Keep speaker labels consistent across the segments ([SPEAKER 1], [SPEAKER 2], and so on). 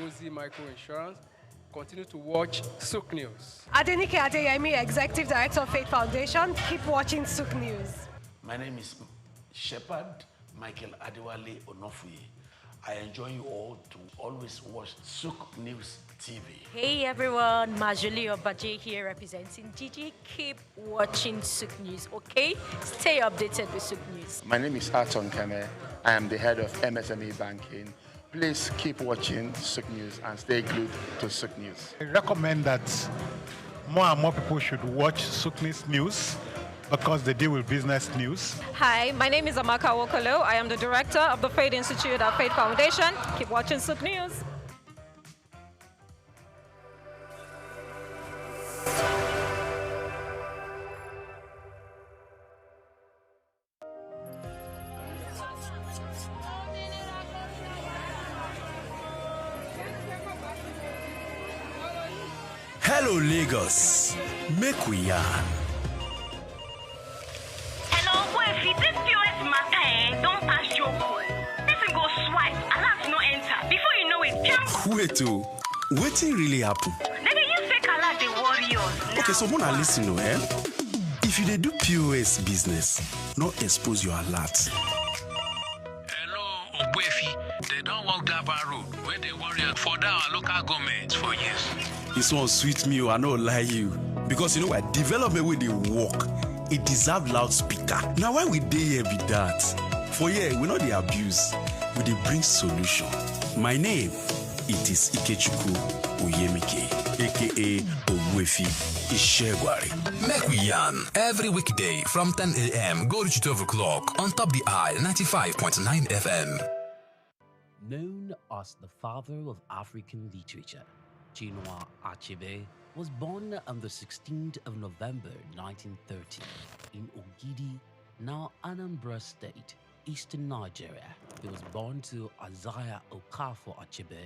[SPEAKER 1] Ngozi Micro Insurance. Continue to watch SOUQ News.
[SPEAKER 2] Adenike Adeyemi, Executive Director of Faith Foundation. Keep watching SOUQ News.
[SPEAKER 3] My name is Shepherd Michael Adewale Onofuye. I enjoy you all to always watch SOUQ News TV.
[SPEAKER 4] Hey everyone, Majuli Obaje here representing Gigi. Keep watching SOUQ News, okay? Stay updated with SOUQ News.
[SPEAKER 5] My name is Aton Keme. I am the head of MSME Banking. Please keep watching SOUQ News and stay glued to SOUQ News.
[SPEAKER 6] I recommend that more and more people should watch SOUQ News because they deal with business news.
[SPEAKER 7] Hi, my name is Amaka Wokolo. I am the director of the Faith Institute at Faith Foundation. Keep watching SOUQ News.
[SPEAKER 8] Hello Lagos, make we yarn.
[SPEAKER 9] Hello, boy, if this POS matter, don't pass your call. Person go swipe, alert no enter. Before you know it, jump.
[SPEAKER 8] Wait oh, wetin really happen?
[SPEAKER 9] Maybe you fake alert the warriors.
[SPEAKER 8] Okay, so Mona listen to eh? If you dey do POS business, no expose your alert.
[SPEAKER 10] Hello, Ogbefi. They don't walk that bar road where they warrior for our local government for years.
[SPEAKER 8] This one sweet me, I no lie you. Because you know what, development with the work, it deserve loudspeaker. Now why we dey here be that? For here, we know the abuse, we dey bring solution. My name, it is Ikechukwu Oyemike, aka Ogbefi Ishegwari.
[SPEAKER 11] Make we yarn every weekday from 10 a.m. go to 12 o'clock on Top the Eye 95.9 FM.
[SPEAKER 12] Known as the father of African literature, Chinua Achebe was born on the 16th of November 1930 in Ogidi, now Anambra State, eastern Nigeria. He was born to Isaiah Okafor Achebe,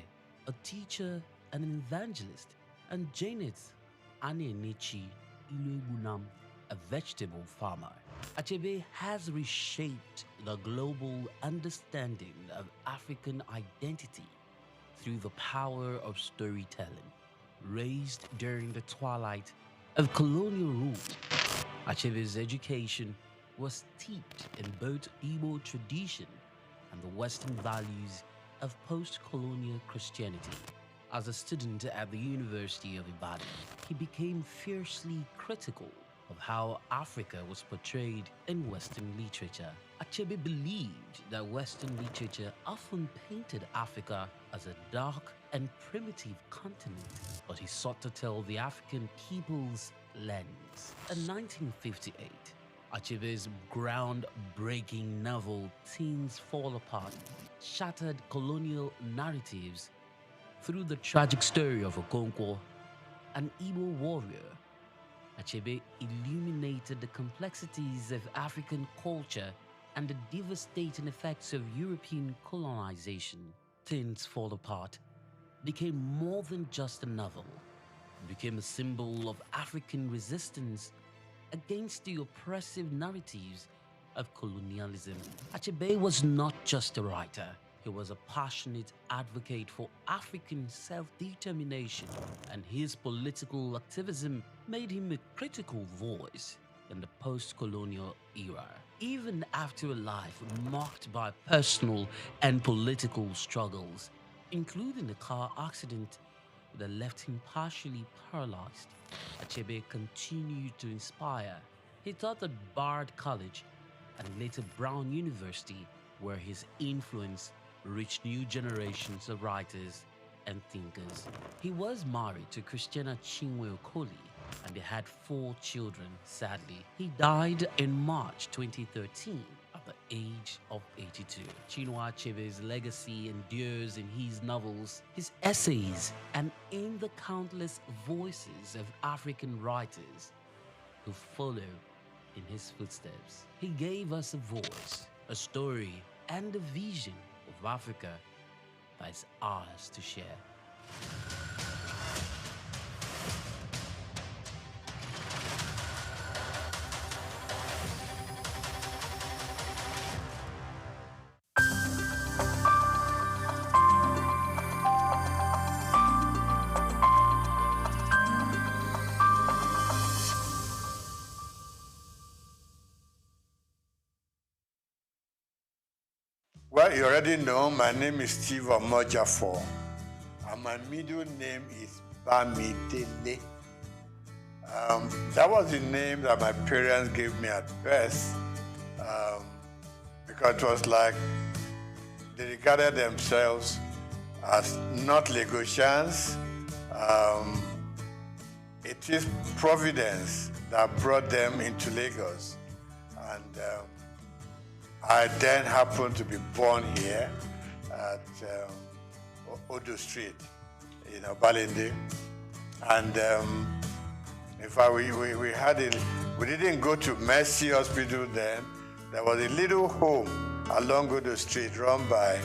[SPEAKER 12] a teacher and an evangelist, and Janet Anenichi Iluebunam, a vegetable farmer. Achebe has reshaped the global understanding of African identity through the power of storytelling. Raised during the twilight of colonial rule, Achebe's education was steeped in both Igbo tradition and the Western values of post-colonial Christianity. As a student at the University of Ibadan, he became fiercely critical of how Africa was portrayed in Western literature. Achebe believed that Western literature often painted Africa as a dark and primitive continent, but he sought to tell the African people's lens. In 1958, Achebe's groundbreaking novel Things Fall Apart shattered colonial narratives through the tragic story of Okonkwo, an Igbo warrior. Achebe illuminated the complexities of African culture and the devastating effects of European colonization. Things Fall Apart became more than just a novel. It became a symbol of African resistance against the oppressive narratives of colonialism. Achebe was not just a writer. He was a passionate advocate for African self-determination, and his political activism made him a critical voice in the post-colonial era. Even after a life marked by personal and political struggles, including a car accident that left him partially paralyzed, Achebe continued to inspire. He taught at Bard College and later Brown University, where his influence reached new generations of writers and thinkers. He was married to Christiana Chinwe Okoli, and they had 4 children. Sadly, he died in March 2013 at the age of 82. Chinua Achebe's legacy endures in his novels, his essays, and in the countless voices of African writers who follow in his footsteps. He gave us a voice, a story, and a vision of Africa that is ours to share.
[SPEAKER 13] Well, you already know my name is Steve Omojafor, and my middle name is Bamidele. That was the name that my parents gave me at birth, because it was like they regarded themselves as not Lagosians. It is Providence that brought them into Lagos, and I then happened to be born here at Odo Street, Balinde. And in fact, we didn't go to Mercy Hospital then. There was a little home along Odo Street run by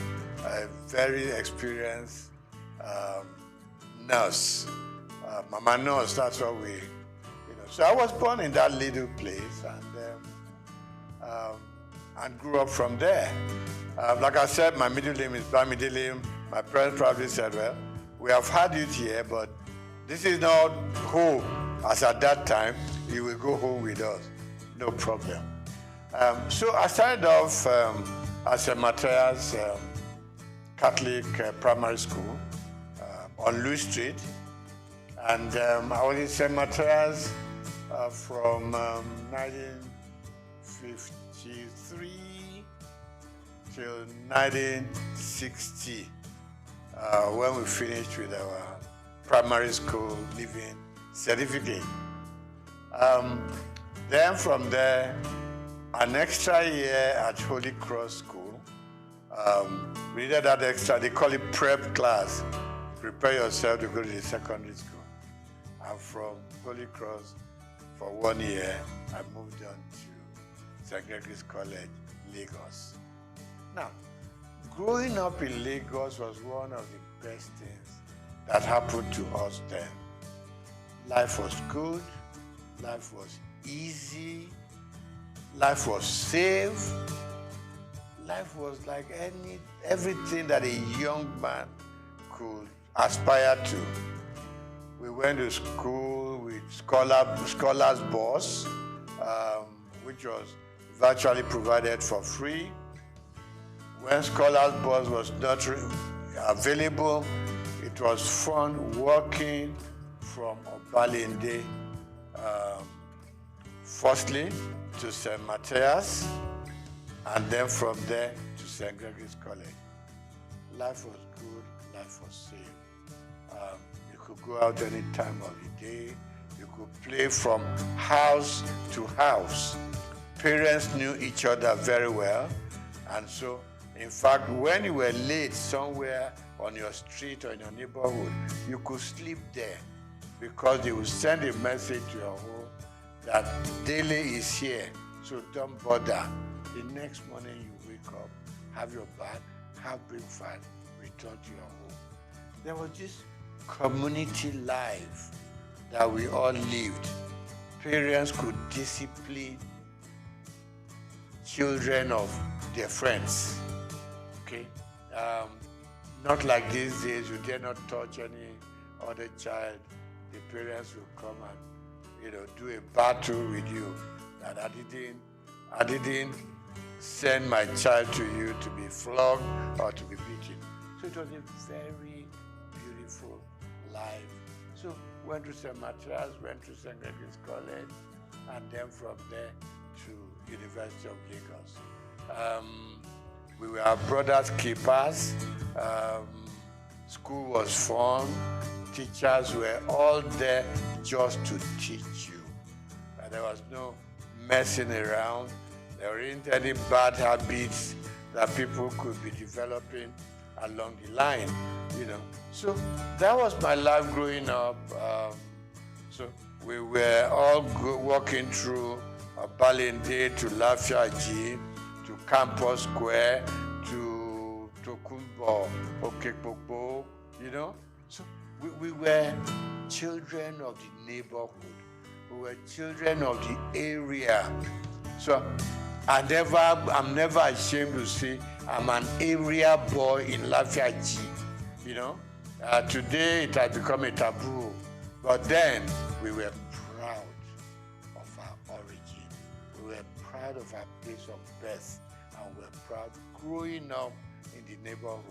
[SPEAKER 13] a very experienced nurse. Mama nurse, that's what we, So I was born in that little place and grew up from there. Like I said, my middle name is Bamidele. My parents probably said, well, we have had you here, but this is not home. As at that time, you will go home with us. No problem. So I started off as a Matthias Catholic primary school on Louis Street. And I was in St. Matthias from 1953 till 1960, when we finished with our primary school leaving certificate. Then from there, an extra year at Holy Cross School. We did that extra, they call it prep class. Prepare yourself to go to the secondary school. And from Holy Cross, for 1 year, I moved on to St. Gregory's College, Lagos. Now, growing up in Lagos was one of the best things that happened to us then. Life was good, life was easy, life was safe, life was like everything that a young man could aspire to. We went to school with scholars bus, which was virtually provided for free. When scholars bus was not available, it was fun walking from Obalinde, firstly to St. Matthias, and then from there to St. Gregory's College. Life was good, life was safe. You could go out any time of the day. You could play from house to house. Parents knew each other very well. And so, in fact, when you were late somewhere on your street or in your neighborhood, you could sleep there because they would send a message to your home that Dele is here, so don't bother. The next morning you wake up, have your bath, have breakfast, return to your home. There was this community life that we all lived. Parents could discipline children of their friends, okay? Not like these days, you dare not touch any other child. The parents will come and, do a battle with you. That I didn't send my child to you to be flogged or to be beaten. So it was a very beautiful life. So went to St. Matthias, went to St. Gregory's College, and then from there to University of Lagos. We were brothers keepers. School was fun. Teachers were all there just to teach you. And there was no messing around. There weren't any bad habits that people could be developing along the line, So that was my life growing up. So we were all walking through Balinde to Lafiaji, to Campus Square, to Tokunbo, Okekpokpo, So we were children of the neighborhood. We were children of the area. So I'm never ashamed to say I'm an area boy in Lafiaji, Today it has become a taboo, but then we were proud of our origin. We were proud of our place of birth, and we were proud growing up in the neighborhood.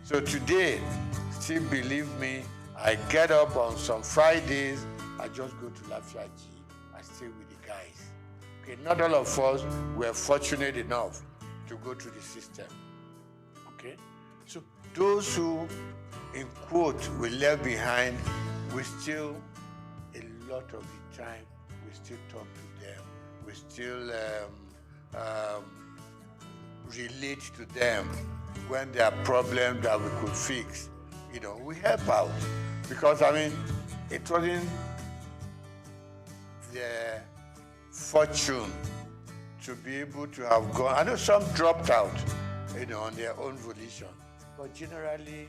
[SPEAKER 13] So today, still believe me, I get up on some Fridays, I just go to Lafiaji, I stay with the guys. Okay, not all of us were fortunate enough to go through the system. Okay, so those who, in quote, were left behind, we still, a lot of the time, we still talk to them, we still relate to them when there are problems that we could fix. You know, we help out. Because, I mean, it wasn't their fortune to be able to have gone. I know some dropped out, you know, on their own volition. But generally,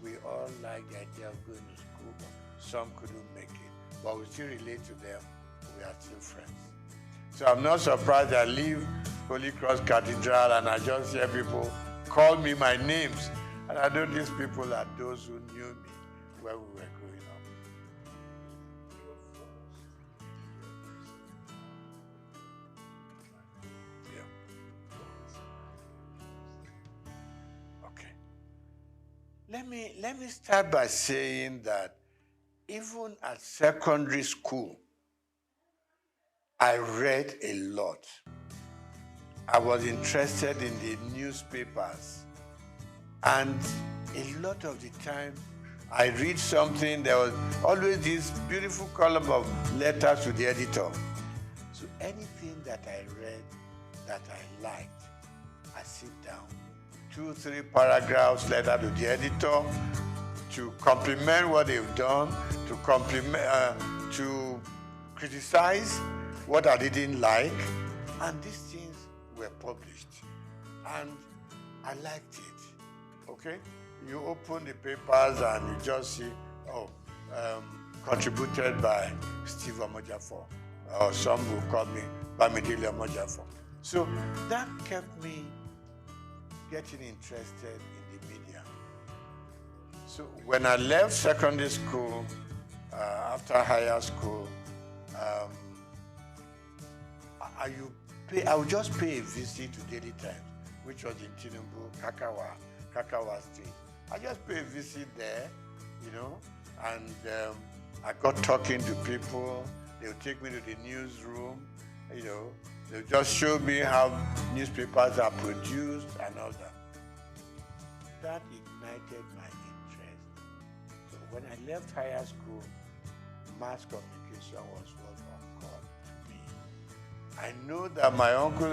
[SPEAKER 13] we all like the idea of going to school. Some couldn't make it. But we still relate to them. We are still friends. So I'm not surprised I leave Holy Cross Cathedral and I just hear people call me my names. And I know these people are those who knew me when we were growing up. Yeah. Okay. Let me start by saying that even at secondary school, I read a lot. I was interested in the newspapers. And a lot of the time, I read something, there was always this beautiful column of letters to the editor. So anything that I read that I liked, I sit down, 2-3 paragraphs letter to the editor to compliment what they've done, to criticize what I didn't like, and these things were published. And I liked it. Okay, you open the papers and you just see, contributed by Steve Omojafo, or some will call me Bamidele Omojafo. So that kept me getting interested in the media. So when I left secondary school, after higher school, I would just pay a visit to Daily Times, which was in Tinubu, Kakawa Street. I just pay a visit there, you know, and I got talking to people. They'll take me to the newsroom, you know. They'll just show me how newspapers are produced and all that. That ignited my interest. So when I left higher school, mass communication was what occurred to me. I know that my uncle,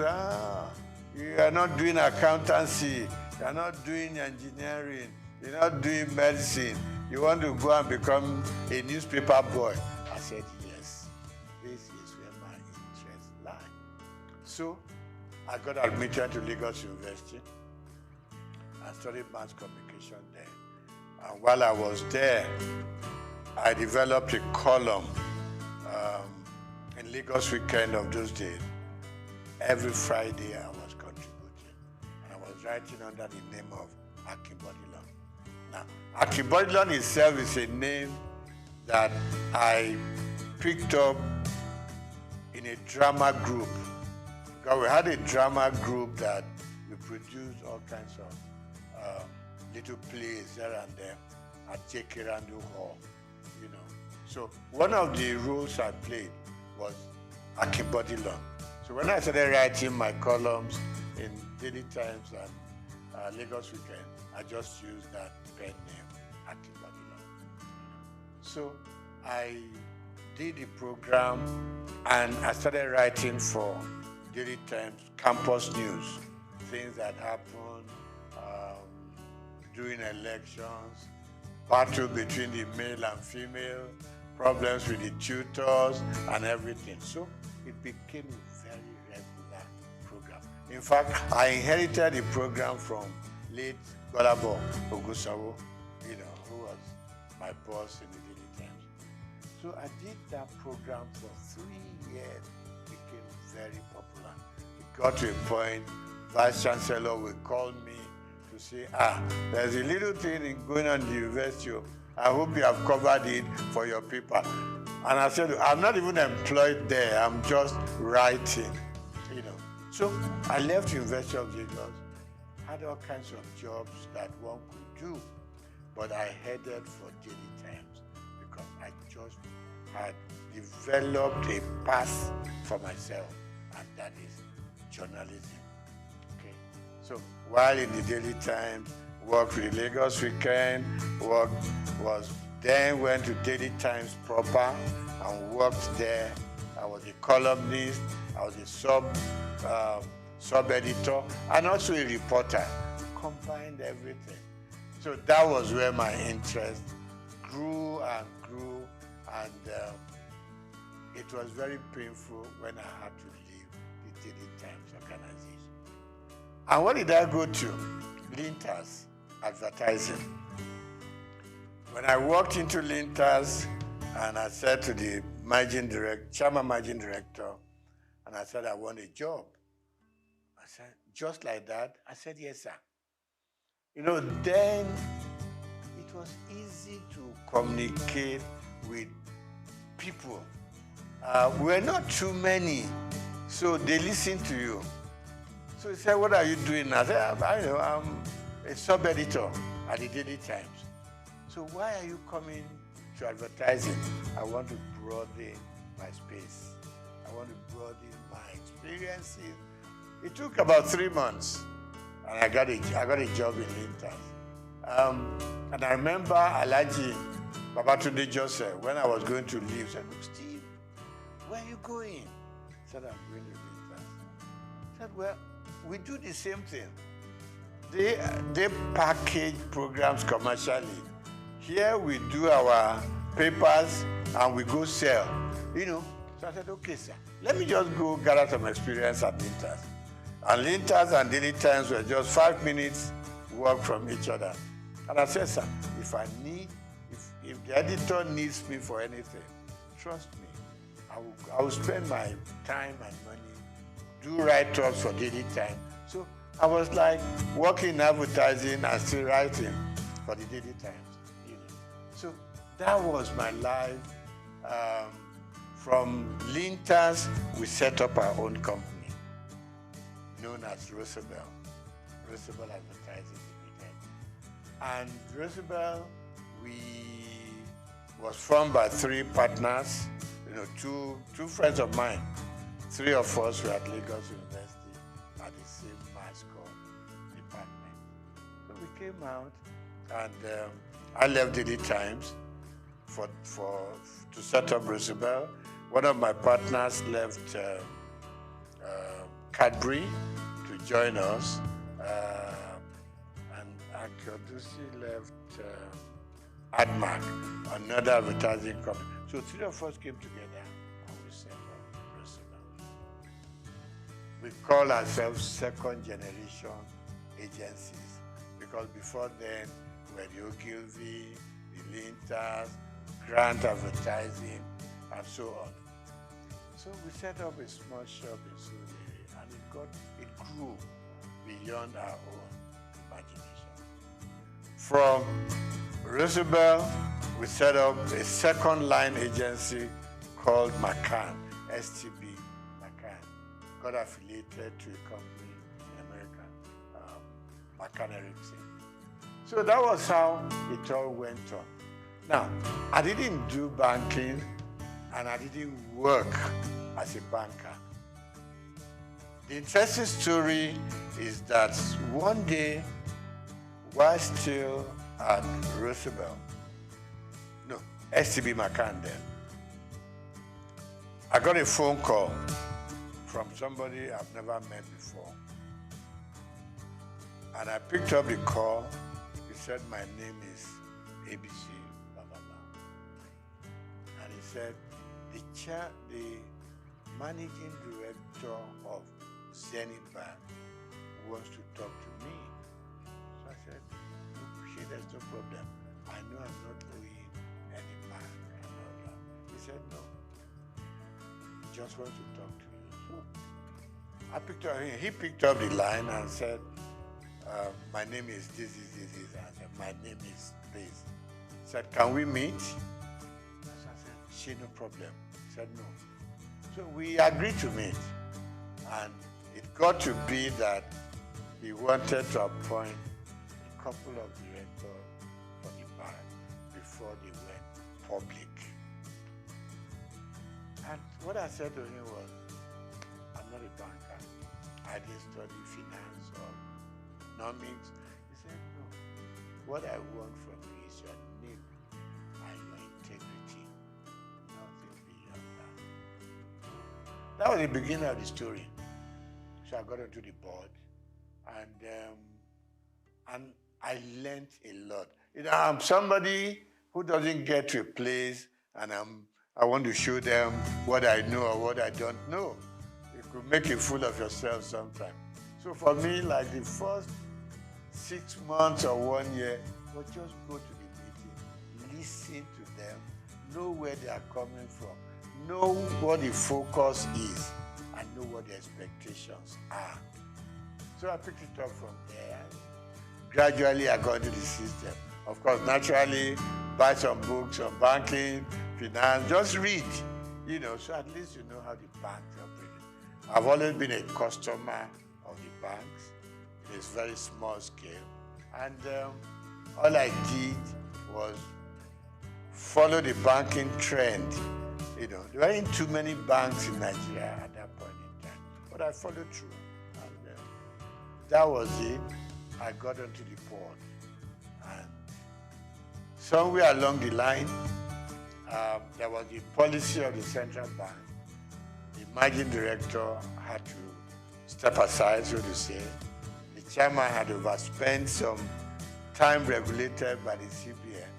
[SPEAKER 13] you are not doing accountancy, you are not doing engineering, you're not doing medicine, you want to go and become a newspaper boy. I said, yes, this is where my interests lie. So I got admitted to Lagos University and studied mass communication there. And while I was there, I developed a column in Lagos Weekend of those days. Every Friday I was contributing. And I was writing under the name of Akinbodilon. Now, Akinbodilon itself is a name that I picked up in a drama group. Because we had a drama group that we produced all kinds of little plays here and there at J.K. Randall Hall, you know. So one of the roles I played was Akinbodilon. So when I started writing my columns in Daily Times and Lagos Weekend, I just used that pen name, Akinbodilon. So I did the program and I started writing for Daily Times campus news, things that happened during elections, battle between the male and female, problems with the tutors and everything. So it became a very regular program. In fact, I inherited the program from late Golabo Ogusawo, you know, who was my boss in the Daily Times. So I did that program for 3 years. It became very popular. It got to a point, Vice Chancellor would call me to say, there's a little thing going on in the university. I hope you have covered it for your paper. And I said, I'm not even employed there. I'm just writing, you know. So I left University of Lagos, had all kinds of jobs that one could do, but I headed for Daily Times because I just had developed a path for myself, and that is journalism. Okay. So while in the Daily Times, worked with Lagos Weekend, went to Daily Times proper and worked there. I was a columnist, I was a sub-editor, and also a reporter. Combined everything. So that was where my interest grew and grew, and it was very painful when I had to leave the Daily Times organization. And what did I go to? Linters advertising. When I walked into Linters, and I said to the chairman managing director, and I said, I want a job. I said, just like that? I said, yes, sir. You know, then it was easy to communicate with people. We're not too many, so they listen to you. So he said, what are you doing? I said, I'm a sub-editor at the Daily Times. So why are you coming to advertising? I want to broaden my space. I want to broaden my experiences. It took about 3 months, and I got a job in Linters. And I remember Alhaji Babatunde Joseph, when I was going to leave, said, look, Steve, where are you going? I said, I'm going to Linters. I said, well, we do the same thing. They package programs commercially. Here we do our papers and we go sell, you know. So I said, okay, sir, let me just go gather some experience at Linters. And Linters and Daily Times were just 5 minutes walk from each other. And I said, sir, if the editor needs me for anything, trust me, I will spend my time and money, do write-ups for Daily Times. So I was like working in advertising and still writing for the Daily Times. So that was my life. From Linters, we set up our own company, known as Roosevelt Advertising Limited. And Roosevelt, was formed by 3 partners, you know, two friends of mine. 3 of us were at Lagos University at the same mass comm department. So we came out, and I left Daily Times to set up Roosevelt. One of my partners left Cadbury to join us, and Akodusi left Admark, another advertising company. So 3 of us came together and we set up Roosevelt. We call ourselves second generation agencies, because before then we were the Ogilvy, the Linters, Grant Advertising, and so on. So we set up a small shop in Surrey, and it grew beyond our own imagination. From Roosevelt, we set up a second line agency called McCann, STB McCann. Got affiliated to a company in America, McCann Erickson. So that was how it all went on. Now, I didn't do banking, and I didn't work as a banker. The interesting story is that one day, while still at Roosevelt, no, STB McCann then, I got a phone call from somebody I've never met before. And I picked up the call. He said, my name is ABC, blah, blah, blah. And he said, the managing director of Zenith Bank wants to talk to me. So I said, look, there's no problem. I know I'm not owing any bank and all that. He said, no. He just wants to talk to you. So I picked up, he picked up the line and said, my name is this. I said, my name is this. He said, can we meet? So I said, no problem. He said, no. So we agreed to meet. And it got to be that he wanted to appoint a couple of directors for the bank before they went public. And what I said to him was, I'm not a banker. I didn't study finance or economics. He said, no. What I want from you is your name and your integrity. Nothing beyond that. That was the beginning of the story. So I got onto the board, and I learned a lot. You know, I'm somebody who doesn't get to a place and I want to show them what I know or what I don't know. You could make a fool of yourself sometimes. So for me, like the first 6 months or 1 year, was just go to the meeting, listen to them, know where they are coming from, know what the focus is, and know what the expectations are. So I picked it up from there. Gradually, I got into the system. Of course, naturally, buy some books on banking, finance, just read, you know, so at least you know how the banks operate. I've always been a customer of the banks. It is very small scale. And all I did was follow the banking trend. You know, there weren't too many banks in Nigeria at that point in time, but I followed through. And that was it. I got onto the board. And somewhere along the line, there was the policy of the central bank. The managing director had to step aside, so to say. The chairman had overspent some time regulated by the CBN.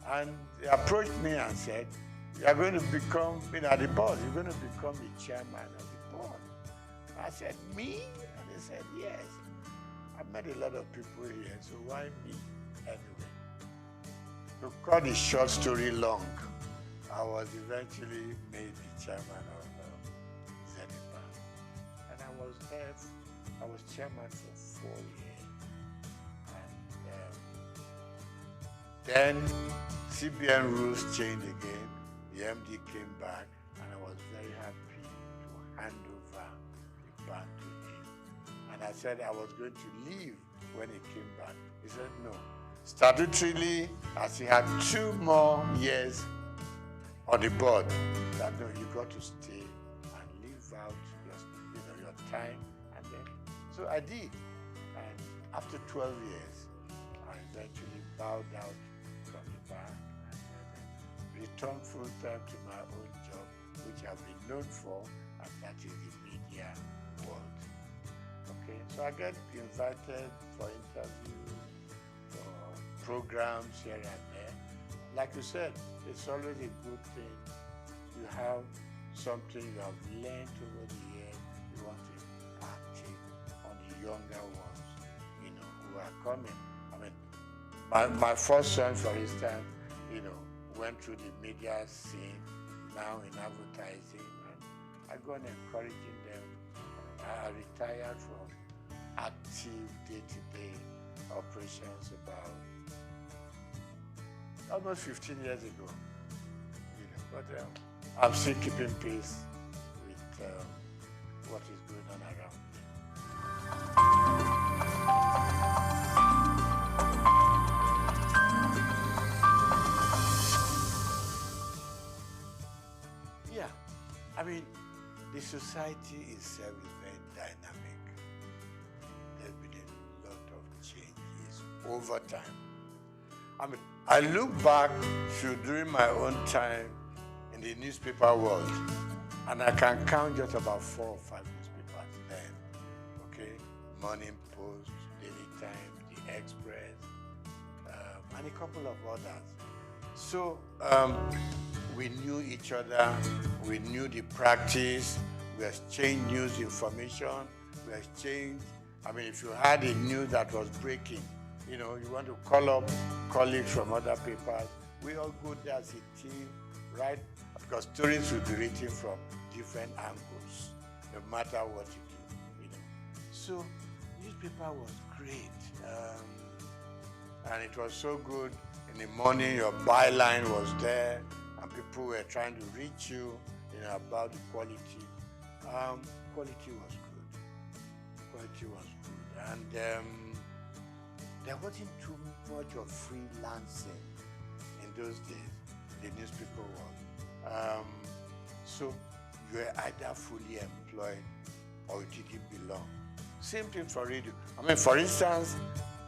[SPEAKER 13] And they approached me and said, you are going to become, at the board, you're going to become the chairman of the board. I said, me? And they said, yes. I've met a lot of people here, so why me? Anyway, to cut the short story long, I was eventually made the chairman of Zenith Bank. And I was there, I was chairman for 4 years. And then CBN rules changed again. The MD came back, and I was very happy to hand over the bank to him. And I said I was going to leave when he came back. He said no. Statutorily, as he had 2 more years on the board, that no, you got to stay and live out your time. And then, so I did. And after 12 years, I eventually bowed out from the bank and returned full time to my own job, which I've been known for, and that is the media world. Okay, so I get invited for interviews, for programs here and there. Like you said, it's always a good thing. You have something you have learned over the years, you want to impact it on the younger ones, who are coming. I mean, my first son, for instance, went through the media scene, now in advertising, and I go on encouraging them. I retired from active day-to-day operations about almost 15 years ago. But I'm still keeping pace with what is going on around me. Yeah, I mean, the society itself is very dynamic. There's been a lot of changes over time. I mean, I look back to during my own time in the newspaper world, and I can count just about 4 or 5 newspapers then. Okay, Morning Post, Daily Times, The Express, and a couple of others. So we knew each other, we knew the practice, we exchanged news information, we exchanged, I mean, if you had a news that was breaking, you want to call up colleagues from other papers, we all go there as a team, right? Because stories will be written from different angles, no matter what you do, So newspaper was great. And it was so good. In the morning, your byline was there, and people were trying to reach you, about the quality. Quality was good. quality was good. And there wasn't too much of freelancing in those days, the newspaper world. So you were either fully employed or you didn't belong. Same thing for radio. I mean, for instance,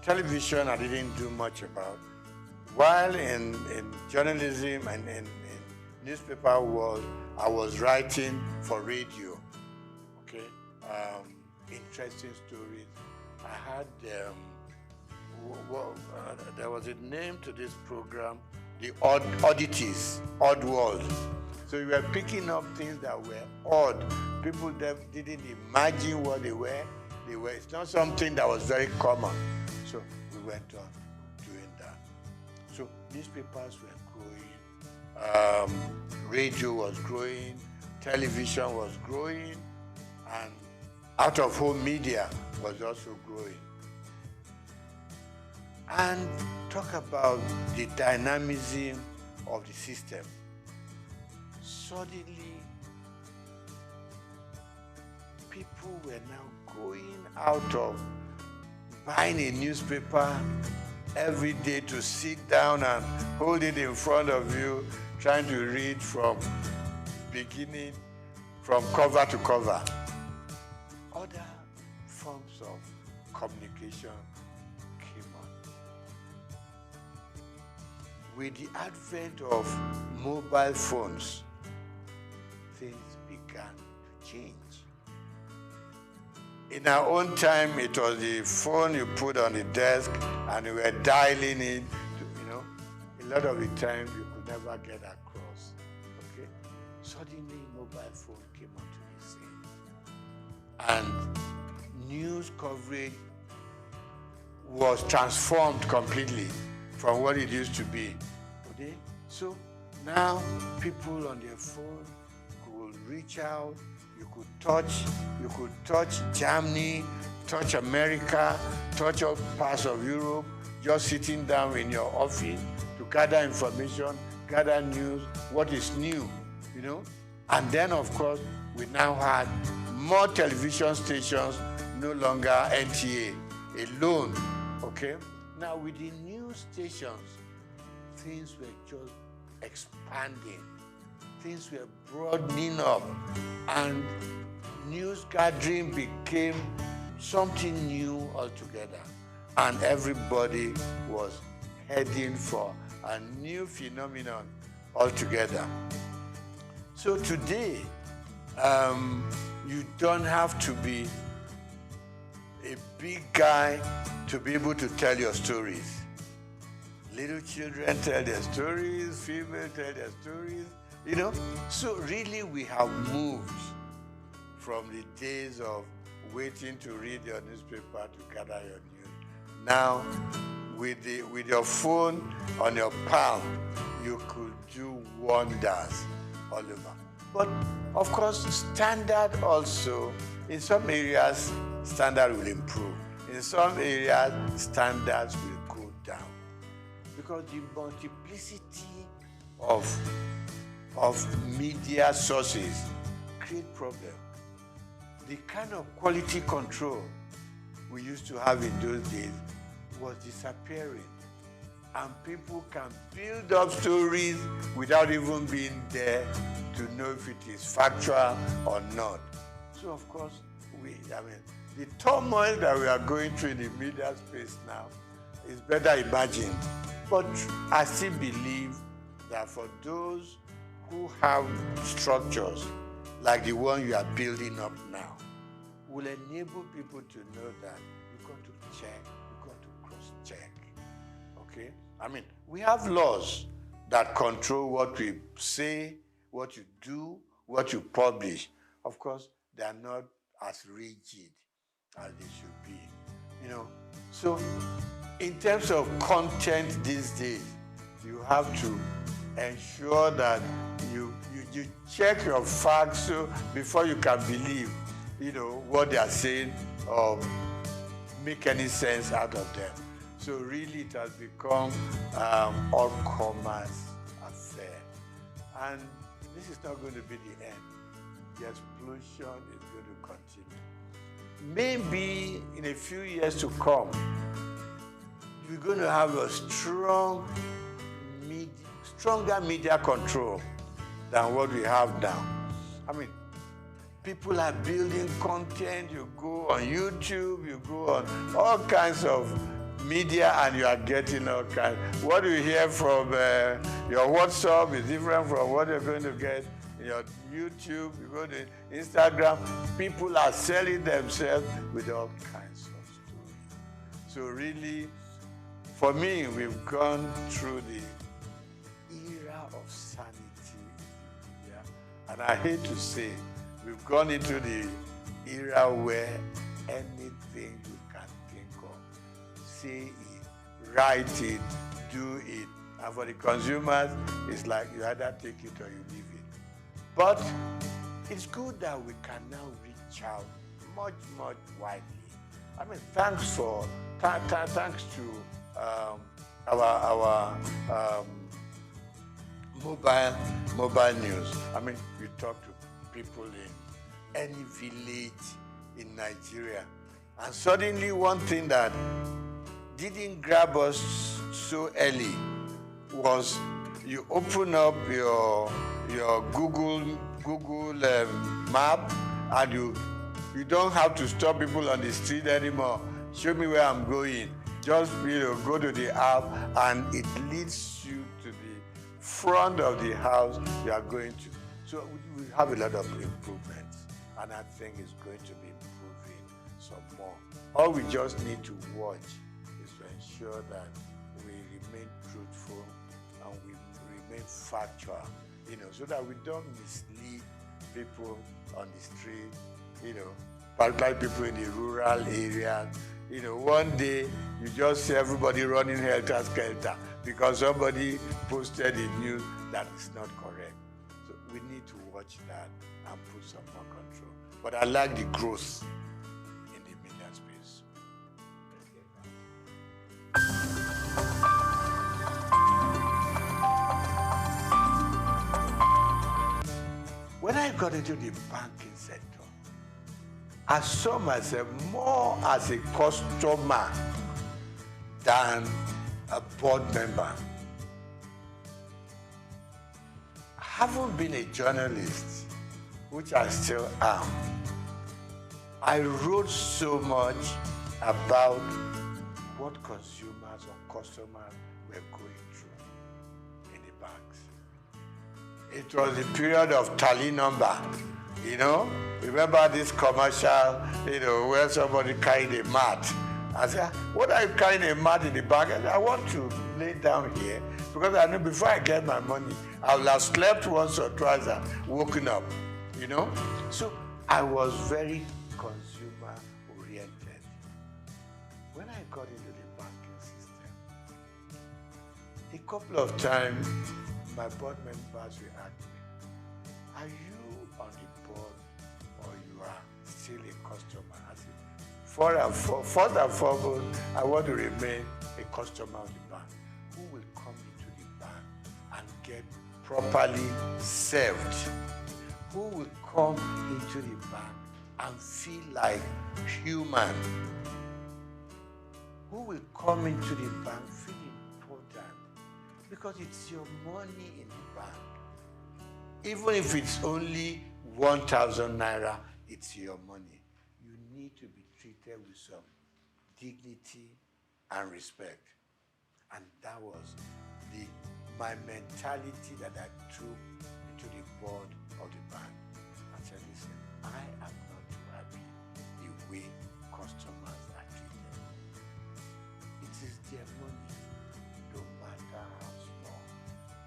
[SPEAKER 13] television I didn't do much about. While in journalism and in newspaper world, I was writing for radio. Okay, interesting stories. I had there was a name to this program, the oddities, odd world. So you were picking up things that were odd. People that didn't imagine what they were. It's not something that was very common. So we went on doing that. So newspapers were growing, radio was growing, television was growing, and out-of-home media was also growing. And talk about the dynamism of the system. Suddenly, people were now going out of buying a newspaper every day to sit down and hold it in front of you, trying to read from beginning, from cover to cover. Other forms of communication came on. With the advent of mobile phones, things began to change. In our own time, it was the phone you put on the desk and you were dialing it. A lot of the time you could never get across. Okay? Suddenly, mobile phone came onto the scene. And news coverage was transformed completely from what it used to be. Okay? So now people on their phone could reach out. You could touch Germany, touch America, touch all parts of Europe, just sitting down in your office to gather information, gather news, what is new, And then, of course, we now had more television stations, no longer NTA alone, okay? Now, with the news stations, things were just expanding. Things were broadening up, and news gathering became something new altogether. And everybody was heading for a new phenomenon altogether. So today, you don't have to be a big guy to be able to tell your stories. Little children tell their stories, females tell their stories. So really we have moved from the days of waiting to read your newspaper to gather your news. Now, with your phone on your palm, you could do wonders all over. But of course, standard also, in some areas, standard will improve. In some areas, standards will go down. Because the multiplicity of media sources create problems. The kind of quality control we used to have in those days was disappearing. And people can build up stories without even being there to know if it is factual or not. So of course, the turmoil that we are going through in the media space now is better imagined. But I still believe that for those who have structures like the one you are building up now, will enable people to know that you've got to check, you've got to cross-check. Okay? We have laws that control what we say, what you do, what you publish. Of course, they are not as rigid as they should be. So in terms of content these days, you have to ensure that you check your facts before you can believe, what they are saying or make any sense out of them. So really it has become all commerce affair. And this is not going to be the end. The explosion is going to continue. maybe in a few years to come, we're going to have a stronger media control than what we have now. I mean, people are building content. You go on YouTube, you go on all kinds of media, and you are getting all kinds. What you hear from your WhatsApp is different from what you're going to get in your YouTube. You go to Instagram, people are selling themselves with all kinds of stories. So really, for me, we've gone through the era of sanity in media. And I hate to say, we've gone into the era where anything you can think of, say it, write it, do it. And for the consumers, it's like you either take it or you leave it. But it's good that we can now reach out much, much widely. I mean, thanks to our mobile news. I mean, we talk to people in any village in Nigeria. And suddenly one thing that didn't grab us so early was you open up your Google map, and you don't have to stop people on the street anymore. Show me where I'm going. Just go to the app, and it leads you to the front of the house you are going to. So we have a lot of improvements, and I think it's going to be improving some more. All we just need to watch is to ensure that we remain truthful and we remain factual, so that we don't mislead people on the street, particularly people in the rural areas. One day you just see everybody running helter-skelter because somebody posted a news that is not correct. So we need to watch that and put some more control. But I like the growth in the media space. When I got into the banking sector, I saw myself more as a customer than a board member. I haven't been a journalist, which I still am. I wrote so much about what consumers or customers were going through in the banks. It was a period of tally number, Remember this commercial, where somebody carried a mat. I said, what are you carrying a mat in the bag? I said, I want to lay down here because I know before I get my money, I will have slept once or twice and woken up, So I was very consumer oriented. When I got into the banking system, a couple of times my board members will ask me, are you on the board or you are still a customer? I said, first and foremost, I want to remain a customer of the bank who will come into the bank and get properly served, who will come into the bank and feel like human, who will come into the bank feeling important, because it's your money in the bank. Even if it's only 1,000 naira, it's your money. You need to be treated with some dignity and respect. And that was my mentality that I took into the board of the bank. I said, listen, I am not too happy the way customers are treated. It is their money, no matter how small.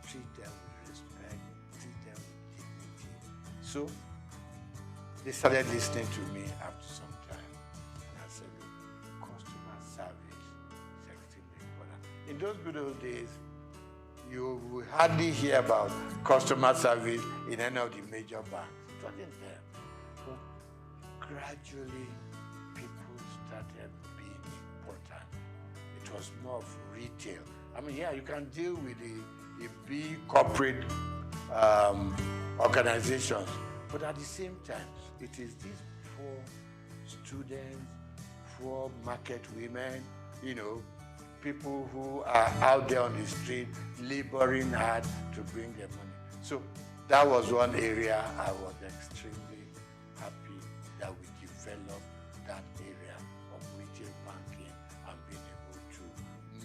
[SPEAKER 13] Treat them with respect, treat them with dignity. So they started listening to me after some time. And I said, look, customer service is extremely important. In those good old days, you will hardly hear about customer service in any of the major banks. It wasn't there. But gradually, people started being important. It was more of retail. I mean, yeah, you can deal with the big corporate organizations, but at the same time, it is these poor students, poor market women, people who are out there on the street laboring hard to bring their money. So that was one area I was extremely happy that we developed that area of retail banking and being able to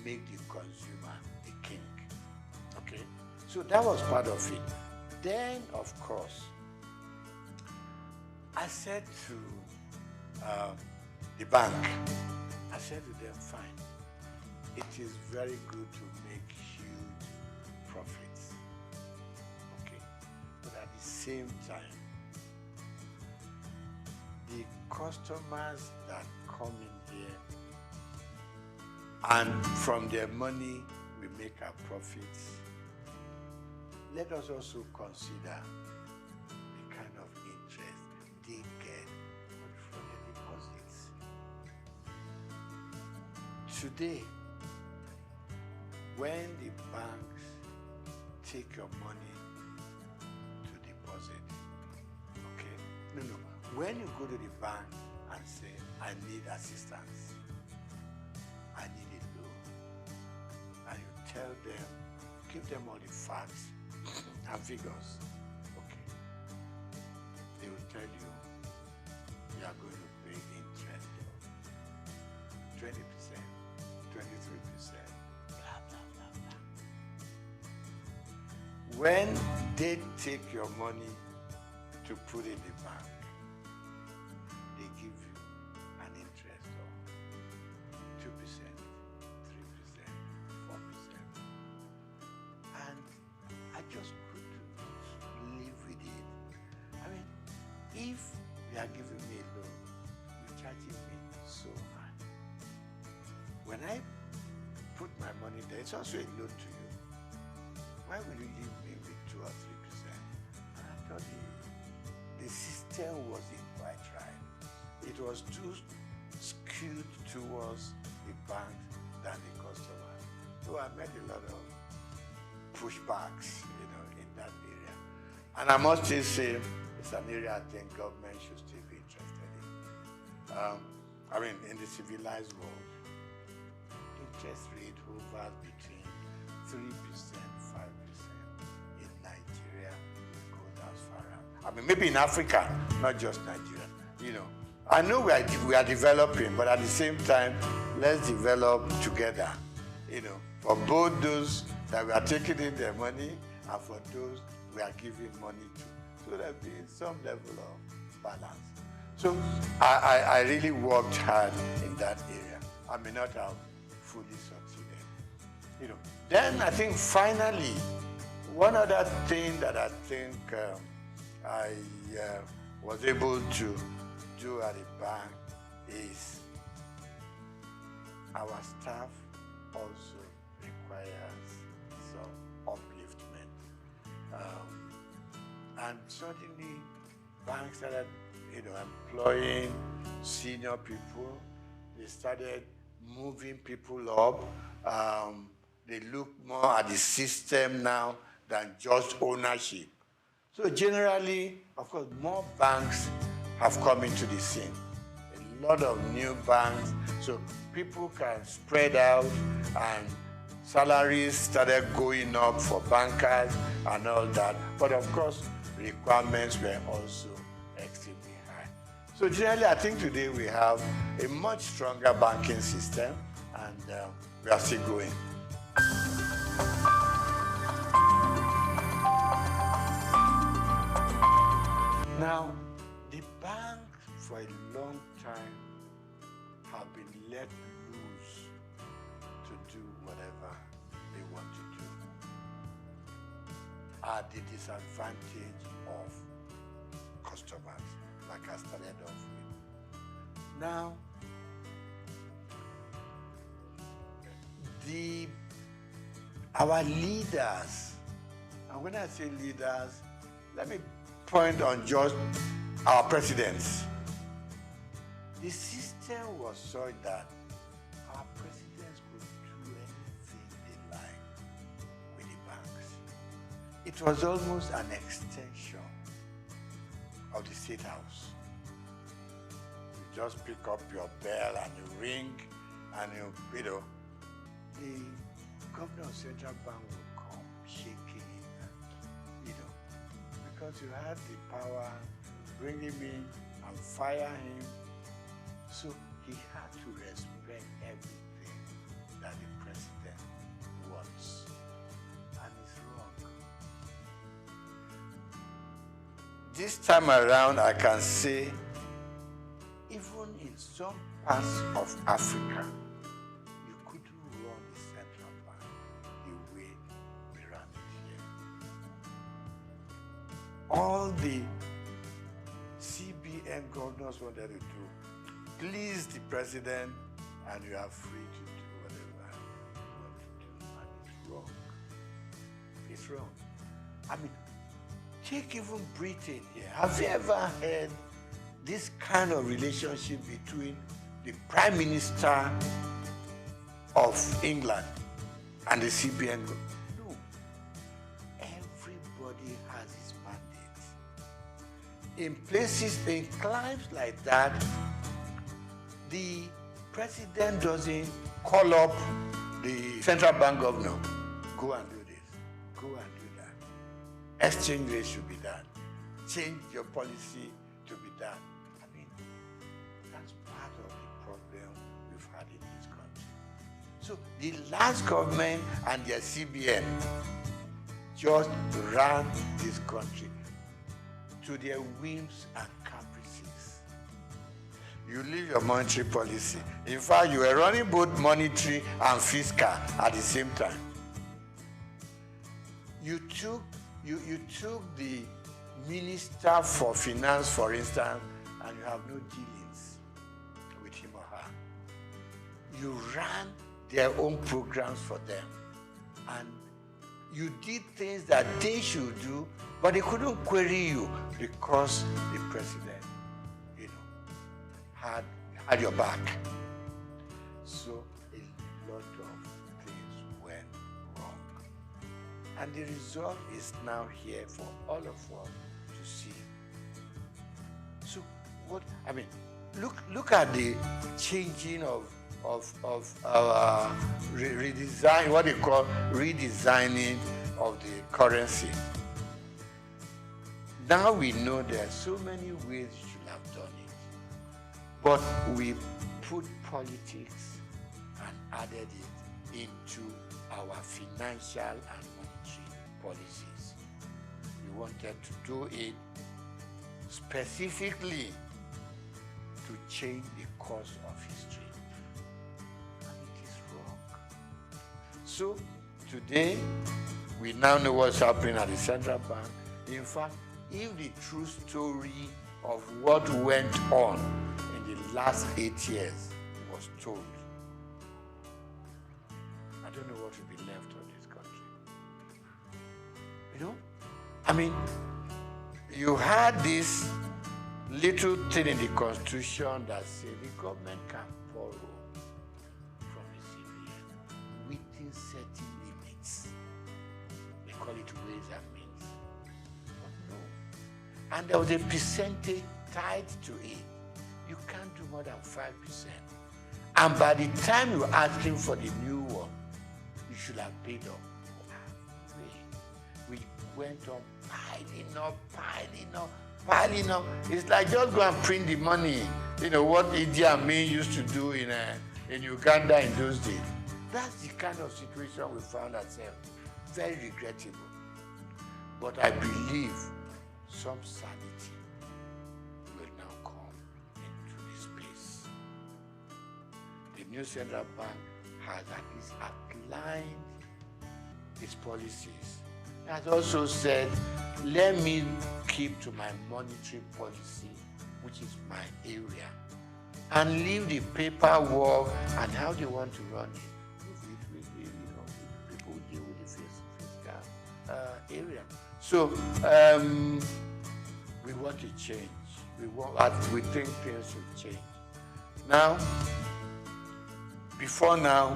[SPEAKER 13] make the consumer the king. Okay, so that was part of it. Then, of course, I said to the bank, I said to them, fine, it is very good to make huge profits, okay? But at the same time, the customers that come in here and from their money we make our profits, let us also consider the kind of interest they get from their deposits. Today, when the banks take your money to deposit, okay? No. When you go to the bank and say, I need assistance, I need a loan, and you tell them, give them all the facts and figures, okay? They will tell you, you are going to pay interest of 20%, 23%. When they take your money to put in the bank, they give you an interest of 2%, 3%, 4%. And I just couldn't live with it. I mean, if they are giving me a loan, you're charging me so much. When I put my money there, it's also a loan to you. Why will you leave me with 2 or 3%? And I thought the system wasn't quite right. It was too skewed towards the bank than the customer. So I met a lot of pushbacks, in that area. And I must still say, it's an area I think government should still be interested in. In the civilized world, interest rate hovers between 3%, 5%. In Nigeria, it goes as far as. Maybe in Africa, not just Nigeria. I know we are developing, but at the same time, let's develop together. For both those that we are taking in their money and for those we are giving money to. So there'll be some level of balance. So I really worked hard in that area. I may not have fully succeeded. Then I think finally, one other thing that I think I was able to do at the bank is our staff also requires some upliftment. And suddenly, banks started, employing senior people. They started moving people up. They look more at the system now than just ownership. So generally, of course, more banks have come into the scene. A lot of new banks, so people can spread out and salaries started going up for bankers and all that. But of course, requirements were also extremely high. So generally, I think today we have a much stronger banking system and we are still going. Now, the banks for a long time have been let loose to do whatever they want to do at the disadvantage of customers, like I started off with. Now, our leaders, and when I say leaders, let me point on just our presidents. The system was such that our presidents could do anything they like with the banks. It was almost an extension of the State House. just pick up your bell and you ring and you know, the governor of Central Bank will come shaking it, you know, because you had the power, bring him in and fire him. So he had to respect everything that the president wants. And it's wrong. This time around, I can say, even in some parts of Africa, you couldn't run the central bank the way we run it here. All the CBN governors wanted to do, please the president, and you are free to do whatever you want to do, and it's wrong. It's wrong. I mean, take even Britain here. Have you ever heard this kind of relationship between the Prime Minister of England and the CBN? No. Everybody has his mandate. In places, in climes like that, the president doesn't call up the central bank governor. Go and do this. Go and do that. Exchange rate should be done. Change your policy to be done. I mean, that's part of the problem we've had in this country. So the last government and their CBN just ran this country to their whims and caprices. You leave your monetary policy. In fact, you were running both monetary and fiscal at the same time. You took the Minister for Finance, for instance, and you have no dealings with him or her. You ran their own programs for them. And you did things that they should do, but they couldn't query you because the president, you know, had your back. So a lot of things went wrong. And the result is now here for all of us to see. So what, I mean, look at the changing of our redesign, what they call redesigning of the currency. Now we know there are so many ways you should have done it, but we put politics and added it into our financial and monetary policies. We wanted to do it specifically to change the course of history. And it is wrong. So today, we now know what's happening at the central bank. In fact, if the true story of what went on in the last 8 years was told, I don't know what will be left of this country. You know? I mean, you had this little thing in the Constitution that said the government can borrow from the CBN within certain limits. They call it ways and means. But no. And there was a percentage tied to it. You can't do more than 5%. And by the time you're asking for the new one, you should have paid up. We went on piling up. It's like just go and print the money. You know what Idi Amin used to do in Uganda in those days. That's the kind of situation we found ourselves. Very regrettable. But I believe some sanity will now come into this space. The new central bank has at least outlined its policies. It has also said, let me keep to my monetary policy, which is my area, and leave the paperwork and how they want to run it. People who deal with the fiscal area. So we want to change. We think things should change. Now, before now,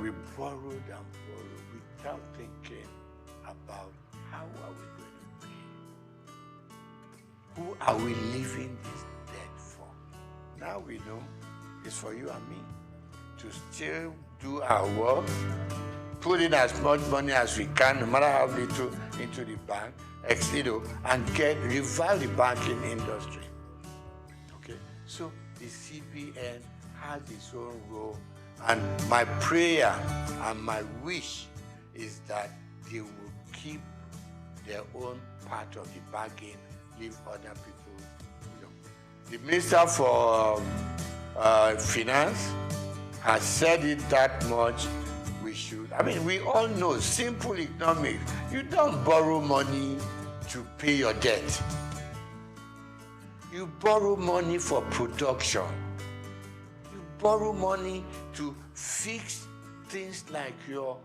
[SPEAKER 13] we borrowed and borrowed without thinking about how are we going to pay? Who are we leaving this debt for? now we know it's for you and me to still do our work, put in as much money as we can, no matter how little, into the bank, and revive the banking industry. Okay, so the CBN has its own role, and my prayer and my wish is that they will keep their own part of the bargain, leave other people. The Minister for Finance has said it that much. We should. I mean, we all know simple economics. You don't borrow money to pay your debt. You borrow money for production. You borrow money to fix things like your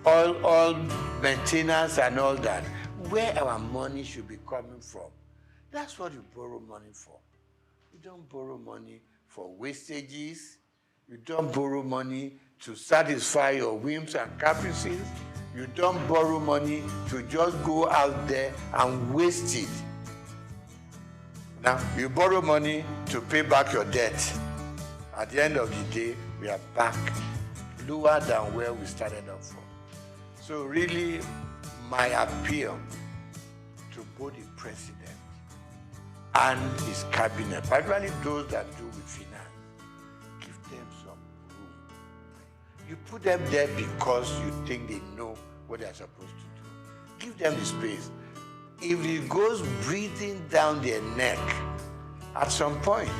[SPEAKER 13] oil maintenance and all that. Where our money should be coming from. That's what you borrow money for. You don't borrow money for wastages. You don't borrow money to satisfy your whims and caprices. You don't borrow money to just go out there and waste it. Now, you borrow money to pay back your debt. At the end of the day, we are back lower than where we started off from. So really, my appeal to both the president and his cabinet, particularly those that do with finance, give them some room. You put them there because you think they know what they're supposed to do. Give them the space. If it goes breathing down their neck, at some point,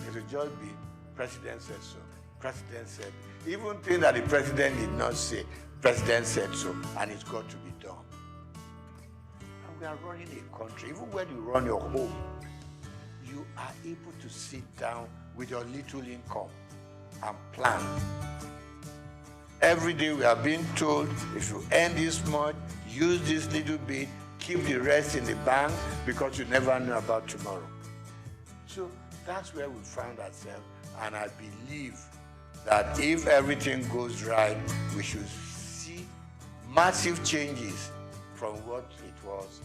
[SPEAKER 13] it will just be, president said so, president said, even things that the president did not say, president said so, and it's got to be done. We are running a country. Even when you run your home, you are able to sit down with your little income and plan. Every day we are being told, if you earn this much, use this little bit, keep the rest in the bank, because you never know about tomorrow. So that's where we found ourselves, and I believe that if everything goes right, we should see massive changes from what it was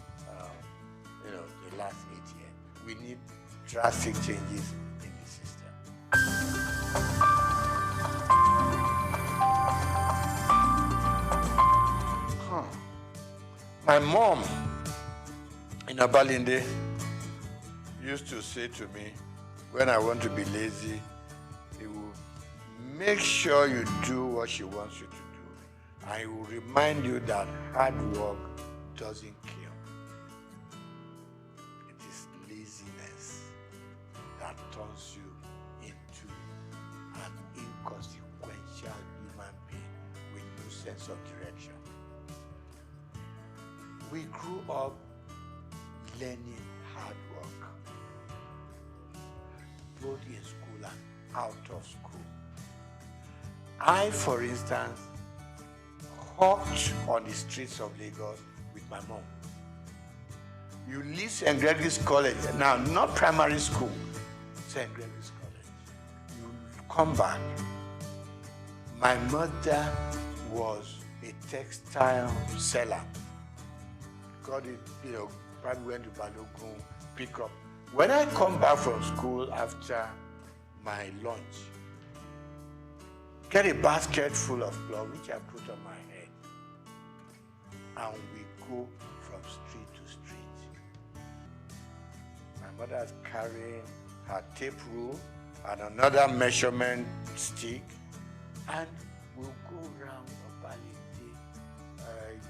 [SPEAKER 13] the last 8 years. We need drastic changes in the system. My mom in Abalinde used to say to me, when I want to be lazy, he will make sure you do what she wants you to do. And he will remind you that hard work doesn't kill. It is laziness that turns you into an inconsequential human being with no sense of direction. We grew up learning hard work, both in school and out of school. I, for instance, hawked on the streets of Lagos with my mom. You leave St. Gregory's College, now not primary school, St. Gregory's College. You come back. My mother was a textile seller. Got it, probably went to Balogun, pick up. When I come back from school after my lunch, get a basket full of cloth, which I put on my head, and we go from street to street. My mother's carrying her tape rule and another measurement stick, and we'll go round Obalende,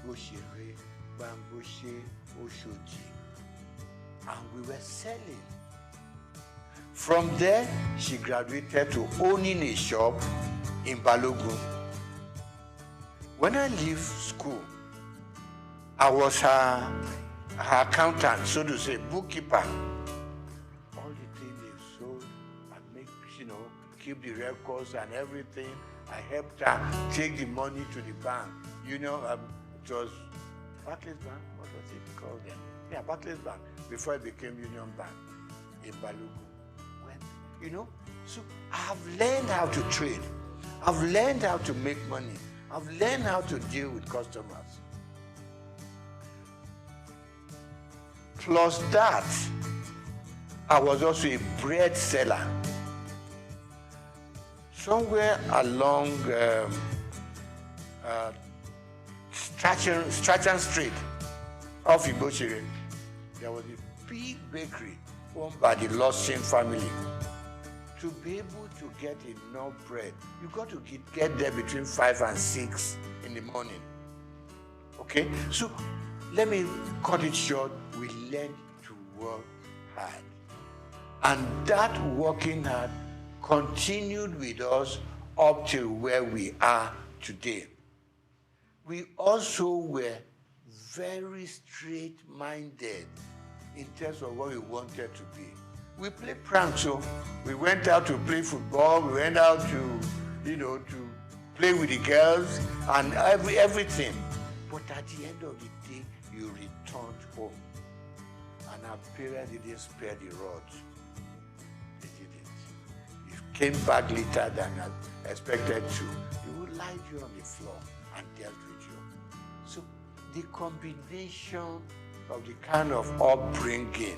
[SPEAKER 13] Goshere, Bamboshe, Oshoji, and we were selling. From there, she graduated to owning a shop in Balogun. When I leave school, I was her accountant, so to say, bookkeeper. All the things they sold, I make, keep the records and everything. I helped her take the money to the bank. It was Barclays Bank, what was it called then? Yeah, Barclays Bank, before it became Union Bank in Balogun. So I've learned how to trade. I've learned how to make money. I've learned how to deal with customers. Plus that, I was also a bread seller. Somewhere along Strachan Street off Ibochire, there was a big bakery owned by the Lawson family. To be able to get enough bread, you got to get there between 5 and 6 in the morning. Okay? So let me cut it short. We learned to work hard. And that working hard continued with us up to where we are today. We also were very straight-minded in terms of what we wanted to be. We played pranks, so we went out to play football, we went out to, to play with the girls and everything. But at the end of the day, you returned home. And our parents didn't spare the rod. They didn't. You came back later than expected to. They would lie you on the floor and dealt with you. So the combination of the kind of upbringing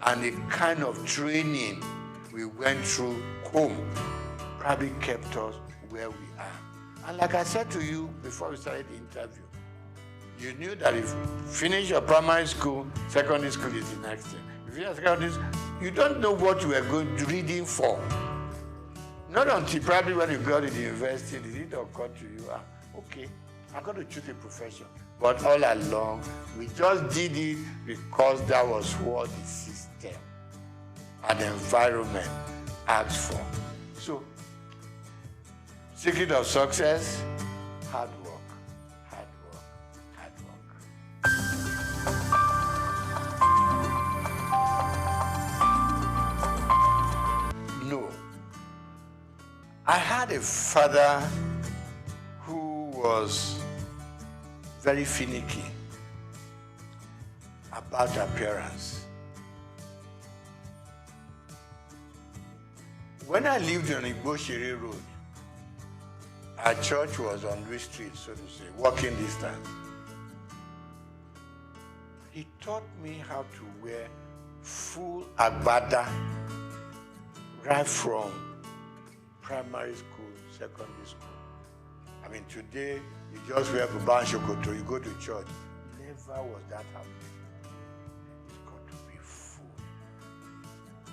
[SPEAKER 13] and the kind of training we went through home probably kept us where we are. And like I said to you before we started the interview, you knew that if you finish your primary school, secondary school is the next thing. If you finish secondary school, you don't know what you are reading for. Not until probably when you got to the university, did it occur to you, okay, I'm going to choose a profession. But all along, we just did it because that was what the system and environment asked for. So, secret of success, hard work, hard work, hard work. No. I had a father who was very finicky about appearance. When I lived on Ibochire Road, our church was on Louis Street, so to say, walking distance. He taught me how to wear full agbada right from primary school, secondary school. I mean, today, you just wear buba and shokoto, you go to church. Never was that happening. It's got to be full.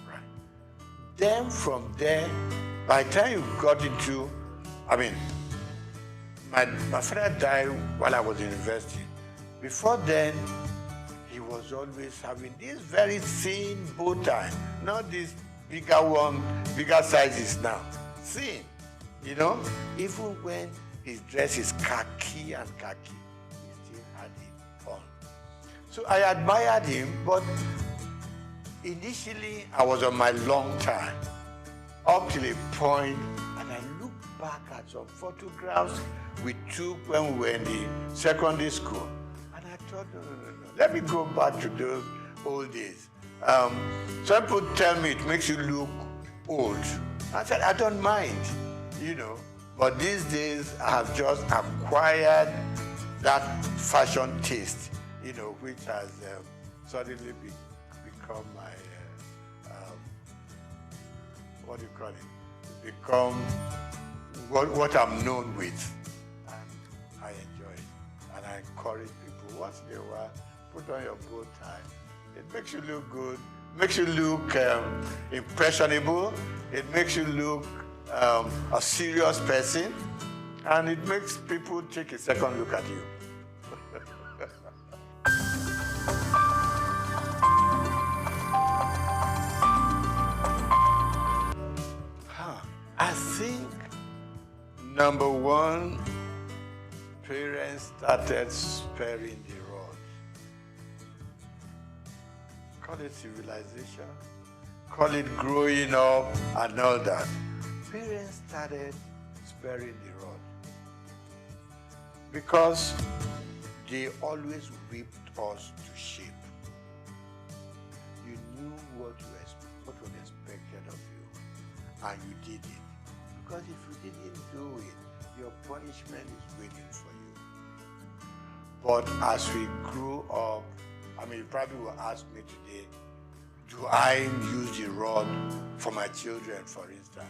[SPEAKER 13] Right. Then from there, by the time you got into, my father died while I was in university. Before then, he was always having this very thin bow tie, not this bigger one, bigger sizes now. Thin, even when his dress is khaki and khaki, he still had it on. So I admired him, but initially I was on my long time, up till a point, and I look back at some photographs we took when we were in the secondary school, and I thought, no, let me go back to those old days. Some people tell me it makes you look old. I said, I don't mind, but these days I have just acquired that fashion taste, which has suddenly become my, what do you call it? Become what I'm known with. And I enjoy it. And I encourage people, once in a while, put on your bow tie. It makes you look good, makes you look impressionable, it makes you look a serious person, and it makes people take a second look at you. I think, number one, parents started sparing the rod. Call it civilization, call it growing up and all that. Parents started sparing the rod because they always whipped us to shape. You knew what was expected of you, and you did it. Because if you didn't do it, your punishment is waiting for you. But as we grew up, you probably will ask me today, do I use the rod for my children, for instance?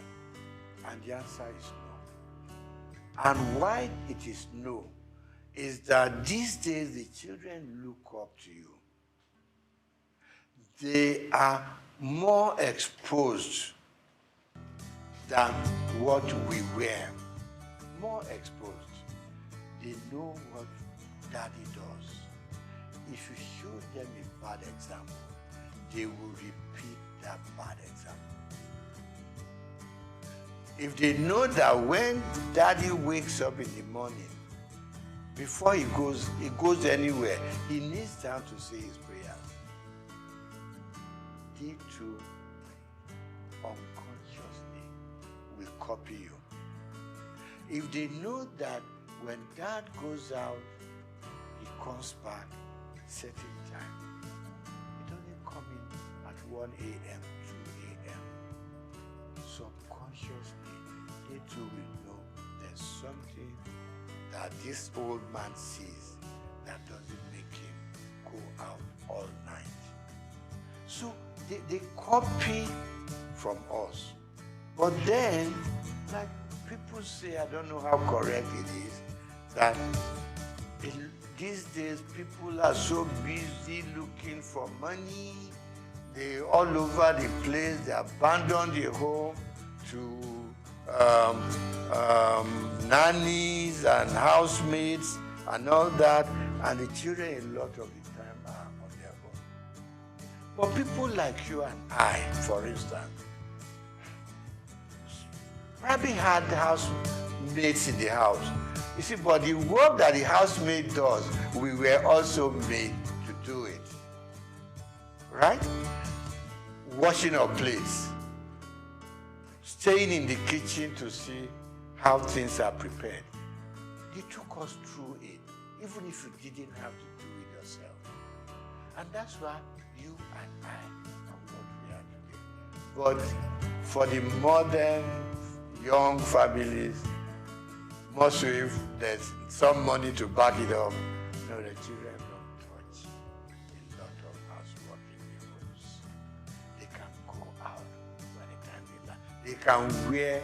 [SPEAKER 13] And the answer is no. And why it is no is that these days the children look up to you. They are more exposed than what we were. More exposed. They know what daddy does. If you show them a bad example, they will repeat that bad example. If they know that when daddy wakes up in the morning, before he goes anywhere, he needs time to say his prayers. They too unconsciously will copy you. If they know that when dad goes out, he comes back certain time. He doesn't come in at 1 a.m., 2 a.m. Subconsciously, they too will know there's something that this old man sees that doesn't make him go out all night. So they copy from us. But then, like people say, I don't know how correct it is, that these days people are so busy looking for money. They all over the place. They abandon the home to nannies and housemates and all that, and the children a lot of the time are on their own. But people like you and I, for instance, probably had housemates in the house. You see, but the work that the housemaid does, we were also made to do it. Right? Washing our plates. Staying in the kitchen to see how things are prepared. They took us through it, even if you didn't have to do it yourself. And that's why you and I are what we are today. But for the modern, young families, most so if there's some money to back it up, no, the children don't touch a lot of housework in the homes. They can go out anytime they like. They can wear,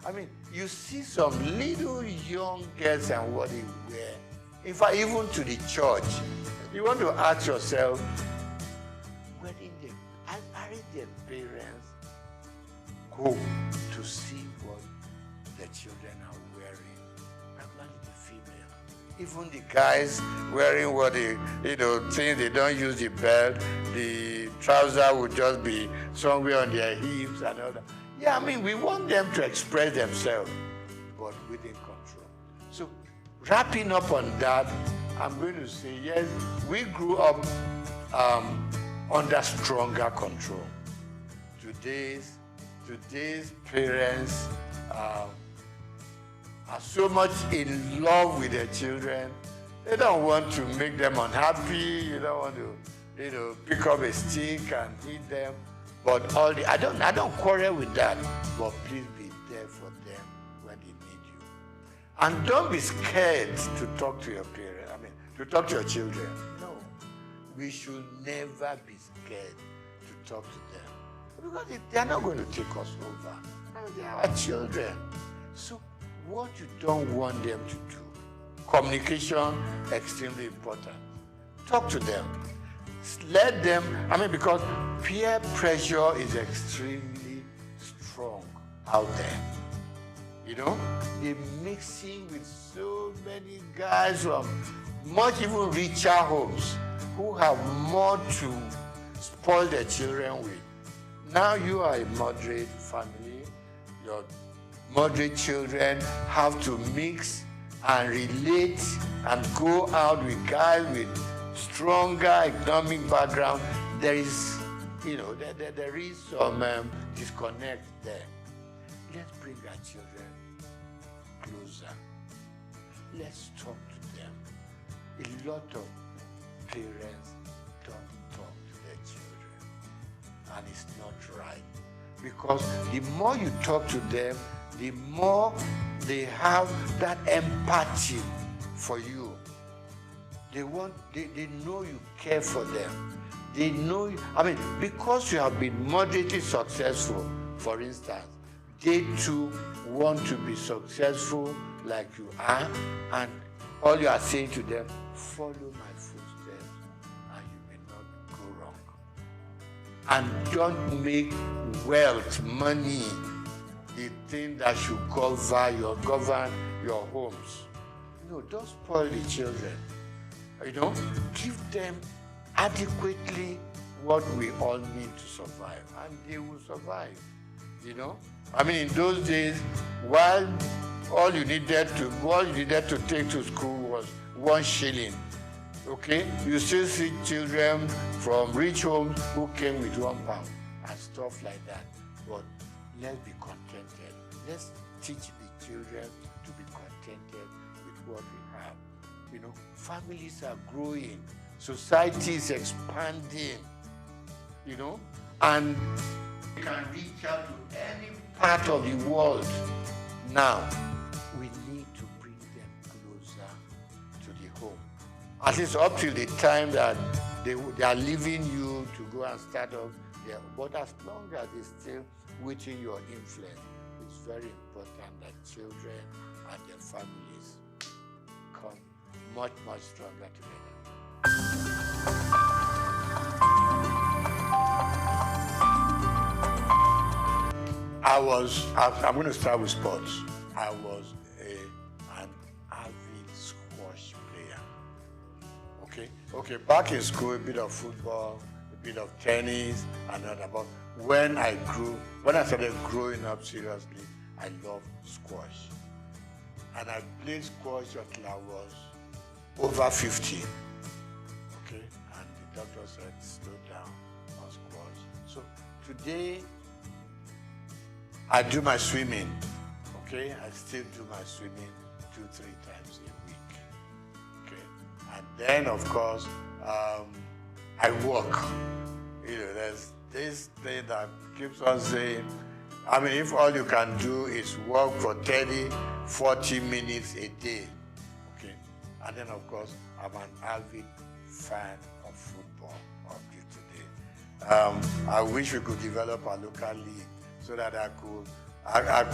[SPEAKER 13] I mean, you see some little young girls and what they wear. In fact, even to the church, you want to ask yourself, where did their parents go to see what the children are wearing? Particularly the female. Even the guys wearing what they, things they don't use the belt, the trouser would just be somewhere on their hips and all that. Yeah, I mean, we want them to express themselves, but within control. So, wrapping up on that, I'm going to say, yes, we grew up under stronger control. Today's parents are so much in love with their children. They don't want to make them unhappy. You don't want to, pick up a stick and hit them. But I don't quarrel with that. But please be there for them when they need you. And don't be scared to talk to your parents. To talk to your children. No. We should never be scared to talk to them. Because they're not going to take us over. They are our children. So what you don't want them to do, communication, extremely important. Talk to them. Let them, because peer pressure is extremely strong out there. They're mixing with so many guys from much even richer homes who have more to spoil their children with. Now you are a moderate family. Your moderate children have to mix and relate and go out with guys with stronger economic background. There is, there is some disconnect there. Let's bring our children closer. Let's talk to them. A lot of parents don't talk to their children, and it's not right. Because the more you talk to them, the more they have that empathy for you. They know you care for them. They know, I mean, because you have been moderately successful, for instance, they too want to be successful like you are, and all you are saying to them, follow my footsteps, and you may not go wrong. And don't make wealth, money, the thing that should govern your homes. No, don't spoil the children. You know, give them adequately what we all need to survive, and they will survive. You know, I mean, in those days, while all you needed to take to school was 1 shilling. Okay, you still see children from rich homes who came with £1 and stuff like that. But let's be contented. Let's teach the children to be contented with what we have. You know, families are growing, society is expanding. You know, and we can reach out to any part of the world. Now, we need to bring them closer to the home. At least up till the time that they are leaving you to go and start up there. But as long as they're still within your influence, it's very important that children and their families come much, much stronger together. I'm going to start with sports. I was an avid squash player. Okay, back in school, a bit of football, a bit of tennis, and all that. But when I started growing up seriously, I loved squash. And I played squash until I was over 50. Okay, and the doctor said, slow down on squash. So today, I do my swimming, okay? I still do my swimming 2-3 times a week, okay? And then, of course, I walk. You know, there's this thing that keeps on saying, I mean, if all you can do is walk for 30-40 minutes a day, okay? And then, of course, I'm an avid fan of football up to today. I wish we could develop a local league so that I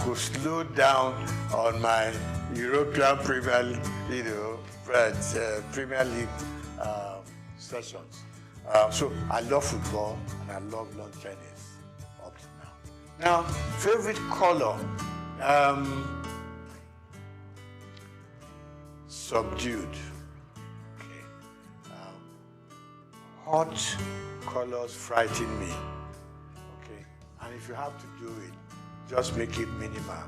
[SPEAKER 13] could slow down on my European Premier League sessions. So I love football and I love lawn tennis up to now. Now, favorite color, subdued. Okay. Hot colors frighten me. And if you have to do it, just make it minimal.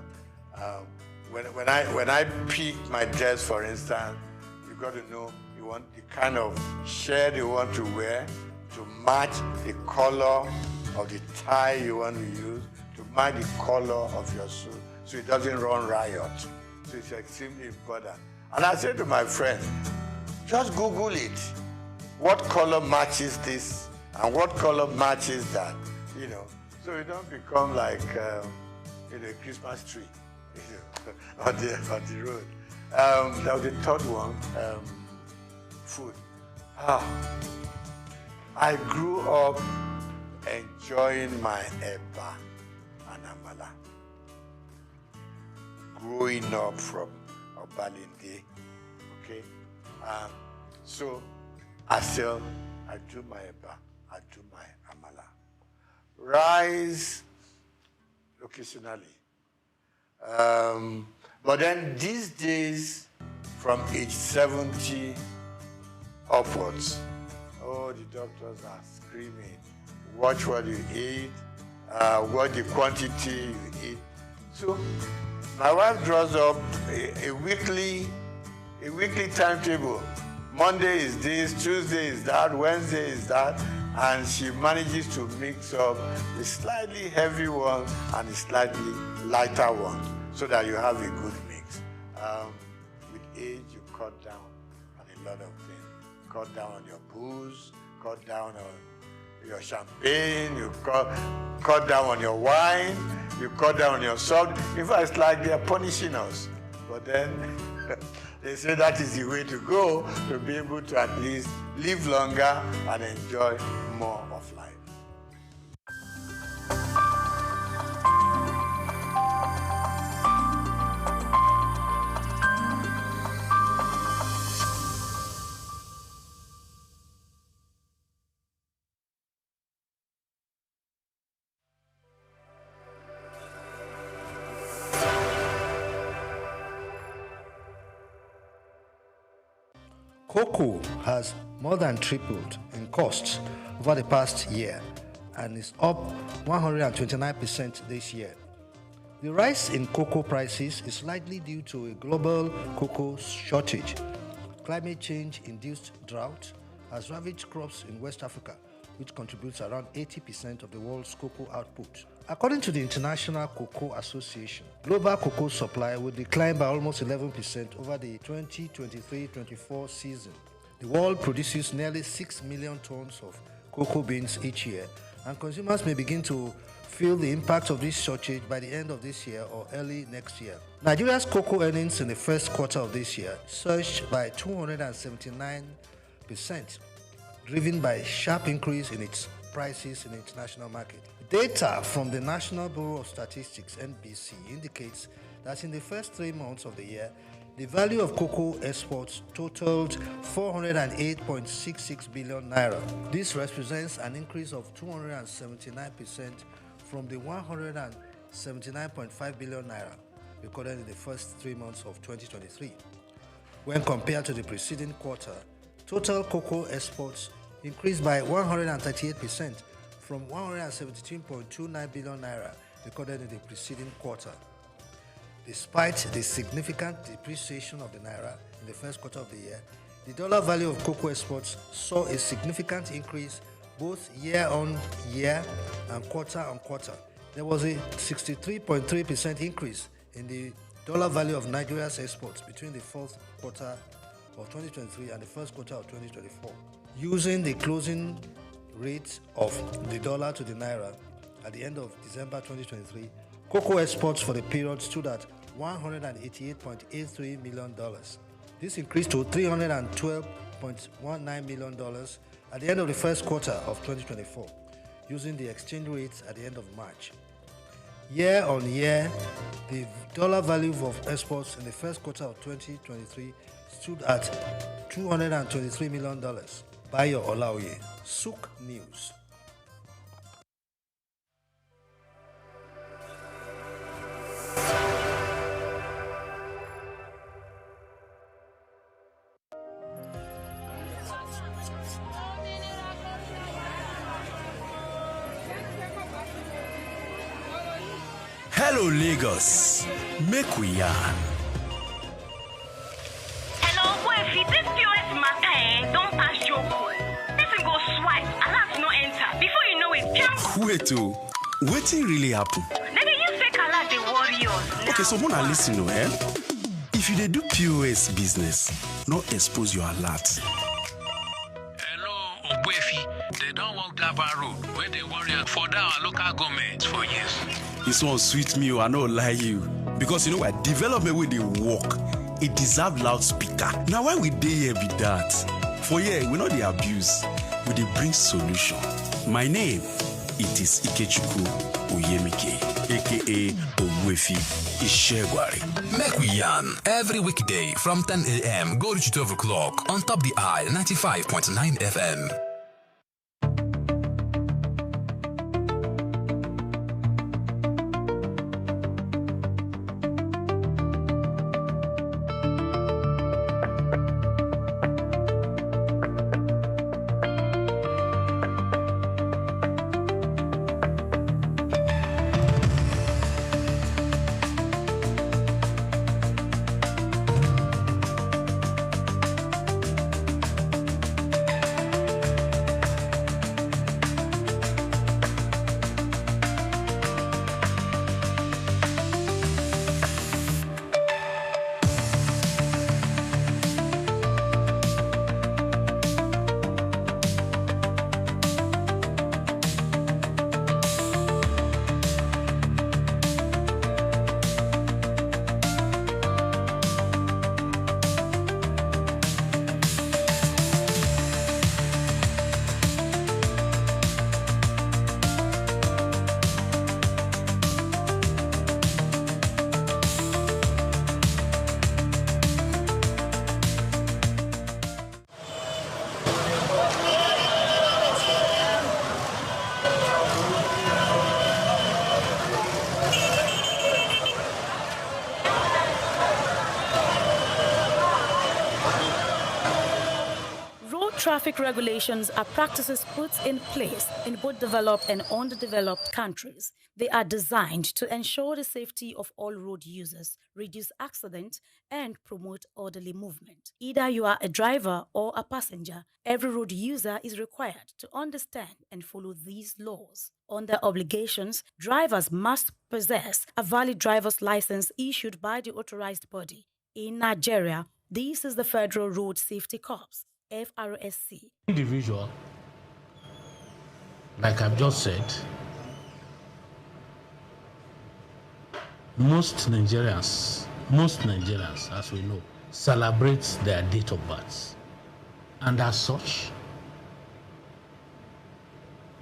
[SPEAKER 13] When I pick my dress, for instance, you got to know you want the kind of shirt you want to wear to match the color of the tie you want to use, to match the color of your suit, so it doesn't run riot. So it's extremely important. And I said to my friend, just Google it. What color matches this and what color matches that? You know. So you don't become like a Christmas tree on the road. That was the third one, food. I grew up enjoying my eba and amala. Growing up from Obalinde, okay? So I do my eba, I do my amala. Rice occasionally. But then these days, from age 70 upwards, oh, the doctors are screaming, watch what you eat, what the quantity you eat. So my wife draws up a weekly timetable. Monday is this, Tuesday is that, Wednesday is that, and she manages to mix up a slightly heavy one and a slightly lighter one so that you have a good mix. With age, you cut down on a lot of things. Cut down on your booze, cut down on your champagne, you cut down on your wine, you cut down on your salt. In fact, it's like they're punishing us. But then they say that is the way to go to be able to at least live longer and enjoy more of life.
[SPEAKER 14] Cocoa has more than tripled in costs over the past year and is up 129% this year. The rise in cocoa prices is likely due to a global cocoa shortage. Climate change-induced drought has ravaged crops in West Africa, which contributes around 80% of the world's cocoa output. According to the International Cocoa Association, global cocoa supply will decline by almost 11% over the 2023-24 season. The world produces nearly 6 million tons of cocoa beans each year, and consumers may begin to feel the impact of this shortage by the end of this year or early next year. Nigeria's cocoa earnings in the first quarter of this year surged by 279%, driven by a sharp increase in its prices in the international market. Data from the National Bureau of Statistics (NBC) indicates that in the first 3 months of the year, the value of cocoa exports totaled 408.66 billion naira. This represents an increase of 279% from the 179.5 billion naira recorded in the first 3 months of 2023. When compared to the preceding quarter, total cocoa exports increased by 138% from 117.29 billion naira recorded in the preceding quarter. Despite the significant depreciation of the naira in the first quarter of the year, the dollar value of cocoa exports saw a significant increase both year-on-year and quarter-on-quarter. There was a 63.3% increase in the dollar value of Nigeria's exports between the fourth quarter of 2023 and the first quarter of 2024. Using the closing rate of the dollar to the naira at the end of December 2023, cocoa exports for the period stood at $188.83 million. This increased to $312.19 million at the end of the first quarter of 2024, using the exchange rates at the end of March. Year on year, the dollar value of exports in the first quarter of 2023 stood at $223 million. Bayo Olaoye, SOUQ News.
[SPEAKER 8] Hello, Lagos. Make we yarn.
[SPEAKER 9] Hello, boy, if this POS matter, don't pass your call. Person go swipe, alert no enter. Before you know it, jump.
[SPEAKER 8] Wait, wetin really happen?
[SPEAKER 9] Maybe you fake alert the warriors.
[SPEAKER 8] Okay, so Mona, listen, if you dey do POS business, no expose your alert.
[SPEAKER 10] Hello, Ogbuefi. They don't walk Daba Road where they warrior for our local government for years.
[SPEAKER 8] This one sweet me, I no lie you. Because you know what, development with the work, it deserve loudspeaker. Now why we dey here be that? For here, we know the abuse, we dey bring solution. My name, it is Ikechukwu Oyemike, aka Ogbuefi Ishegwari.
[SPEAKER 11] Make we yarn every weekday from 10 a.m. go to 12 o'clock on Top the Eye 95.9 FM.
[SPEAKER 15] traffic regulations are practices put in place in both developed and underdeveloped countries. They are designed to ensure the safety of all road users, reduce accidents, and promote orderly movement. Either you are a driver or a passenger, every road user is required to understand and follow these laws. Under obligations, drivers must possess a valid driver's license issued by the authorized body. In Nigeria, this is the Federal Road Safety Corps, FRSC.
[SPEAKER 16] Individual, like I've just said, most Nigerians, as we know, celebrate their date of birth. And as such,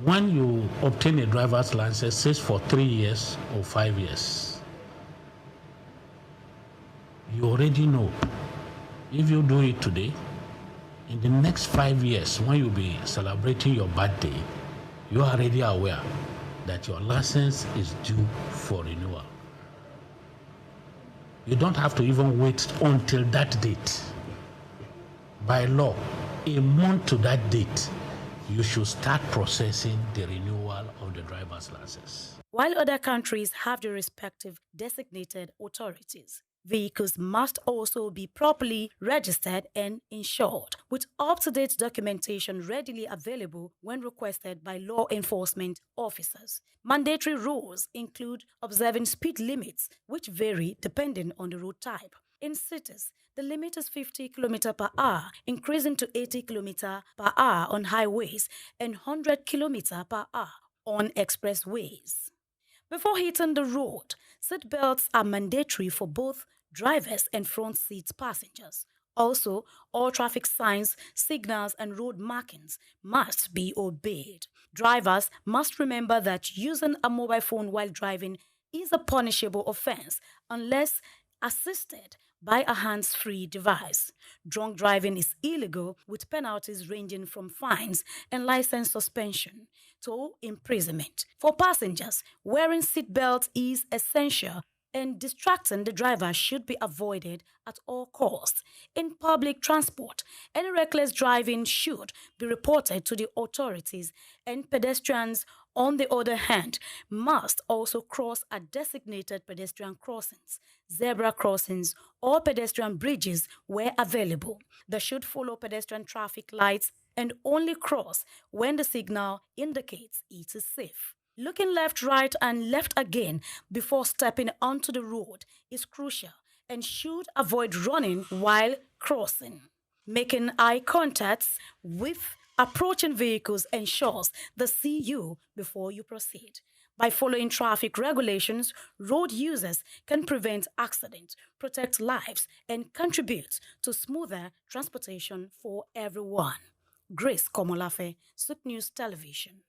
[SPEAKER 16] when you obtain a driver's license, say for 3 years or 5 years, you already know if you do it today, in the next 5 years, when you'll be celebrating your birthday, you are already aware that your license is due for renewal. You don't have to even wait until that date. By law, a month to that date, you should start processing the renewal of the driver's license.
[SPEAKER 15] While other countries have their respective designated authorities, vehicles must also be properly registered and insured, with up-to-date documentation readily available when requested by law enforcement officers. Mandatory rules include observing speed limits, which vary depending on the road type. In cities, the limit is 50 km per hour, increasing to 80 km per hour on highways and 100 km per hour on expressways. Before hitting the road, seat belts are mandatory for both drivers and front seat passengers. Also, all traffic signs, signals, and road markings must be obeyed. Drivers must remember that using a mobile phone while driving is a punishable offense unless assisted by a hands-free device. Drunk driving is illegal, with penalties ranging from fines and license suspension to imprisonment. For passengers, wearing seatbelts is essential, and distracting the driver should be avoided at all costs. In public transport, any reckless driving should be reported to the authorities, and pedestrians, on the other hand, must also cross at designated pedestrian crossings, zebra crossings, or pedestrian bridges where available. They should follow pedestrian traffic lights and only cross when the signal indicates it is safe. Looking left, right, and left again before stepping onto the road is crucial and should avoid running while crossing. Making eye contact with approaching vehicles ensures they see you before you proceed. By following traffic regulations, road users can prevent accidents, protect lives, and contribute to smoother transportation for everyone. Grace Komolafe, SOUQ News Television.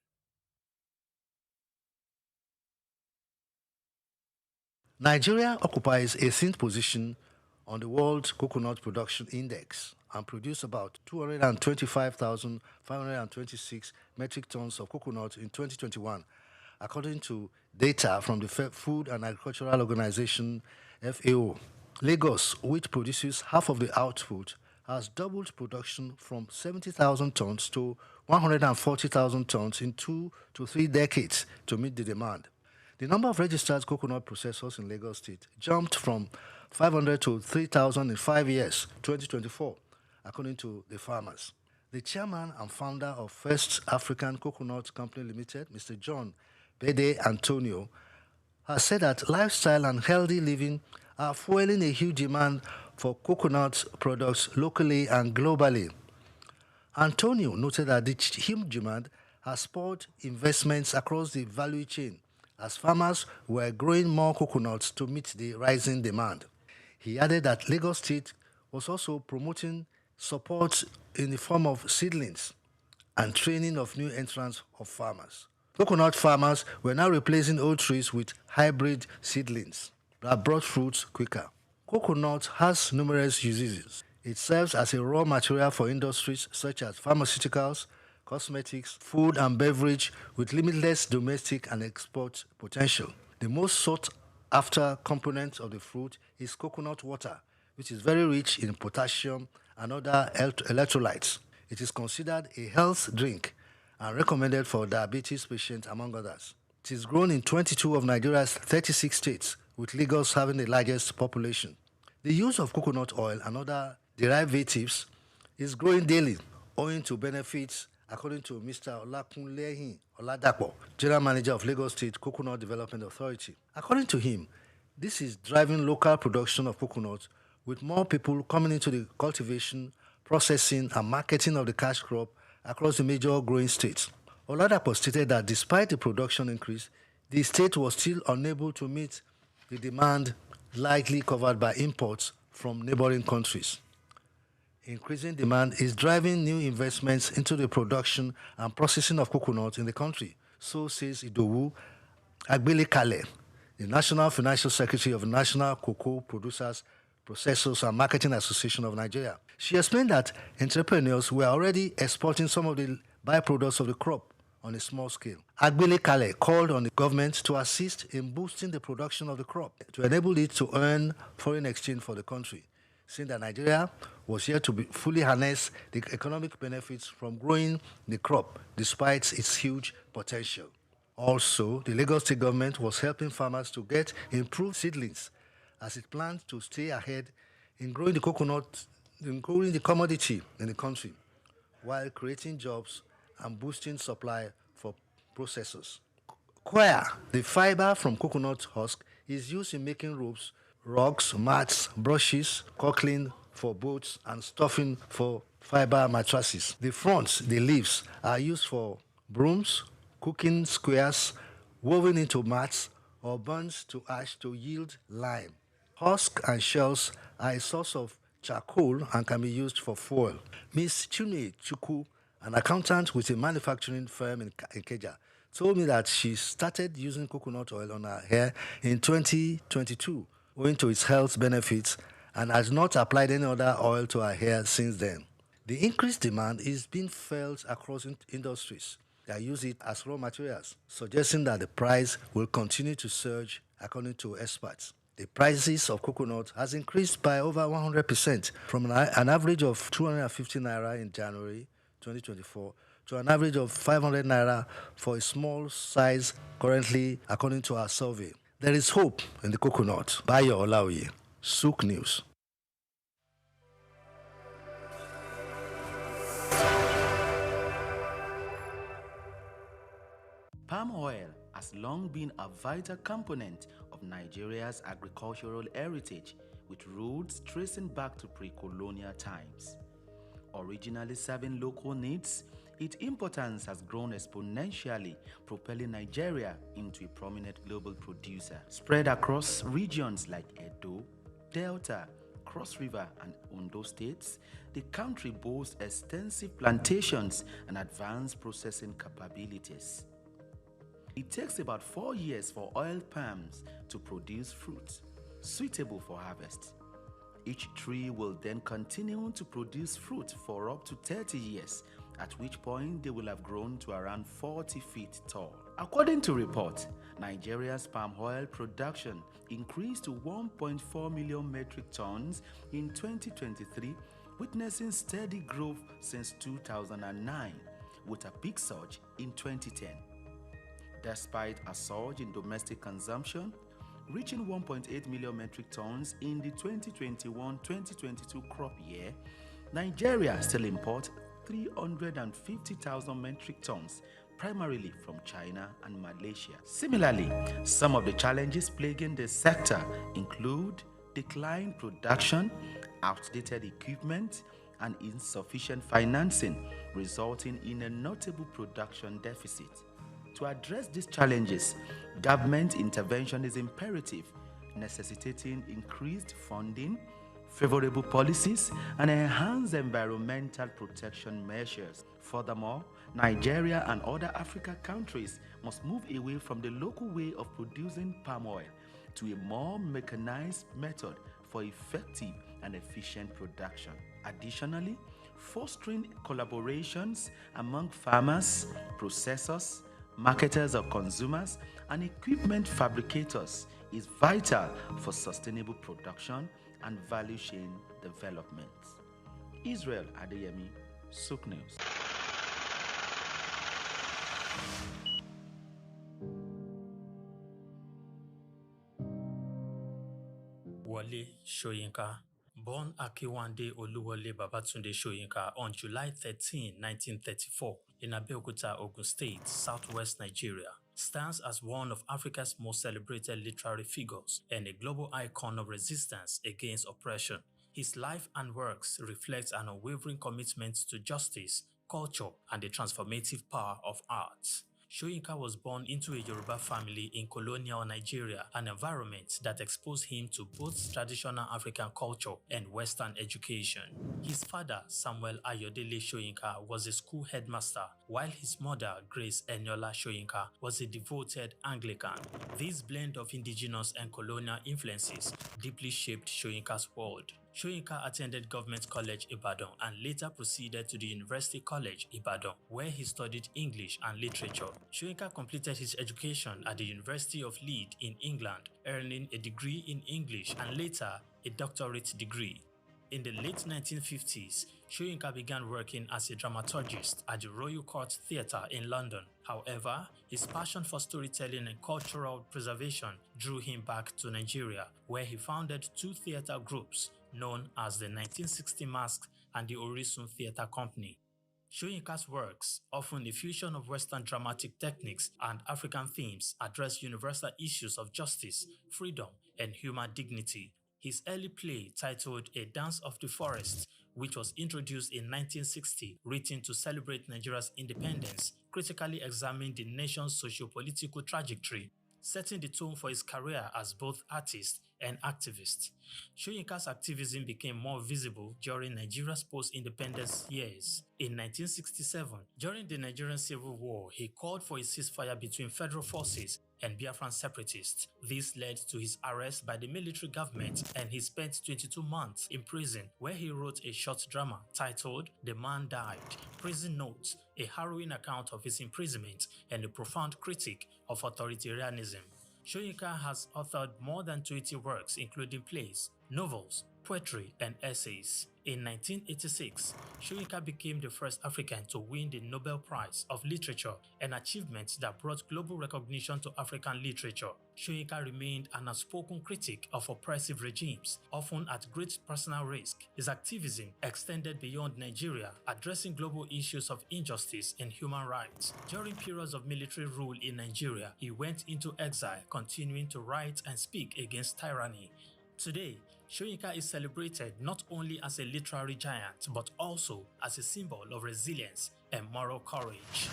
[SPEAKER 14] Nigeria occupies a 18th position on the World Coconut Production Index and produced about 225,526 metric tons of coconut in 2021, according to data from the Food and Agricultural Organization, FAO. Lagos, which produces half of the output, has doubled production from 70,000 tons to 140,000 tons in 2 to 3 decades to meet the demand. The number of registered coconut processors in Lagos State jumped from 500 to 3,000 in 5 years, 2024, according to the farmers. The chairman and founder of First African Coconut Company Limited, Mr. John Bede Antonio, has said that lifestyle and healthy living are fueling a huge demand for coconut products locally and globally. Antonio noted that the huge demand has spurred investments across the value chain, as farmers were growing more coconuts to meet the rising demand. He added that Lagos State was also promoting support in the form of seedlings and training of new entrants of farmers. Coconut farmers were now replacing old trees with hybrid seedlings that brought fruits quicker. Coconut has numerous uses. It serves as a raw material for industries such as pharmaceuticals, cosmetics, food and beverage, with limitless domestic and export potential. The most sought-after component of the fruit is coconut water, which is very rich in potassium and other electrolytes. It is considered a health drink and recommended for diabetes patients, among others. It is grown in 22 of Nigeria's 36 states, with Lagos having the largest population. The use of coconut oil and other derivatives is growing daily, owing to benefits, according to Mr. Olakunlehin Oladapo, General Manager of Lagos State Coconut Development Authority. According to him, this is driving local production of coconut, with more people coming into the cultivation, processing, and marketing of the cash crop across the major growing states. Oladapo stated that despite the production increase, the state was still unable to meet the demand likely covered by imports from neighboring countries. Increasing demand is driving new investments into the production and processing of coconut in the country, so says Idowu Agbelekale, the National Financial Secretary of the National Cocoa Producers, Processors and Marketing Association of Nigeria. She explained that entrepreneurs were already exporting some of the byproducts of the crop on a small scale. Agbelekale called on the government to assist in boosting the production of the crop to enable it to earn foreign exchange for the country, saying that Nigeria was here to fully harness the economic benefits from growing the crop despite its huge potential. Also, the Lagos State government was helping farmers to get improved seedlings as it plans to stay ahead in growing the commodity in the country, while creating jobs and boosting supply for processors. Coir, the fiber from coconut husk, is used in making ropes, rugs, mats, brushes, caulking for boats, and stuffing for fiber mattresses. The fronds, the leaves, are used for brooms, cooking squares, woven into mats, or burnt to ash to yield lime. Husk and shells are a source of charcoal and can be used for fuel. Ms. Chune Chukwu, an accountant with a manufacturing firm in Ikeja, told me that she started using coconut oil on her hair in 2022, owing to its health benefits, and has not applied any other oil to her hair since then. The increased demand is being felt across industries that use it as raw materials, suggesting that the price will continue to surge, according to experts. The prices of coconut has increased by over 100%, from an average of 250 naira in January 2024 to an average of 500 naira for a small size currently, according to our survey. There is hope in the coconut. Bayo Olaoye, SOUQ News.
[SPEAKER 3] Palm oil has long been a vital component of Nigeria's agricultural heritage, with roots tracing back to pre-colonial times. Originally serving local needs, its importance has grown exponentially, propelling Nigeria into a prominent global producer. Spread across regions like Edo, Delta, Cross River, and Ondo states, the country boasts extensive plantations and advanced processing capabilities. It takes about 4 years for oil palms to produce fruit suitable for harvest. Each tree will then continue to produce fruit for up to 30 years, at which point they will have grown to around 40 feet tall. According to reports, Nigeria's palm oil production increased to 1.4 million metric tons in 2023, witnessing steady growth since 2009, with a peak surge in 2010. Despite a surge in domestic consumption, reaching 1.8 million metric tons in the 2021-2022 crop year, Nigeria still imports 350,000 metric tons, primarily from China and Malaysia. Similarly, some of the challenges plaguing the sector include declined production, outdated equipment, and insufficient financing, resulting in a notable production deficit. To address these challenges, government intervention is imperative, necessitating increased funding, favorable policies, and enhanced environmental protection measures. Furthermore, Nigeria and other African countries must move away from the local way of producing palm oil to a more mechanized method for effective and efficient production. Additionally, fostering collaborations among farmers, processors, marketers of consumers, and equipment fabricators is vital for sustainable production and value chain development. Israel Adeyemi, SOUQ News.
[SPEAKER 17] Wole Soyinka, born Akiwande Oluwole Babatunde Soyinka on July 13, 1934, in Abeokuta, Ogun State, southwest Nigeria, stands as one of Africa's most celebrated literary figures and a global icon of resistance against oppression. His life and works reflect an unwavering commitment to justice, culture, and the transformative power of art. Soyinka was born into a Yoruba family in colonial Nigeria, an environment that exposed him to both traditional African culture and Western education. His father, Samuel Ayodele Soyinka, was a school headmaster, while his mother, Grace Eniola Soyinka, was a devoted Anglican. This blend of indigenous and colonial influences deeply shaped Soyinka's world. Soyinka attended Government College Ibadan and later proceeded to the University College Ibadan, where he studied English and literature. Soyinka completed his education at the University of Leeds in England, earning a degree in English and later a doctorate degree. In the late 1950s, Soyinka began working as a dramaturgist at the Royal Court Theatre in London. However, his passion for storytelling and cultural preservation drew him back to Nigeria, where he founded two theatre groups known as the 1960 Masque and the Orisun Theatre Company. Soyinka's works, often a fusion of Western dramatic techniques and African themes, address universal issues of justice, freedom, and human dignity. His early play, titled A Dance of the Forest, which was introduced in 1960, written to celebrate Nigeria's independence, critically examined the nation's socio-political trajectory, setting the tone for his career as both artist and activist. Soyinka's activism became more visible during Nigeria's post-independence years. In 1967, during the Nigerian Civil War, he called for a ceasefire between federal forces and Biafran separatists. This led to his arrest by the military government, and he spent 22 months in prison, where he wrote a short drama titled The Man Died, Prison Notes, a harrowing account of his imprisonment and a profound critique of authoritarianism. Soyinka has authored more than 20 works, including plays, novels, poetry, and essays. In 1986, Soyinka became the first African to win the Nobel Prize of Literature, an achievement that brought global recognition to African literature. Soyinka remained an outspoken critic of oppressive regimes, often at great personal risk. His activism extended beyond Nigeria, addressing global issues of injustice and human rights. During periods of military rule in Nigeria, he went into exile, continuing to write and speak against tyranny. Today, Soyinka is celebrated not only as a literary giant, but also as a symbol of resilience and moral courage.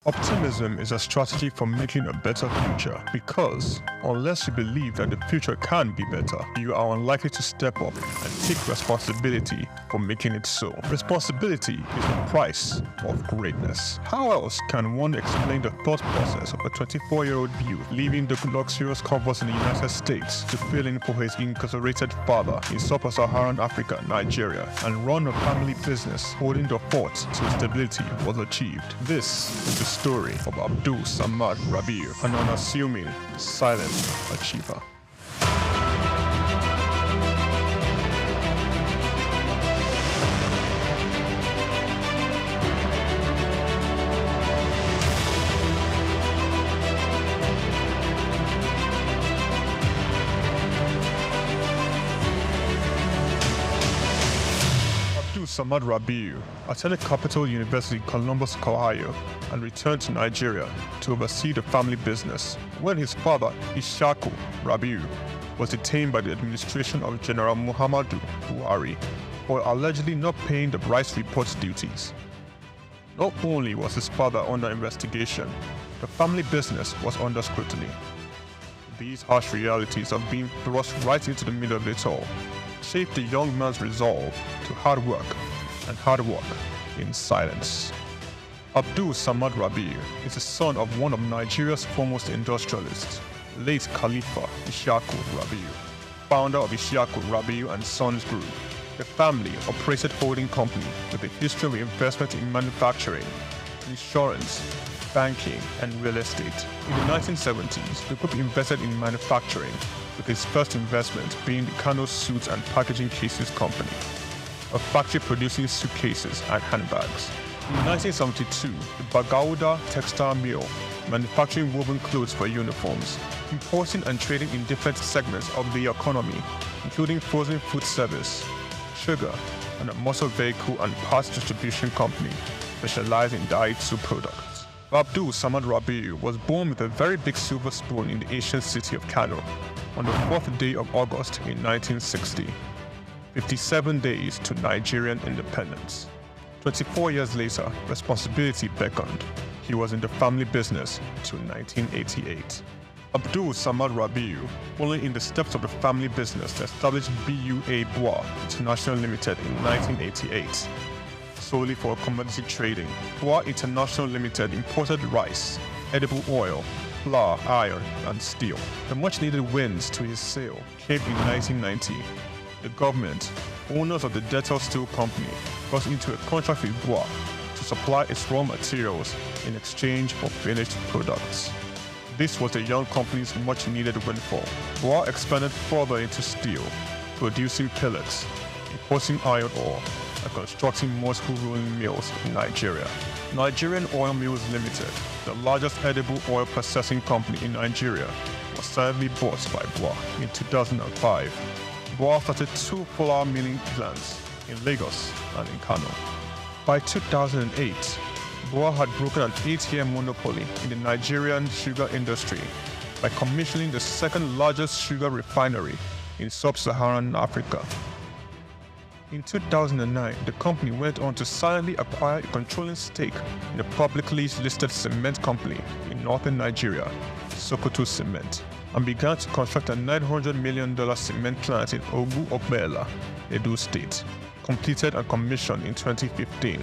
[SPEAKER 18] Optimism is a strategy for making a better future, because unless you believe that the future can be better, you are unlikely to step up and take responsibility for making it so. Responsibility is the price of greatness. How else can one explain the thought process of a 24-year-old youth leaving the luxurious comforts in the United States to fill in for his incarcerated father in sub-Saharan Africa, Nigeria, and run a family business holding the fort till stability was achieved? This is the story of Abdul Samad Rabiu, an unassuming, silent achiever. Samad Rabiu attended Capital University, Columbus, Ohio, and returned to Nigeria to oversee the family business when his father, Ishaku Rabiu, was detained by the administration of General Muhammadu Buhari for allegedly not paying the rice reports duties. Not only was his father under investigation, the family business was under scrutiny. These harsh realities of being thrust right into the middle of it all shaped the young man's resolve to hard work in silence. Abdul Samad Rabiu is the son of one of Nigeria's foremost industrialists, late Khalifa Ishaku Rabiu, founder of Ishaku Rabiu and Sons Group, a family-operated holding company with a history of investment in manufacturing, insurance, banking, and real estate. In the 1970s, the group invested in manufacturing, with its first investment being the Kano Suits and Packaging Cases Company, a factory producing suitcases and handbags. In 1972, the Bagauda Textile Mill, manufacturing woven clothes for uniforms, importing and trading in different segments of the economy, including frozen food service, sugar, and a motor vehicle and parts distribution company specialized in Daihatsu products. Abdul Samad Rabiu was born with a very big silver spoon in the ancient city of Kano on the 4th day of August in 1960, 57 days to Nigerian independence. 24 years later, responsibility beckoned. He was in the family business till 1988. Abdul Samad Rabiu, following in the steps of the family business to establish BUA Bois International Limited in 1988. Solely for commodity trading, Bois International Limited imported rice, edible oil, flour, iron, and steel. The much-needed wins to his sale came in 1990. The government, owners of the Dettol Steel Company, got into a contract with Bois to supply its raw materials in exchange for finished products. This was the young company's much-needed windfall. Bois expanded further into steel, producing pellets, importing iron ore, and constructing multiple rolling mills in Nigeria. Nigerian Oil Mills Limited, the largest edible oil processing company in Nigeria, was sadly bought by Bois in 2005. Bois started 2 flour milling plants in Lagos and in Kano. By 2008, Bois had broken an 8-year monopoly in the Nigerian sugar industry by commissioning the second largest sugar refinery in sub-Saharan Africa. In 2009, the company went on to silently acquire a controlling stake in a publicly listed cement company in northern Nigeria, Sokoto Cement, and began to construct a $900 million cement plant in Ogu-Ogbela, Edo State, completed and commissioned in 2015,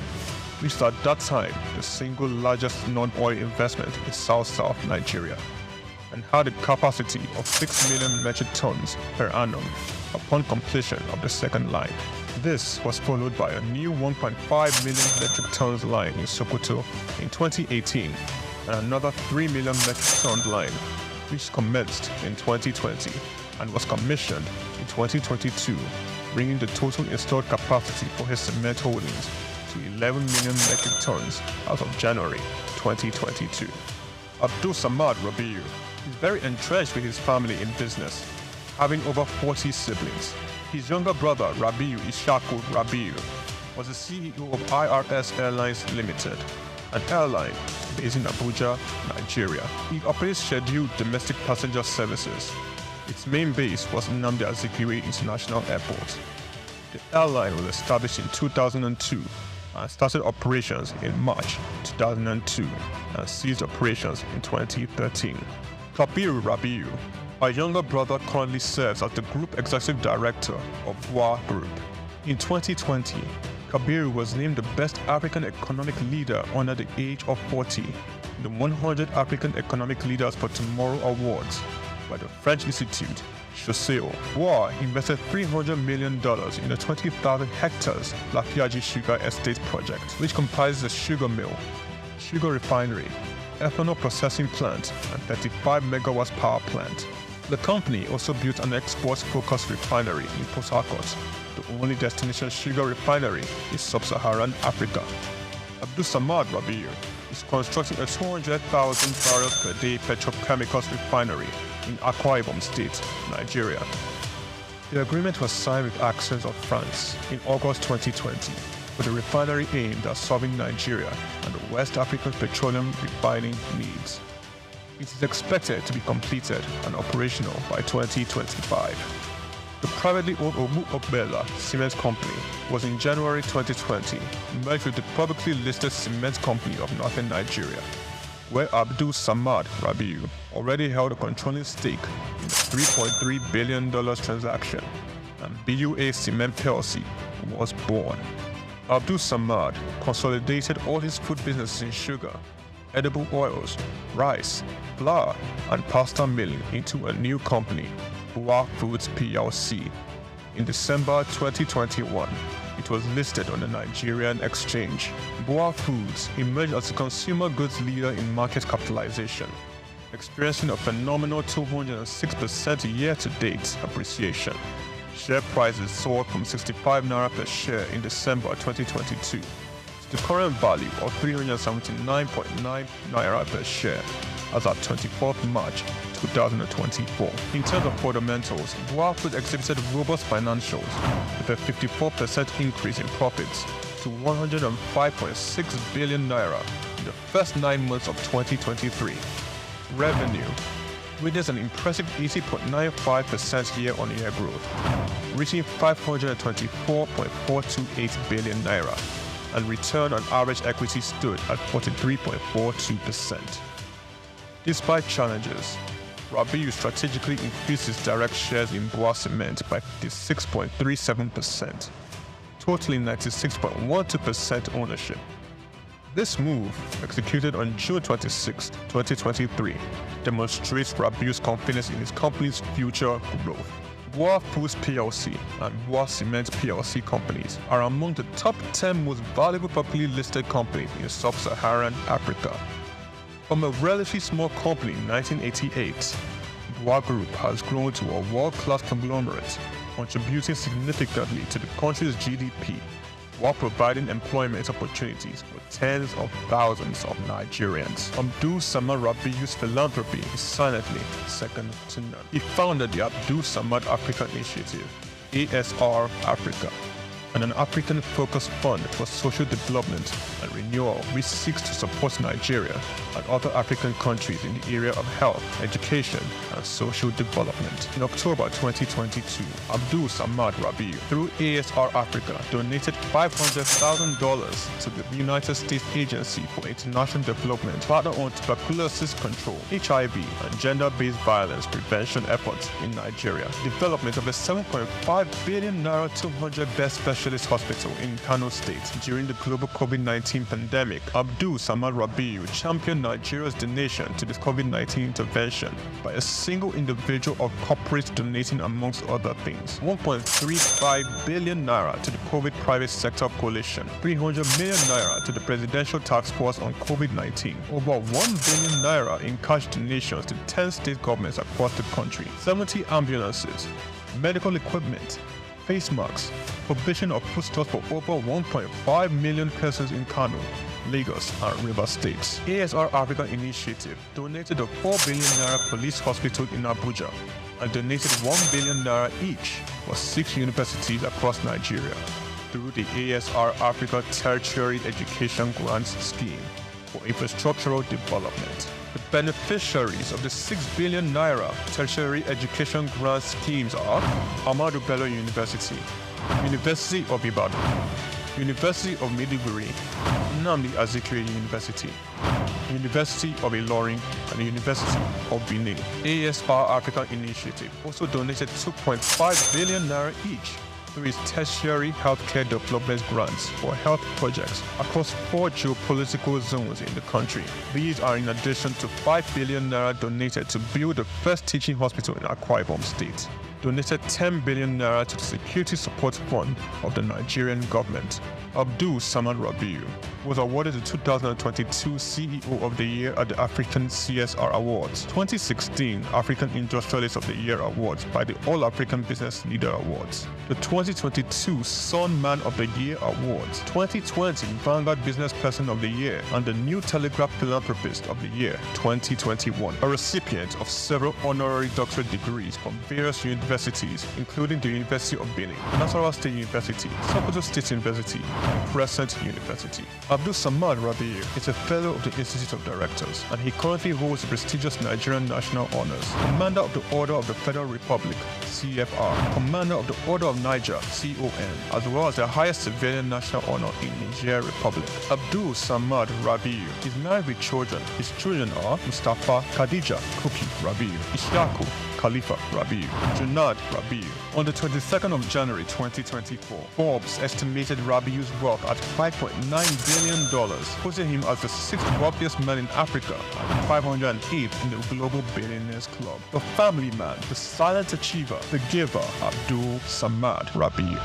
[SPEAKER 18] which is at that time the single largest non-oil investment in South Nigeria, and had a capacity of 6 million metric tons per annum upon completion of the second line. This was followed by a new 1.5 million metric tons line in Sokoto in 2018 and another 3 million metric ton line, which commenced in 2020 and was commissioned in 2022, bringing the total installed capacity for his cement holdings to 11 million metric tons as of January 2022. Abdul Samad Rabiu is very entrenched with his family in business, having over 40 siblings. His younger brother, Rabiu Ishaku Rabiu, was the CEO of IRS Airlines Limited, an airline based in Abuja, Nigeria. He operates scheduled domestic passenger services. Its main base was Nnamdi Azikiwe International Airport. The airline was established in 2002 and started operations in March 2002 and ceased operations in 2013. Kabiru Rabiu, our younger brother, currently serves as the Group Executive Director of Bois Group. In 2020, Kabiru was named the Best African Economic Leader under the age of 40, the 100 African Economic Leaders for Tomorrow Awards by the French Institute, Chausseo. Bois invested $300 million in the 20,000 hectares Lafiaji Sugar Estate project, which comprises a sugar mill, sugar refinery, ethanol processing plant, and 35 megawatts power plant. The company also built an export-focused refinery in Port Harcourt, the only destination sugar refinery in sub-Saharan Africa. Abdul Samad Rabiu is constructing a 200,000 barrels per day petrochemicals refinery in Akwa Ibom State, Nigeria. The agreement was signed with Access of France in August 2020, with a refinery aimed at solving Nigeria and the West African petroleum refining needs. It is expected to be completed and operational by 2025. The privately owned Omu Obela Cement Company was in January 2020 merged with the publicly listed cement company of Northern Nigeria, where Abdul Samad Rabiu already held a controlling stake in the $3.3 billion transaction, and BUA Cement PLC was born. Abdul Samad consolidated all his food businesses in sugar, edible oils, rice, flour, and pasta milling into a new company, SOUQ Foods PLC. In December 2021, it was listed on the Nigerian exchange. SOUQ Foods emerged as a consumer goods leader in market capitalization, experiencing a phenomenal 206% year-to-date appreciation. Share prices soared from 65 naira per share in December 2022 to the current value of 379.9 naira per share as at 24th March 2024. In terms of fundamentals, SOUQ Foods exhibited robust financials with a 54% increase in profits to 105.6 billion naira in the first 9 months of 2023. Revenue witnessed an impressive 80.95% year-on-year growth, reaching 524.428 billion naira, and return on average equity stood at 43.42%. Despite challenges, Rabiu strategically increased his direct shares in BUA Cement by 56.37%, totaling 96.12% ownership. This move, executed on June 26, 2023, demonstrates Rabiu's confidence in his company's future growth. SOUQ Foods PLC and BUA Cement PLC companies are among the top 10 most valuable publicly listed companies in sub-Saharan Africa. From a relatively small company in 1988, BUA Group has grown to a world-class conglomerate, contributing significantly to the country's GDP, while providing employment opportunities for tens of thousands of Nigerians. Abdul Samad Rabiu's philanthropy is silently second to none. He founded the Abdul Samad Africa Initiative, ASR Africa, and an African-focused fund for social development and renewal which seeks to support Nigeria and other African countries in the area of health, education, and social development. In October 2022, Abdul Samad Rabiu, through ASR Africa, donated $500,000 to the United States Agency for International Development, partner on tuberculosis control, HIV, and gender-based violence prevention efforts in Nigeria. Development of a 7.5 billion naira 200-bed specialist hospital in Kano State during the global COVID-19 pandemic. Abdul Samad Rabiu championed Nigeria's donation to this COVID-19 intervention by a single individual or corporate donating, amongst other things, 1.35 billion naira to the COVID private sector coalition, 300 million naira to the Presidential Task Force on COVID-19, over 1 billion naira in cash donations to 10 state governments across the country, 70 ambulances, medical equipment, face masks, provision of foodstuffs for over 1.5 million persons in Kano, Lagos, and River States. ASR Africa Initiative donated a 4 billion naira police hospital in Abuja and donated 1 billion naira each for 6 universities across Nigeria through the ASR Africa Tertiary Education Grants Scheme for infrastructural development. The beneficiaries of the 6 billion naira tertiary education grant schemes are Ahmadu Bello University, University of Ibadan, University of Maiduguri, Nnamdi Azikiwe University, University of Ilorin, and the University of Benin. ASR Africa Initiative also donated 2.5 billion naira each through its tertiary healthcare development grants for health projects across 4 geopolitical zones in the country. These are in addition to 5 billion naira donated to build the first teaching hospital in Akwa Ibom State, donated 10 billion naira to the Security Support Fund of the Nigerian government. Abdul Samad Rabiu was awarded the 2022 CEO of the Year at the African CSR Awards, 2016 African Industrialist of the Year Awards by the All African Business Leader Awards, the 2022 Sun Man of the Year Awards, 2020 Vanguard Business Person of the Year, and the New Telegraph Philanthropist of the Year 2021, a recipient of several honorary doctorate degrees from various universities, including the University of Benin, Nasarawa State University, Sokoto State University, Crescent University. Abdul Samad Rabiu is a fellow of the Institute of Directors, and he currently holds the prestigious Nigerian National Honors, Commander of the Order of the Federal Republic, CFR, Commander of the Order of Niger, CON, as well as the highest civilian national honor in Niger Republic. Abdul Samad Rabiu is married with children. His children are Mustafa Khadija Kuki Rabiu, Ishaku Khalifa Rabiu, Junad Rabiu. On the 22nd of January 2024, Forbes estimated Rabiu's wealth at $5.9 billion, putting him as the 6th wealthiest man in Africa and 508th in the Global Billionaires Club. The family man, the silent achiever, the giver, Abdul Samad Rabiu.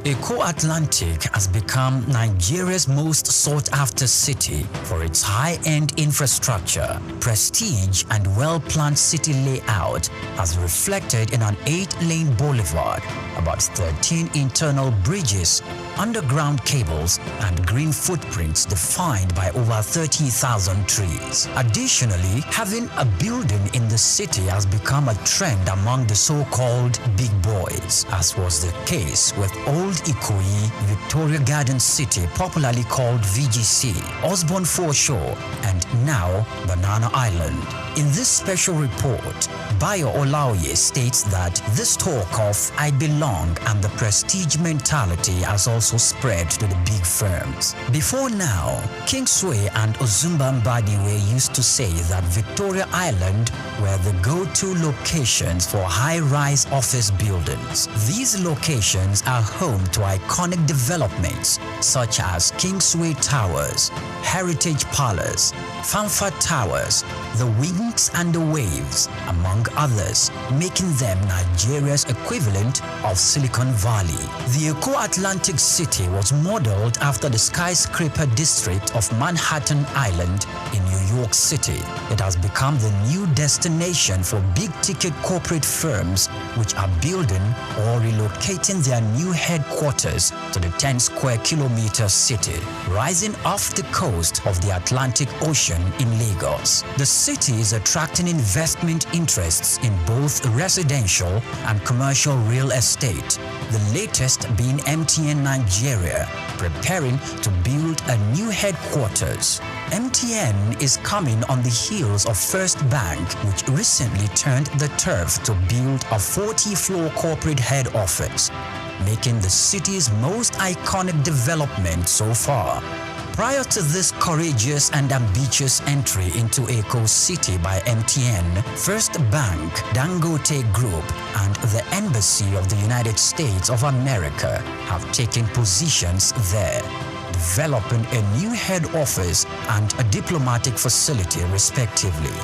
[SPEAKER 19] SOUQ Atlantic has become Nigeria's most sought-after city for its high-end infrastructure, prestige, and well-planned city layout, as reflected in an 8-lane boulevard, about 13 internal bridges, underground cables, and green footprints defined by over 30,000 trees. Additionally, having a building in the city has become a trend among the so-called big boys, as was the case with Old Ikoyi, Victoria Garden City, popularly called VGC, Osborne Foreshore, and now Banana Island. In this special report, Bayo Olaoye states that this talk of I belong and the prestige mentality has also spread to the big firms. Before now, Kingsway and Ozumba Mbadiwe used to say that Victoria Island were the go-to locations for high-rise office buildings. These locations are home to iconic developments such as Kingsway Towers, Heritage Palace, Fanfa Towers, the Wings and the Waves, among others, making them Nigeria's equivalent of Silicon Valley. The SOUQ Atlantic City was modeled after the skyscraper district of Manhattan Island in New York City. It has become the new destination for big-ticket corporate firms which are building or relocating their new headquarters to the 10-square-kilometer city, rising off the coast of the Atlantic Ocean in Lagos. The city is attracting investment interests in both residential and commercial real estate, the latest being MTN Nigeria, preparing to build a new headquarters. MTN is coming on the heels of First Bank, which recently turned the turf to build a 40-floor corporate head office, making the city's most iconic development so far. Prior to this courageous and ambitious entry into SOUQ City by MTN, First Bank, Dangote Group, and the Embassy of the United States of America have taken positions there, developing a new head office and a diplomatic facility respectively.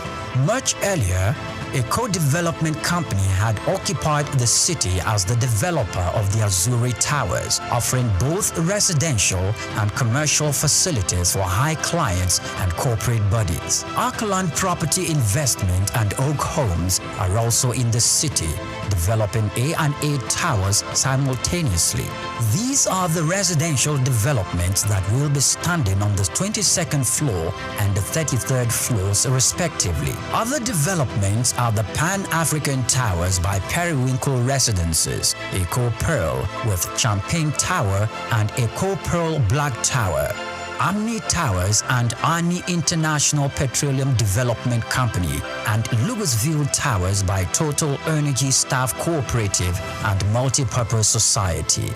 [SPEAKER 19] Much earlier, a co-development company had occupied the city as the developer of the Azuri Towers, offering both residential and commercial facilities for high clients and corporate bodies. Arkaland Property Investment and SOUQ Homes are also in the city, developing A&A Towers simultaneously. These are the residential developments that will be standing on the 22nd floor and the 33rd floors respectively. Other developments are the Pan-African Towers by Periwinkle Residences, SOUQ Pearl with Champagne Tower and SOUQ Pearl Black Tower, Amni Towers and Ani International Petroleum Development Company, and Louisville Towers by Total Energy Staff Cooperative and Multipurpose Society.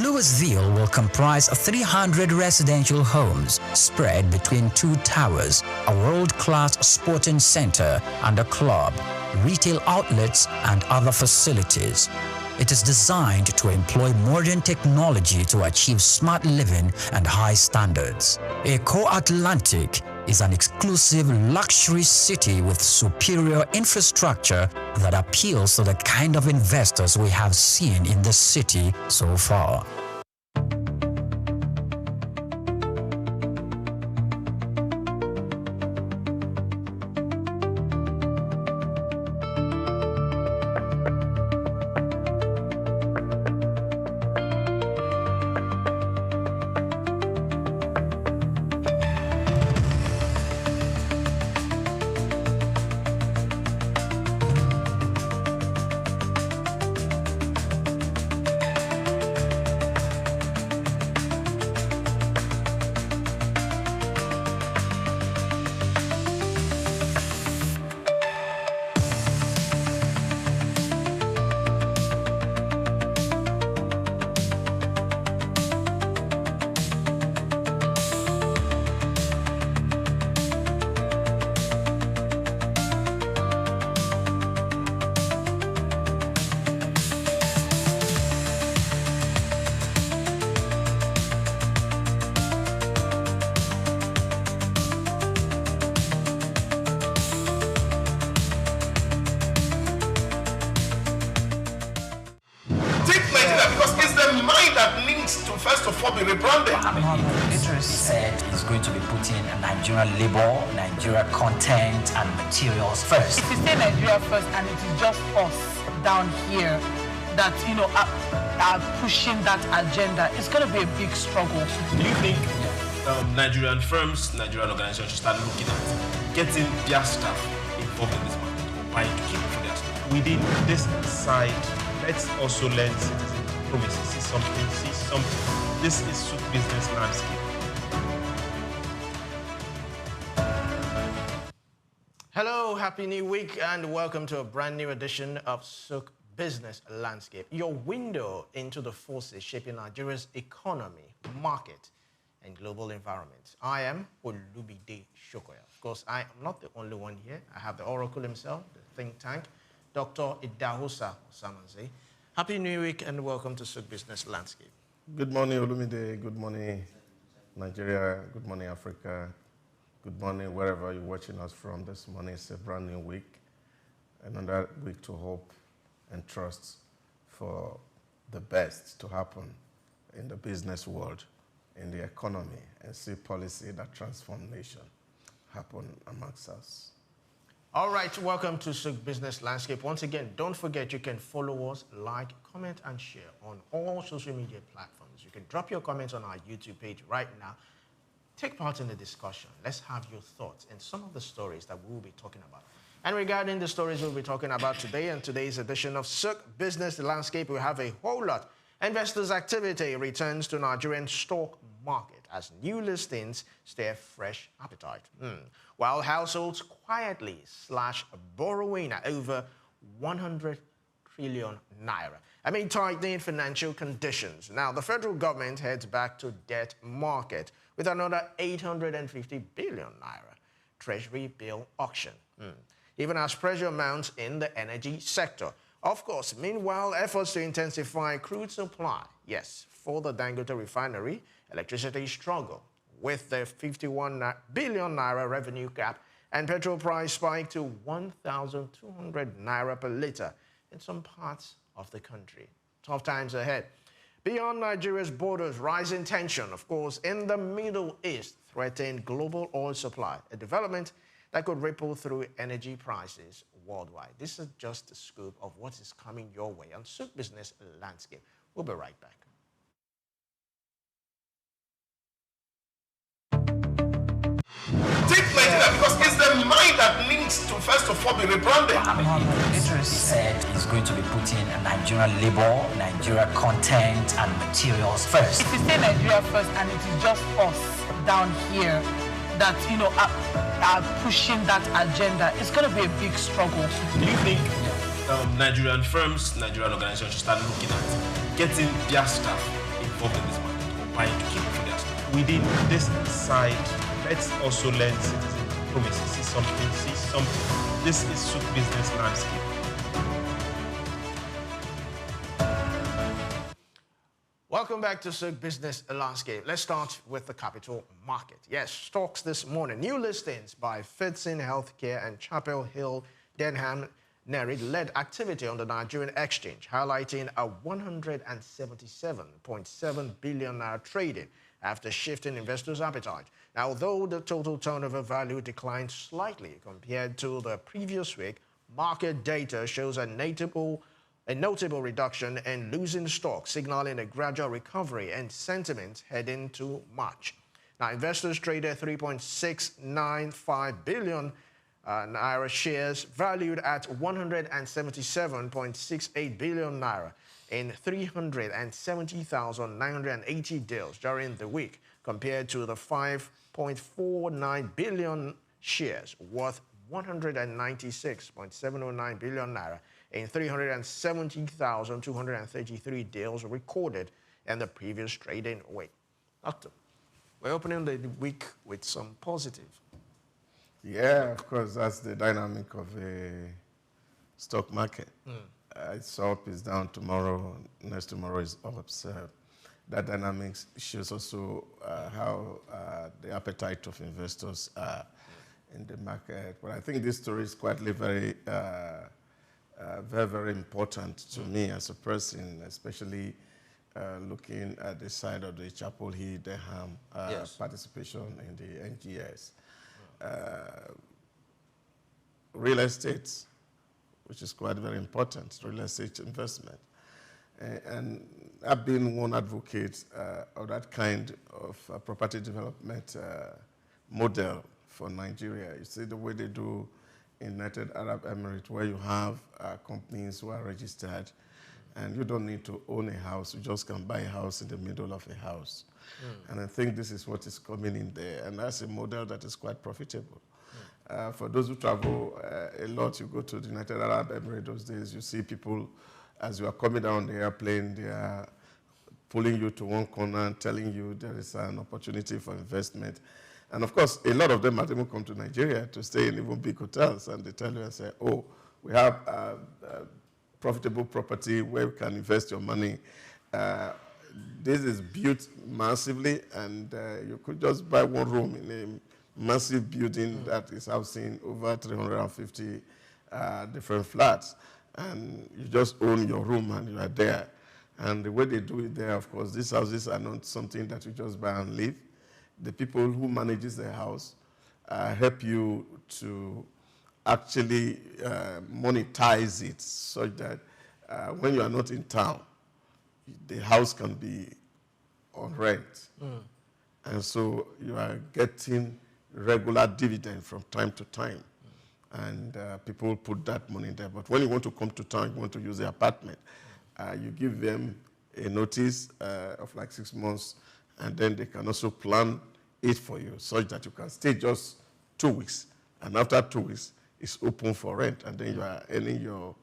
[SPEAKER 19] Louisville will comprise 300 residential homes spread between 2 towers, a world-class sporting center and a club, retail outlets, and other facilities. It is designed to employ modern technology to achieve smart living and high standards. SOUQ Atlantic is an exclusive luxury city with superior infrastructure that appeals to the kind of investors we have seen in the city so far.
[SPEAKER 20] First of all, be rebranded.
[SPEAKER 19] Idris said he's going to be putting Nigerian labor, Nigeria content and materials first.
[SPEAKER 21] If you say Nigeria first and it is just us down here that, you know, are pushing that agenda, it's going to be a big struggle.
[SPEAKER 20] Do you think Nigerian firms, Nigerian organizations should start looking at getting their staff involved in this market or buying to keep for their staff?
[SPEAKER 22] Within this side, let's also learn citizen diplomacy. See something. This is SOUQ Business Landscape.
[SPEAKER 23] Hello, happy new week, and welcome to a brand new edition of SOUQ Business Landscape, your window into the forces shaping Nigeria's economy, market, and global environment. I am Olubide Shokoya. Of course, I am not the only one here. I have the oracle himself, the think tank, Dr. Idahosa Osamanze. Happy new week, and welcome to SOUQ Business Landscape.
[SPEAKER 22] Good morning, Olumide. Good morning, Nigeria. Good morning, Africa. Good morning, wherever you're watching us from. This morning is a brand new week. Another week to hope and trust for the best to happen in the business world, in the economy, and see policy that transforms nation happen amongst us.
[SPEAKER 23] All right, welcome to SOUQ Business Landscape. Once again, don't forget you can follow us, like, comment, and share on all social media platforms. You can drop your comments on our YouTube page right now. Take part in the discussion. Let's have your thoughts and some of the stories that we will be talking about. And regarding the stories we'll be talking about today, in today's edition of SOUQ Business Landscape, we have a whole lot. Investors' activity returns to Nigerian stock market as new listings stir fresh appetite. While households quietly slash borrowing at over 100 trillion naira amid tightening financial conditions. Now, the federal government heads back to debt market with another 850 billion naira treasury bill auction, even as pressure mounts in the energy sector. Of course, meanwhile, efforts to intensify crude supply, yes, for the Dangote refinery, electricity struggle with the 51 billion naira revenue cap and petrol price spike to 1,200 naira per liter in some parts of the country. Tough times ahead. Beyond Nigeria's borders, rising tension, of course, in the Middle East threaten global oil supply, a development that could ripple through energy prices worldwide. This is just the scoop of what is coming your way on SOUQ Business Landscape. We'll be right back.
[SPEAKER 20] Take Nigeria because it's the mind that needs to first of all be rebranded.
[SPEAKER 19] Idris said he's going to be putting Nigerian labor, Nigeria content and materials first.
[SPEAKER 21] If you say Nigeria first and it is just us down here that, you know, are pushing that agenda, it's going to be a big struggle.
[SPEAKER 22] Do you think Nigerian firms, Nigerian organizations should start looking at getting their staff involved in this market or buying to keep for their staff? Within this side, let's also learn citizen diplomacy. See something. This is SOUQ Business Landscape.
[SPEAKER 23] Welcome back to SOUQ Business Landscape. Let's start with the capital market. Yes, stocks this morning. New listings by Fitson Healthcare and Chapel Hill Denham Nerid led activity on the Nigerian exchange, highlighting a 177.7 billion naira trading after shifting investors' appetite. Now, although the total turnover value declined slightly compared to the previous week, market data shows a notable reduction in losing stock, signaling a gradual recovery and sentiment heading to March. Now, investors traded 3.695 billion naira shares valued at 177.68 billion naira in 370,980 deals during the week, compared to the 5.49 billion shares worth 196.709 billion naira in 370,233 deals recorded in the previous trading week. Doctor, we're opening the week with some positive.
[SPEAKER 22] Yeah, of course, that's the dynamic of a stock market. It's up, it's down tomorrow, next tomorrow is up. So that dynamics shows also how the appetite of investors are in the market. But I think this story is quite very, very important to me as a person, especially looking at the side of the Chapel Hill Denham participation in the NGS. Real estate, which is quite very important, real estate investment. And I've been one advocate of that kind of property development model for Nigeria. You see the way they do in United Arab Emirates, where you have companies who are registered, and you don't need to own a house, you just can buy a house in the middle of a house. And I think this is what is coming in there, and that's a model that is quite profitable. For those who travel a lot, you go to the United Arab Emirates those days, you see people, as you are coming down the airplane, they are pulling you to one corner and telling you there is an opportunity for investment. And of course, a lot of them might even come to Nigeria to stay in even big hotels, and they tell you and say, oh, we have profitable property where you can invest your money. This is built massively, and you could just buy one room in a massive building that is housing over 350 different flats. And you just own your room and you are there. And the way they do it there, of course, these houses are not something that you just buy and live. The people who manages the house help you to actually monetize it such that when you are not in town, the house can be on rent. And so you are getting regular dividend from time to time. And people put that money there. But when you want to come to town, you want to use the apartment, you give them a notice of like 6 months, and then they can also plan it for you such that you can stay just 2 weeks. And after 2 weeks, it's open for rent, and then you are earning your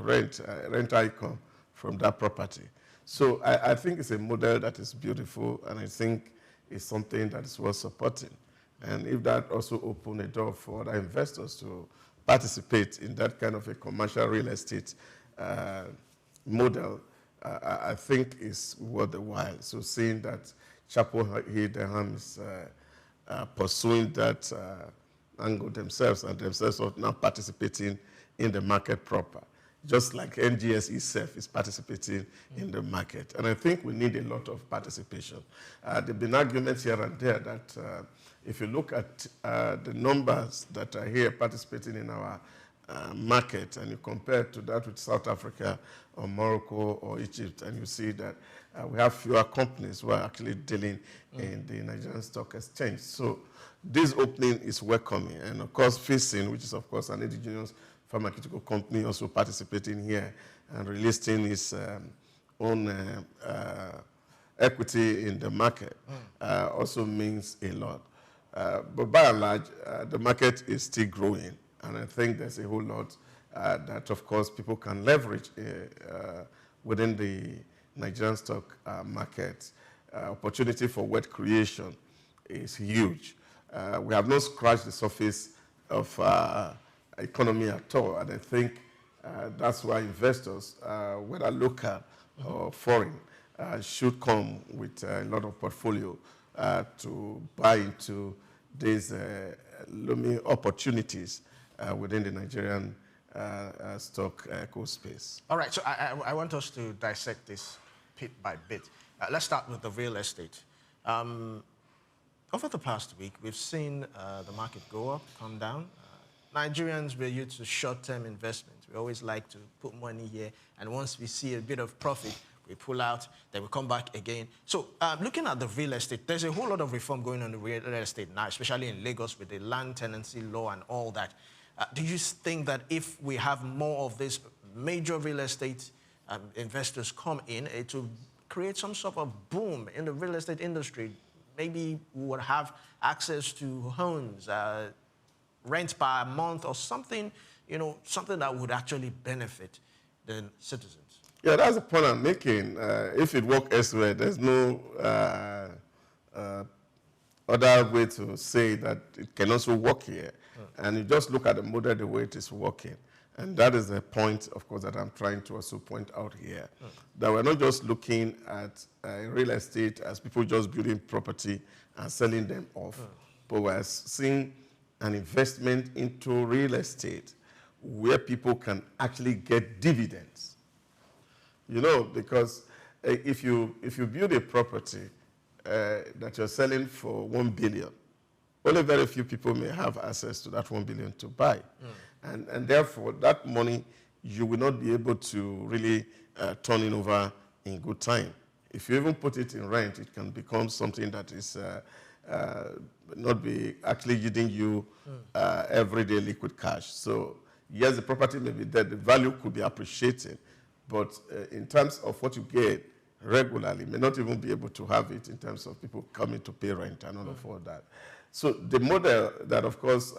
[SPEAKER 22] rental income from that property. So I think it's a model that is beautiful, and I think it's something that is worth supporting. And if that also open a door for other investors to participate in that kind of a commercial real estate model, I think is worth the while. So seeing that Chapel Hill Denham is pursuing that angle themselves, and themselves are now participating in the market proper, just like NGS itself is participating in the market. And I think we need a lot of participation. There have been arguments here and there that if you look at the numbers that are here participating in our market, and you compare to that with South Africa or Morocco or Egypt, and you see that we have fewer companies who are actually dealing in the Nigerian Stock Exchange. So this opening is welcoming. And of course, Fitson, which is of course an indigenous pharmaceutical company, also participating here and releasing its own equity in the market, also means a lot. But by and large, the market is still growing. And I think there's a whole lot that, of course, people can leverage within the Nigerian stock market. Opportunity for wealth creation is huge. We have not scratched the surface of economy at all. And I think that's why investors, whether local or foreign, should come with a lot of portfolio to buy into these looming opportunities within the Nigerian stock eco space.
[SPEAKER 23] All right, so I want us to dissect this bit by bit. Let's start with the real estate. Over the past week, we've seen the market go up, come down. Nigerians, we're used to short-term investments. We always like to put money here, and once we see a bit of profit, we pull out, then we come back again. So looking at the real estate, there's a whole lot of reform going on in real estate now, especially in Lagos with the land tenancy law and all that. Do you think that if we have more of this major real estate investors come in, it will create some sort of boom in the real estate industry? Maybe we would have access to homes, rent per month or something, you know, something that would actually benefit the citizens.
[SPEAKER 22] Yeah, that's the point I'm making. If it works elsewhere, there's no other way to say that it can also work here. And you just look at the model, the way it is working. And that is the point, of course, that I'm trying to also point out here. That we're not just looking at real estate as people just building property and selling them off, but we're seeing an investment into real estate where people can actually get dividends. You know, because if you build a property that you're selling for 1 billion, only very few people may have access to that 1 billion to buy. And therefore, that money, you will not be able to really turn it over in good time. If you even put it in rent, it can become something that is not be actually yielding you everyday liquid cash. So yes, the property may be there, the value could be appreciated, but in terms of what you get regularly, may not even be able to have it in terms of people coming to pay rent and all of all that. So the model that, of course,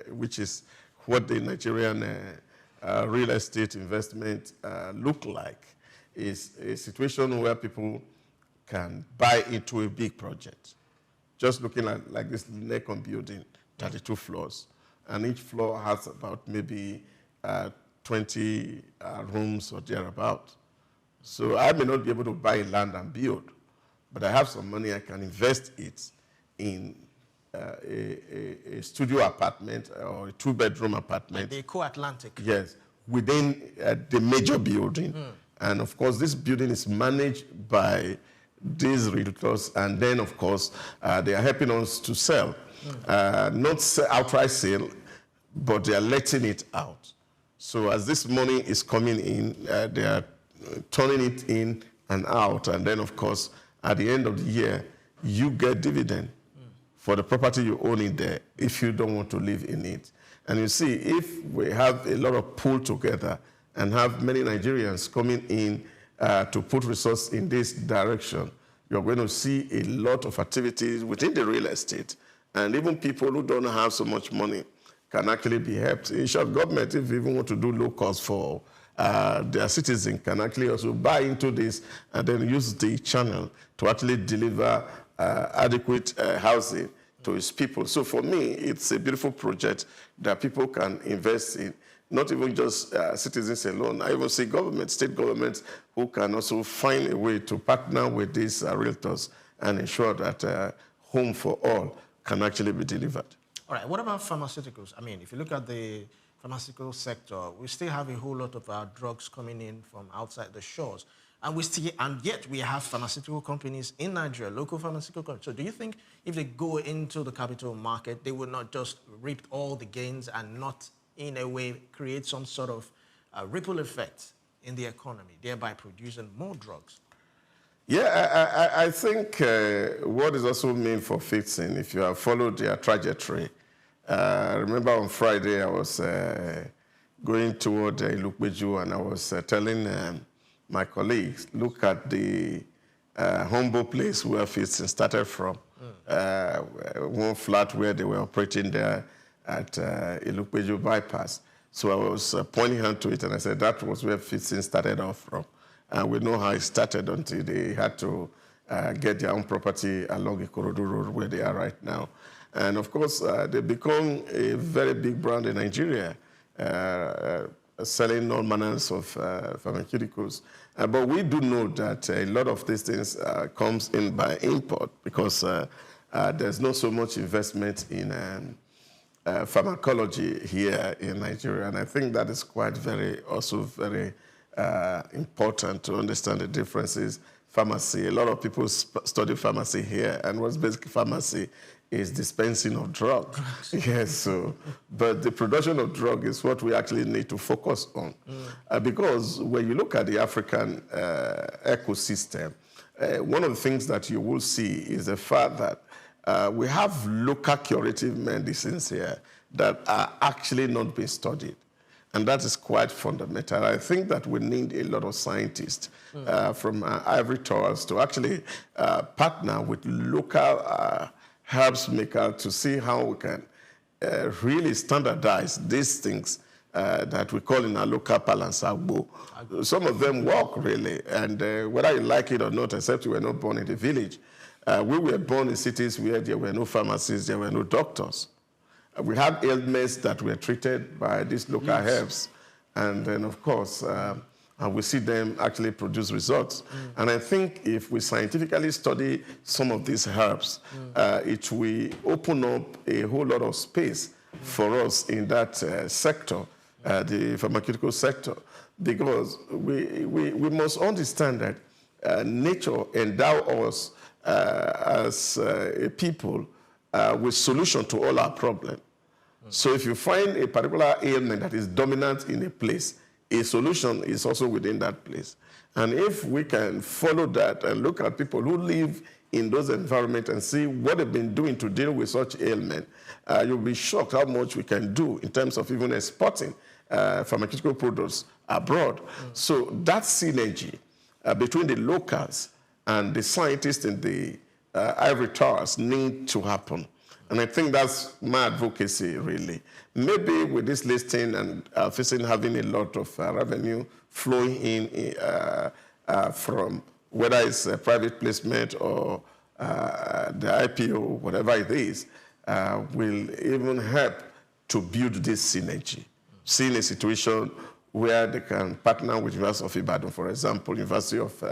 [SPEAKER 22] which is what the Nigerian real estate investment look like, is a situation where people can buy into a big project. Just looking at like this Lincoln building, 32 floors, and each floor has about maybe 20 rooms or thereabout. So I may not be able to buy land and build, but I have some money, I can invest it in a studio apartment or a 2-bedroom apartment.
[SPEAKER 23] Like the Co-Atlantic.
[SPEAKER 22] Yes, within the major building. And of course, this building is managed by these realtors, and then of course, they are helping us to sell. Not outright sale, but they are letting it out. So as this money is coming in, they are turning it in and out, and then of course, at the end of the year, you get dividend for the property you own in there if you don't want to live in it. And you see, if we have a lot of pool together and have many Nigerians coming in to put resources in this direction, you're going to see a lot of activities within the real estate. And even people who don't have so much money can actually be helped. In short, government, if you even want to do low cost for their citizens, can actually also buy into this and then use the channel to actually deliver adequate housing to its people. So for me, it's a beautiful project that people can invest in, not even just citizens alone. I even see governments, state governments, who can also find a way to partner with these realtors and ensure that home for all can actually be delivered.
[SPEAKER 23] All right, what about pharmaceuticals? I mean, if you look at the pharmaceutical sector, we still have a whole lot of our drugs coming in from outside the shores. And yet we have pharmaceutical companies in Nigeria, local pharmaceutical companies. So do you think if they go into the capital market, they will not just reap all the gains and not, in a way, create some sort of ripple effect in the economy, thereby producing more drugs?
[SPEAKER 22] Yeah, I think what is also meant for fixing, if you have followed their trajectory, remember on Friday I was going toward Ilukbeju and I was telling my colleagues, look at the humble place where Fitson started from. One flat where they were operating there at Ilukbeju bypass. So I was pointing hand to it and I said that was where Fitson started off from. And we know how it started until they had to get their own property along Ikorodu Road where they are right now. And of course, they become a very big brand in Nigeria. selling all manners of pharmaceuticals. But we do know that a lot of these things comes in by import because there's not so much investment in pharmacology here in Nigeria. And I think that is quite very important to understand the differences. Pharmacy, a lot of people study pharmacy here, and what's basically pharmacy is dispensing of drugs. Yes, so, but the production of drug is what we actually need to focus on. Because when you look at the African ecosystem, one of the things that you will see is the fact that we have local curative medicines here that are actually not being studied. And that is quite fundamental. I think that we need a lot of scientists from ivory towers to actually partner with local herbs makers to see how we can really standardize these things that we call in our local parlance agbo. Some of them work really, and whether you like it or not, except you were not born in the village. We were born in cities where there were no pharmacies, there were no doctors. We had ailments that were treated by these local herbs. And then, of course, we see them actually produce results. And I think if we scientifically study some of these herbs, it will open up a whole lot of space for us in that sector, the pharmaceutical sector. Because we must understand that nature endow us as a people with solution to all our problems. So if you find a particular ailment that is dominant in a place, a solution is also within that place. And if we can follow that and look at people who live in those environments and see what they've been doing to deal with such ailment, you'll be shocked how much we can do in terms of even exporting pharmaceutical products abroad. So that synergy between the locals and the scientists in the ivory towers need to happen. And I think that's my advocacy, really. Maybe with this listing and facing having a lot of revenue flowing in from whether it's a private placement or the IPO, whatever it is, will even help to build this synergy. Seeing a situation where they can partner with University of Ibadan, for example, University of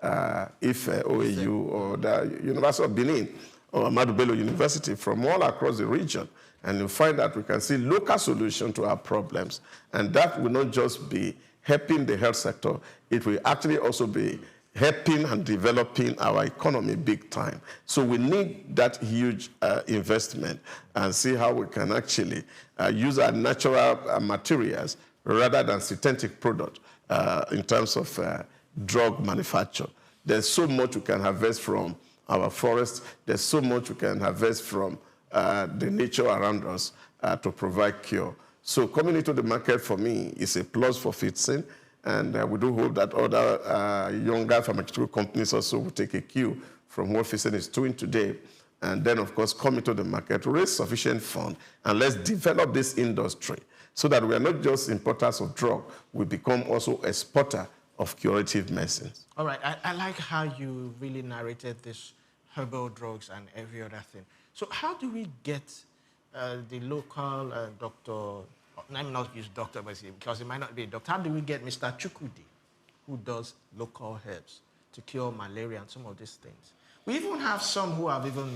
[SPEAKER 22] Ife, OAU, or the University of Benin, or Ahmadu Bello University, from all across the region. And you'll find that we can see local solutions to our problems. And that will not just be helping the health sector, it will actually also be helping and developing our economy big time. So we need that huge investment and see how we can actually use our natural materials rather than synthetic product in terms of drug manufacture. There's so much we can harvest from our forests. There's so much we can harvest from the nature around us to provide cure. So coming into the market for me is a plus for Fitson, and we do hope that other younger pharmaceutical companies also will take a cue from what Fitson is doing today, and then of course come into the market, raise sufficient fund, and let's develop this industry so that we are not just importers of drug, we become also exporter of curative medicines.
[SPEAKER 23] All right, I like how you really narrated this herbal drugs and every other thing. So how do we get the local doctor, let me not use doctor because it might not be a doctor, how do we get Mr. Chukwudi, who does local herbs to cure malaria and some of these things? We even have some who have even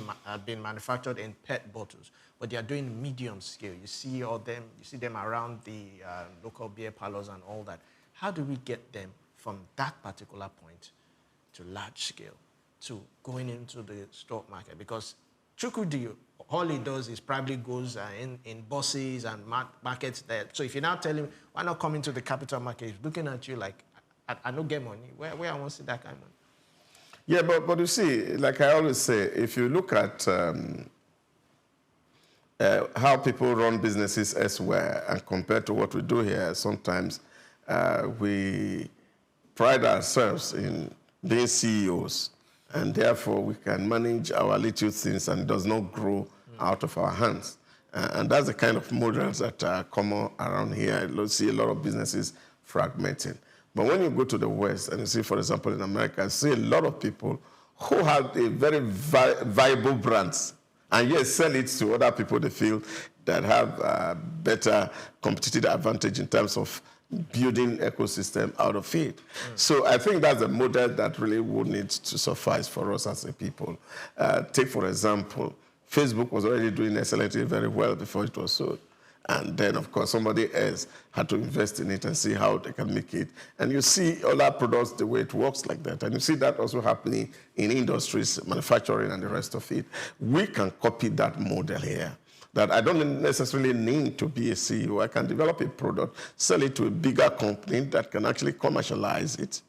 [SPEAKER 23] been manufactured in PET bottles, but they are doing medium scale. You see them around the local beer parlors and all that. How do we get them from that particular point to large scale, to going into the stock market? Because Chukwudi, all he does is probably goes in buses and markets there. So if you now tell him, why not come into the capital market, he's looking at you like, I don't get money. Where I want to see that kind of money?
[SPEAKER 22] Yeah, but you see, like I always say, if you look at how people run businesses elsewhere and compared to what we do here, sometimes we pride ourselves in being CEOs, and therefore we can manage our little things and it does not grow out of our hands. And that's the kind of models that are common around here. You see a lot of businesses fragmenting. But when you go to the West and you see, for example, in America, you see a lot of people who have a very viable brands and yet sell it to other people they feel that have better competitive advantage in terms of building ecosystem out of it. So I think that's a model that really would need to suffice for us as a people. Take, for example, Facebook was already doing excellently very well before it was sold. And then, of course, somebody else had to invest in it and see how they can make it. And you see all our products, the way it works like that. And you see that also happening in industries, manufacturing, and the rest of it. We can copy that model here. That I don't necessarily need to be a CEO. I can develop a product, sell it to a bigger company that can actually commercialize it.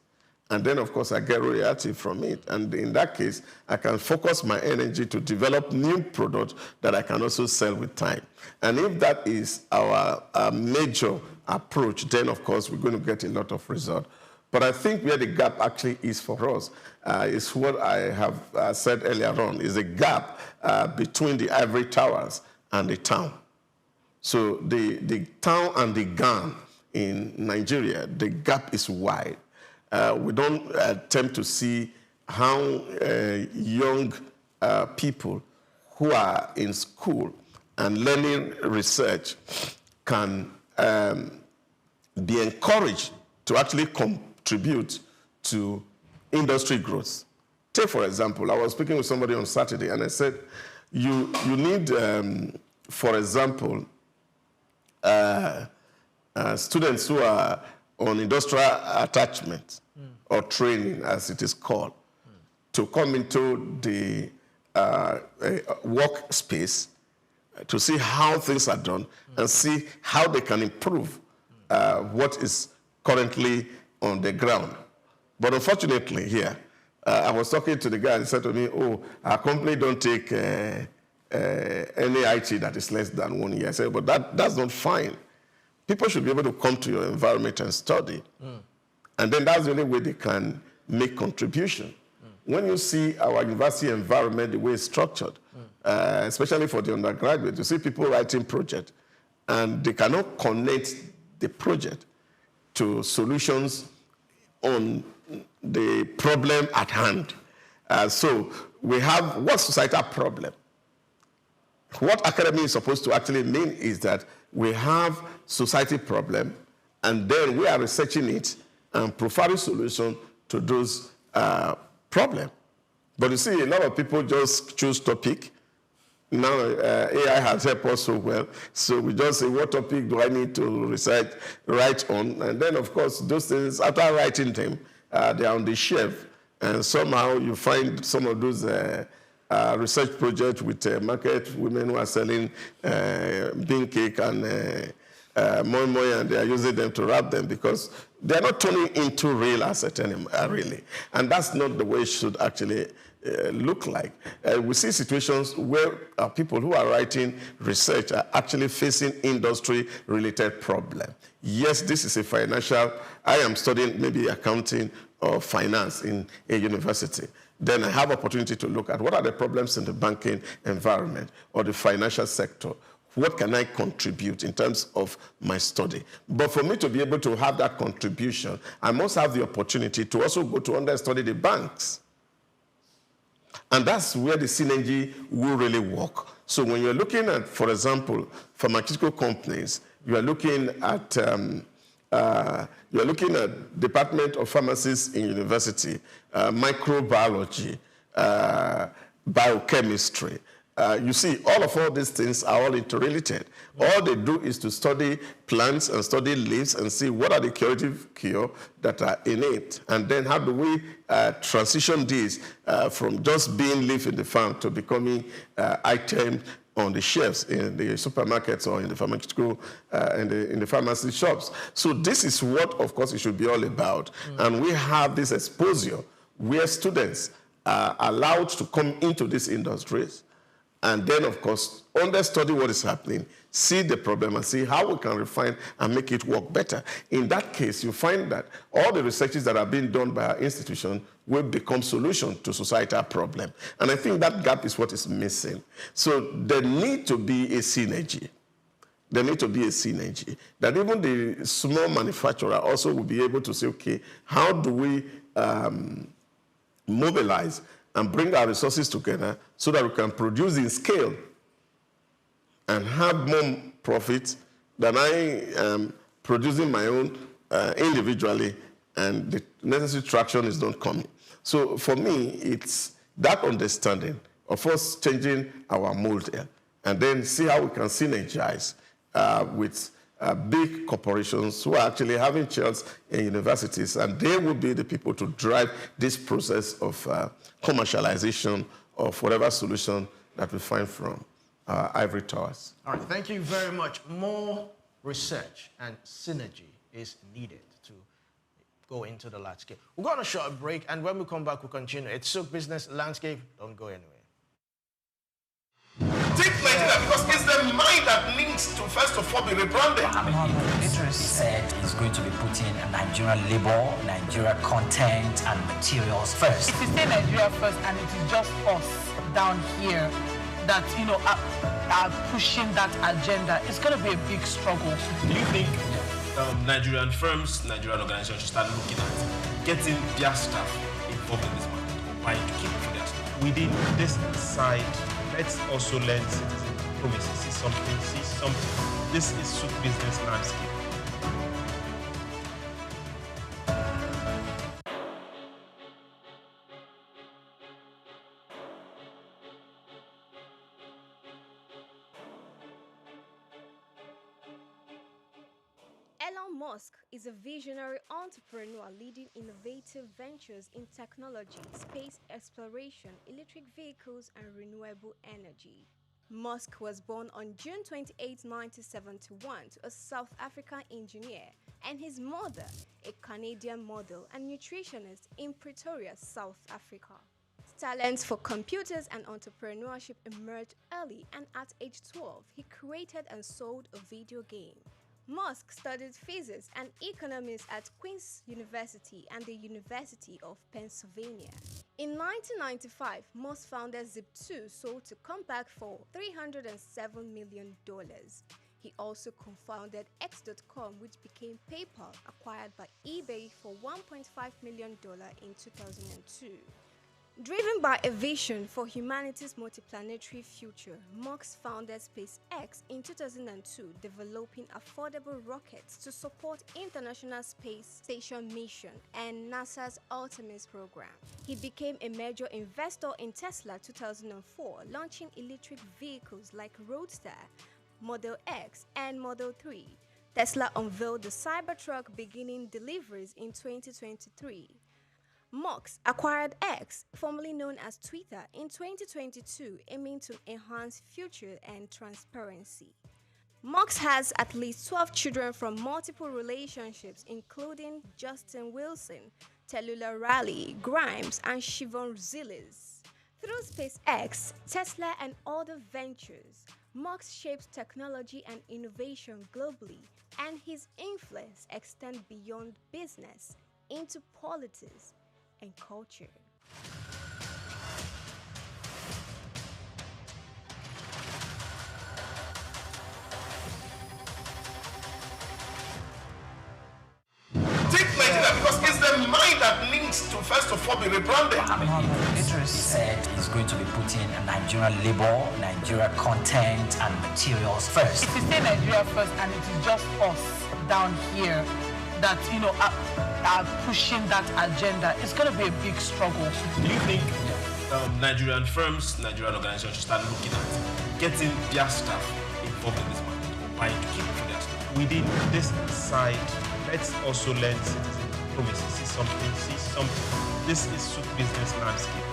[SPEAKER 22] And then, of course, I get royalty from it. And in that case, I can focus my energy to develop new products that I can also sell with time. And if that is our major approach, then, of course, we're going to get a lot of results. But I think where the gap actually is for us is what I have said earlier on, is a gap between the ivory towers and the town. So the town and the GAN in Nigeria, the gap is wide. We don't attempt to see how young people who are in school and learning research can be encouraged to actually contribute to industry growth. Take, for example, I was speaking with somebody on Saturday, and I said, you need, for example, students who are on industrial attachment or training, as it is called, to come into the workspace to see how things are done and see how they can improve what is currently on the ground. But unfortunately here, I was talking to the guy and he said to me, oh, our company don't take any IT that is less than 1 year. I said, but that's not fine. People should be able to come to your environment and study. And then that's the only way they can make contribution. When you see our university environment, the way it's structured, especially for the undergraduate, you see people writing projects, and they cannot connect the project to solutions on the problem at hand. So we have what societal problem. What academy is supposed to actually mean is that we have society problem, and then we are researching it and providing solution to those problems. But you see, a lot of people just choose topic. Now AI has helped us so well, so we just say, what topic do I need to write on? And then, of course, those things, after writing them, they are on the shelf. And somehow you find some of those research projects with market women who are selling bean cake and moi moi, and they are using them to wrap them because they are not turning into real assets anymore, really. And that's not the way it should actually look like. We see situations where people who are writing research are actually facing industry-related problems. Yes, this is a financial, I am studying maybe accounting or finance in a university. Then I have opportunity to look at what are the problems in the banking environment or the financial sector. What can I contribute in terms of my study? But for me to be able to have that contribution, I must have the opportunity to also go to understudy the banks. And that's where the synergy will really work. So when you're looking at, for example, pharmaceutical companies, you are looking at Department of Pharmacies in university, microbiology, biochemistry. You see, all these things are all interrelated. All they do is to study plants and study leaves and see what are the curative cure that are in it. And then how do we transition these from just being leaf in the farm to becoming items on the shelves in the supermarkets or in the pharmaceutical, in the pharmacy shops. So this is what, of course, it should be all about. And we have this exposure where students are allowed to come into these industries and then, of course, understudy what is happening, see the problem, and see how we can refine and make it work better. In that case, you find that all the researches that are being done by our institution will become solutions to societal problems. And I think that gap is what is missing. So there needs to be a synergy. There needs to be a synergy. That even the small manufacturer also will be able to say, okay, how do we mobilize and bring our resources together so that we can produce in scale and have more profit than I am producing my own individually, and the necessary traction is not coming. So for me, it's that understanding of us changing our mold here, and then see how we can synergize with big corporations who are actually having chairs in universities, and they will be the people to drive this process of commercialization of whatever solution that we find from ivory towers.
[SPEAKER 23] All right, thank you very much. More research and synergy is needed to go into the landscape. We're going on a short break, and when we come back, we'll continue. It's SOUQ Business Landscape. Don't go anywhere.
[SPEAKER 5] Take Nigeria because it's the mind that needs to first of all be rebranded.
[SPEAKER 19] It said it's going to be putting Nigerian labor, Nigeria content and materials first.
[SPEAKER 21] If you say Nigeria first and it is just us down here that, you know, are pushing that agenda, it's going to be a big struggle.
[SPEAKER 20] Do you think Nigerian firms, Nigerian organizations should start looking at getting their staff involved in this market, or buying to keep for their staff?
[SPEAKER 22] Within this side, let's also learn citizen diplomacy. See something. This is SOUQ Business Landscape.
[SPEAKER 1] Elon Musk is a visionary entrepreneur leading innovative ventures in technology, space exploration, electric vehicles, and renewable energy. Musk was born on June 28, 1971 to a South African engineer and his mother, a Canadian model and nutritionist in Pretoria, South Africa. Talents for computers and entrepreneurship emerged early, and at age 12, he created and sold a video game. Musk studied physics and economics at Queen's University and the University of Pennsylvania. In 1995, Musk founded Zip2, sold to Compaq for $307 million. He also co-founded X.com, which became PayPal, acquired by eBay for $1.5 million in 2002. Driven by a vision for humanity's multiplanetary future, Musk founded SpaceX in 2002, developing affordable rockets to support International Space Station mission and NASA's Artemis program. He became a major investor in Tesla 2004, launching electric vehicles like Roadster, Model X, and Model 3. Tesla unveiled the Cybertruck, beginning deliveries in 2023. Musk acquired X, formerly known as Twitter, in 2022, aiming to enhance future and transparency. Musk has at least 12 children from multiple relationships, including Justin Wilson, Tallulah Riley, Grimes, and Siobhan Zilis. Through SpaceX, Tesla, and other ventures, Musk shapes technology and innovation globally, and his influence extends beyond business into politics and culture.
[SPEAKER 5] Take Nigeria because it's the mind that needs to first of all be rebranded.
[SPEAKER 19] It said it's going to be putting Nigerian labor, Nigeria content and materials first.
[SPEAKER 21] If you say Nigeria first and it is just us down here that, you know, are pushing that agenda, it's going to be a big struggle.
[SPEAKER 20] Do you think Nigerian firms, Nigerian organizations should start looking at getting their staff involved in this market, or buying to keep for their staff?
[SPEAKER 22] Within this side, let's also learn citizen diplomacy. See something. This is SOUQ Business Landscape.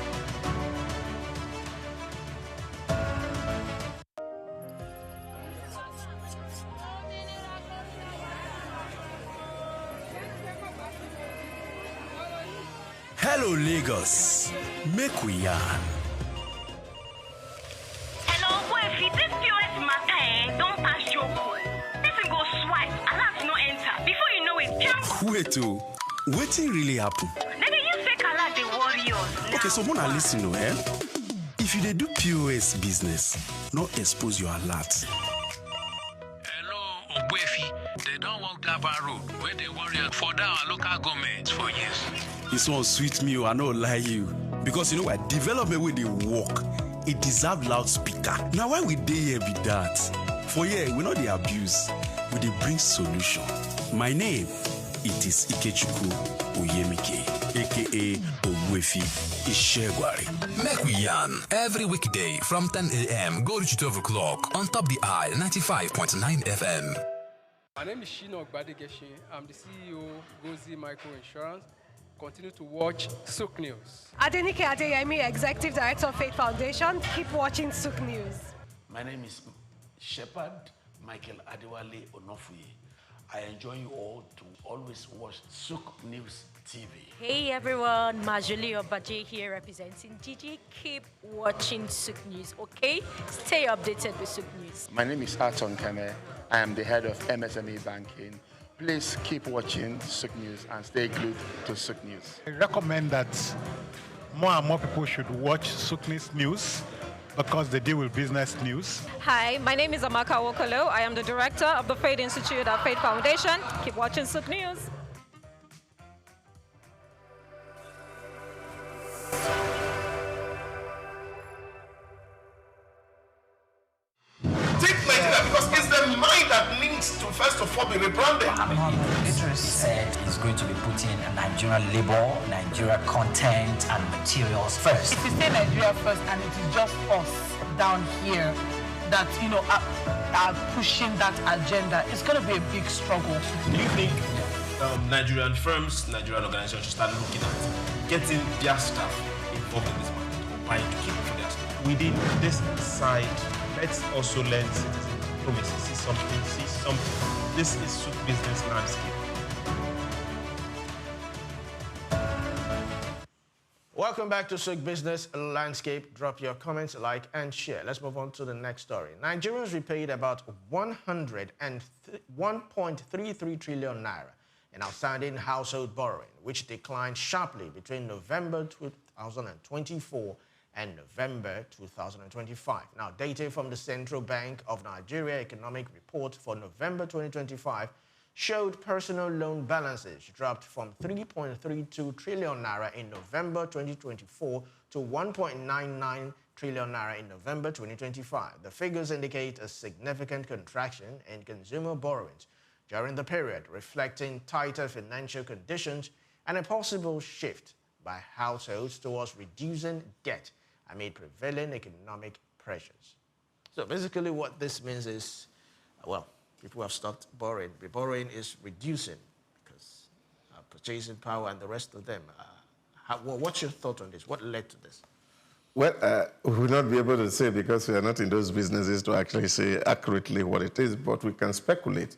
[SPEAKER 8] Hello, Lagos. Make we yarn.
[SPEAKER 9] Hello, Wefi, this POS matter don't pass your call. Person go swipe, alert no enter. Before you know it, jump.
[SPEAKER 8] Wait, wetin really happen?
[SPEAKER 9] Then they use fake alert, the warriors.
[SPEAKER 8] Okay, so wanna listen to If you dey do POS business, no expose your alert.
[SPEAKER 10] Hello, Wefi. They don't walk that bar road where they warriors for down local governments for years.
[SPEAKER 8] This one sweet me, I no lie you. Because you know what? Development with the work, it deserve loudspeaker. Now why we dey here be that? For here, we know the abuse, we dey bring solution. My name it is Ikechukwu Oyemike, aka Ogwefi Ishegwari.
[SPEAKER 11] Make we yarn every weekday from 10 a.m. go to 12 o'clock on Top the Eye 95.9 FM.
[SPEAKER 2] My name is Shino Ogbadegeshi. I'm the CEO of Gozi Micro Insurance. Continue to watch SOUQ News.
[SPEAKER 4] Adenike Adeyemi, Executive Director of Faith Foundation. Keep watching SOUQ News.
[SPEAKER 6] My name is Shepherd Michael Adewale Onofuye. I enjoy you all to always watch SOUQ News TV.
[SPEAKER 24] Hey everyone, Majuli Obaje here representing Gigi. Keep watching SOUQ News, okay? Stay updated with SOUQ News.
[SPEAKER 5] My name is Aton Keme. I am the head of MSME banking. Please keep watching SOUQ News and stay glued to SOUQ News.
[SPEAKER 25] I recommend that more and more people should watch SOUQ News because they deal with business news.
[SPEAKER 7] Hi, my name is Amaka Wokolo. I am the director of the Faith Institute at Faith Foundation. Keep watching SOUQ News.
[SPEAKER 20] Take Nigeria because it's the mind that needs to first of all be rebranded.
[SPEAKER 19] Literally said is going to be putting Nigerian labor, Nigeria content and materials first.
[SPEAKER 21] If you say Nigeria first and it is just us down here that, you know, are pushing that agenda, it's going to be a big struggle.
[SPEAKER 20] Do you think Nigerian firms, Nigerian organizations should start looking at getting their staff involved in this market or buying to keep it for their staff?
[SPEAKER 23] Within this side, let's also learn citizen diplomacy. See something. This is SOUQ business landscape. Welcome back to SOUQ Business Landscape. Drop your comments, like, and share. Let's move on to the next story. Nigerians repaid about 1.33 trillion naira in outstanding household borrowing, which declined sharply between November 2024 and November 2025. Now, data from the Central Bank of Nigeria Economic Report for November 2025 showed personal loan balances dropped from 3.32 trillion naira in November 2024 to 1.99 trillion naira in November 2025. The figures indicate a significant contraction in consumer borrowings during the period, reflecting tighter financial conditions and a possible shift by households towards reducing debt amid prevailing economic pressures. So basically what this means is, well, people have stopped borrowing. The borrowing is reducing because purchasing power and the rest of them. What's your thought on this? What led to this?
[SPEAKER 22] Well, we will not be able to say because we are not in those businesses to actually say accurately what it is, but we can speculate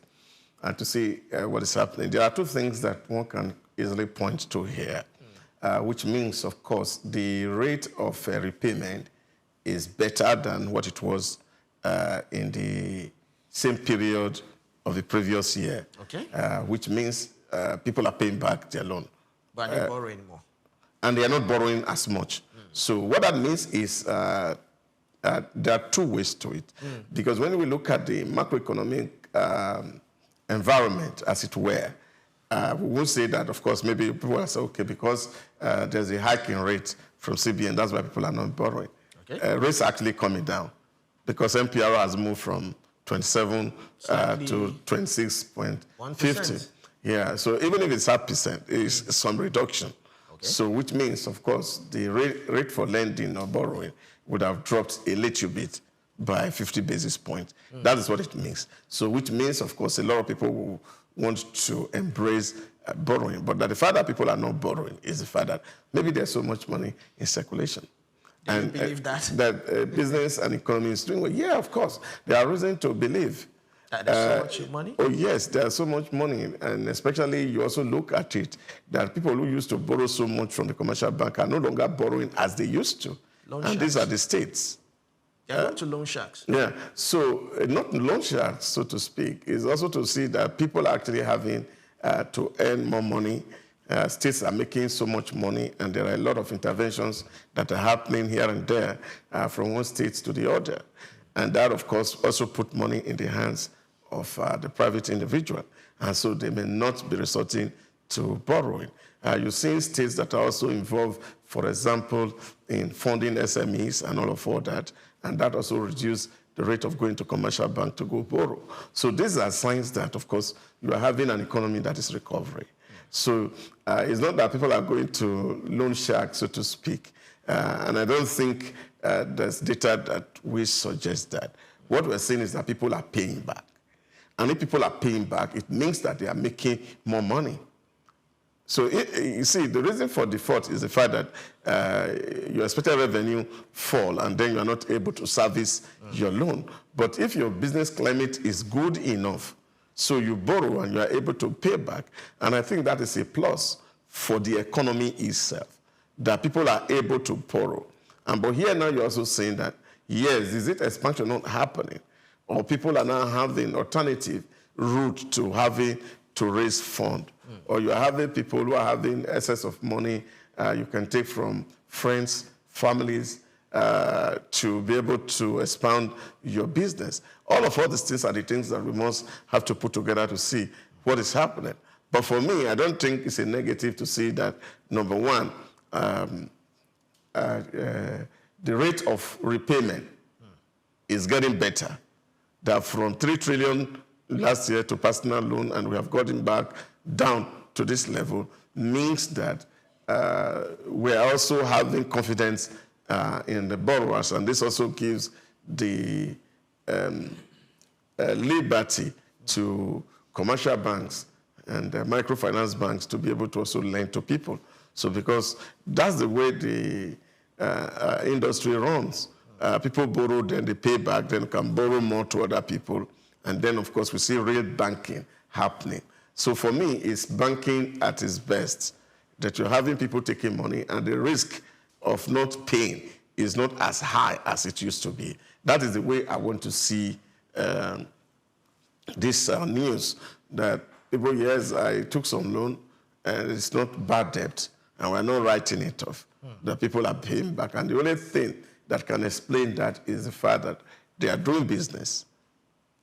[SPEAKER 22] and to see what is happening. There are two things that one can easily point to here, which means, of course, the rate of repayment is better than what it was in the same period of the previous year,
[SPEAKER 23] okay.
[SPEAKER 22] Which means people are paying back their loan.
[SPEAKER 23] But they're borrowing more.
[SPEAKER 22] And they are not borrowing as much. So what that means is there are two ways to it. Because when we look at the macroeconomic environment, as it were, we won't say that, of course, maybe people will say, okay, because there's a hiking rate from CBN, that's why people are not borrowing. Okay. Rates are actually coming down because MPR has moved from 27 to 26.50. Yeah, so even if it's 0.5%, it's some reduction. Okay. So which means, of course, the rate for lending or borrowing would have dropped a little bit by 50 basis points. That is what it means. So which means, of course, a lot of people will want to embrace borrowing. But the fact that people are not borrowing is the fact that maybe there's so much money in circulation.
[SPEAKER 23] Do you believe that?
[SPEAKER 22] That business and economy is doing well? Yeah, of course. There are reasons to believe.
[SPEAKER 23] That there's so much money?
[SPEAKER 22] Oh, yes, there's so much money. And especially you also look at it that people who used to borrow so much from the commercial bank are no longer borrowing as they used to. These are the states.
[SPEAKER 23] They're going to loan sharks.
[SPEAKER 22] Yeah, so not loan sharks, so to speak, is also to see that people are actually having to earn more money. States are making so much money, and there are a lot of interventions that are happening here and there from one state to the other. And that, of course, also put money in the hands of the private individual. And so they may not be resorting to borrowing. You're seeing states that are also involved, for example, in funding SMEs and all of that, and that also reduced the rate of going to commercial bank to go borrow. So these are signs that, of course, you are having an economy that is recovering. So it's not that people are going to loan sharks, so to speak. And I don't think there's data that we suggest that. What we're saying is that people are paying back. And if people are paying back, it means that they are making more money. So you see, the reason for default is the fact that your expected revenue fall and then you're not able to service your loan. But if your business climate is good enough, so you borrow and you are able to pay back, and I think that is a plus for the economy itself, that people are able to borrow. But here now you're also saying that, yes, is it expansion not happening? Or people are now having alternative route to having to raise fund. Or you are having people who are having excess of money you can take from friends, families, to be able to expand your business. All these things are the things that we must have to put together to see what is happening. But for me, I don't think it's a negative to see that, number one, the rate of repayment is getting better. That from 3 trillion last year to personal loan, and we have gotten back down to this level, means that we are also having confidence in the borrowers, and this also gives the liberty to commercial banks and microfinance banks to be able to also lend to people. So because that's the way the industry runs. People borrow, then they pay back, then can borrow more to other people. And then, of course, we see real banking happening. So for me, it's banking at its best, that you're having people taking money and the risk of not paying is not as high as it used to be. That is the way I want to see this news, that people, yes, I took some loan, and it's not bad debt, and we're not writing it off. The people are paying back. And the only thing that can explain that is the fact that they are doing business.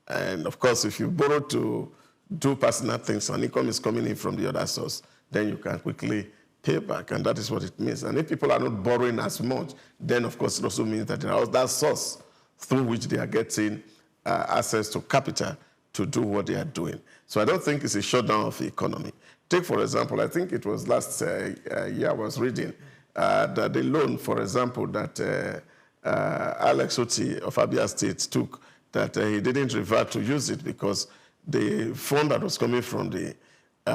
[SPEAKER 22] And of course, if you borrow to do personal things and income is coming in from the other source, then you can quickly pay back, and that is what it means. And if people are not borrowing as much, then of course it also means that there is that source through which they are getting access to capital to do what they are doing. So I don't think it's a shutdown of the economy. Take, for example, I think it was last year I was reading that the loan, for example, that Alex Oti of Abia State took, that he didn't revert to use it because the fund that was coming from the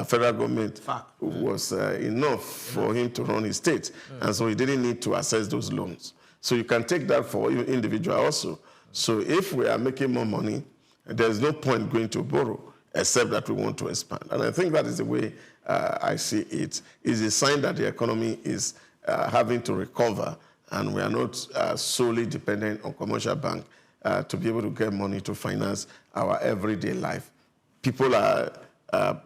[SPEAKER 22] federal government was enough for him to run his state. And so he didn't need to access those loans. So you can take that for individual also. So if we are making more money, there's no point going to borrow, except that we want to expand. And I think that is the way I see it. It's a sign that the economy is having to recover, and we are not solely dependent on commercial bank to be able to get money to finance our everyday life. People are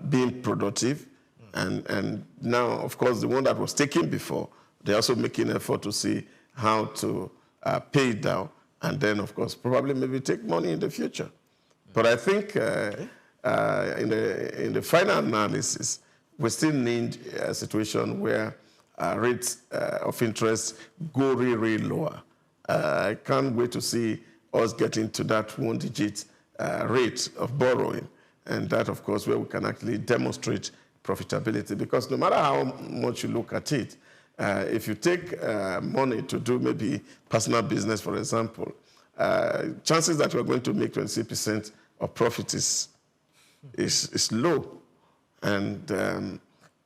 [SPEAKER 22] being productive, and now, of course, the one that was taken before, they're also making effort to see how to pay it down, and then, of course, probably maybe take money in the future. But I think in the final analysis, we still need a situation where rates of interest go really, really lower. I can't wait to see us getting to that one-digit rate of borrowing. And that, of course, where we can actually demonstrate profitability. Because no matter how much you look at it, if you take money to do maybe personal business, for example, chances that you're going to make 26% of profit is low. And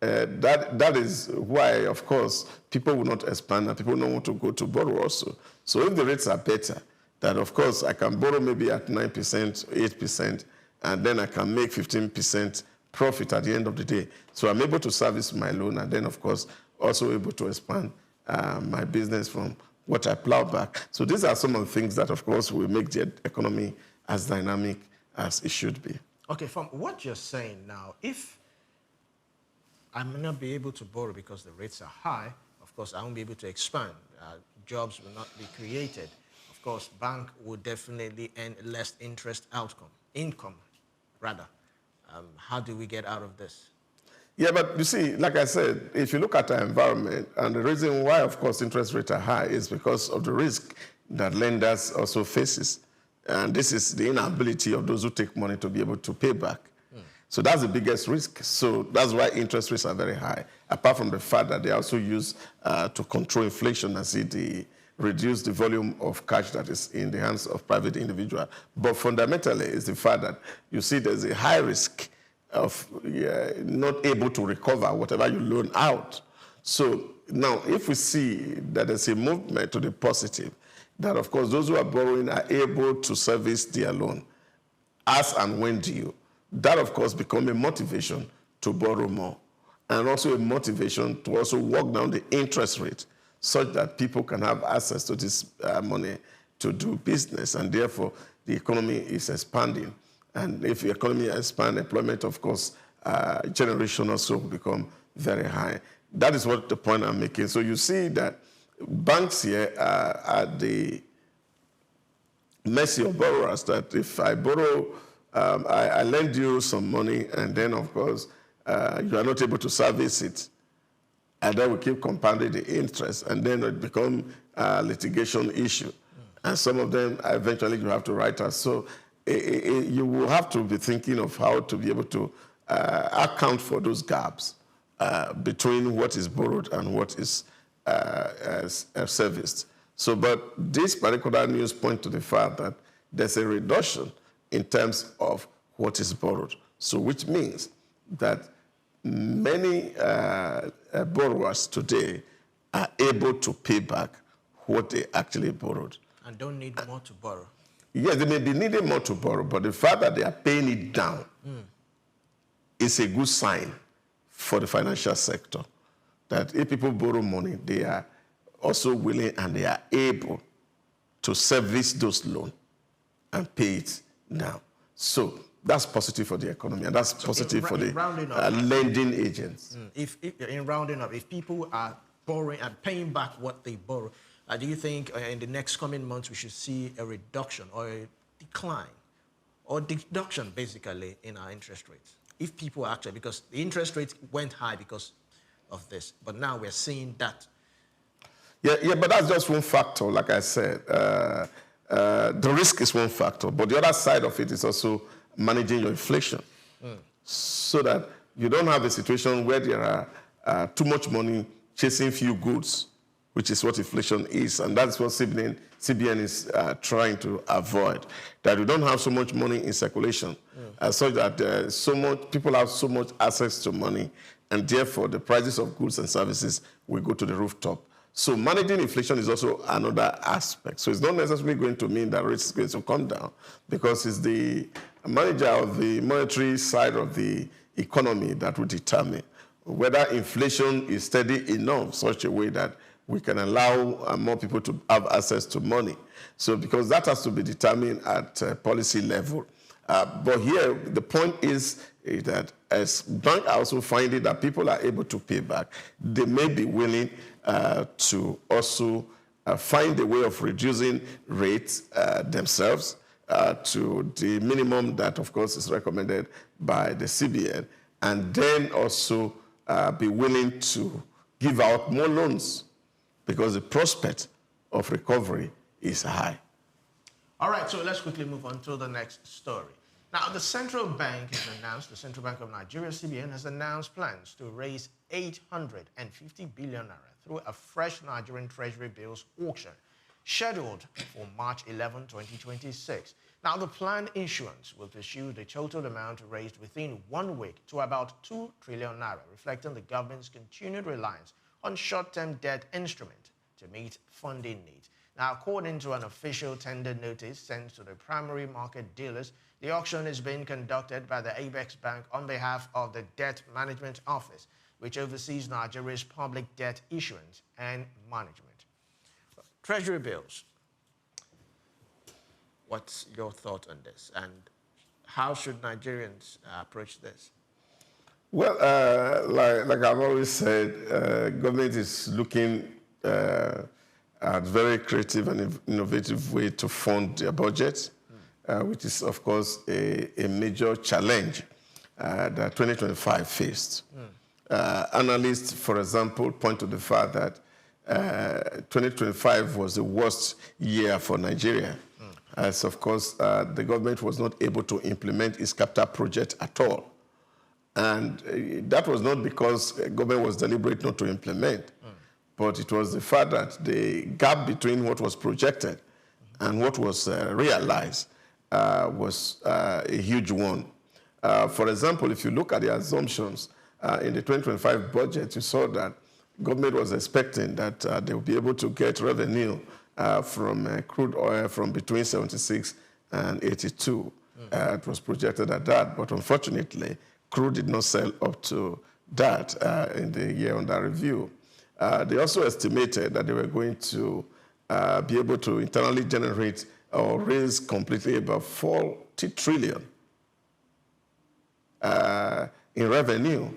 [SPEAKER 22] that is why, of course, people will not expand and people don't want to go to borrow also. So if the rates are better, that, of course, I can borrow maybe at 9%, 8%, and then I can make 15% profit at the end of the day. So I'm able to service my loan, and then, of course, also able to expand my business from what I plow back. So these are some of the things that, of course, will make the economy as dynamic as it should be.
[SPEAKER 23] Okay, from what you're saying now, if I may not be able to borrow because the rates are high, of course, I won't be able to expand. Jobs will not be created. Of course, bank will definitely earn less income. How do we get out of this?
[SPEAKER 22] Yeah, but you see, like I said, if you look at our environment, and the reason why, of course, interest rates are high is because of the risk that lenders also faces. And this is the inability of those who take money to be able to pay back. So that's the biggest risk. So that's why interest rates are very high, apart from the fact that they also use to control inflation and reduce the volume of cash that is in the hands of private individuals. But fundamentally, it's the fact that you see there's a high risk of not able to recover whatever you loan out. So now, if we see that there's a movement to the positive, that of course those who are borrowing are able to service their loan as and when due, that of course becomes a motivation to borrow more, and also a motivation to also walk down the interest rate such that people can have access to this money to do business, and therefore the economy is expanding. And if the economy expands, employment, of course, generation also will become very high. That is what the point I'm making. So you see that banks here are at the mercy of borrowers, that if I borrow, I lend you some money, and then, of course, you are not able to service it, and then we keep compounding the interest, and then it becomes a litigation issue. And some of them, eventually, you have to write us. So you will have to be thinking of how to be able to account for those gaps between what is borrowed and what is serviced. So, but this particular news points to the fact that there's a reduction in terms of what is borrowed. So, which means that many borrowers today are able to pay back what they actually borrowed.
[SPEAKER 23] And don't need more to borrow.
[SPEAKER 22] Yes, they may be needing more to borrow, but the fact that they are paying it down is a good sign for the financial sector. That if people borrow money, they are also willing and they are able to service those loans and pay it down. So that's positive for the economy, and that's positive for the lending agents.
[SPEAKER 23] If in rounding up, if people are borrowing and paying back what they borrow, do you think in the next coming months we should see a reduction or a decline or deduction, basically, in our interest rates? If people are actually, because the interest rates went high because of this, but now we're seeing that.
[SPEAKER 22] Yeah, but that's just one factor, like I said. The risk is one factor, but the other side of it is also managing your inflation so that you don't have a situation where there are too much money chasing few goods, which is what inflation is, and that's what CBN is trying to avoid, that you don't have so much money in circulation, so that people have so much access to money, and therefore the prices of goods and services will go to the rooftop. So managing inflation is also another aspect. So it's not necessarily going to mean that rates is going to come down, because it's the manager of the monetary side of the economy that will determine whether inflation is steady enough such a way that we can allow more people to have access to money. So because that has to be determined at policy level. But here, the point is that as banks are also finding that people are able to pay back, they may be willing to also find a way of reducing rates themselves to the minimum that, of course, is recommended by the CBN, and then also be willing to give out more loans, because the prospect of recovery is high.
[SPEAKER 23] All right, so let's quickly move on to the next story. Now, the Central Bank of Nigeria, CBN, has announced plans to raise 850 billion naira through a fresh Nigerian Treasury bills auction scheduled for March 11, 2026. Now, the planned issuance will pursue the total amount raised within 1 week to about 2 trillion naira, reflecting the government's continued reliance on short-term debt instruments to meet funding needs. Now, according to an official tender notice sent to the primary market dealers, the auction is being conducted by the Apex Bank on behalf of the Debt Management Office, which oversees Nigeria's public debt issuance and management. Treasury bills. What's your thought on this, and how should Nigerians approach this?
[SPEAKER 22] Well, like I've always said, government is looking at very creative and innovative way to fund their budget, which is, of course, a major challenge that 2025 faced. Analysts, for example, point to the fact that 2025 was the worst year for Nigeria, as, of course, the government was not able to implement its capital project at all. And that was not because government was deliberate not to implement, but it was the fact that the gap between what was projected and what was realized was a huge one. For example, if you look at the assumptions in the 2025 budget, you saw that government was expecting that they would be able to get revenue from crude oil from between 76 and 82. It was projected at that, but unfortunately, crude did not sell up to that in the year under review. They also estimated that they were going to be able to internally generate or raise completely about 40 trillion in revenue.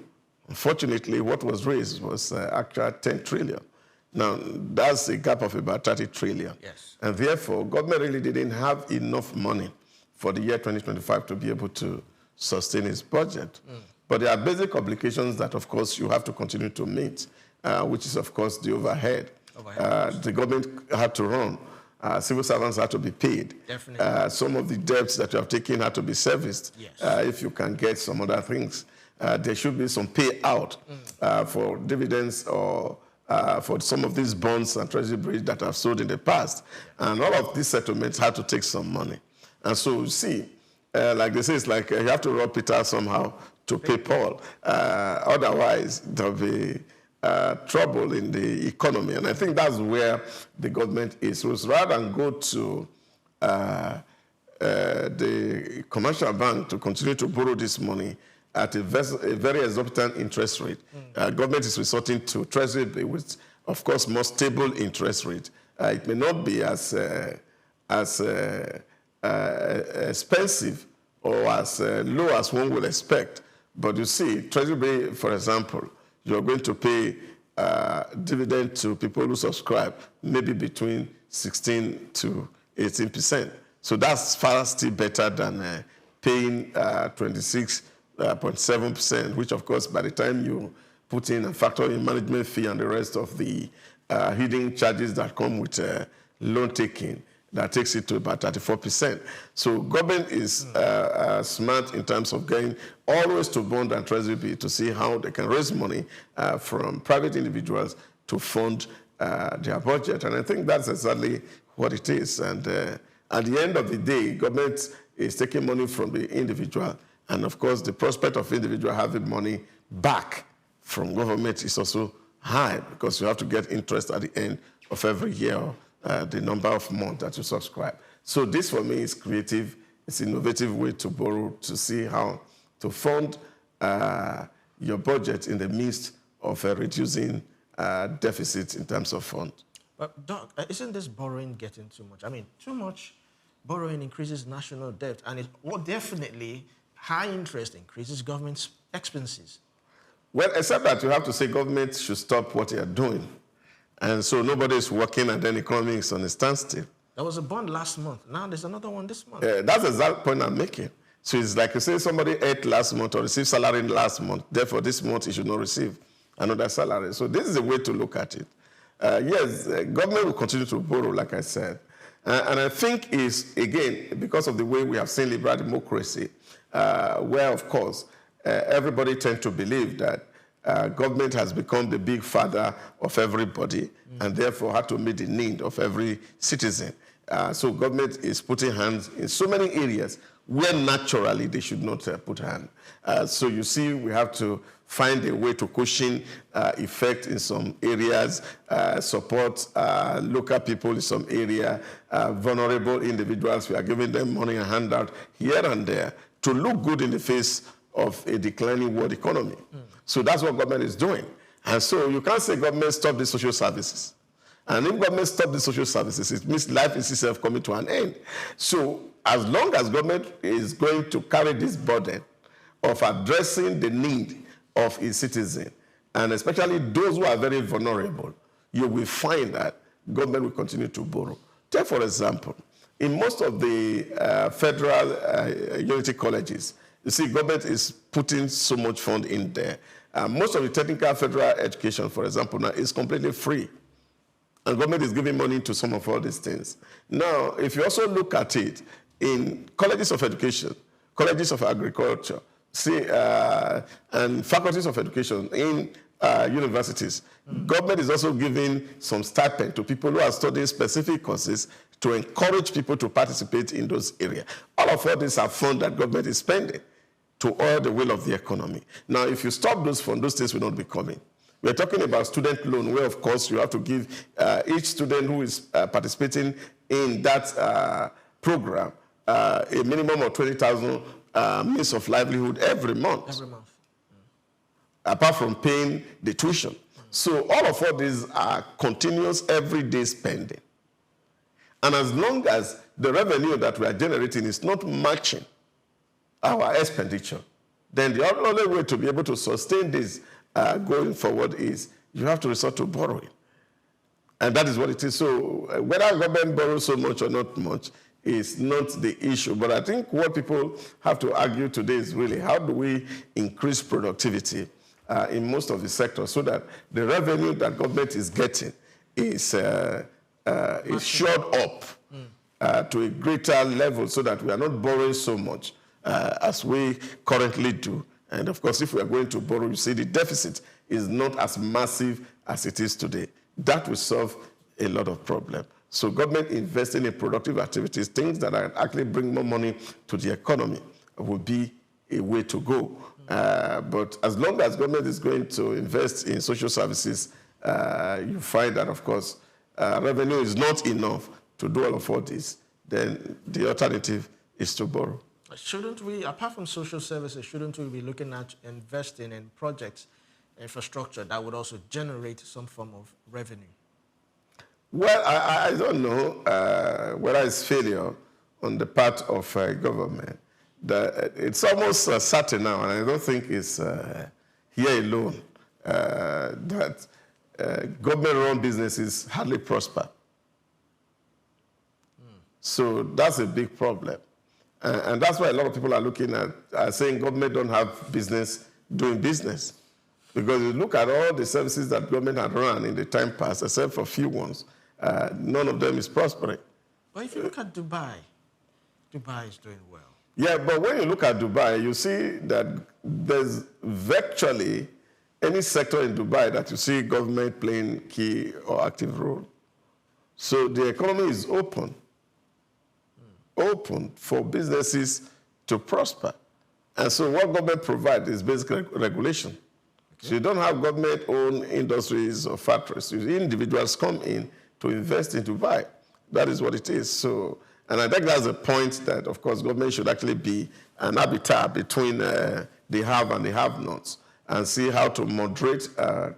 [SPEAKER 22] Unfortunately, what was raised was actually 10 trillion. Now, that's a gap of about 30 trillion.
[SPEAKER 23] Yes.
[SPEAKER 22] And therefore, government really didn't have enough money for the year 2025 to be able to sustain its budget. But there are basic obligations that, of course, you have to continue to meet, which is, of course, the overhead. The government had to run. Civil servants had to be paid.
[SPEAKER 23] Definitely.
[SPEAKER 22] Some of the debts that you have taken had to be serviced.
[SPEAKER 23] Yes.
[SPEAKER 22] If you can get some other things. There should be some payout for dividends or for some of these bonds and treasury bills that have sold in the past. And all of these settlements had to take some money. And so, you see, like they say, it's like you have to rob Peter somehow to pay Paul. Otherwise, there'll be trouble in the economy. And I think that's where the government is. So rather than go to the commercial bank to continue to borrow this money at a very exorbitant interest rate, government is resorting to treasury bill with, of course, more stable interest rate. It may not be as expensive or as low as one would expect. But you see, treasury bill, for example, you're going to pay dividend to people who subscribe maybe between 16 to 18%. So that's far still better than paying 26.7%, which, of course, by the time you put in and factor in management fee and the rest of the hidden charges that come with loan taking, that takes it to about 34%. So government is smart in terms of going always to bond and treasury bill to see how they can raise money from private individuals to fund their budget. And I think that's exactly what it is. And at the end of the day, government is taking money from the individual. And of course, the prospect of individual having money back from government is also high because you have to get interest at the end of every year. The number of months that you subscribe. So this for me is creative. It's an innovative way to borrow, to see how to fund your budget in the midst of reducing deficits in terms of funds.
[SPEAKER 23] But Doc, isn't this borrowing getting too much? I mean, too much borrowing increases national debt, and definitely high interest increases government expenses.
[SPEAKER 22] Well, except that you have to say government should stop what they are doing. And so nobody is working and then the economy is on a standstill.
[SPEAKER 23] There was a bond last month. Now there's another one this month.
[SPEAKER 22] That's the exact point I'm making. So it's like you say somebody ate last month or received salary last month. Therefore, this month he should not receive another salary. So this is a way to look at it. Yes, government will continue to borrow, like I said. And I think is, again, because of the way we have seen liberal democracy, where, of course, everybody tends to believe that government has become the big father of everybody and therefore had to meet the need of every citizen. So government is putting hands in so many areas where naturally they should not put hand. So you see, we have to find a way to cushion effect in some areas, support local people in some area, vulnerable individuals. We are giving them money and handout here and there to look good in the face of a declining world economy. So that's what government is doing. And so you can't say government stop the social services. And if government stop the social services, it means life is itself coming to an end. So as long as government is going to carry this burden of addressing the need of its citizens, and especially those who are very vulnerable, you will find that government will continue to borrow. Take, for example, in most of the federal unity colleges, you see, government is putting so much fund in there. Most of the technical federal education, for example, now is completely free. And government is giving money to some of all these things. Now, if you also look at it, in colleges of education, colleges of agriculture, and faculties of education in universities. Government is also giving some stipend to people who are studying specific courses to encourage people to participate in those areas. All of these are funds that government is spending to oil the wheel of the economy. Now, if you stop those funds, those things will not be coming. We're talking about student loan, where, of course, you have to give each student who is participating in that program a minimum of 20,000 means of livelihood every month.
[SPEAKER 23] Every month.
[SPEAKER 22] Apart from paying the tuition. So all of these are continuous everyday spending. And as long as the revenue that we are generating is not matching our expenditure, then the only way to be able to sustain this going forward is you have to resort to borrowing. And that is what it is. So whether government borrows so much or not much is not the issue. But I think what people have to argue today is really how do we increase productivity in most of the sectors so that the revenue that government is getting is shored up to a greater level so that we are not borrowing so much as we currently do. And of course, if we are going to borrow, you see the deficit is not as massive as it is today. That will solve a lot of problems. So government investing in productive activities, things that actually bring more money to the economy, will be a way to go. But as long as government is going to invest in social services, you find that, of course, revenue is not enough to do all of this. Then the alternative is to borrow.
[SPEAKER 23] Shouldn't we, apart from social services, shouldn't we be looking at investing in projects, infrastructure that would also generate some form of revenue?
[SPEAKER 22] Well, I don't know whether it's failure on the part of government. It's almost certain now, and I don't think it's here alone, that government-run businesses hardly prosper. So that's a big problem. And that's why a lot of people are looking at saying government don't have business doing business. Because you look at all the services that government had run in the time past, except for a few ones, none of them is prospering.
[SPEAKER 23] But if you look at Dubai, Dubai is doing well.
[SPEAKER 22] Yeah, but when you look at Dubai, you see that there's virtually any sector in Dubai that you see government playing key or active role. So the economy is open for businesses to prosper. And so what government provides is basically regulation. Okay. So you don't have government-owned industries or factories. Individuals come in to invest in Dubai. That is what it is. So, and I think that's a point that, of course, government should actually be an arbiter between the have and the have-nots and see how to moderate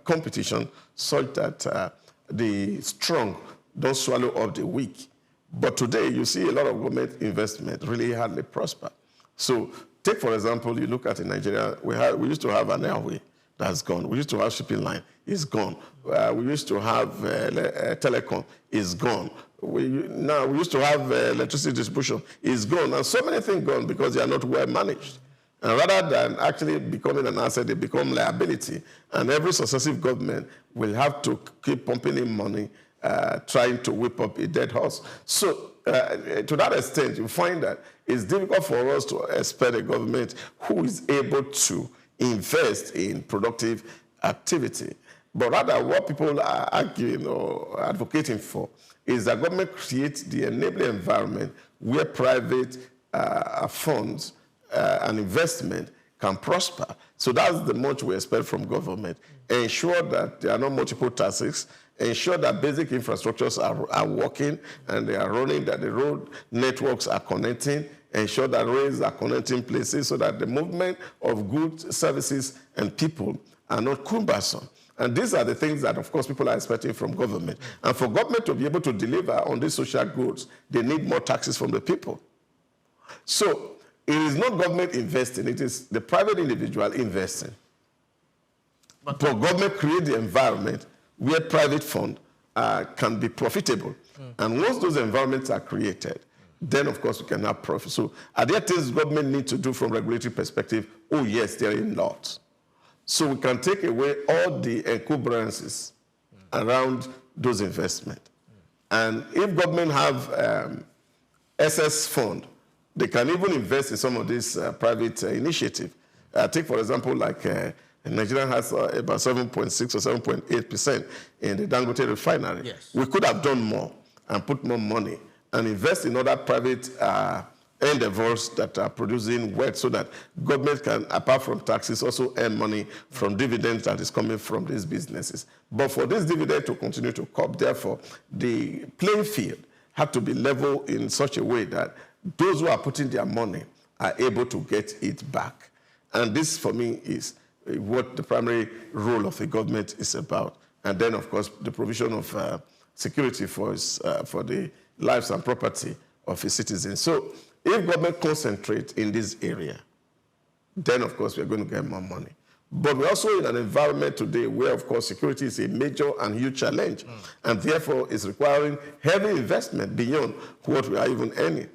[SPEAKER 22] competition such that the strong don't swallow up the weak. But today, you see a lot of government investment really hardly prosper. So take, for example, you look at in Nigeria, we used to have an airway that's gone. We used to have shipping line, it's gone. We used to have telecom, it's gone. Now we used to have electricity distribution, it's gone. And so many things gone because they are not well managed. And rather than actually becoming an asset, they become liability. And every successive government will have to keep pumping in money trying to whip up a dead horse. So to that extent, you find that it's difficult for us to expect a government who is able to invest in productive activity. But rather, what people are arguing or advocating for is that government creates the enabling environment where private funds and investment can prosper. So that's the much we expect from government. Ensure that there are no multiple taxes, ensure that basic infrastructures are working and they are running, that the road networks are connecting, ensure that roads are connecting places so that the movement of goods, services, and people are not cumbersome. And these are the things that, of course, people are expecting from government. And for government to be able to deliver on these social goods, they need more taxes from the people. So it is not government investing, it is the private individual investing. But government create the environment where private funds can be profitable. And once those environments are created, then, of course, we can have profit. So are there things government need to do from regulatory perspective? Oh, yes, there are lots. So we can take away all the encumbrances around those investments. And if government have SS fund, they can even invest in some of these private initiatives. Take, for example, like Nigeria has about 7.6 or 7.8% in the Dangote refinery.
[SPEAKER 23] Yes.
[SPEAKER 22] We could have done more and put more money and invest in other private endeavors that are producing wealth so that government can, apart from taxes, also earn money from dividends that is coming from these businesses. But for this dividend to continue to come, therefore, the playing field had to be level in such a way that those who are putting their money are able to get it back. And this, for me, is what the primary role of the government is about. And then, of course, the provision of security for the lives and property of its citizens. So if government concentrates in this area, then, of course, we're going to get more money. But we're also in an environment today where, of course, security is a major and huge challenge, and therefore is requiring heavy investment beyond what we are even earning.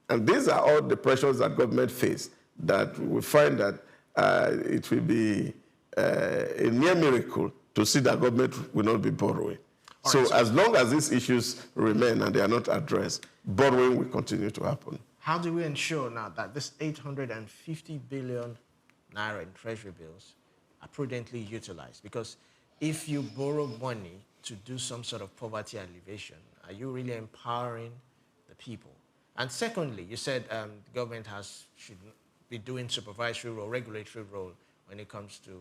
[SPEAKER 22] And these are all the pressures that government face, that we find that it will be a near miracle to see that government will not be borrowing. So as long as these issues remain and they are not addressed, borrowing will continue to happen.
[SPEAKER 23] How do we ensure now that this 850 billion naira in treasury bills are prudently utilized? Because if you borrow money to do some sort of poverty alleviation, are you really empowering the people? And secondly, you said the government should be doing supervisory role, regulatory role when it comes to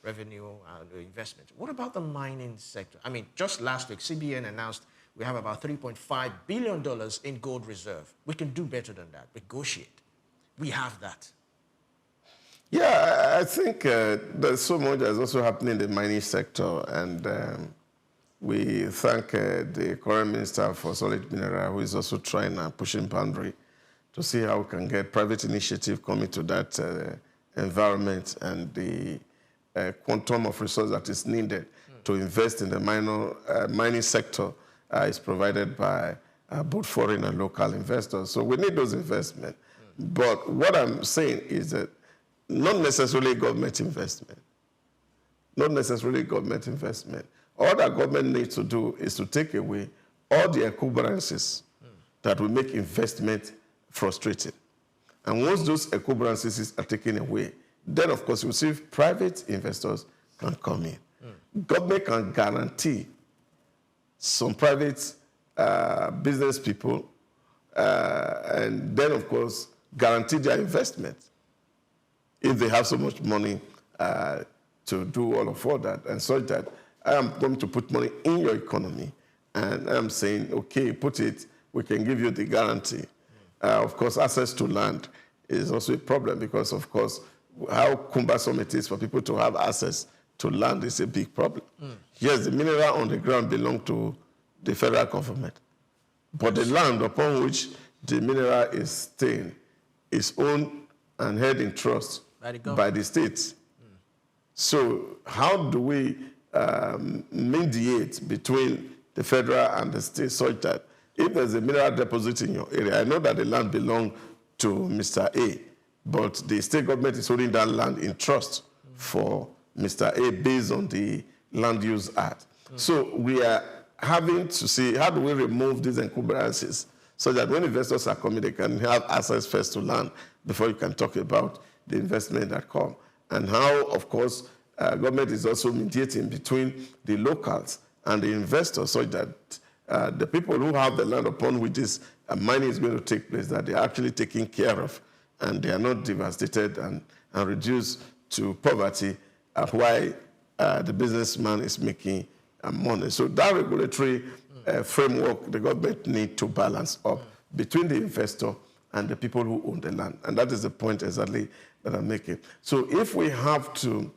[SPEAKER 23] revenue and investment. What about the mining sector? I mean, just last week, CBN announced we have about $3.5 billion in gold reserve. We can do better than that. Negotiate. We have that.
[SPEAKER 22] Yeah, I think there's so much that's also happening in the mining sector, and we thank the current Minister for Solid Mineral, who is also trying and pushing boundary to see how we can get private initiative coming to that environment and the quantum of resource that is needed to invest in the mining sector is provided by both foreign and local investors. So we need those investments. But what I'm saying is that not necessarily government investment. Not necessarily government investment. All that government needs to do is to take away all the encumbrances that will make investment frustrating. And once those encumbrances are taken away, then, of course, you see if private investors can come in. Government can guarantee some private business people and then, of course, guarantee their investment if they have so much money to do all of all that, and so that I am going to put money in your economy, and I'm saying, okay, put it, we can give you the guarantee. Of course, access to land is also a problem because, of course, how cumbersome it is for people to have access to land is a big problem. Yes, the mineral on the ground belongs to the federal government, but the land upon which the mineral is staying is owned and held in trust by the states. So how do we mediate between the federal and the state such that if there's a mineral deposit in your area, I know that the land belongs to Mr. A, but the state government is holding that land in trust for Mr. A based on the Land Use Act. So we are having to see how do we remove these encumbrances so that when investors are coming, they can have access first to land before you can talk about the investment that come. And how, of course, government is also mediating between the locals and the investors so that the people who have the land upon which this mining is going to take place, that they're actually taken care of and they are not devastated and reduced to poverty while the businessman is making money. So that regulatory framework, the government need to balance up between the investor and the people who own the land. And that is the point exactly that I'm making. So if we have to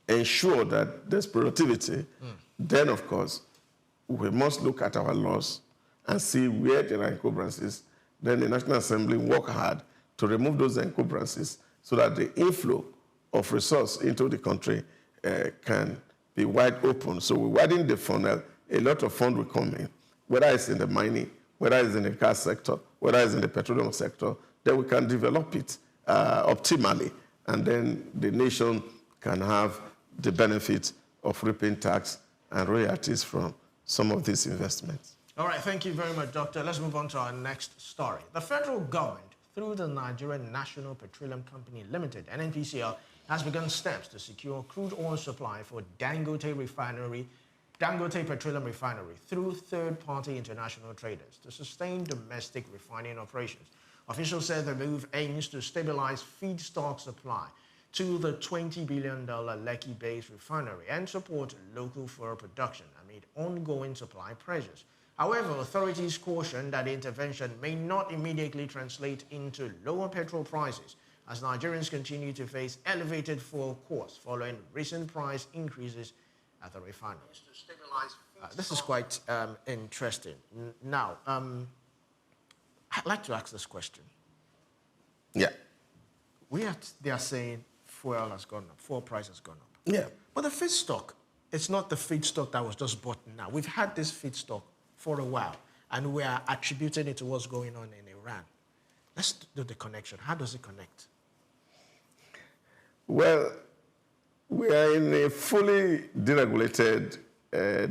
[SPEAKER 22] ensure that there's productivity, then, of course, we must look at our laws and see where there are encumbrances. Then the National Assembly work hard to remove those encumbrances so that the inflow of resource into the country can be wide open. So we widen the funnel, a lot of funds will come in, whether it's in the mining, whether it's in the gas sector, whether it's in the petroleum sector, then we can develop it optimally, and then the nation can have the benefit of reaping tax and royalties from some of these investments.
[SPEAKER 23] All right, thank you very much, Doctor. Let's move on to our next story. The federal government through the Nigerian National Petroleum Company Limited, NNPCL, has begun steps to secure crude oil supply for Dangote Petroleum Refinery through third-party international traders to sustain domestic refining operations. Officials said the move aims to stabilize feedstock supply to the $20 billion Lekki-based refinery and support local fuel production amid ongoing supply pressures. However, authorities caution that the intervention may not immediately translate into lower petrol prices as Nigerians continue to face elevated fuel costs following recent price increases at the refinery. This is quite interesting. Now, I'd like to ask this question.
[SPEAKER 22] Yeah.
[SPEAKER 23] They are saying fuel has gone up, fuel price has gone up.
[SPEAKER 22] Yeah.
[SPEAKER 23] But the feedstock, it's not the feedstock that was just bought now. We've had this feedstock for a while, and we are attributing it to what's going on in Iran. Let's do the connection. How does it connect?
[SPEAKER 22] Well, we are in a fully deregulated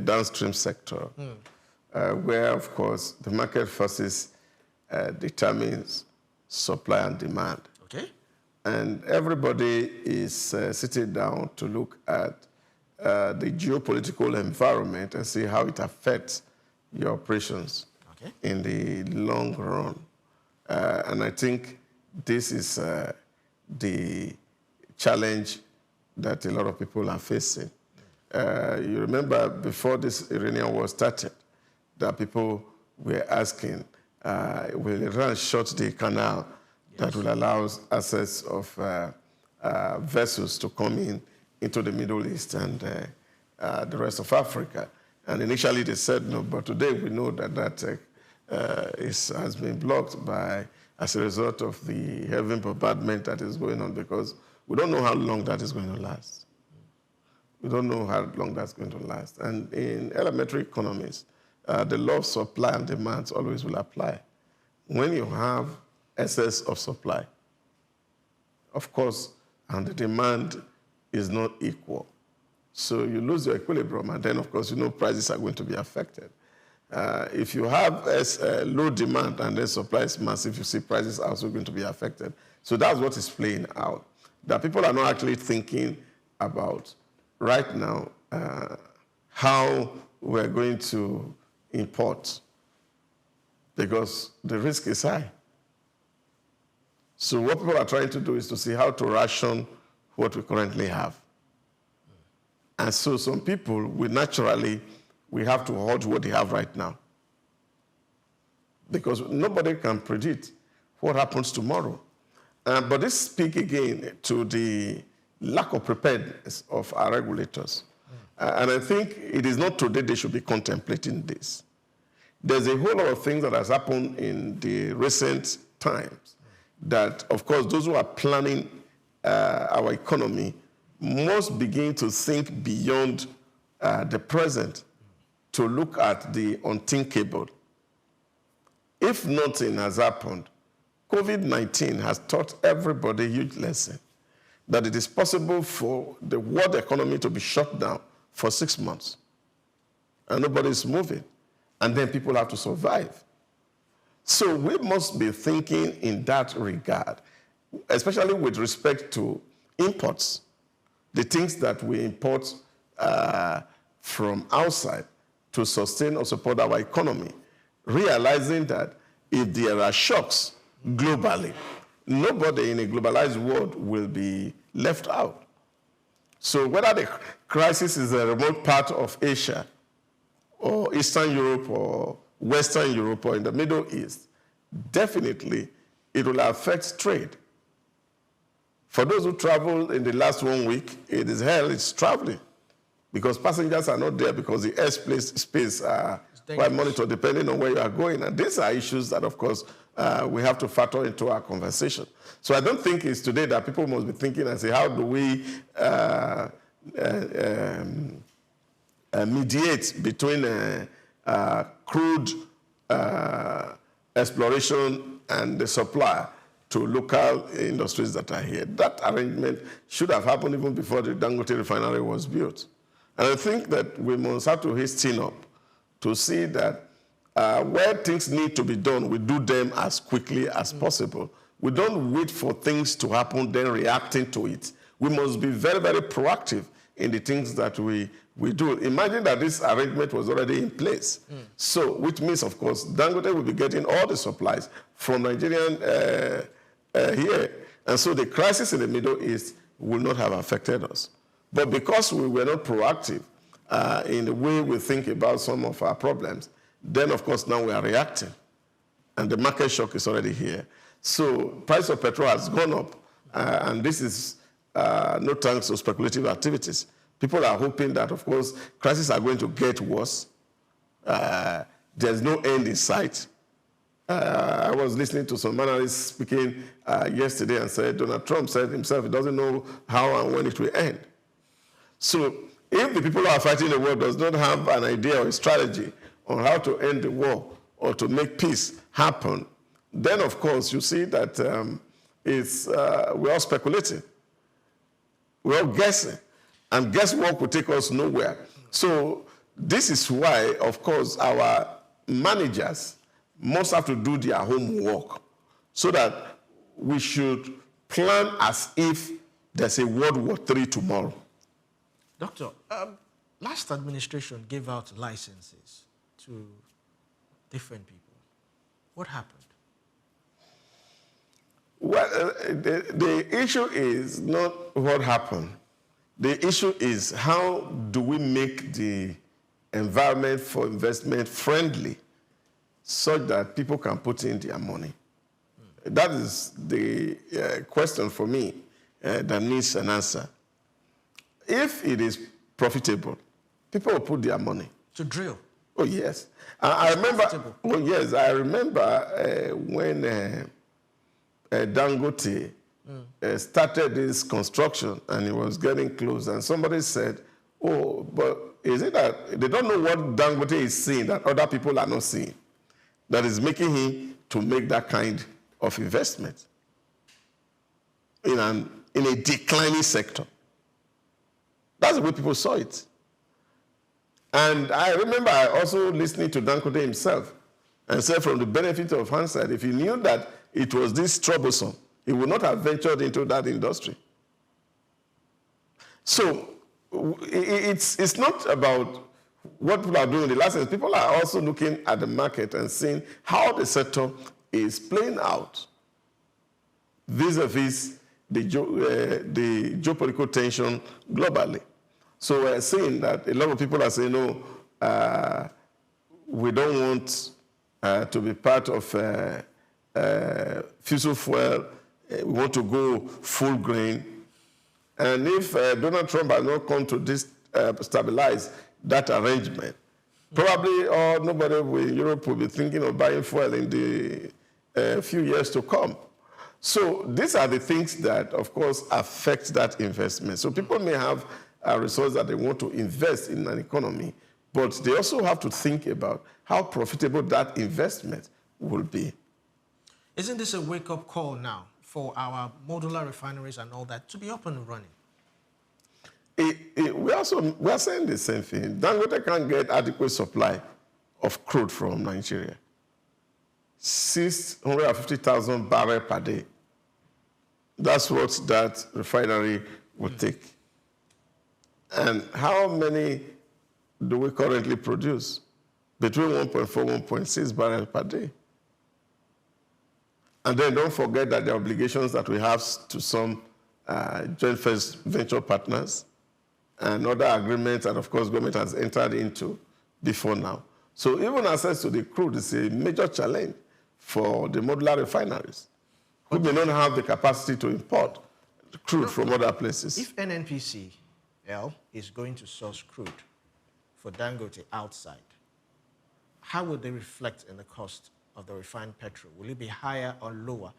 [SPEAKER 22] downstream sector where, of course, the market forces determines supply and demand.
[SPEAKER 23] Okay.
[SPEAKER 22] And everybody is sitting down to look at the geopolitical environment and see how it affects your operations in the long run. And I think this is the challenge that a lot of people are facing. You remember before this Iranian war started, that people were asking, will Iran shut the canal that will allow access of vessels to come into the Middle East and the rest of Africa? And initially they said no, but today we know that has been blocked as a result of the heavy bombardment that is going on, because we don't know how long that is going to last. We don't know how long that's going to last. And in elementary economies, the law of supply and demand always will apply. When you have excess of supply, of course, and the demand is not equal, so you lose your equilibrium, and then, of course, prices are going to be affected. If you have low demand and then supply is massive, you see prices are also going to be affected. So that's what is playing out. That people are not actually thinking about right now how we're going to import, because the risk is high. So what people are trying to do is to see how to ration what we currently have. And so some people we have to hold what they have right now, because nobody can predict what happens tomorrow. But this speaks again to the lack of preparedness of our regulators. And I think it is not today they should be contemplating this. There's a whole lot of things that has happened in the recent times that, of course, those who are planning our economy must begin to think beyond the present to look at the unthinkable. If nothing has happened, COVID-19 has taught everybody a huge lesson that it is possible for the world economy to be shut down for 6 months and nobody is moving, and then people have to survive. So we must be thinking in that regard, especially with respect to imports, the things that we import from outside to sustain or support our economy, realizing that if there are shocks globally, nobody in a globalized world will be left out. So whether the crisis is a remote part of Asia or Eastern Europe or Western Europe or in the Middle East, definitely it will affect trade. For those who traveled in the last 1 week, it is hell, it's traveling, because passengers are not there because the airspace space are quite monitored depending on where you are going. And these are issues that, of course, we have to factor into our conversation. So I don't think it's today that people must be thinking and say, how do we mediate between crude exploration and the supply to local industries that are here. That arrangement should have happened even before the Dangote refinery was built. And I think that we must have to hasten up to see that where things need to be done, we do them as quickly as possible We don't wait for things to happen, then reacting to it. We must be very, very proactive in the things that we do. Imagine that this arrangement was already in place. So, which means, of course, Dangote will be getting all the supplies from Nigerian here. And so the crisis in the Middle East will not have affected us. But because we were not proactive in the way we think about some of our problems, then, of course, now we are reacting. And the market shock is already here. So price of petrol has gone up, and this is no thanks to speculative activities. People are hoping that, of course, crises are going to get worse. There's no end in sight. I was listening to some analysts speaking yesterday and said Donald Trump said himself he doesn't know how and when it will end. So if the people who are fighting the war does not have an idea or a strategy on how to end the war or to make peace happen, then, of course, you see that we're all speculating. We're all guessing. And guesswork will take us nowhere. So this is why, of course, our managers must have to do their homework so that we should plan as if there's a World War III tomorrow.
[SPEAKER 23] Doctor, last administration gave out licenses to different people. What happened?
[SPEAKER 22] Well, the issue is not what happened. The issue is how do we make the environment for investment friendly such that people can put in their money. That is the question for me that needs an answer. If it is profitable, people will put their money.
[SPEAKER 23] To drill?
[SPEAKER 22] Oh, yes. I remember, oh, yes, I remember when Dangote started this construction and it was getting close, and somebody said, oh, but is it that they don't know what Dangote is seeing that other people are not seeing that is making him to make that kind of investment in a declining sector? That's the way people saw it. And I remember also listening to Dangote himself and said from the benefit of hindsight, if he knew that it was this troublesome, he would not have ventured into that industry. So it's not about what people are doing in the license. People are also looking at the market and seeing how the sector is playing out vis-a-vis the geopolitical tension globally. So we're seeing that a lot of people are saying, no, we don't want to be part of fossil fuel. We want to go full grain. And if Donald Trump has not come to stabilize that arrangement, probably nobody in Europe will be thinking of buying fuel in the few years to come. So these are the things that, of course, affect that investment. So people may have a resource that they want to invest in an economy, but they also have to think about how profitable that investment will be.
[SPEAKER 23] Isn't this a wake-up call now for our modular refineries and all that to be up and running?
[SPEAKER 22] We are saying the same thing. Dangote can't get adequate supply of crude from Nigeria. 650,000 barrels per day. That's what that refinery would take. And how many do we currently produce? Between 1.4 1.6 barrels per day. And then don't forget that the obligations that we have to some joint venture partners and other agreements that, of course, government has entered into before now. So even access to the crude is a major challenge for the modular refineries, who may not have the capacity to import crude from other places.
[SPEAKER 23] If NNPCL is going to source crude for Dangote outside, how will they reflect in the cost of the refined petrol? Will it be higher or lower?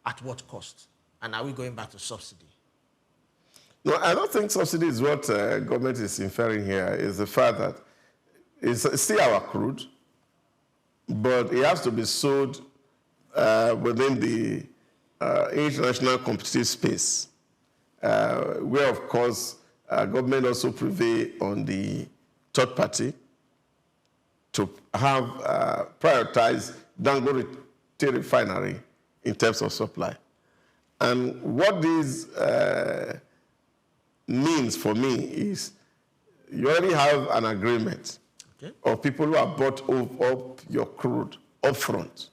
[SPEAKER 23] At what cost? And are we going back to subsidy?
[SPEAKER 22] No, I don't think subsidy is what government is inferring here. Is the fact that it's still our crude, but it has to be sold within the international competitive space, where, of course, government also prevail on the third party to have prioritized Dangote refinery in terms of supply. And what this means for me is you already have an agreement of people who have bought up your crude upfront.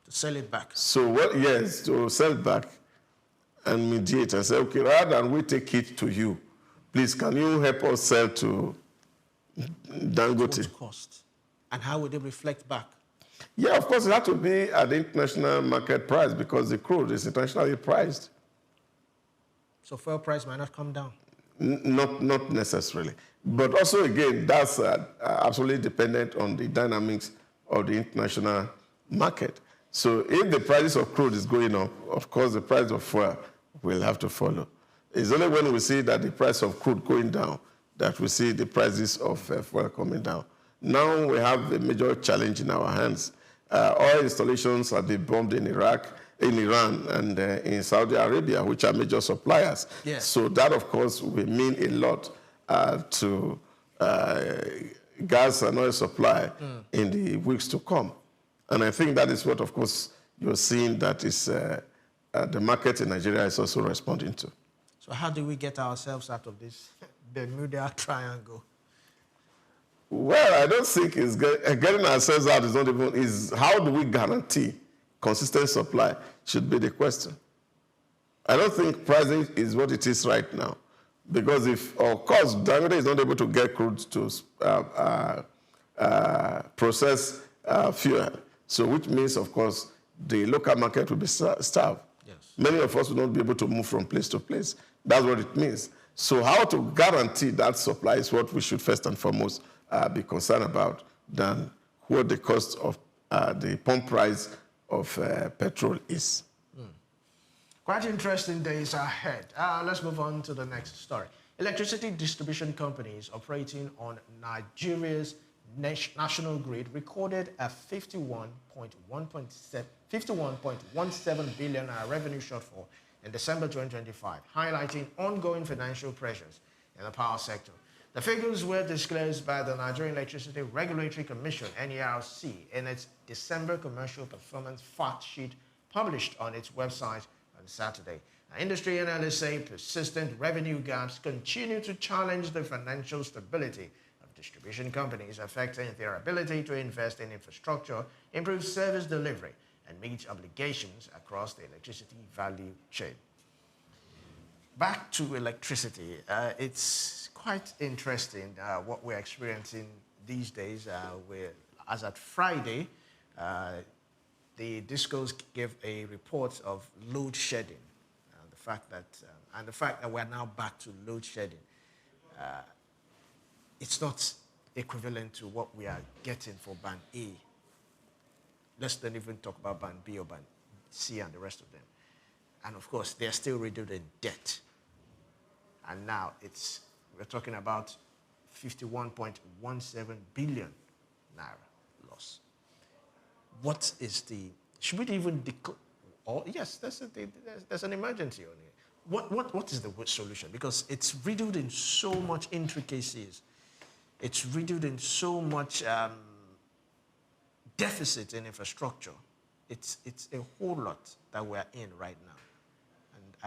[SPEAKER 23] To sell it back.
[SPEAKER 22] So yes, to sell it back and mediate and say, okay, rather than we take it to you, please, can you help us sell to Dangote?
[SPEAKER 23] What cost? And how would it reflect back?
[SPEAKER 22] Yeah, of course, it has to be at the international market price because the crude is internationally priced.
[SPEAKER 23] So fuel price might not come down?
[SPEAKER 22] Not necessarily. But also, again, that's absolutely dependent on the dynamics of the international market. So if the prices of crude is going up, of course, the price of fuel will have to follow. It's only when we see that the price of crude going down that we see the prices of fuel coming down. Now we have a major challenge in our hands. Oil installations are being bombed in Iraq, in Iran, and in Saudi Arabia, which are major suppliers.
[SPEAKER 23] Yes.
[SPEAKER 22] So that, of course, will mean a lot to gas and oil supply in the weeks to come. And I think that is what, of course, you're seeing that is the market in Nigeria is also responding to.
[SPEAKER 23] So how do we get ourselves out of this Bermuda Triangle?
[SPEAKER 22] Well, I don't think it's getting ourselves out is not even, is how do we guarantee consistent supply should be the question. I don't think pricing is what it is right now. Because if, of course, Dangote is not able to get crude to process fuel, so which means, of course, the local market will be starved. Yes. Many of us will not be able to move from place to place. That's what it means. So how to guarantee that supply is what we should first and foremost be concerned about than what the cost of the pump price of petrol is.
[SPEAKER 23] Quite interesting days ahead. Let's move on to the next story. Electricity distribution companies operating on Nigeria's national grid recorded a 51.17 billion revenue shortfall in December 2025, highlighting ongoing financial pressures in the power sector. The figures were disclosed by the Nigerian Electricity Regulatory Commission, NERC, in its December Commercial Performance Fact Sheet published on its website on Saturday. Industry analysts say persistent revenue gaps continue to challenge the financial stability of distribution companies, affecting their ability to invest in infrastructure, improve service delivery, and meet obligations across the electricity value chain. Back to electricity. It's quite interesting what we're experiencing these days. As at Friday, the DISCOs gave a report of load shedding. The fact that we're now back to load shedding, it's not equivalent to what we are getting for Band A. Let's not even talk about Band B or Band C and the rest of them. And of course, they're still riddled in debt. And now we're talking about 51.17 billion naira loss. What is should we even declare? Oh, yes, there's an emergency on it. What is the solution? Because it's riddled in so much intricacies. It's riddled in so much deficit in infrastructure. It's a whole lot that we're in right now.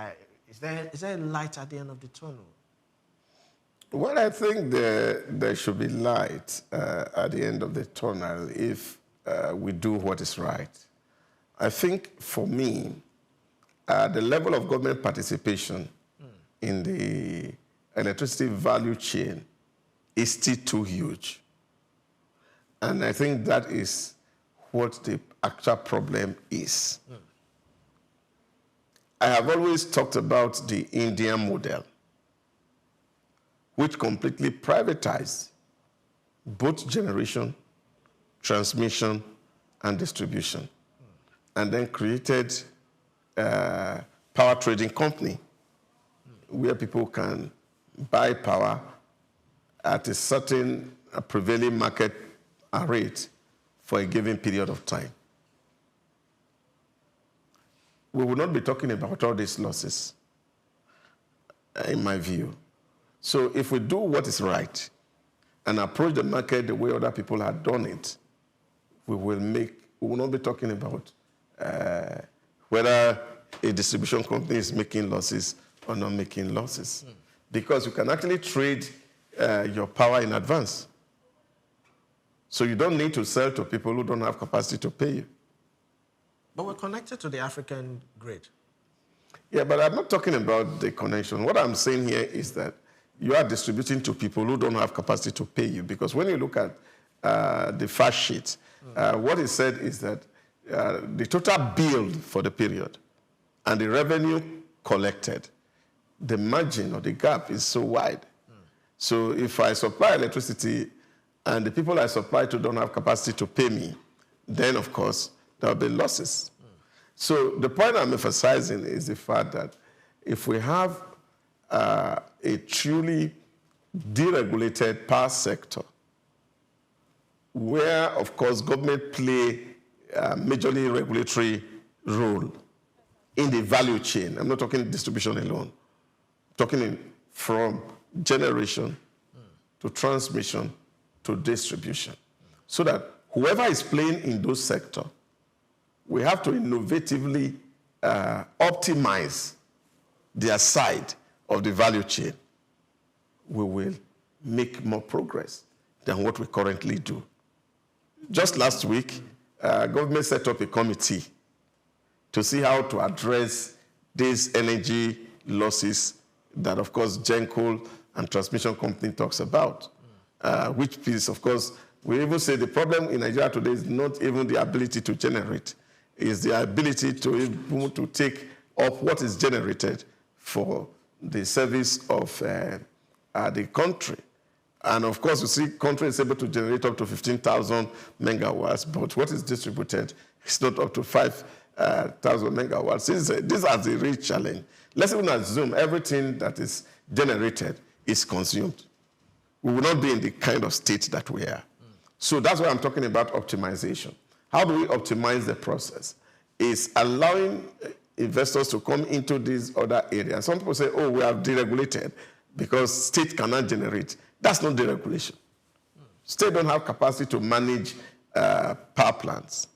[SPEAKER 23] And is there a light at the end of the tunnel?
[SPEAKER 22] Well, I think there should be light at the end of the tunnel if we do what is right. I think, for me, the level of government participation in the electricity value chain is still too huge. And I think that is what the actual problem is. I have always talked about the Indian model, which completely privatized both generation, transmission, and distribution, and then created a power trading company where people can buy power at a certain prevailing market rate for a given period of time. We will not be talking about all these losses, in my view. So if we do what is right and approach the market the way other people have done it, we will make we will not be talking about whether a distribution company is making losses or not making losses. Because you can actually trade your power in advance. So you don't need to sell to people who don't have capacity to pay you.
[SPEAKER 23] But we're connected to the African grid.
[SPEAKER 22] Yeah, but I'm not talking about the connection. What I'm saying here is that you are distributing to people who don't have capacity to pay you. Because when you look at the fact sheet, what it said is that the total bill for the period and the revenue collected, the margin or the gap is so wide. So if I supply electricity and the people I supply to don't have capacity to pay me, then of course there will be losses. So the point I'm emphasizing is the fact that if we have a truly deregulated power sector, where of course government play a majorly regulatory role in the value chain, I'm not talking distribution alone, I'm talking from generation to transmission to distribution, so that whoever is playing in those sectors, we have to innovatively optimize their side of the value chain. We will make more progress than what we currently do. Just last week, government set up a committee to see how to address these energy losses that, of course, Genco and transmission company talks about, which is, of course, we even say the problem in Nigeria today is not even the ability to generate, is the ability to take up what is generated for the service of the country. And of course, you see, country is able to generate up to 15,000 megawatts, but what is distributed is not up to 5,000 megawatts. These are the real challenge. Let's even assume everything that is generated is consumed. We will not be in the kind of state that we are. So that's why I'm talking about optimization. How do we optimize the process? Is allowing investors to come into these other areas. Some people say, oh, we have deregulated because state cannot generate. That's not deregulation. State don't have capacity to manage power plants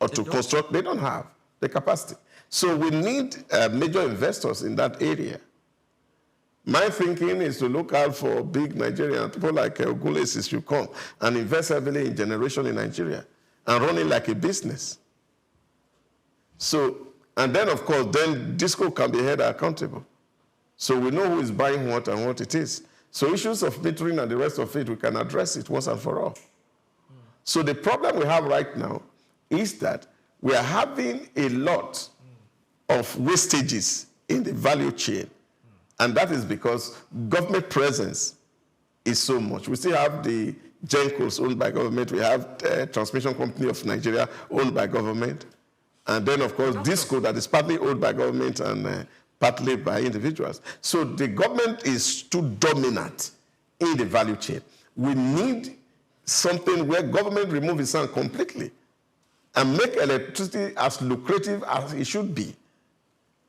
[SPEAKER 22] or to construct. They don't have the capacity. So we need major investors in that area. My thinking is to look out for big Nigerian people like Ogulesis who come and invest heavily in generation in Nigeria and run it like a business. So, and then of course, then DISCO can be held accountable. So we know who is buying what and what it is. So issues of metering and the rest of it, we can address it once and for all. So the problem we have right now is that we are having a lot of wastages in the value chain. And that is because government presence is so much. We still have the Gencos owned by government. We have the Transmission Company of Nigeria owned by government. And then, of course, DISCO that is partly owned by government and partly by individuals. So the government is too dominant in the value chain. We need something where government removes its hand completely and make electricity as lucrative as it should be.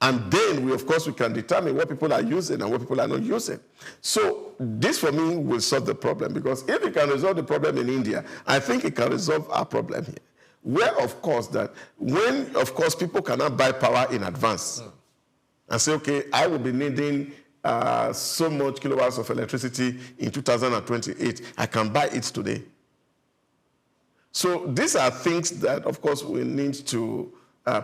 [SPEAKER 22] And then, we can determine what people are using and what people are not using. So this, for me, will solve the problem. Because if it can resolve the problem in India, I think it can resolve our problem here. Where, of course, people cannot buy power in advance and say, okay, I will be needing so much kilowatts of electricity in 2028. I can buy it today. So these are things that, of course, we need to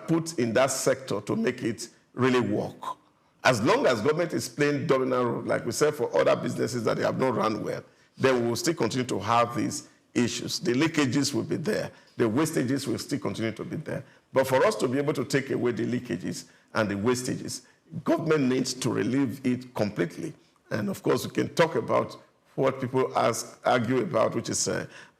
[SPEAKER 22] put in that sector to make it really work. As long as government is playing dominant role, like we said, for other businesses that they have not run well, then we will still continue to have these issues. The leakages will be there. The wastages will still continue to be there. But for us to be able to take away the leakages and the wastages, government needs to relieve it completely. And of course, we can talk about what people argue about, which is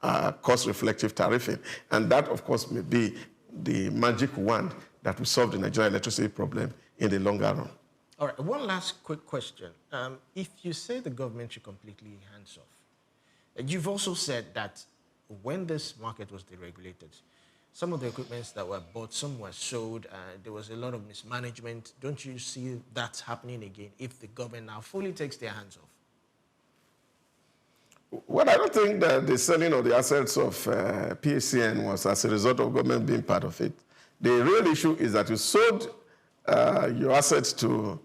[SPEAKER 22] cost-reflective tariffing. And that, of course, may be the magic wand that will solve the Nigerian electricity problem in the longer run.
[SPEAKER 23] All right, one last quick question. If you say the government should completely hands off, you've also said that when this market was deregulated, some of the equipments that were bought, some were sold, there was a lot of mismanagement. Don't you see that happening again if the government now fully takes their hands off?
[SPEAKER 22] Well, I don't think that the selling of the assets of PACN was as a result of government being part of it. The real issue is that you sold your assets to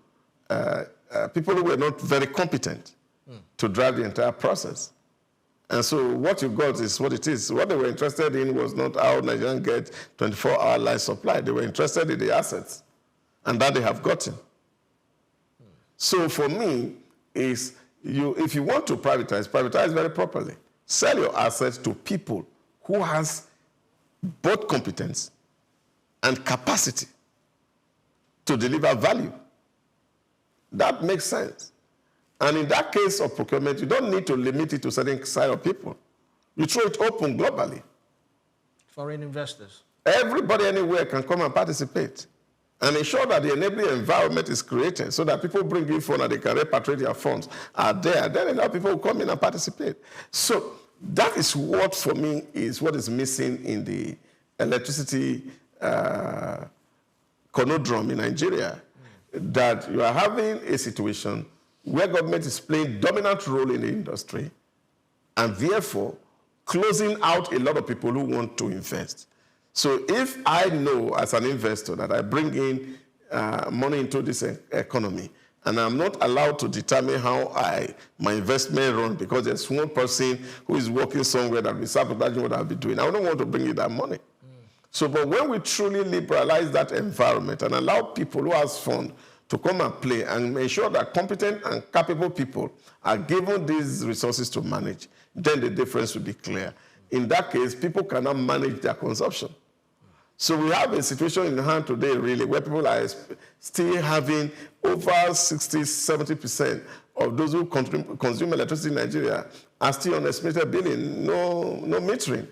[SPEAKER 22] people who were not very competent to drive the entire process. And so what you got is what it is. What they were interested in was not how Nigerians get 24-hour life supply. They were interested in the assets, and that they have gotten. So for me, is if you want to privatize very properly. Sell your assets to people who has both competence and capacity to deliver value. That makes sense. And in that case of procurement, you don't need to limit it to a certain side of people. You throw it open globally.
[SPEAKER 23] Foreign investors. Everybody
[SPEAKER 22] anywhere can come and participate. And ensure that the enabling environment is created so that people bring in funds and they can repatriate their funds are there. Then enough people will come in and participate. So that is what, for me, is what is missing in the electricity conundrum in Nigeria. That you are having a situation where government is playing dominant role in the industry and therefore closing out a lot of people who want to invest. So if I know as an investor that I bring in money into this economy and I'm not allowed to determine how my investment run because there's one person who is working somewhere that will be sabotaging what I'll be doing, I don't want to bring in that money. So, but when we truly liberalize that environment and allow people who have funds to come and play and ensure that competent and capable people are given these resources to manage, then the difference will be clear. In that case, people cannot manage their consumption. So we have a situation in hand today, really, where people are still having over 60, 70% of those who consume electricity in Nigeria are still on estimated billing, no metering.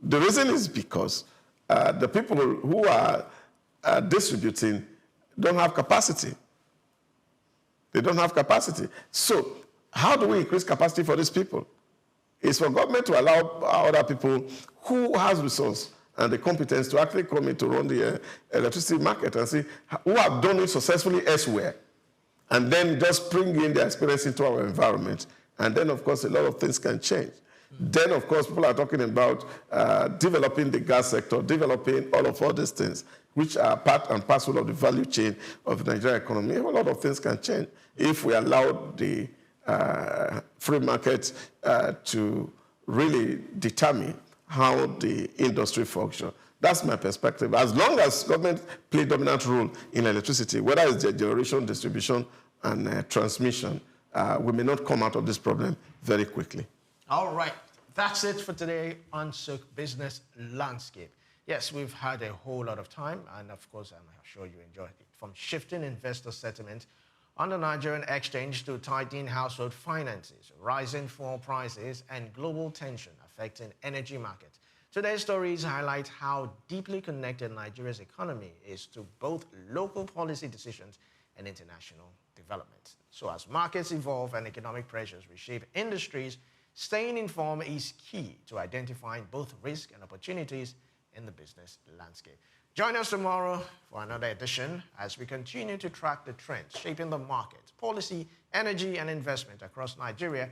[SPEAKER 22] The reason is because the people who are distributing don't have capacity. They don't have capacity. So how do we increase capacity for these people? It's for government to allow other people who has resource and the competence to actually come in to run the electricity market and see who have done it successfully elsewhere, and then just bring in their experience into our environment. And then, of course, a lot of things can change. Then, of course, people are talking about developing the gas sector, developing all these things, which are part and parcel of the value chain of the Nigerian economy. A lot of things can change if we allow the free market to really determine how the industry functions. That's my perspective. As long as government play dominant role in electricity, whether it's the generation, distribution, and transmission, we may not come out of this problem very quickly.
[SPEAKER 23] All right. That's it for today on SOUQ Business Landscape. Yes, we've had a whole lot of time, and of course, I'm sure you enjoyed it. From shifting investor sentiment on the Nigerian exchange to tightening household finances, rising fuel prices, and global tension affecting energy markets. Today's stories highlight how deeply connected Nigeria's economy is to both local policy decisions and international development. So as markets evolve and economic pressures reshape industries, staying informed is key to identifying both risk and opportunities in the business landscape. Join us tomorrow for another edition as we continue to track the trends shaping the market, policy, energy, and investment across Nigeria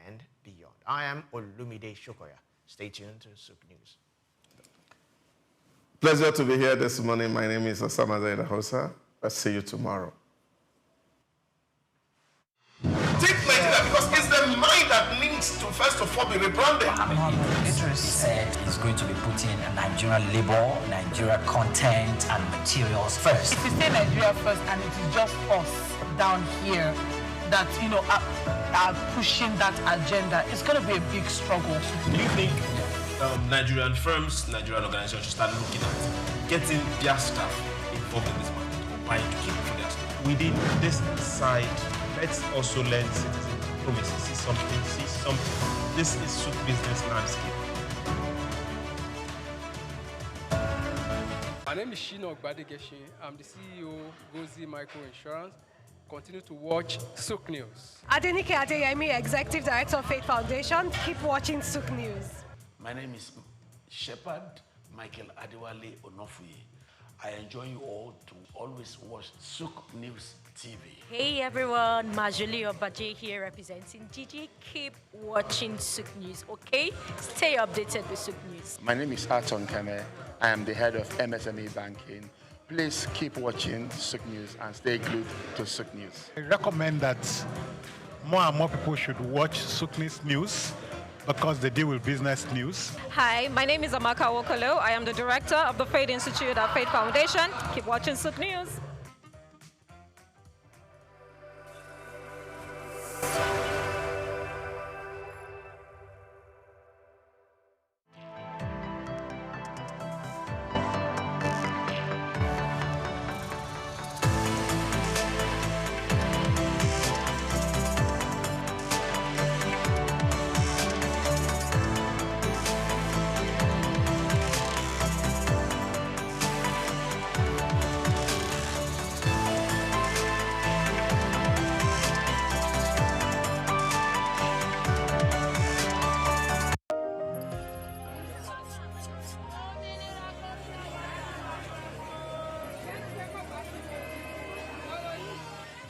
[SPEAKER 23] and beyond. I am Olumide Shokoya. Stay tuned to SOUQ News.
[SPEAKER 22] Pleasure to be here this morning. My name is Osama Zaida Hosa. I'll see you tomorrow.
[SPEAKER 6] Take Nigeria because it's the mind that needs to first of all be rebranded.
[SPEAKER 19] Idris said he's going to be putting Nigerian labor, Nigeria content, and materials first.
[SPEAKER 21] If you say Nigeria first and it is just us down here that, are pushing that agenda, it's going to be a big struggle.
[SPEAKER 20] Do you think Nigerian firms, Nigerian organizations should start looking at getting their staff involved in this market or buying to keep for their staff? Within this side, let's also learn citizen diplomacy. See something. This is SOUQ Business Landscape.
[SPEAKER 2] My name is Shino Ogbadegeshin. I'm the CEO of Gozi Micro Insurance. Continue to watch SOUQ News.
[SPEAKER 4] Adenike Adeyemi, Executive Director of Faith Foundation. Keep watching SOUQ News.
[SPEAKER 6] My name is Shepherd Michael Adewale Onofuye. I enjoin you all to always watch SOUQ News TV.
[SPEAKER 24] Hey everyone, Majuli Obaje here representing Gigi. Keep watching SOUQ News, okay? Stay updated with SOUQ News.
[SPEAKER 5] My name is Aton Keme. I am the head of MSME banking. Please keep watching SOUQ News and stay glued to SOUQ News.
[SPEAKER 25] I recommend that more and more people should watch SOUQ News because they deal with business news.
[SPEAKER 7] Hi, my name is Amaka Wokolo. I am the director of the Faith Institute at Faith Foundation. Keep watching SOUQ News.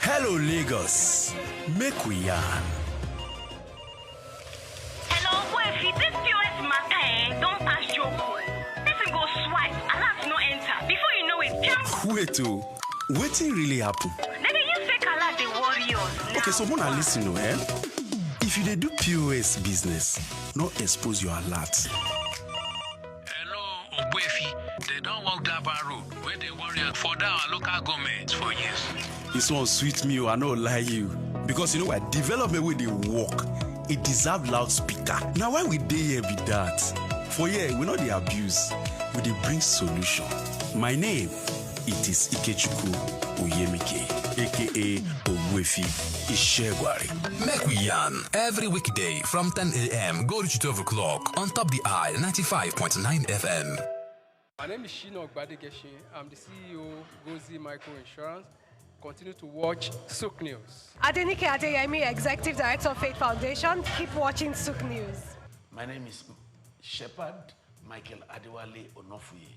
[SPEAKER 8] Hello, Lagos. Make we yarn.
[SPEAKER 9] Hello, boy, if this POS matter, don't pass your code. This go swipe, alert no enter. Before you know it, jump.
[SPEAKER 8] Wait, wetin really happen?
[SPEAKER 9] Then they use fake alert, the warriors.
[SPEAKER 8] Okay, so wanna listen to If you dey do POS business, no expose your alert.
[SPEAKER 10] Hello, Ogbuefi. They don't walk that bar road where they warrior for our local government for years.
[SPEAKER 8] This one sweet me, I no lie you. Because you know what, development with the work, it deserve loudspeaker. Now why we dey here be that? For here, we know the abuse, we dey bring solution. My name, it is Ikechukwu Oyemike, aka Ogbuefi Ishegwari.
[SPEAKER 11] Make we yarn every weekday from 10 a.m. go to 12 o'clock on Top the Eye 95.9 FM.
[SPEAKER 2] My name is Shino Ogbadegeshin. I'm the CEO of Gozi Micro Insurance. Continue to watch SOUQ News.
[SPEAKER 4] Adenike Adeyemi, Executive Director of Faith Foundation. Keep watching SOUQ News.
[SPEAKER 6] My name is Shepherd Michael Adewale Onofuye.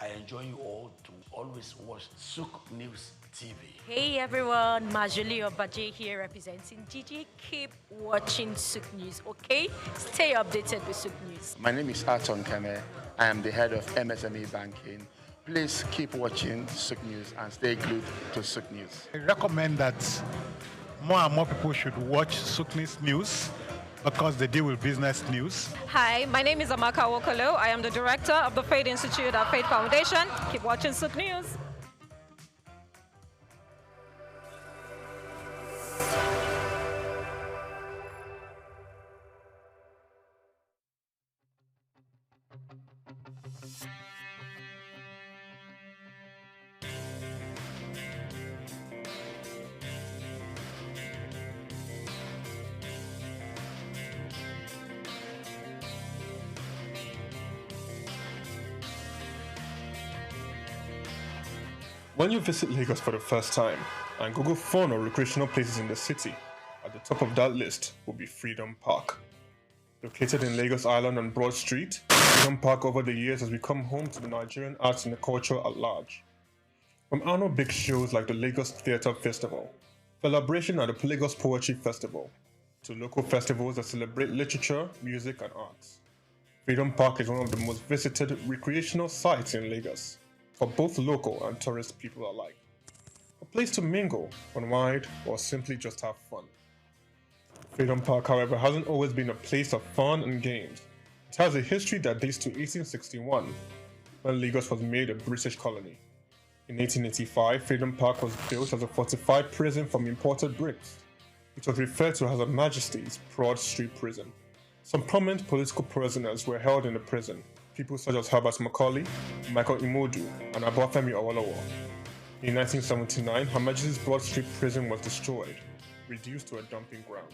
[SPEAKER 6] I enjoin you all to always watch SOUQ News TV.
[SPEAKER 24] Hey everyone, Majuli Obaje here representing Gigi. Keep watching SOUQ News, okay? Stay updated with SOUQ News.
[SPEAKER 5] My name is Aton Keme. I am the head of MSME banking. Please keep watching SOUQ News and stay glued to SOUQ News.
[SPEAKER 25] I recommend that more and more people should watch SOUQ News because they deal with business news.
[SPEAKER 7] Hi, my name is Amaka Wokolo. I am the director of the Faith Institute at Faith Foundation. Keep watching SOUQ News.
[SPEAKER 18] When you visit Lagos for the first time and Google fun or recreational places in the city, at the top of that list will be Freedom Park. Located in Lagos Island on Broad Street, Freedom Park over the years has become home to the Nigerian arts and the culture at large. From annual big shows like the Lagos Theatre Festival, celebration at the Lagos Poetry Festival, to local festivals that celebrate literature, music and arts. Freedom Park is one of the most visited recreational sites in Lagos, for both local and tourist people alike. A place to mingle, unwind, or simply just have fun. Freedom Park, however, hasn't always been a place of fun and games. It has a history that dates to 1861, when Lagos was made a British colony. In 1885, Freedom Park was built as a fortified prison from imported bricks. It was referred to as Her Majesty's Broad Street Prison. Some prominent political prisoners were held in the prison. People such as Herbert Macaulay, Michael Imodu, and Obafemi Awolowo. In 1979, Her Majesty's Broad Street Prison was destroyed, reduced to a dumping ground.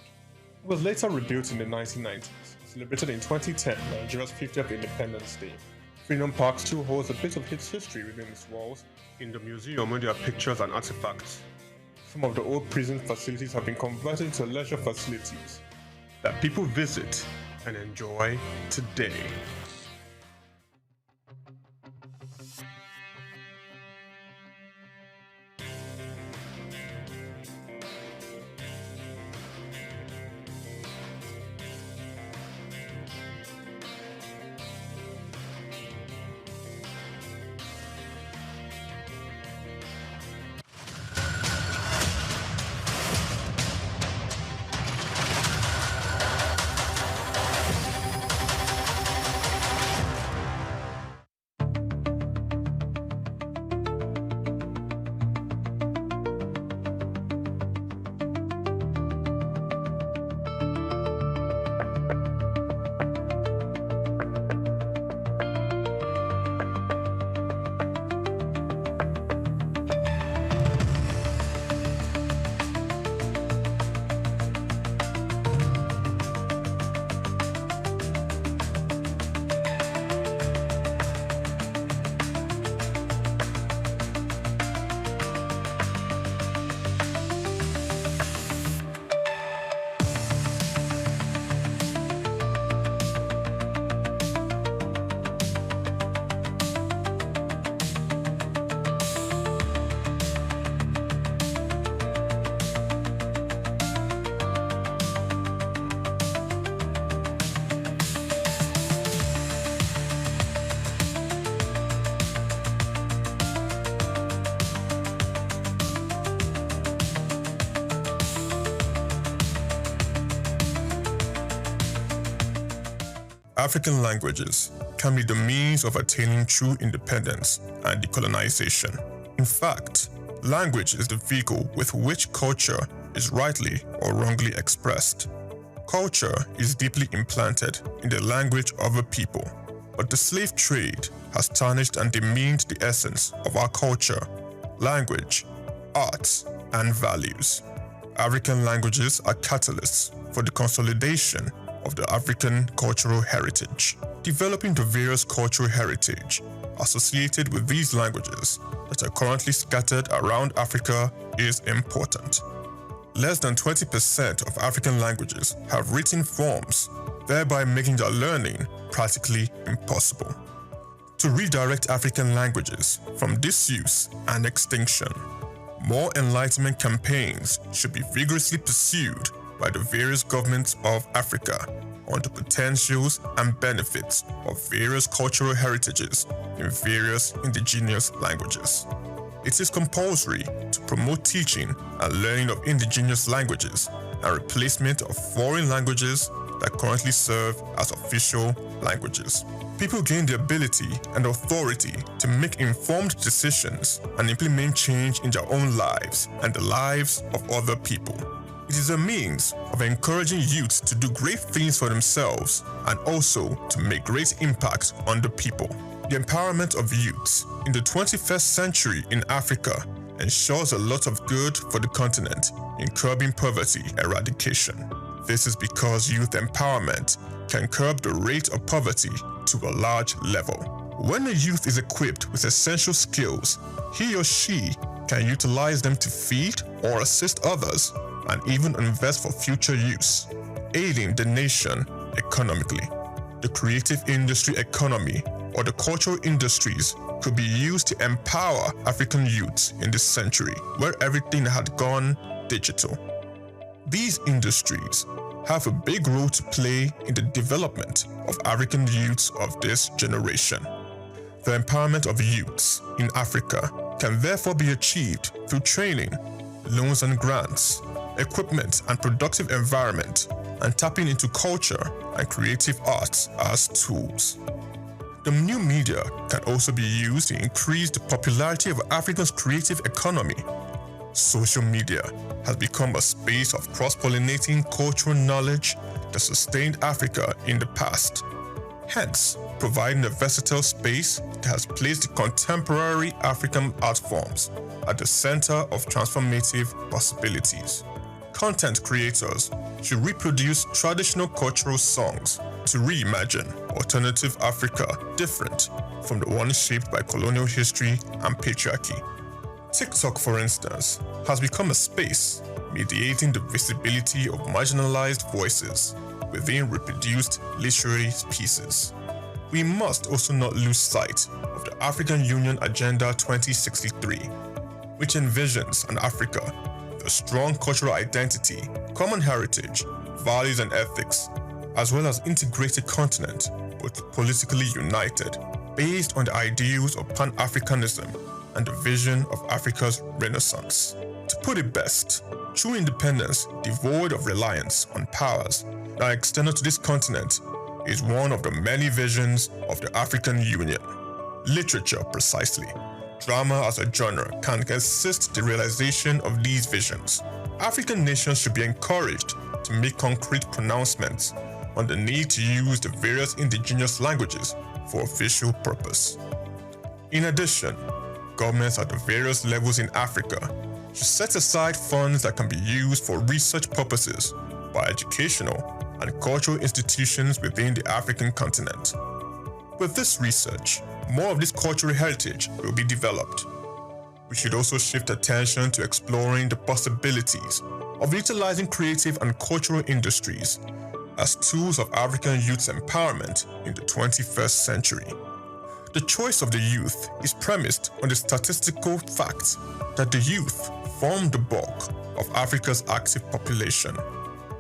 [SPEAKER 18] It was later rebuilt in the 1990s, celebrated in 2010, Nigeria's 50th Independence Day. Freedom Park still holds a bit of its history within its walls. In the museum, where there are pictures and artifacts. Some of the old prison facilities have been converted into leisure facilities that people visit and enjoy today. African languages can be the means of attaining true independence and decolonization. In fact, language is the vehicle with which culture is rightly or wrongly expressed. Culture is deeply implanted in the language of a people, but the slave trade has tarnished and demeaned the essence of our culture, language, arts, and values. African languages are catalysts for the consolidation of the African cultural heritage. Developing the various cultural heritage associated with these languages that are currently scattered around Africa is important. Less than 20% of African languages have written forms, thereby making their learning practically impossible. To redirect African languages from disuse and extinction, more enlightenment campaigns should be vigorously pursued by the various governments of Africa on the potentials and benefits of various cultural heritages in various indigenous languages. It is compulsory to promote teaching and learning of indigenous languages and replacement of foreign languages that currently serve as official languages. People gain the ability and authority to make informed decisions and implement change in their own lives and the lives of other people. It is a means of encouraging youth to do great things for themselves and also to make great impact on the people. The empowerment of youths in the 21st century in Africa ensures a lot of good for the continent in curbing poverty eradication. This is because youth empowerment can curb the rate of poverty to a large level. When a youth is equipped with essential skills, he or she can utilize them to feed or assist others and even invest for future use, aiding the nation economically. The creative industry economy or the cultural industries could be used to empower African youths in this century where everything had gone digital. These industries have a big role to play in the development of African youths of this generation. The empowerment of youths in Africa can therefore be achieved through training, loans and grants, equipment and productive environment, and tapping into culture and creative arts as tools. The new media can also be used to increase the popularity of Africa's creative economy. Social media has become a space of cross-pollinating cultural knowledge that sustained Africa in the past, hence providing a versatile space that has placed the contemporary African art forms at the center of transformative possibilities. Content creators should reproduce traditional cultural songs to reimagine alternative Africa different from the one shaped by colonial history and patriarchy. TikTok, for instance, has become a space mediating the visibility of marginalized voices within reproduced literary pieces. We must also not lose sight of the African Union Agenda 2063, which envisions an Africa with a strong cultural identity, common heritage, values and ethics, as well as integrated continent, both politically united, based on the ideals of Pan-Africanism and the vision of Africa's Renaissance. To put it best, true independence devoid of reliance on powers that are external to this continent is one of the many visions of the African Union. Literature, precisely. Drama as a genre can assist the realization of these visions. African nations should be encouraged to make concrete pronouncements on the need to use the various indigenous languages for official purpose. In addition, governments at the various levels in Africa should set aside funds that can be used for research purposes by educational and cultural institutions within the African continent. With this research, more of this cultural heritage will be developed. We should also shift attention to exploring the possibilities of utilizing creative and cultural industries as tools of African youth's empowerment in the 21st century. The choice of the youth is premised on the statistical fact that the youth form the bulk of Africa's active population,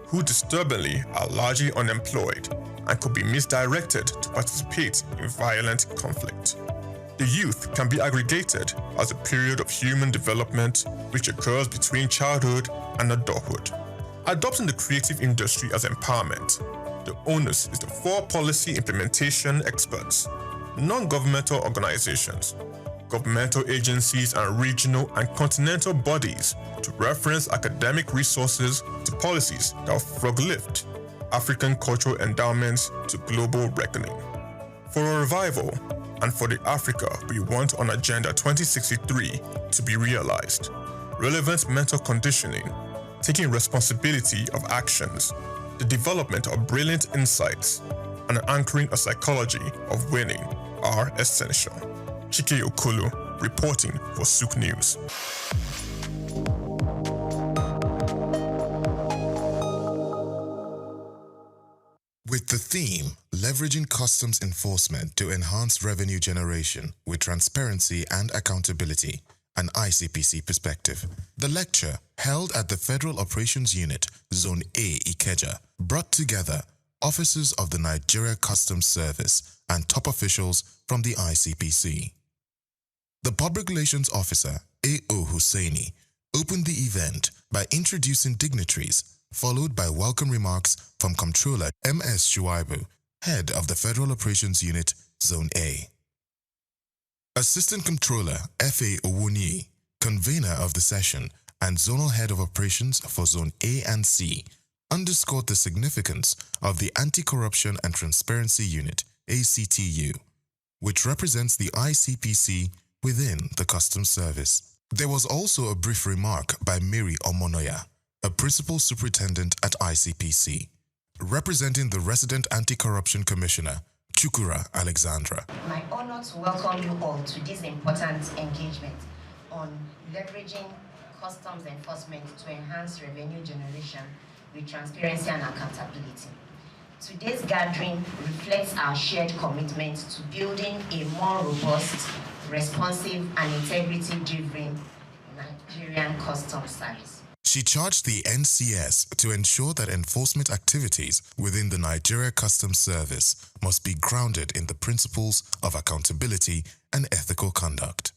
[SPEAKER 18] who disturbingly are largely unemployed and could be misdirected to participate in violent conflict. The youth can be aggregated as a period of human development which occurs between childhood and adulthood. Adopting the creative industry as empowerment
[SPEAKER 12] The onus is for policy implementation experts, non-governmental organizations, governmental agencies and regional and continental bodies to reference academic resources to policies that will frog-lift African cultural endowments to global reckoning. For a revival, and for the Africa we want on Agenda 2063 to be realized, relevant mental conditioning, taking responsibility of actions, the development of brilliant insights, and anchoring a psychology of winning are essential. Chike Okolo, reporting for SOUQ News.
[SPEAKER 13] With the theme, Leveraging Customs Enforcement to Enhance Revenue Generation with Transparency and Accountability, an ICPC perspective, the lecture, held at the Federal Operations Unit, Zone A, Ikeja, brought together officers of the Nigeria Customs Service and top officials from the ICPC. The Public Relations Officer, A.O. Hussaini, opened the event by introducing dignitaries, followed by welcome remarks from Comptroller M.S. Shuaibu, head of the Federal Operations Unit, Zone A. Assistant Comptroller F.A. Owuni, convener of the session and Zonal Head of Operations for Zone A and C, underscored the significance of the Anti-Corruption and Transparency Unit, ACTU, which represents the ICPC within the Customs Service. There was also a brief remark by Mary Omonoya, a Principal Superintendent at ICPC, representing the Resident Anti-Corruption Commissioner, Chukura Alexandra.
[SPEAKER 14] My honor to welcome you all to this important engagement on leveraging customs enforcement to enhance revenue generation with transparency and accountability. Today's gathering reflects our shared commitment to building a more robust, responsive, and integrity-driven Nigerian customs service.
[SPEAKER 13] She charged the NCS to ensure that enforcement activities within the Nigeria Customs Service must be grounded in the principles of accountability and ethical conduct.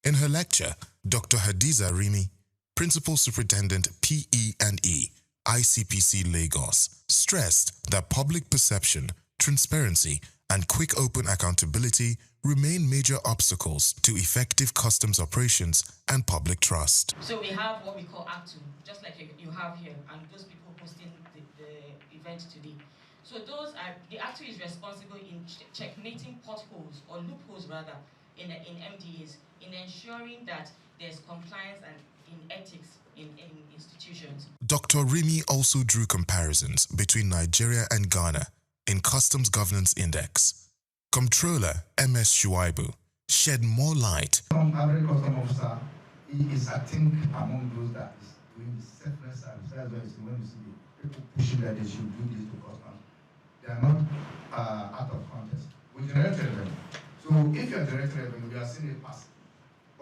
[SPEAKER 13] In her lecture, Dr. Hadiza Rimi, Principal Superintendent PE&E, ICPC Lagos, stressed that public perception, transparency, and quick open accountability remain major obstacles to effective customs operations and public trust.
[SPEAKER 15] So we have what we call Act 2, just like you have here, and those people hosting the event today. So those are, the Act 2 is responsible in checkmating potholes, or loopholes rather, in MDAs, in ensuring that there's compliance and in ethics in institutions.
[SPEAKER 13] Dr. Rimi also drew comparisons between Nigeria and Ghana in Customs Governance Index. Comptroller M.S. Shuaibu shed more light.
[SPEAKER 16] Some average custom officer is, I think, among those that is doing the selfless service. That's why when you see people pushing that they should do this to customs, they are not out of context. We generate revenue. So if you are generating revenue, you are seeing it pass.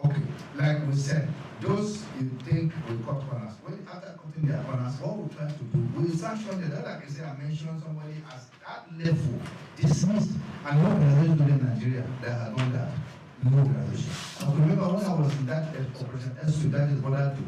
[SPEAKER 16] Okay, like we said, those you think will cut corners. When after cutting their corners, what we try to do, we sanction them. Like I said, I mentioned somebody as that level dismissed, and no organization in Nigeria that had done that. No organization. I remember when I was in that operation, SOUQ, that is what I do.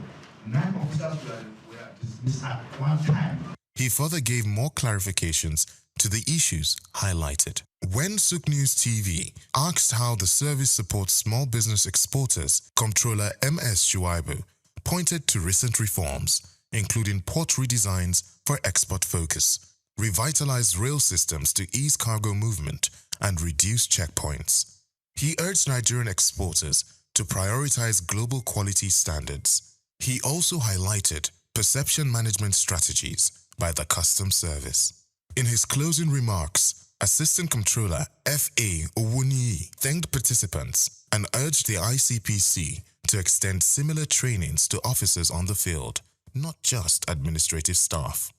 [SPEAKER 16] 9 officers were dismissed at one time.
[SPEAKER 13] He further gave more clarifications to the issues highlighted. When SOUQ News TV asked how the service supports small business exporters, Comptroller M.S. Shuaibu pointed to recent reforms, including port redesigns for export focus, revitalized rail systems to ease cargo movement, and reduce checkpoints. He urged Nigerian exporters to prioritize global quality standards. He also highlighted perception management strategies by the Customs Service. In his closing remarks, Assistant Comptroller F.A. Owuni thanked participants and urged the ICPC to extend similar trainings to officers on the field, not just administrative staff.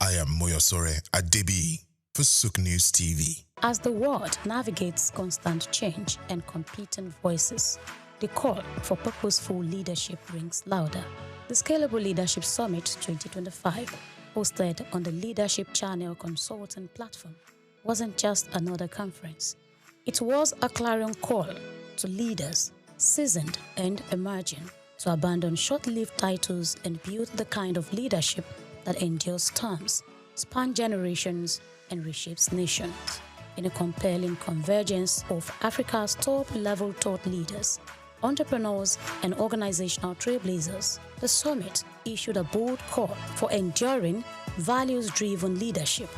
[SPEAKER 13] I am Moyosore Adebi for SOUQ News TV.
[SPEAKER 26] As the world navigates constant change and competing voices, the call for purposeful leadership rings louder. The Scalable Leadership Summit 2025, hosted on the Leadership Channel Consulting platform, wasn't just another conference. It was a clarion call to leaders, seasoned and emerging, to abandon short-lived titles and build the kind of leadership that endures storms, spans generations, and reshapes nations. In a compelling convergence of Africa's top-level thought leaders, entrepreneurs, and organizational trailblazers, the summit issued a bold call for enduring, values-driven leadership.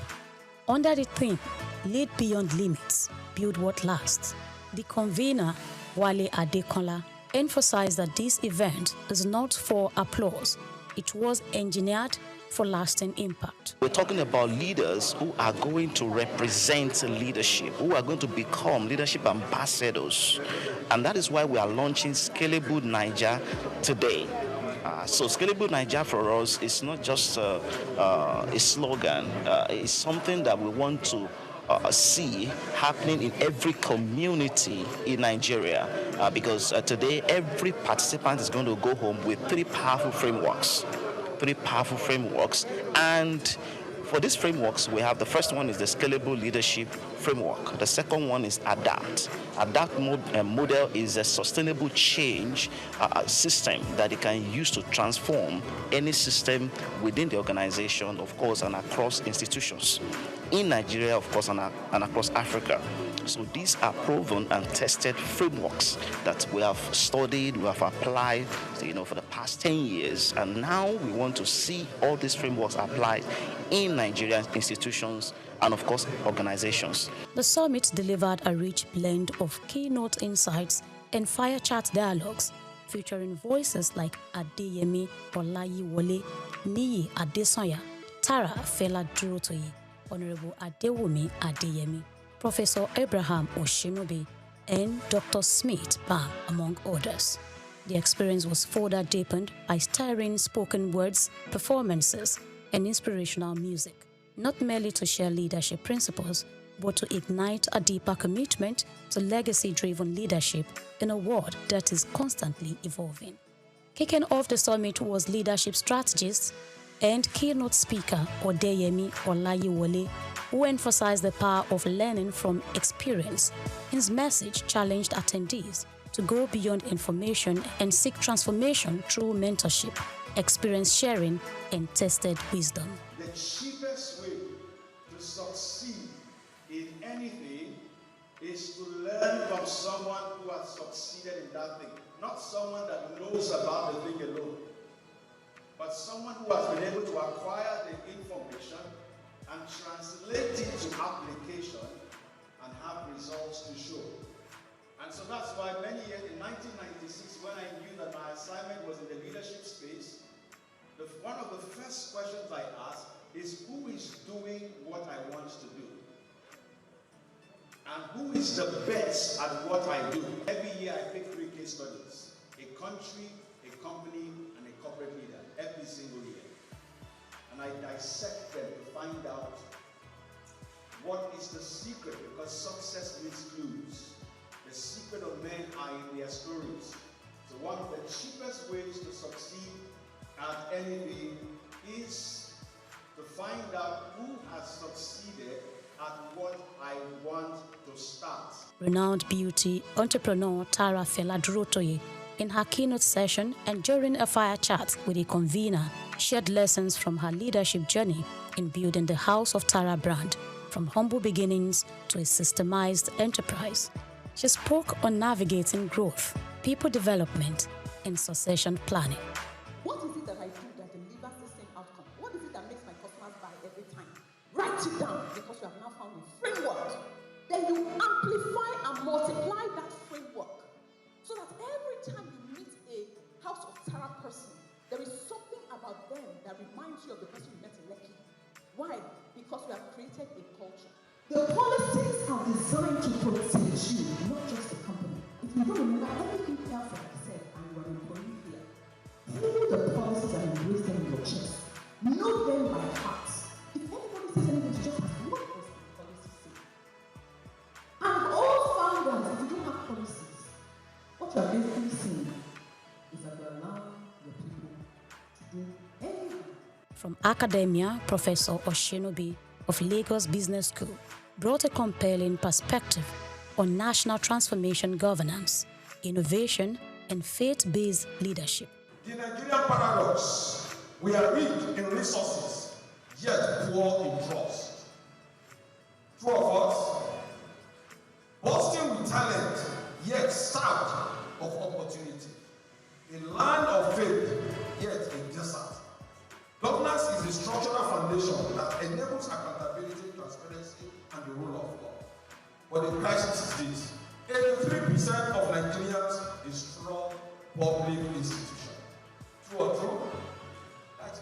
[SPEAKER 26] Under the theme, Lead Beyond Limits, Build What Lasts, the convener, Wale Adekola, emphasized that this event is not for applause. It was engineered for lasting impact.
[SPEAKER 1] We're talking about leaders who are going to represent leadership, who are going to become leadership ambassadors. And that is why we are launching Scalable Naija today. So Scalable Naija for us is not just a slogan. It's something that we want to see happening in every community in Nigeria, because today every participant is going to go home with three powerful frameworks. And for these frameworks, we have the first one is the Scalable Leadership Framework. The second one is ADAPT. ADAPT model is a sustainable change system that it can use to transform any system within the organization, of course, and across institutions. In Nigeria, of course, and across Africa. So these are proven and tested frameworks that we have studied, we have applied, for the past 10 years. And now we want to see all these frameworks applied in Nigerian institutions and, of course, organizations.
[SPEAKER 26] The summit delivered a rich blend of keynote insights and fire chat dialogues, featuring voices like Adeyemi Olayiwole, Niyi Adesanya, Tara Fela-Durotoye, Honorable Adewumi Adeyemi, Professor Abraham Oshinobi, and Dr. Smith Bam, among others. The experience was further deepened by stirring spoken words, performances, and inspirational music, not merely to share leadership principles, but to ignite a deeper commitment to legacy-driven leadership in a world that is constantly evolving. Kicking off the summit was leadership strategist and keynote speaker Odeyemi Olayiwole, who emphasized the power of learning from experience. His message challenged attendees to go beyond information and seek transformation through mentorship, experience sharing, and tested wisdom.
[SPEAKER 3] The cheapest way to succeed in anything is to learn from someone who has succeeded in that thing. Not someone that knows about the thing alone, but someone who has been able to acquire the information and translate it to application and have results to show. And so that's why many years, in 1996, when I knew that my assignment was in the leadership space, one of the first questions I asked is who is doing what I want to do? And who is the best at what I do? Every year I pick 3 case studies: a country, a company, and a corporate leader, every single year. And I dissect them to find out what is the secret, because success needs clues. The secret of men are in their stories. So one of the cheapest ways to succeed at anything is to find out who has succeeded at what I want to start.
[SPEAKER 26] Renowned beauty entrepreneur Tara Fela-Durotoye, in her keynote session and during a fire chat with the convener, shared lessons from her leadership journey in building the House of Tara brand, from humble beginnings to a systemized enterprise. She spoke on navigating growth, people development, and succession planning.
[SPEAKER 17] What is it that I do that delivers the same outcome? What is it that makes my customers buy every time? Write it down, because you have now found a framework. Then you amplify and multiply that framework so that every time you meet a House of Tara person, there is something about them that reminds you of the person you met in Lekki. Why? Because we have created a culture. The policies are designed to protect you, not just the company. If you don't remember everything else that I said and you are an employee here, hold the policies and embrace them in your chest. Know them by heart. If anybody says anything, you just ask, what does the policy say? And all found out if you don't have policies, what you are basically saying is that you allow your people to do anything.
[SPEAKER 26] From academia, Professor Oshinobi of Lagos Business School brought a compelling perspective on national transformation governance, innovation, and faith-based leadership.
[SPEAKER 3] The Nigerian paradox: we are rich in resources, yet poor in trust. True of us, bursting with talent, yet starved of opportunity. A land of faith, yet a desert. Governance is a structural foundation that enables accountability, transparency, and the rule of law. But the crisis is this: 83% of Nigerians is strong public institution. True or true? That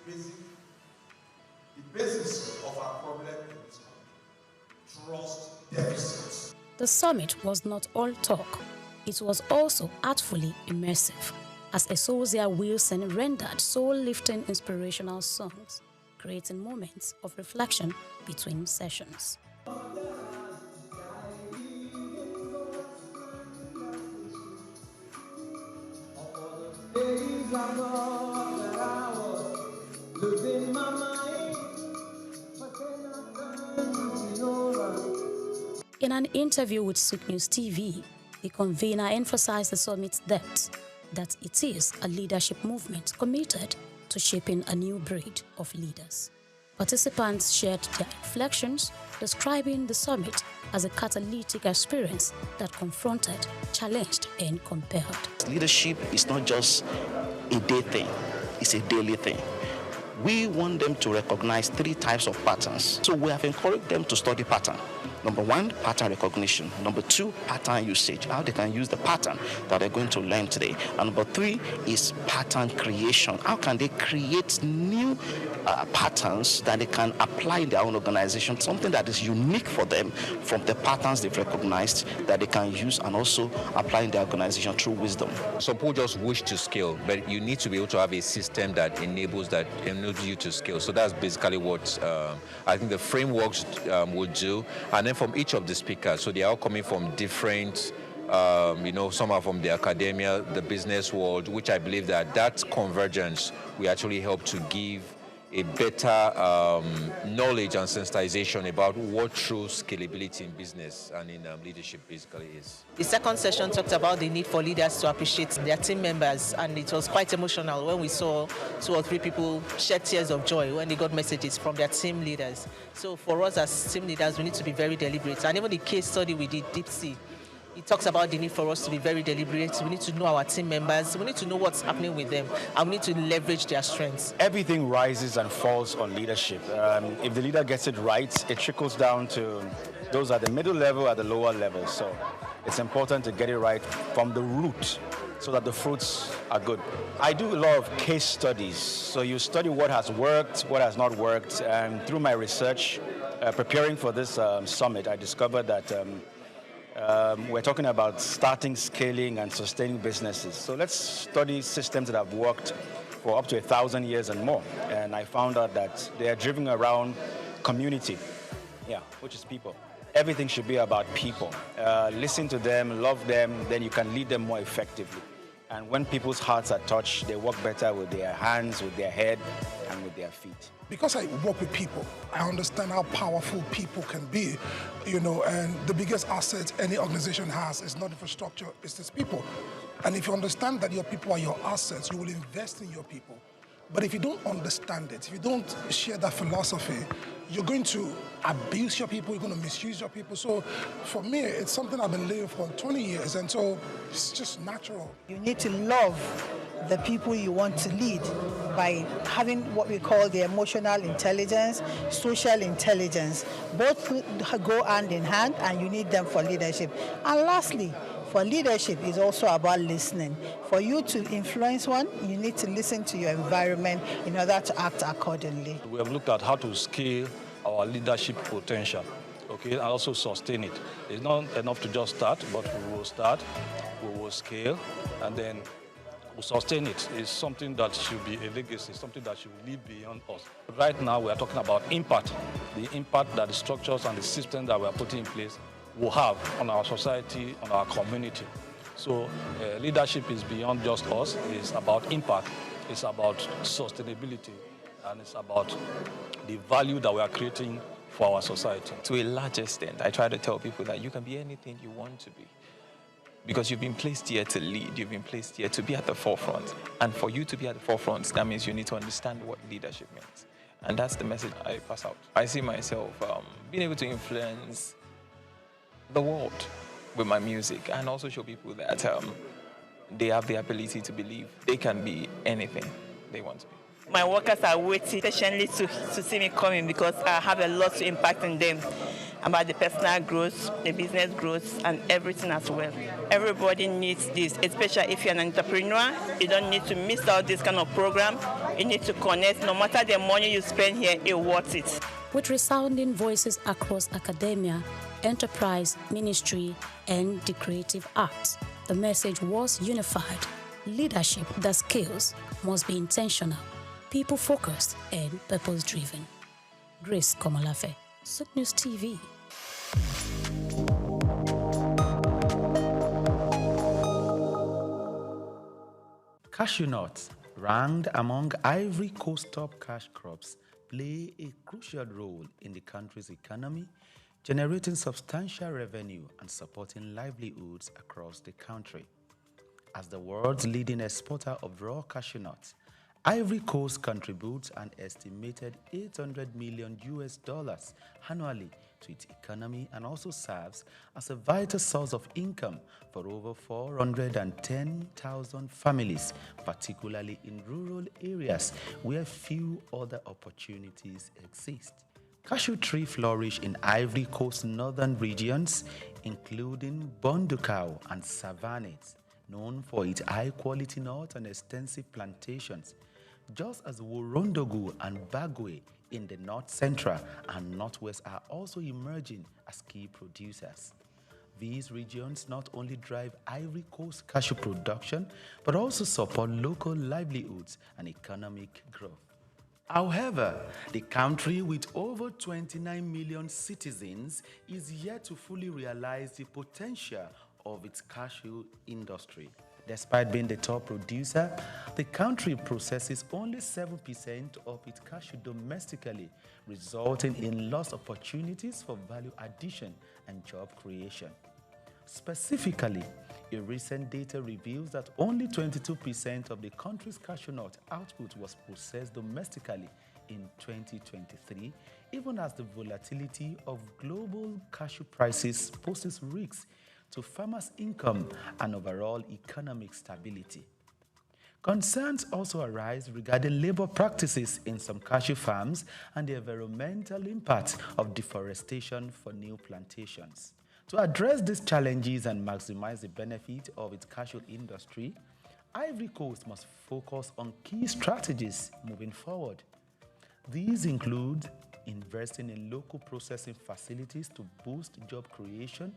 [SPEAKER 3] is the basis of our problem in this country. Trust deficits.
[SPEAKER 26] The summit was not all talk. It was also artfully immersive, as Esosia Wilson rendered soul-lifting inspirational songs, creating moments of reflection between sessions. In an interview with SOUQ News TV, the convener emphasized the summit's depth, that it is a leadership movement committed to shaping a new breed of leaders. Participants shared their reflections, describing the summit as a catalytic experience that confronted, challenged, and compelled.
[SPEAKER 1] Leadership is not just a day thing, it's a daily thing. We want them to recognize 3 types of patterns. So we have encouraged them to study pattern. Number 1, pattern recognition. Number 2, pattern usage, how they can use the pattern that they're going to learn today. And number 3 is pattern creation. How can they create new patterns that they can apply in their own organization, something that is unique for them from the patterns they've recognized that they can use and also apply in their organization through wisdom.
[SPEAKER 9] Some people just wish to scale, but you need to be able to have a system that enables you to scale. So that's basically what I think the frameworks will do. And then from each of the speakers, so they are all coming from different, some are from the academia, the business world, which I believe that convergence will actually help to give a better knowledge and sensitization about what true scalability in business and in leadership basically is.
[SPEAKER 19] The second session talked about the need for leaders to appreciate their team members, and it was quite emotional when we saw 2 or 3 people shed tears of joy when they got messages from their team leaders. So for us as team leaders, we need to be very deliberate. And even the case study we did, Deep Sea, it talks about the need for us to be very deliberate. We need to know our team members. We need to know what's happening with them, and we need to leverage their strengths.
[SPEAKER 20] Everything rises and falls on leadership. If the leader gets it right, it trickles down to those at the middle level, at the lower level. So it's important to get it right from the root so that the fruits are good. I do a lot of case studies. So you study what has worked, what has not worked. Through my research, preparing for this summit, I discovered that we're talking about starting, scaling, and sustaining businesses. So let's study systems that have worked for up to 1,000 years and more. And I found out that they are driven around community, which is people. Everything should be about people. Listen to them, love them, then you can lead them more effectively. And when people's hearts are touched, they work better with their hands, with their head, and with their feet.
[SPEAKER 21] Because I work with people, I understand how powerful people can be, and the biggest asset any organization has is not infrastructure, it's its people. And if you understand that your people are your assets, you will invest in your people. But if you don't understand it, if you don't share that philosophy, you're going to abuse your people, you're going to misuse your people. So for me, it's something I've been living for 20 years, and so it's just natural.
[SPEAKER 22] You need to love the people you want to lead by having what we call the emotional intelligence, social intelligence. Both go hand in hand, and you need them for leadership. And lastly, for leadership is also about listening. For you to influence one, you need to listen to your environment in order to act accordingly.
[SPEAKER 23] We have looked at how to scale our leadership potential, and also sustain it. It's not enough to just start, but we will start, we will scale, and then we'll sustain it. It's something that should be a legacy, something that should live beyond us. Right now, we are talking about impact, the impact that the structures and the systems that we are putting in place will have on our society, on our community. So leadership is beyond just us. It's about impact. It's about sustainability. And it's about the value that we are creating for our society.
[SPEAKER 27] To a large extent, I try to tell people that you can be anything you want to be. Because you've been placed here to lead. You've been placed here to be at the forefront. And for you to be at the forefront, that means you need to understand what leadership means. And that's the message I pass out. I see myself being able to influence the world with my music and also show people that they have the ability to believe they can be anything they want to be.
[SPEAKER 2] My workers are waiting patiently to see me coming because I have a lot to impact on them about the personal growth, the business growth, and everything as well. Everybody needs this, especially if you're an entrepreneur. You don't need to miss out this kind of program. You need to connect. No matter the money you spend here, it's worth it.
[SPEAKER 26] With resounding voices across academia, enterprise, ministry, and the creative arts, the message was unified. Leadership that scales must be intentional, people-focused, and purpose-driven. Grace Komolafe, SOUQ News TV.
[SPEAKER 4] Cashew nuts, ranked among Ivory Coast top cash crops, play a crucial role in the country's economy, generating substantial revenue and supporting livelihoods across the country. As the world's leading exporter of raw cashew nuts, Ivory Coast contributes an estimated $800 million annually to its economy and also serves as a vital source of income for over 410,000 families, particularly in rural areas where few other opportunities exist. Cashew trees flourish in Ivory Coast northern regions, including Bondukau and Savannah, known for its high-quality nuts and extensive plantations, just as Worondogu and Bagwe in the North Central and Northwest are also emerging as key producers. These regions not only drive Ivory Coast cashew production, but also support local livelihoods and economic growth. However, the country with over 29 million citizens is yet to fully realize the potential of its cashew industry. Despite being the top producer, the country processes only 7% of its cashew domestically, resulting in lost opportunities for value addition and job creation. Specifically, a recent data reveals that only 22% of the country's cashew nut output was processed domestically in 2023, even as the volatility of global cashew prices poses risks to farmers' income and overall economic stability. Concerns also arise regarding labor practices in some cashew farms and the environmental impact of deforestation for new plantations. To address these challenges and maximize the benefit of its cashew industry, Ivory Coast must focus on key strategies moving forward. These include investing in local processing facilities to boost job creation,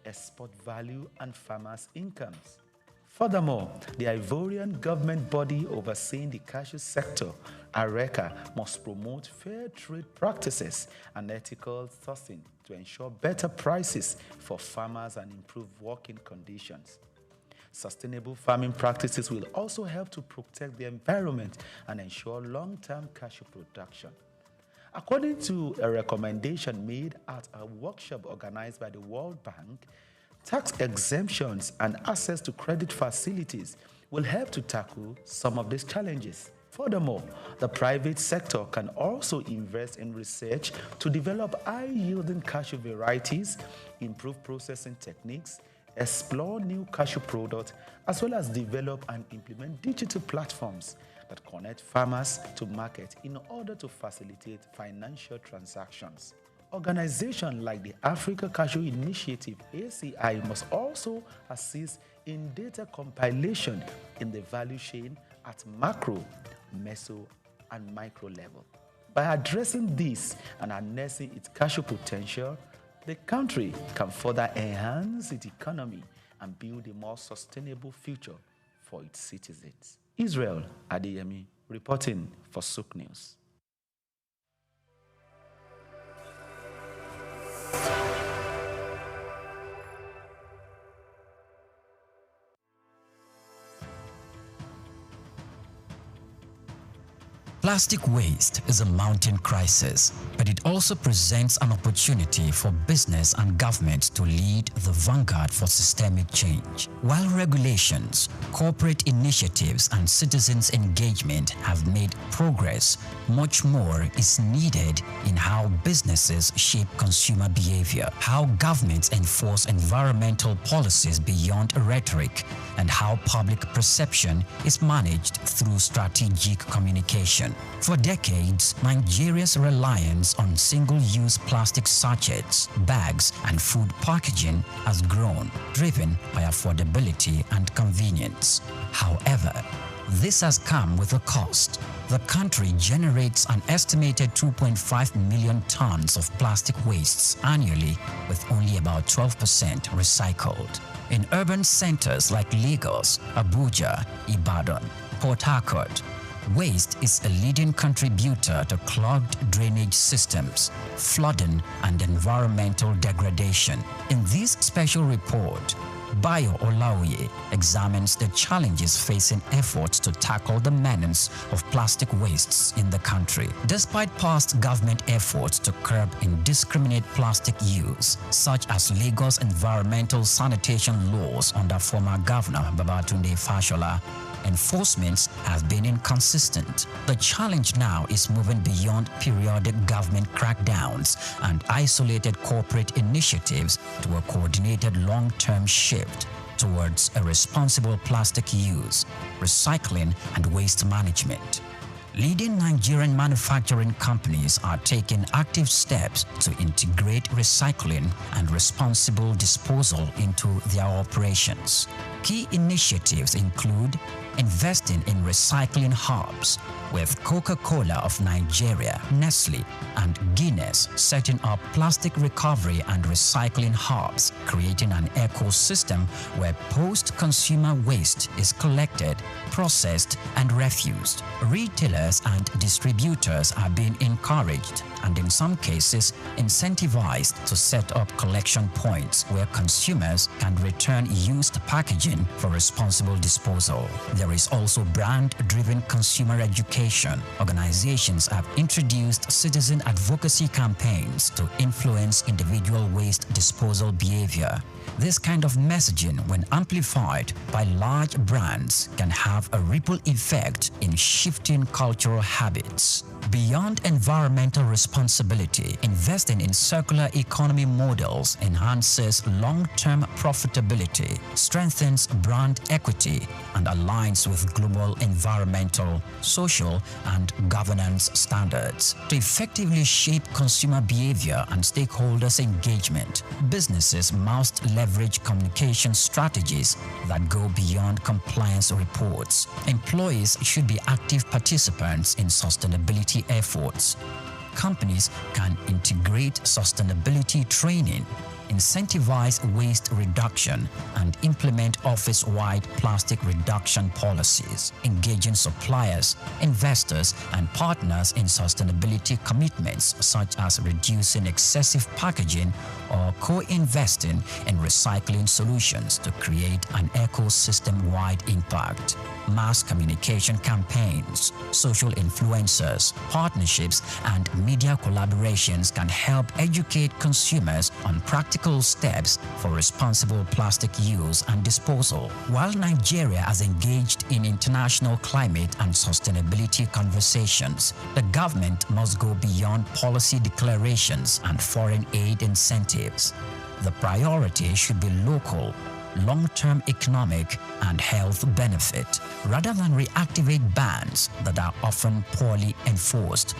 [SPEAKER 4] export value, and farmers' incomes. Furthermore, the Ivorian government body overseeing the cashew sector, ARECA, must promote fair trade practices and ethical sourcing to ensure better prices for farmers and improve working conditions. Sustainable farming practices will also help to protect the environment and ensure long-term cashew production. According to a recommendation made at a workshop organized by the World Bank, tax exemptions and access to credit facilities will help to tackle some of these challenges. Furthermore, the private sector can also invest in research to develop high-yielding cashew varieties, improve processing techniques, explore new cashew products, as well as develop and implement digital platforms that connect farmers to market in order to facilitate financial transactions. Organizations like the Africa Cashew Initiative, ACI, must also assist in data compilation in the value chain at macro, meso, and micro level. By addressing this and harnessing its cashew potential, the country can further enhance its economy and build a more sustainable future for its citizens. Israel Adeyemi, reporting for SOUQ News.
[SPEAKER 5] Plastic waste is a mounting crisis, but it also presents an opportunity for business and government to lead the vanguard for systemic change. While regulations, corporate initiatives, and citizens' engagement have made progress, much more is needed in how businesses shape consumer behavior, how governments enforce environmental policies beyond rhetoric, and how public perception is managed through strategic communication. For decades, Nigeria's reliance on single-use plastic sachets, bags, and food packaging has grown, driven by affordability and convenience. However, this has come with a cost. The country generates an estimated 2.5 million tons of plastic wastes annually, with only about 12% recycled. In urban centers like Lagos, Abuja, Ibadan, Port Harcourt, waste is a leading contributor to clogged drainage systems, flooding, and environmental degradation. In this special report, Bayo Olaoye examines the challenges facing efforts to tackle the menace of plastic wastes in the country. Despite past government efforts to curb indiscriminate plastic use, such as Lagos environmental sanitation laws under former Governor Babatunde Fashola, enforcements have been inconsistent. The challenge now is moving beyond periodic government crackdowns and isolated corporate initiatives to a coordinated long-term shift towards a responsible plastic use, recycling, and waste management. Leading Nigerian manufacturing companies are taking active steps to integrate recycling and responsible disposal into their operations. Key initiatives include investing in recycling hubs, with Coca-Cola of Nigeria, Nestle, and Guinness setting up plastic recovery and recycling hubs, creating an ecosystem where post-consumer waste is collected, processed, and refused. Retailers and distributors are being encouraged and in some cases incentivized to set up collection points where consumers can return used packaging for responsible disposal. There is also brand-driven consumer education. Organizations have introduced citizen advocacy campaigns to influence individual waste disposal behavior. This kind of messaging, when amplified by large brands, can have a ripple effect in shifting cultural habits. Beyond environmental responsibility, investing in circular economy models enhances long-term profitability, strengthens brand equity, and aligns with global environmental, social, and governance standards. To effectively shape consumer behavior and stakeholders' engagement, businesses must leverage communication strategies that go beyond compliance reports. Employees should be active participants in sustainability efforts. Companies can integrate sustainability training, incentivize waste reduction, and implement office-wide plastic reduction policies, engaging suppliers, investors, and partners in sustainability commitments such as reducing excessive packaging or co-investing in recycling solutions to create an ecosystem-wide impact. Mass communication campaigns, social influencers, partnerships, and media collaborations can help educate consumers on practical steps for responsible plastic use and disposal. While Nigeria has engaged in international climate and sustainability conversations, the government must go beyond policy declarations and foreign aid incentives. The priority should be local, long-term economic and health benefit, rather than reactivate bans that are often poorly enforced.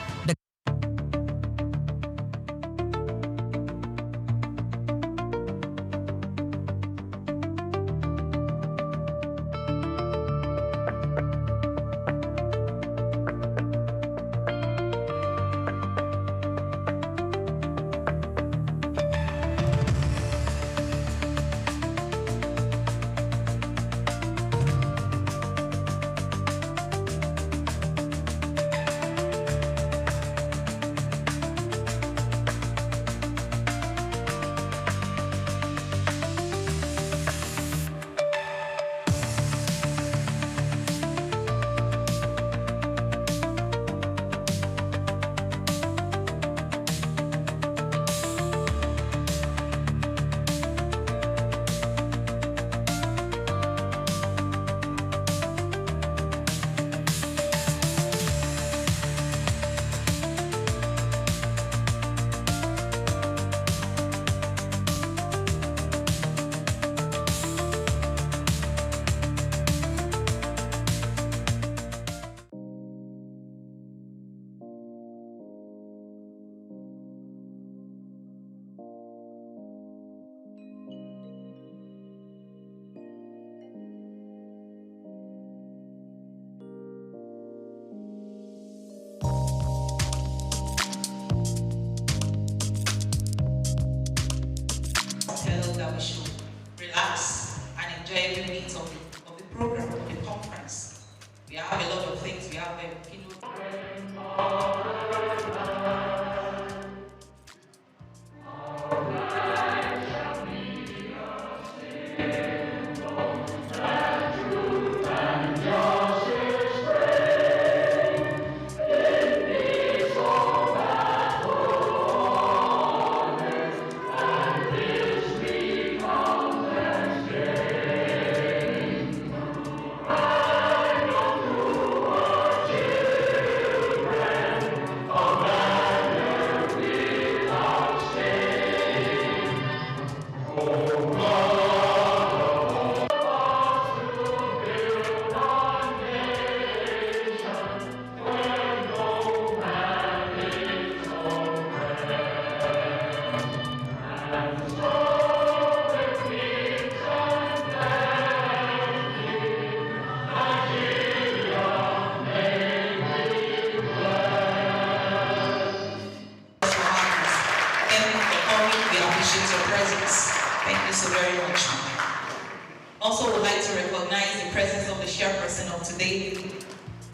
[SPEAKER 6] recognize the presence of the chairperson of today,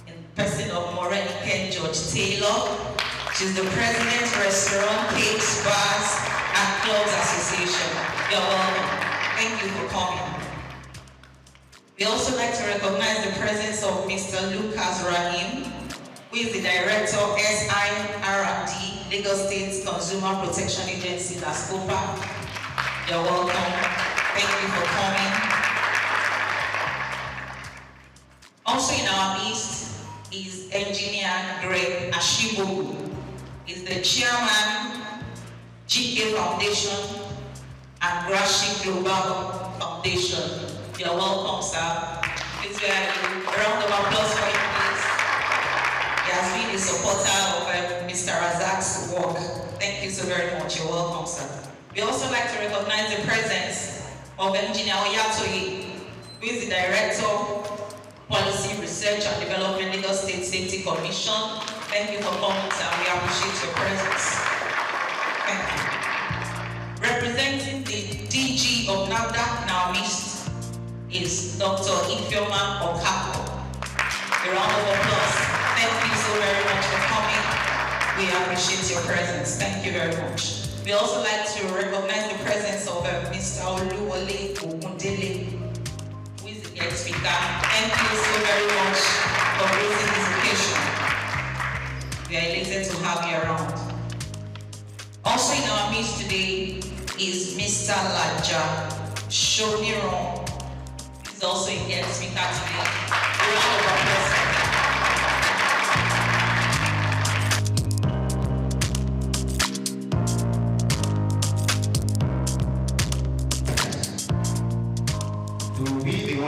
[SPEAKER 6] in person of Maureen Ken George Taylor. She's the president, Restaurant, Cakes, Bars, and Clubs Association. You're welcome. Thank you for coming. We also like to recognize the presence of Mr. Lucas Rahim, who is the director of SIR&D, Lagos State Consumer Protection Agency, LASCOPA. You're welcome. Thank you for coming. Also in our midst is Engineer Greg Ashibogu. He's the chairman, GK Foundation and Grashi Global Foundation. You're welcome, sir. Please a round of applause for him, please. He has been a supporter of Mr. Razak's work. Thank you so very much. You're welcome, sir. We also like to recognize the presence of Engineer Oyatoye, who is the Director, Policy Research and Development, Lagos State Safety Commission. Thank you for coming, sir. We appreciate your presence. Thank you. Representing the DG of NAFDAC in our midst is Dr. Ifeoma Okapo. A round of applause. Thank you so very much for coming. We appreciate your presence. Thank you very much. We also like to recognize the presence of Mr. Oluwole Ogundele, who is the guest speaker. Thank you so very much for gracing this occasion. We are elated to have you around. Also in our midst today is Mr. Laja Shoniron. He's also a guest speaker today. A round of applause.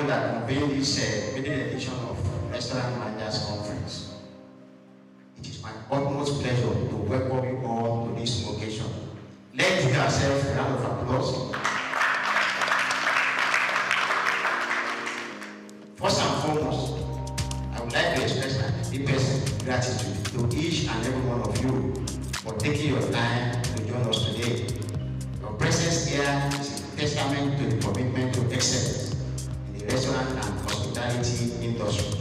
[SPEAKER 7] That convene this maiden edition of Restaurant Managers Conference. It is my utmost pleasure to welcome you all to this occasion. Let's give ourselves a round of applause. First and foremost, I would like to express my deepest gratitude to each and every one of you for taking your time to join us today. Your presence here is a testament to the commitment to excellence restaurant and hospitality industry.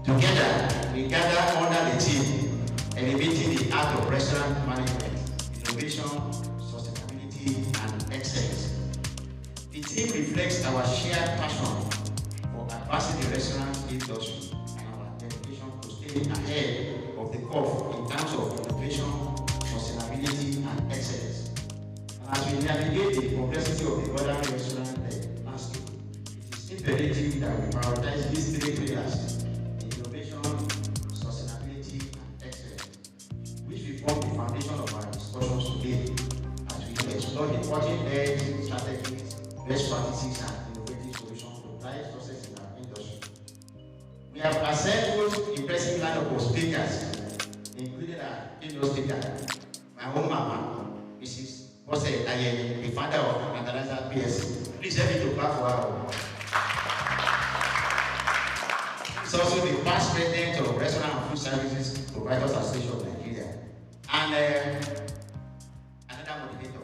[SPEAKER 7] Together, we gather under the theme, elevating the art of restaurant management, innovation, sustainability, and excellence. The theme reflects our shared passion for advancing the restaurant industry and our dedication to staying ahead of the curve in terms of innovation, sustainability, and excellence. And as we navigate the complexity of the modern restaurant landscape, imperative that we prioritize these three pillars: innovation, sustainability, and excellence, which will form the foundation of our discussions today as we explore the cutting-edge strategies, best practices, and innovative solutions to drive success in our industry. We have assembled impressive lineup of speakers, including our keynote speaker, my own mama, Mrs. Bose Ayeni, the founder of Antalaza PSC. Please help me to clap for her. He's also the past president of Restaurant and Food Services Providers Association of Nigeria. And another motivator,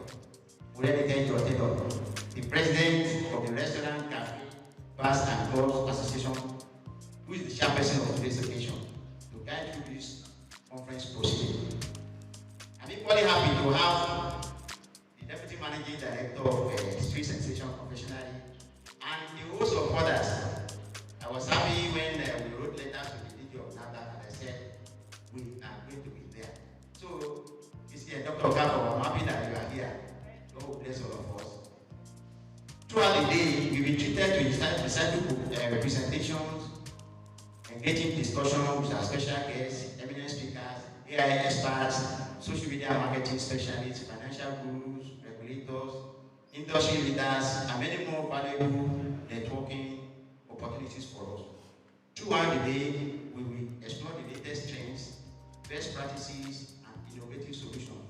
[SPEAKER 7] the president of the Restaurant, Cafe, Bars and Clubs Association, who is the chairperson of today's occasion, to guide through this conference proceeding. I'm equally happy to have the Deputy Managing Director of Street Sensation Professionally and the host of others. I was happy when we wrote letters to the DG of NAFDAC and I said, we are going to be there. So, this year, Dr. Okafor, I'm happy that you are here. God will bless all of us. Throughout the day, we will treated to recycle presentations, engaging discussion with our special guests, eminent speakers, AI experts, social media marketing specialists, financial gurus, regulators, industry leaders, and many more valuable networking opportunities for us. Throughout the day, we will explore the latest trends, best practices, and innovative solutions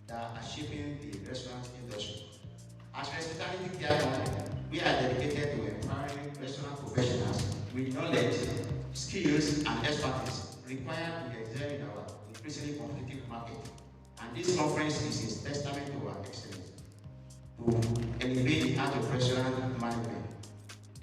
[SPEAKER 7] that are shaping the restaurant industry. As Hospitality Care Company, we are dedicated to empowering restaurant professionals with knowledge, skills, and expertise required to excel in our increasingly competitive market. And this conference is a testament to our excellence to elevate the art of restaurant management.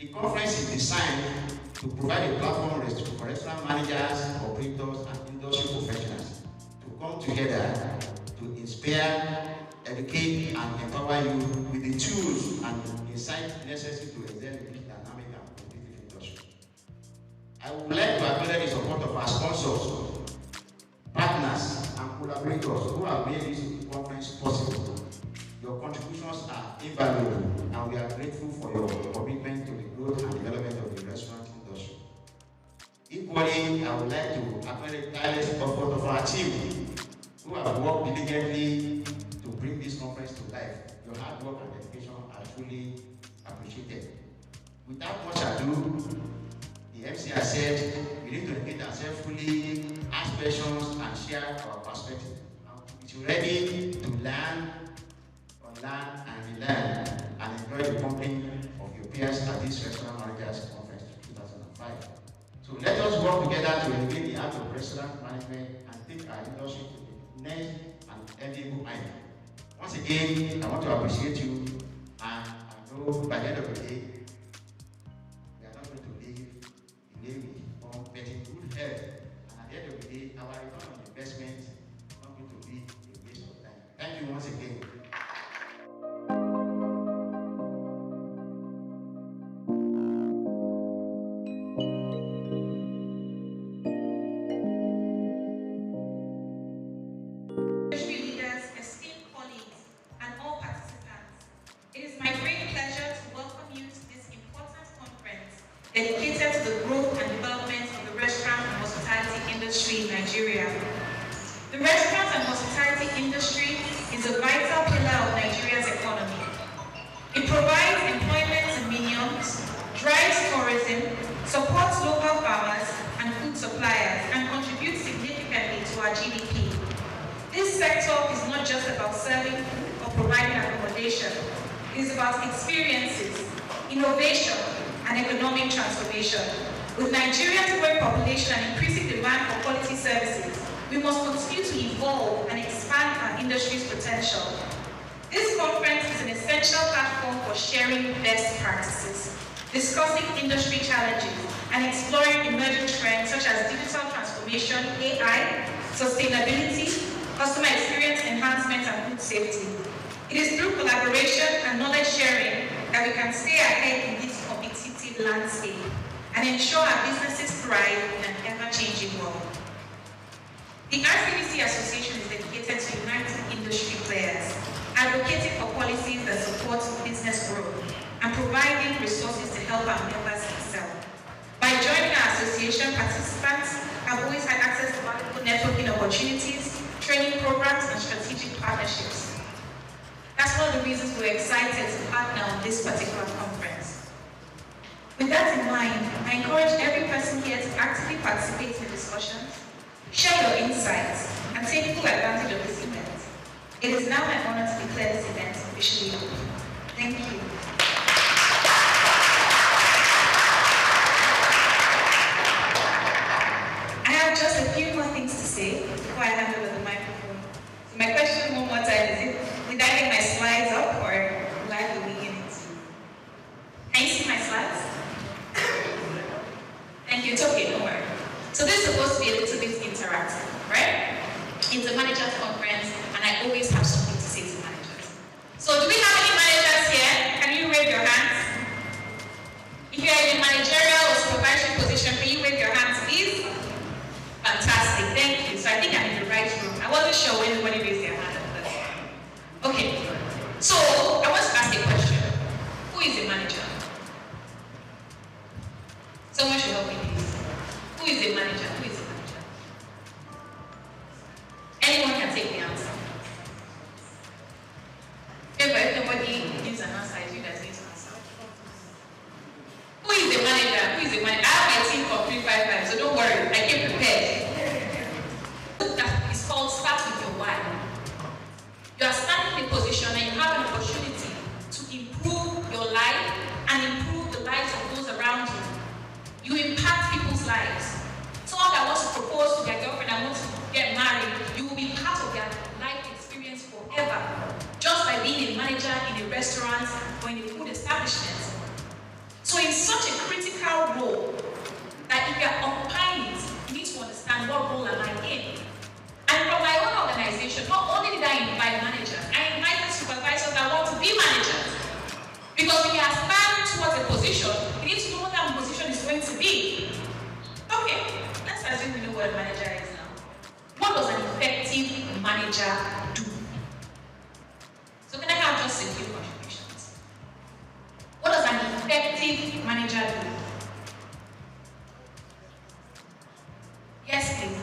[SPEAKER 7] The conference is designed to provide a platform for restaurant managers, operators, and industry professionals to come together to inspire, educate, and empower you with the tools and insights necessary to excel in this dynamic and competitive industry. I would like to acknowledge the support of our sponsors, partners, and collaborators who have made this conference possible. Your contributions are invaluable, and we are grateful for your commitment to the growth and development of the restaurant industry. Equally, I would like to acknowledge the tireless effort of our team, who have worked diligently to bring this conference to life. Your hard work and dedication are truly appreciated. Without much ado, the MC has said we need to engage ourselves fully, ask questions, and share our perspective. We're ready to learn, unlearn, and relearn, and enjoy the company of your peers at this Restaurant Managers Conference 2005. So let us work together to elevate the art of restaurant management and take our industry to the next and enviable height. Once again, I want to appreciate you, and I know by the end of the day, we are not going to leave the way we come, but in good health. And at the end of the day, our return on investment is not going to be a waste of time. Thank you once again.
[SPEAKER 6] Dedicated to the growth and development of the restaurant and hospitality industry in Nigeria. The restaurant and hospitality industry is a vital pillar of Nigeria's economy. It provides employment to millions, drives tourism, supports local farmers and food suppliers, and contributes significantly to our GDP. This sector is not just about serving or providing accommodation. It is about experiences, innovation, and economic transformation. With Nigeria's growing population and increasing demand for quality services, we must continue to evolve and expand our industry's potential. This conference is an essential platform for sharing best practices, discussing industry challenges, and exploring emerging trends such as digital transformation, AI, sustainability, customer experience enhancement, and food safety. It is through collaboration and knowledge sharing that we can stay ahead in this competitive landscape and ensure our businesses thrive in an ever-changing world. The RCBC Association is dedicated to uniting industry players, advocating for policies that support business growth, and providing resources to help our members excel. By joining our association, participants have always had access to valuable networking opportunities, training programs, and strategic partnerships. That's one of the reasons we're excited to partner on this particular conference. With that in mind, I encourage every person here to actively participate in the discussions, share your insights, and take full advantage of this event. It is now my honor to declare this event officially open. Thank you. I have just a few more things to say before I hand over the microphone. So my question one more time is, did I get my slides up, or will I be winging it? Can you see my slides? Thank you, it's okay, don't worry. So this is supposed to be a little bit interactive, right? It's a manager's conference, and I always have something to say to managers. So do we have any managers here? Can you wave your hands? If you are in a managerial or supervisory position, can you wave your hands, please? Fantastic, thank you. So I think I'm in the right room. I wasn't sure when anybody raised their hand. Okay, so I want to ask a question. Who is a manager? Someone should help me, please. Who is a manager? Who is a manager? Anyone can take the answer. If nobody gives an answer, you guys need to answer. Who is a manager? Who is a manager? I have my team for 355, so don't worry. I came prepared. It's called Start With Your Why. You are standing in a position and you have an opportunity to improve your life and improve the lives of those around you. You impact people's lives. Someone that wants to propose to their girlfriend and wants to get married, you will be part of their life experience forever, just by being a manager in a restaurant or in a food establishment. So So in such a critical role, that if you're occupying it, you need to understand what role am I in. And from my own organization, not only did I invite managers, I invited supervisors that want to be managers. Because when you aspire towards a position, you need to know what that position is going to be. Okay, let's assume we know what a manager is now. What does an effective manager do? So can I have just a few contributions? What does an effective manager do? Yes, please.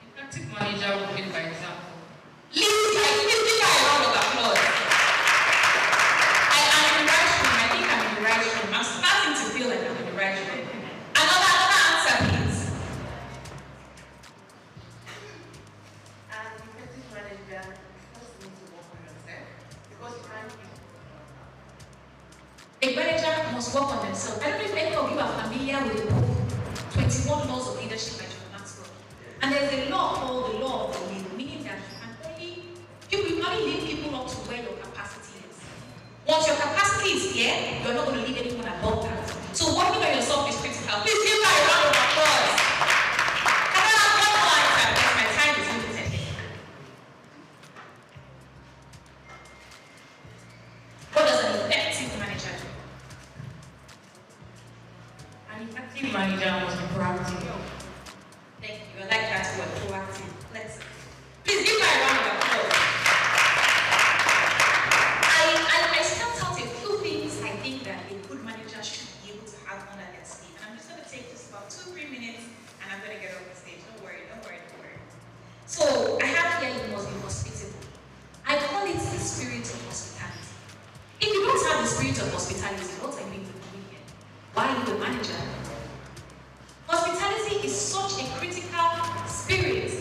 [SPEAKER 15] Effective manager would lead by example.
[SPEAKER 6] Lead by a round of applause. I am in the right room. I think I'm in the right room. I'm starting to feel like I'm in the right room. Another answer, please.
[SPEAKER 8] As an effective manager, first you need to work on yourself because you can't keep.
[SPEAKER 6] A manager must work on themselves. I don't know if any of you are familiar with the book 21 Laws of Leadership by John Maxwell. And there's a law called the law of the lead, meaning that you can only lead people up to where your capacity is. Once your capacity is here, you're not going to lead anyone above that. So working on yourself is critical. Please give me a round of applause. Can I have one more answer because my time is limited. What does an effective manager do?
[SPEAKER 15] An effective manager must be proactive.
[SPEAKER 6] Thank you. I like that word, proactive. Let's please give me a round of applause. I stepped out a few things I think that a good manager should be able to have under their sleeve. And I'm just going to take just about 2-3 minutes and I'm going to get off the stage. Don't worry. So I have here you must be hospitable. I call it the spirit of hospitality. If you don't have the spirit of hospitality, what are you even doing here? Why are you a manager? Hospitality is such a critical spirit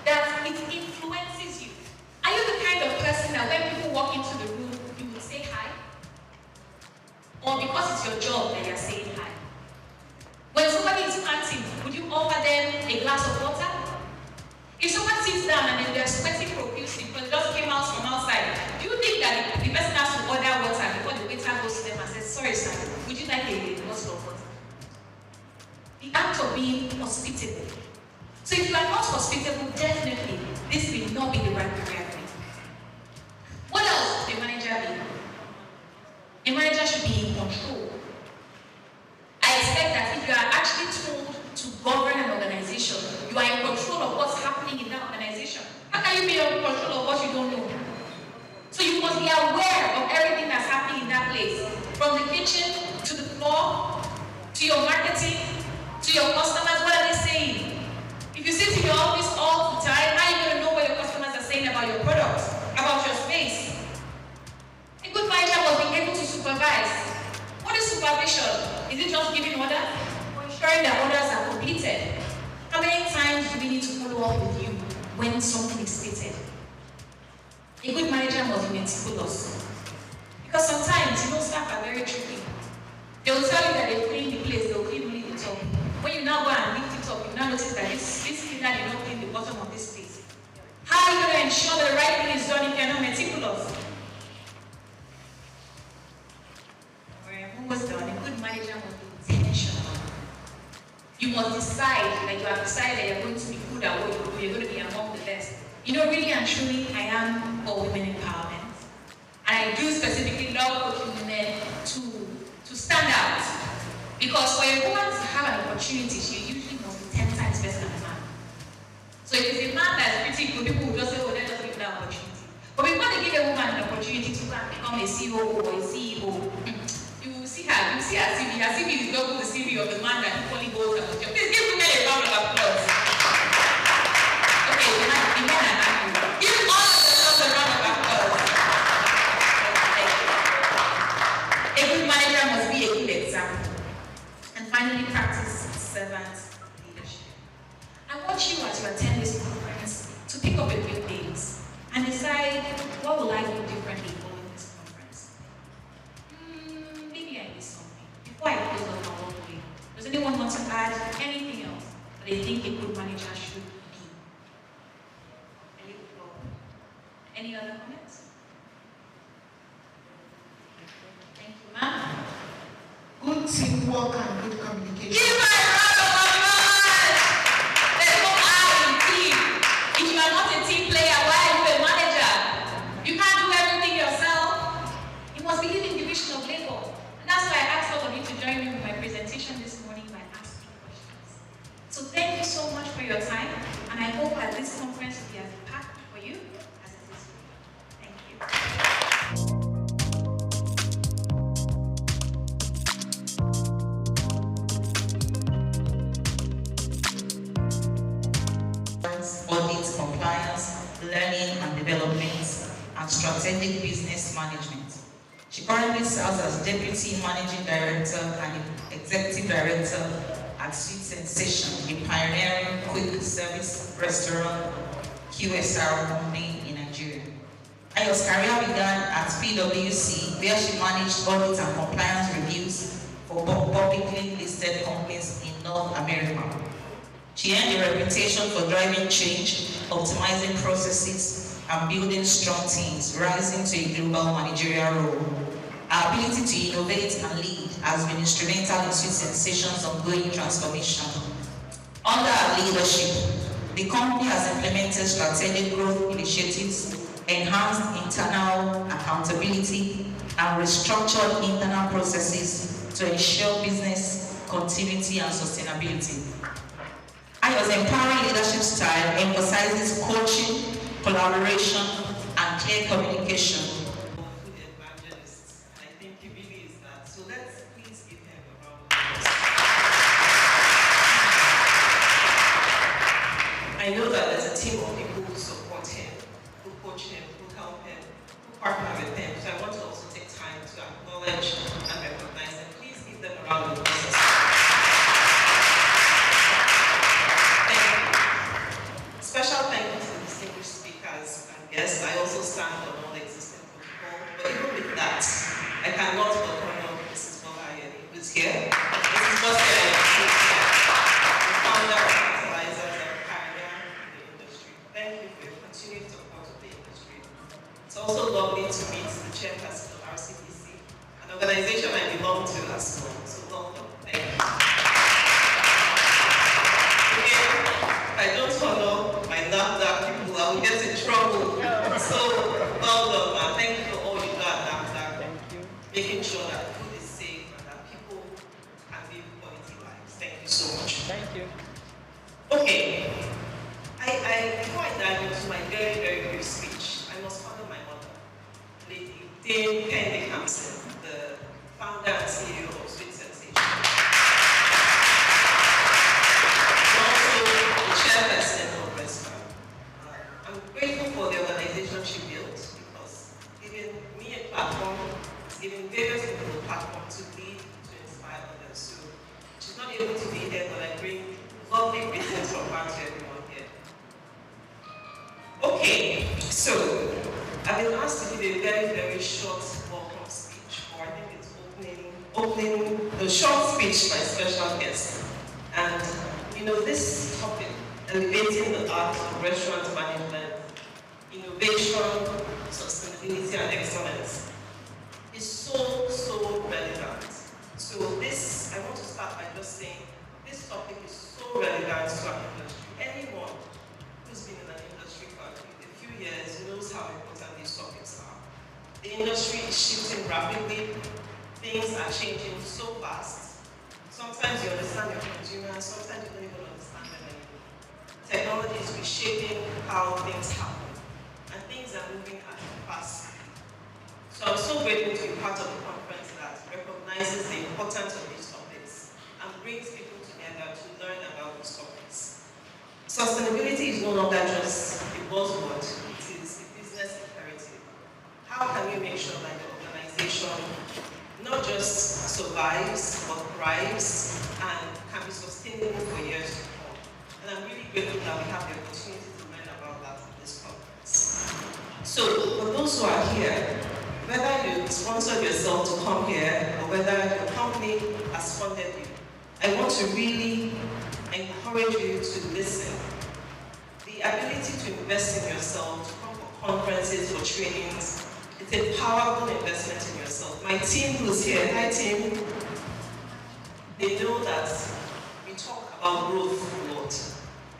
[SPEAKER 6] that it influences you. Are you the kind of person that when people walk into the room, you will say hi? Or because it's your job that you're saying hi? When somebody is panting, would you offer them a glass of water? If someone sits down and then they're sweating profusely because they just came out from outside, do you think that the person has to order water before the waiter goes to them and says, sorry sir, would you like a bottle of water? The act of being hospitable. So if you are not hospitable, definitely this will not be the right career for you. What else should a manager be? A manager should be in control. I expect that if you are actually told to govern an organization, you are in control of what's happening in that organization. How can you be in control of what you don't know? So you must be aware of everything that's happening in that place. From the kitchen, to the floor, to your marketing, to your customers, what are they saying? If you sit in your office all the time, how are you going to know what your customers are saying about your products, about your space? A good manager must be able to supervise. What is supervision? Is it just giving orders or ensuring that orders are completed? How many times do we need to follow up with you when something is stated? A good manager must be meticulous. Because sometimes, staff are very tricky. They will tell you that they clean the place, they will clean only the top. When you now go and lift it up, you now notice that this cleaner did not clean the bottom of this place. How are you going to ensure that the right thing is done if you're not meticulous? I'm almost done. A good manager must be intentional. You must decide that you have decided that you're going to be good at what you do, you're going to be among the best. Really and truly, I am for women empowerment. And I do specifically love coaching women to stand out. Because for a woman to have an opportunity, she usually must be 10 times better than a man. So if it's a man that's pretty good, people will just say, oh, let us give that opportunity. But before they give a woman an opportunity to become a CEO or a CEO, you will see her CV. Her CV is double the CV of the man that equally holds a job. Please give women a round of applause. Okay, the men are happy. Give all of themselves a round of applause. A good manager must be a good example. And finally, practice servant leadership. I want you, as you attend this conference, to pick up a few things and decide, what will I do differently following this conference? Maybe I missed something. Before I close up my work with, does anyone want to add anything else that they think a good manager should be? Any other comments? teamwork and good communication. Give my round of applause! There's no I in team. If you are not a team player, why are you a manager? You can't do everything yourself. You must believe in division of labor. And that's why I asked all of you to join me with my presentation this morning by asking questions. So thank you so much for your time, and I hope that this conference will be as impactful for you as it is for me. Thank you. Audit, compliance, learning and development, and strategic business management. She currently serves as Deputy Managing Director and Executive Director at SOUQ Sensation, a pioneering quick service restaurant QSR company in Nigeria. Ayo's career began at PwC, where she managed audit and compliance reviews for publicly listed companies in North America. She earned a reputation for driving change, optimizing processes, and building strong teams, rising to a global managerial role. Her ability to innovate and lead has been instrumental in SOUQ Sensation's ongoing transformation. Under her leadership, the company has implemented strategic growth initiatives, enhanced internal accountability, and restructured internal processes to ensure business continuity and sustainability. Ayo's empowering leadership style emphasizes coaching, collaboration, and clear communication. Food evangelists, and I think he really is that. So let's please give him a round of applause. I know that there's a team of people who support him, who coach him, who help him, who partner with him. So I want to also take time to acknowledge and recognize them. Please give them a round of applause. Special thank you to the distinguished speakers and guests. I also stand on all existing protocol, but even with that, I cannot but honor Mrs. Bolayeni, who's here. Mrs. Bolayeni, who's here, the founder of Fertilizers and pioneer in the industry. Thank you for your continued support of the industry. It's also lovely to meet the chairperson of RCPC, an organization I belong to as well. So welcome. Thank you. I don't honor my NAFDAC people, I will get in trouble. So, well done, man. Thank you for all you do at NAFDAC. Thank you. Making sure that food is safe and that people can live quality lives. Thank you so much. Thank you. Okay. Before I dive into my very, very brief speech, I must honor my mother, Lady Dame Penny Hampson, the founder and CEO of SOUQ Sensation. Chairperson of Restaurant. I'm grateful for the organization she built because giving me a platform, giving various people a platform to lead, to inspire others. So she's not able to be here, but I bring lovely greetings from her to everyone here. Okay, so I've been asked to give a very, very short welcome speech, or I think it's opening the short speech by special guest. And you know, this topic, elevating the art of restaurant management, innovation, sustainability, and excellence, is so relevant. So this, I want to start by just saying, this topic is so relevant to our industry. Anyone who's been in an industry for a few years knows how important these topics are. The industry is shifting rapidly. Things are changing so fast. Sometimes you understand your consumer, sometimes you don't even understand them anymore. Technology is reshaping how things happen, and things are moving at a fast speed. So I'm so grateful to be part of a conference that recognizes the importance of these topics and brings people together to learn about these topics. Sustainability is no longer just a buzzword, it is a business imperative. How can we make sure that your organization not just survives, but thrives and can be sustainable for years to come? And I'm really grateful that we have the opportunity to learn about that in this conference. So, for those who are here, whether you sponsored yourself to come here or whether your company has funded you, I want to really encourage you to listen. The ability to invest in yourself, to come for conferences, for trainings, it's a powerful investment in yourself. My team who's here, hi team.
[SPEAKER 10] they know that we talk about growth a lot.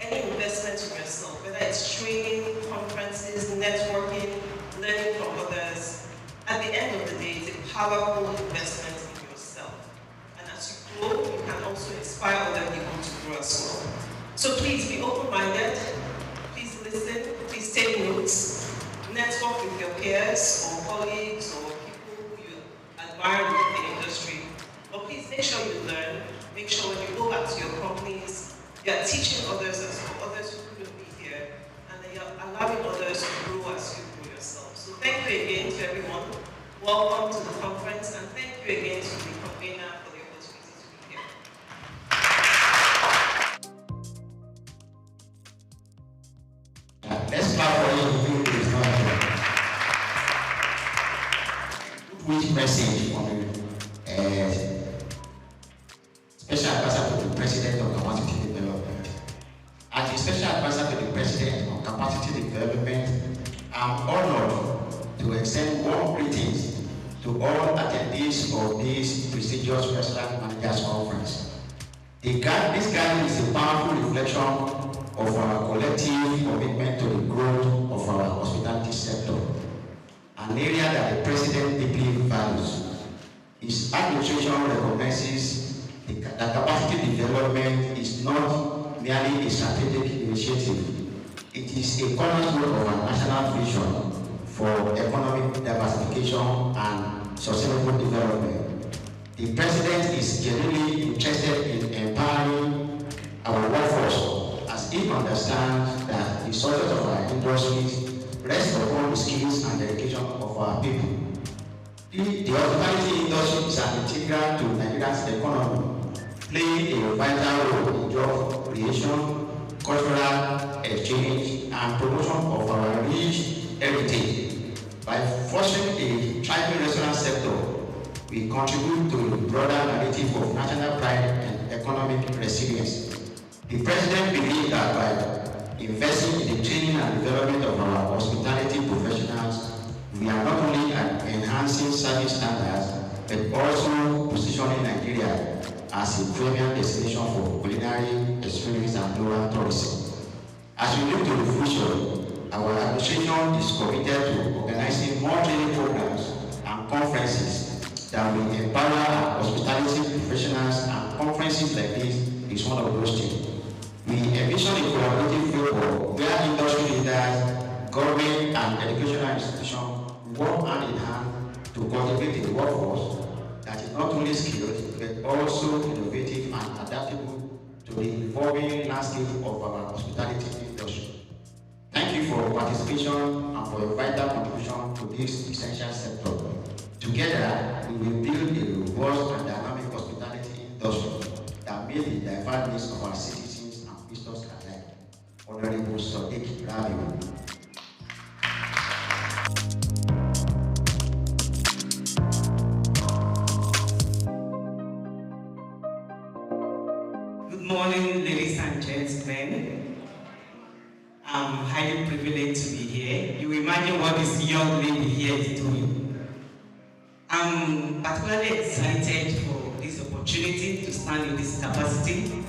[SPEAKER 10] Any investment in yourself, whether it's training, conferences, networking, learning from others, at the end of the day, it's a powerful investment in yourself. And as you grow, you can also inspire other people to grow as well. So please be open-minded, please listen, please take notes, network with your peers or colleagues or people who you admire within the industry. But please make sure you learn, make sure when you go back to your companies, you are teaching others as well, others who couldn't be here, and then you're allowing others to grow as you grow yourself. So thank you again to everyone. Welcome to the conference, and thank you again to the convener for the opportunity to be here.
[SPEAKER 7] Let's clap for you. Which message from the Special Advisor to the President on Capacity Development. As the Special Advisor to the President on Capacity Development, I'm honored to extend warm greetings to all attendees of this prestigious Restaurant Managers Conference. This gathering is a powerful reflection of our collective commitment to the growth of our hospitality sector, an area that the President deeply values. His administration recognizes that capacity development is not merely a strategic initiative. It is a cornerstone of our national vision for economic diversification and sustainable development. The President is genuinely interested in empowering our workforce, as he understands that the success of our industries rests upon the skills and dedication of our people. The hospitality industry is an integral to Nigeria's economy, playing a vital role in job creation, cultural exchange, and promotion of our rich heritage. By fostering a thriving restaurant sector, we contribute to the broader narrative of national pride and economic resilience. The President believes that by investing in the training and development of our hospitality professionals, we are not only enhancing service standards, but also positioning Nigeria as a premium destination for culinary experience and global tourism. As we look to the future, our administration is committed to organizing more training programs and conferences that will empower our hospitality professionals, and conferences like this is one of those things. We envision a collaborative framework where industry leaders, government, and educational institutions work hand in hand to cultivate a workforce that is not only skilled, but also innovative and adaptable to the evolving landscape of our hospitality industry. Thank you for your participation and for your vital contribution to this essential sector. Together, we will build a robust and dynamic hospitality industry that meets the diverse needs of our citizens and visitors alike. Honorable SOUQ Rabiu.
[SPEAKER 11] Good morning, ladies and gentlemen. I'm highly privileged to be here. You imagine what this young lady here is doing. I'm particularly excited for this opportunity to stand in this capacity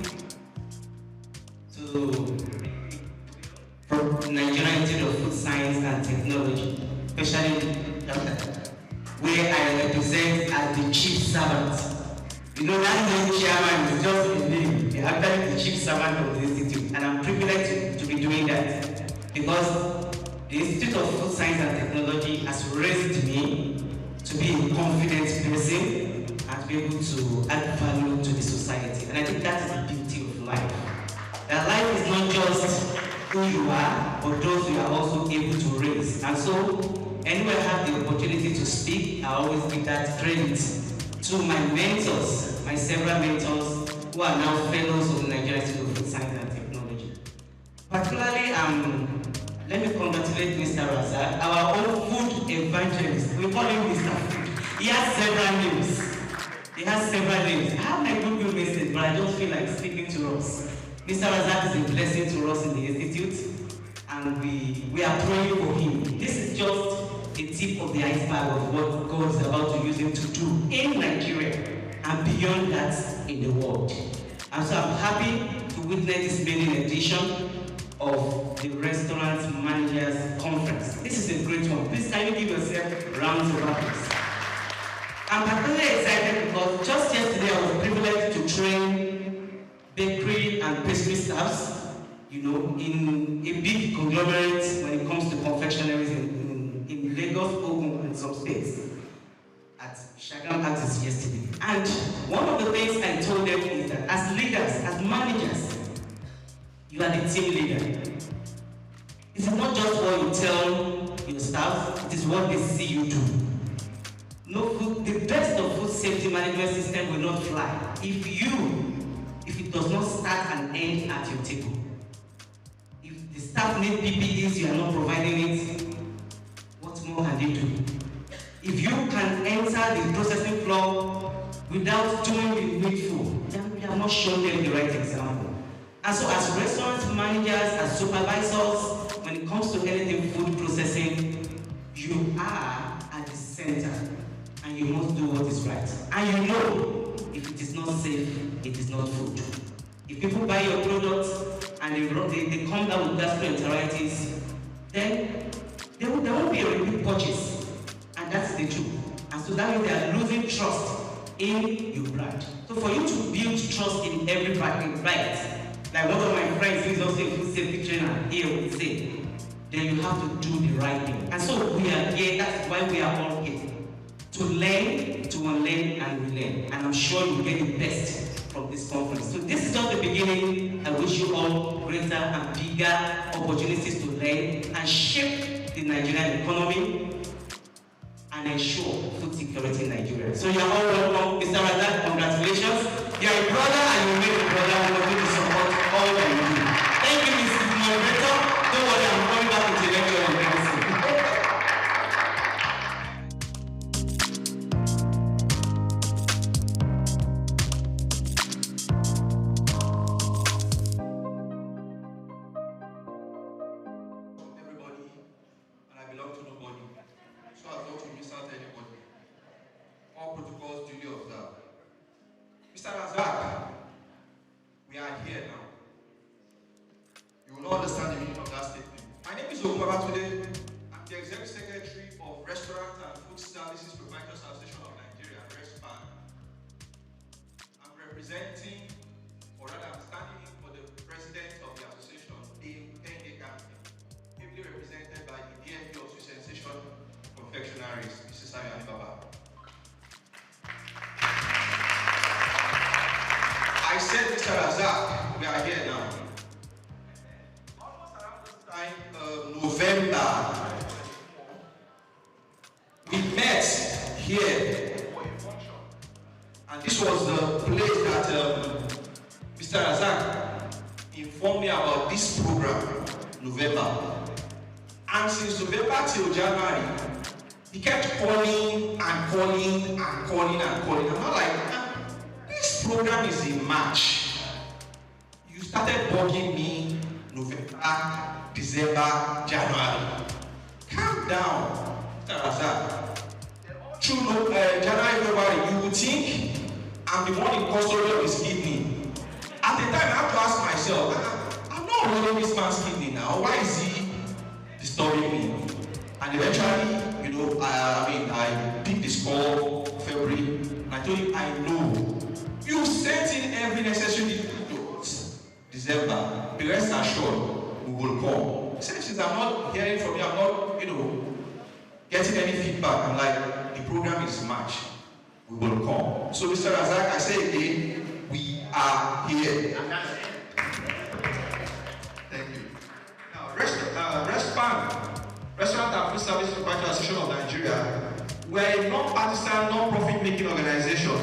[SPEAKER 11] for Nigeria Institute of Food Science and Technology, especially where I represent as the chief servant. You know, that name chairman is just a name. They are actually the chief servant of the institute, and I'm privileged to be doing that because the Institute of Food Science and Technology has raised me to be a confident person and to be able to add value to the society. And I think that's the beauty of life. That life is not just who you are, but those you are also able to raise. And so, anywhere I have the opportunity to speak, I always give that credit to my mentors, my several mentors who are now fellows of the Nigeria Institute of Food Science and Technology. Particularly, let me congratulate Mr. Razak, our own food evangelist. We call him Mr. Food. He has several names. I have my Google message, but I don't feel like speaking to us. Mr. Razak is a blessing to us in the Institute, and we are praying for him. This is just a tip of the iceberg of what God is about to use him to do in Nigeria and beyond that in the world. And so I'm happy to witness this maiden edition of the Restaurant Managers Conference. This is a great one. Please can you give yourself rounds of applause. I'm particularly excited because just yesterday I was privileged to train bakery and pastry staffs, you know, in a big conglomerate when it comes to confectionaries in Lagos, Ogun, and some states at Shagam Artists yesterday. And one of the things I told them is that as leaders, as managers, you are the team leader. It's not just what you tell your staff, it is what they see you do. No food, the best of food safety management system will not fly if it does not start and end at your table. If the staff need PPEs, you are not providing it, what more can they do? If you can enter the processing floor without doing the needful, then we have not shown them the right example. And so as restaurant managers, as supervisors, when it comes to anything food processing, you are at the center and you must do what is right. And you know, if it is not safe, it is not food. If people buy your product and they come down with gastroenteritis, then there won't be a repeat purchase. And that's the truth. And so that means they are losing trust in your brand. So for you to build trust in every brand, right? Like one of my friends who is also a food safety trainer here would say, then you have to do the right thing. And so we are here, that's why we are all here. To learn, to unlearn, and relearn. And I'm sure you'll get the best from this conference. So this is just the beginning. I wish you all greater and bigger opportunities to learn and shape the Nigerian economy and ensure food security in Nigeria. So you're all welcome. Mr. Razak, congratulations. You're a brother and you made a brother who will going to support all that you do. Thank you, Mr. Moderator. Don't worry, I'm coming back with the lecture on medicine.
[SPEAKER 3] Mr. Razak, we are here now. You will not understand the meaning of that statement. My name is Okubabatunde. I'm the Executive Secretary of Restaurant and Food Services Providers Association of Nigeria, RESPAN. I'm representing, or rather I'm standing in for the President of the Association, Dame Penge Gampi, ably represented by the DMP of Sweet Sensation Confectionaries, Mrs. Sayo Baba. I said, Mr. Razak, we are here now. Almost around this time, November, we met here for a function. And this was the place that Mr. Razak informed me about this program, November. And since November till January, he kept calling and calling and calling and calling. I'm not like, this program is in March. You started bugging me November, December, January. Calm down, Mr. Razak. Through January, February, you would think I'm the one in custody of his kidney. At the time, I have to ask myself, I'm not holding this man's kidney now. Why is he disturbing me? And eventually, you know, I picked this call February, and I told him, I know. You sent in every necessary details. December, be rest assured, we will call. Since I'm not hearing from you, I'm not, you know, getting any feedback. I'm like, the program is March. We will call. So, Mr. Razak, I say again, we are here. Thank you. Now, Restaurant and Food Service Proprietors Association of Nigeria, we're a non-partisan, non-profit making organization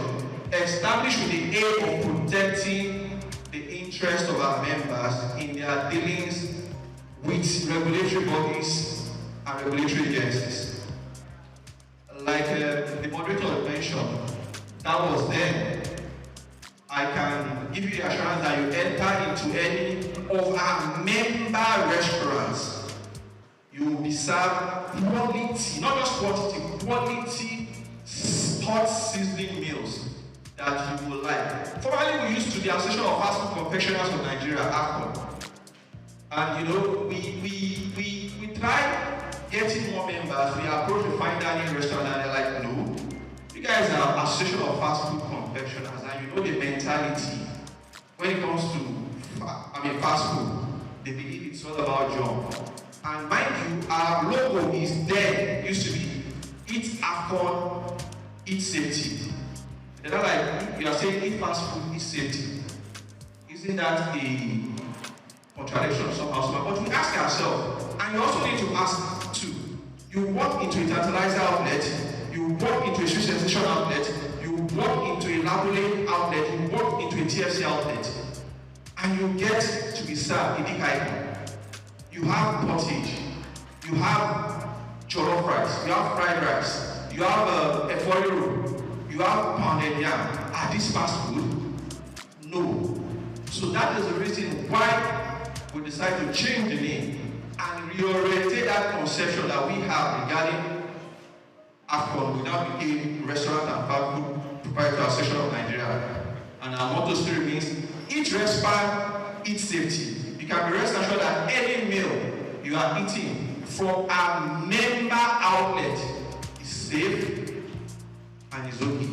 [SPEAKER 3] established with the aim of protecting the interests of our members in their dealings with regulatory bodies and regulatory agencies. Like the moderator mentioned, that was then. I can give you the assurance that you enter into any of our member restaurants, you will be served quality, not just quantity, quality hot sizzling meals. that you would like. Formerly, we used to the Association of Fast Food Confectioners of Nigeria, AFCON. And you know, we tried getting more members. We approached the fine dining restaurant and they're like, no, you guys are Association of Fast Food Confectioners and you know the mentality when it comes to fast food. They believe it's all about junk. And mind you, our logo is there. It used to be Eat AFCON, Eat Safety. They're not like you are saying eat fast food, eat safety. Isn't that a contradiction somehow? But we ask ourselves, and you also need to ask too. You walk into a tantalizer outlet, you walk into a sweet sensation outlet, you walk into a labule outlet, you walk into a TFC outlet, and you get to be served a big icon. You have pottage, you have jollof rice, you have fried rice, you have efori roll, you have pounded yam. Are these fast food? No. So that is the reason why we decided to change the name and reorientate that conception that we have regarding AFCON. We now became Restaurant and Fast Food Proprietary Association of Nigeria. And our motto still remains, eat respect, eat safety. You can be rest assured that any meal you are eating from a member outlet is safe and is okay.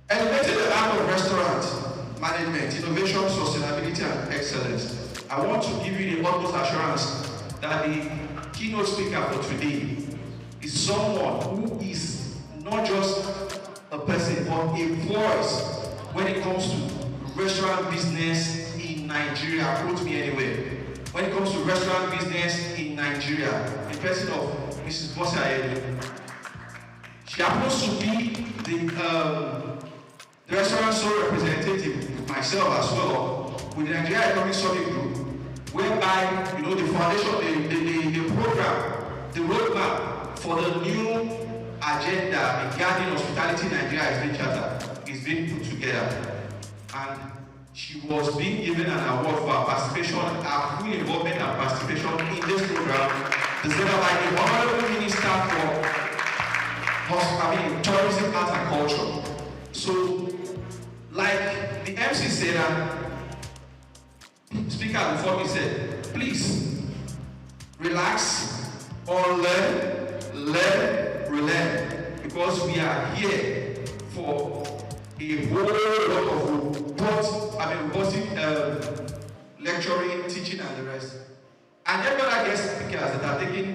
[SPEAKER 3] Elevating the art of restaurant management, innovation, sustainability, and excellence. I want to give you the utmost assurance that the keynote speaker for today is someone who is not just a person, but a voice when it comes to restaurant business in Nigeria. Quote me anywhere. When it comes to restaurant business in Nigeria, the person of Mrs. Bossa. She happens to be the restaurant sole representative, myself as well, with the Nigeria Economic Study Group, whereby, you know, the foundation, the program, the roadmap for the new agenda regarding hospitality in Nigeria is being chartered, is being put together. And she was being given an award for her participation, her full involvement and participation in this program, presented by the Honorable Minister for tourism, art and culture. So, like the MC said, and speaker before me said, please relax or learn, relearn, because we are here for a whole lot of robust, lecturing, teaching, and the rest. And every other guest speakers that are taking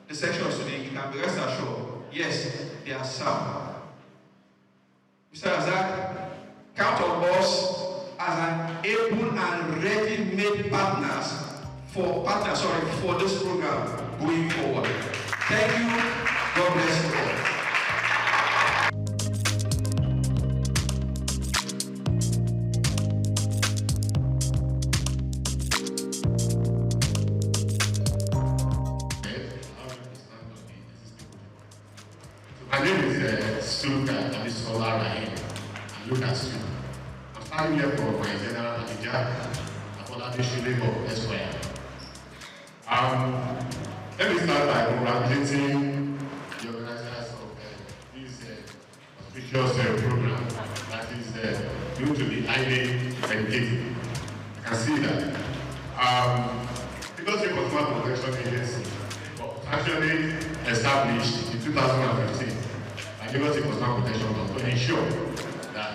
[SPEAKER 3] the sections today, you can be rest assured, yes, they are sound. Mr. Razak, count on us as an able and ready-made partners for this program going forward. Thank you. God bless you all.
[SPEAKER 12] My name is SOUQ News. Look at you. I'm standing here for my general manager, Labor Esquire. Let me start by congratulating the organizers of this auspicious program that is due to be highly educated. I can see that. Because the Consumer Protection Agency was actually established in 2015 by Lagos Consumer Protection Law to ensure that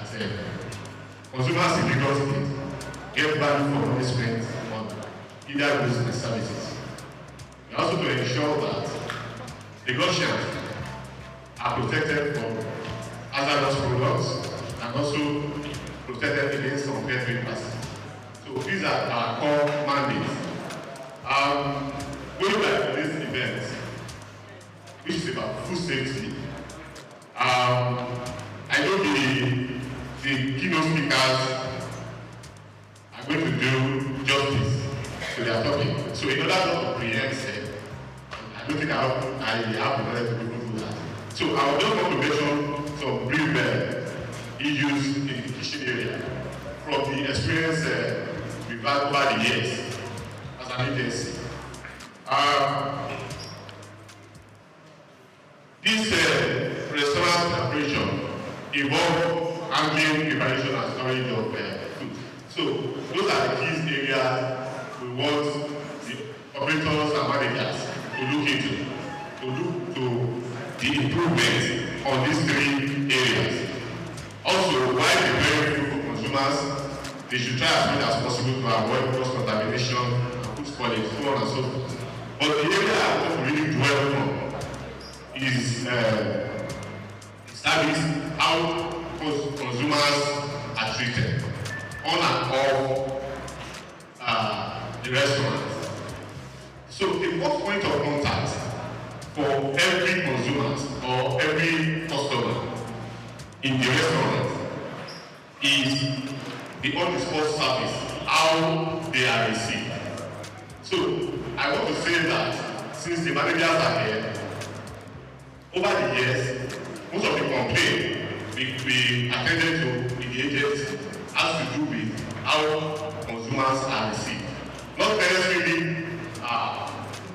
[SPEAKER 12] consumers in Lagos State get value for money spent on either goods and services. And also to ensure that Lagosians are protected from hazardous products and also protected against unfair trade practices. So these are our core mandates. Going back to this event, which is about food safety, I know the keynote speakers are going to do justice to their topic. So in order not to preempt it, I don't think I have the knowledge to be able to do that. So I would just want to mention some brief issues in the kitchen area from the experience we've had over the years as an agency. This restaurant operation involved handling, preparation, and storage of food. So those are the key areas we want the operators and managers to look into, to look to the improvement on these three areas. Also, while preparing food for consumers, they should try as much as possible to avoid cross-contamination and food spoilage, so on and so forth. But the area I want to really dwell on is service, how consumers are treated on and off the restaurants. So the first point of contact for every consumer or every customer in the restaurant is the on-the-spot service, how they are received. So I want to say that since the managers are here, over the years, most of the complaints we attended to in the agency has to do with how consumers are received. Not necessarily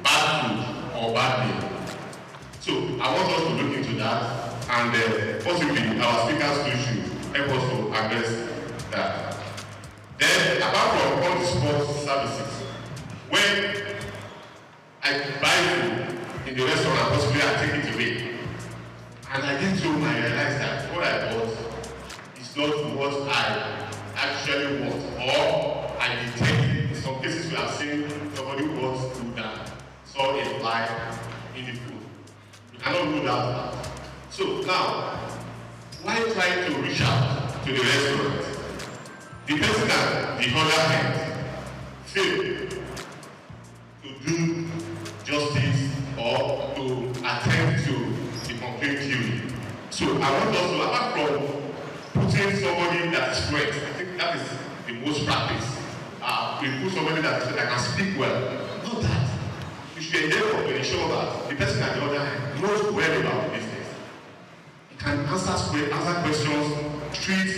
[SPEAKER 12] bad food or bad meal. So I want us to look into that, and possibly our speakers should help us to address that. Then, apart from on-the-spot services, when I buy food in the restaurant, possibly I take it away, and I get home, I realize that what I bought is not what I actually want, or I detect. In some cases, we have seen somebody who wants food and saw a fly in the food. You cannot do that. So now, why try to reach out to the restaurant? The person at the other hand failed to do justice or to attend to the complaint queue. So I want us to, apart from putting somebody that is correct, I think that is the most practice. We put somebody that can speak well. Not that. We should endeavor to ensure that the person at the other hand knows well about the business. He can answer questions, treat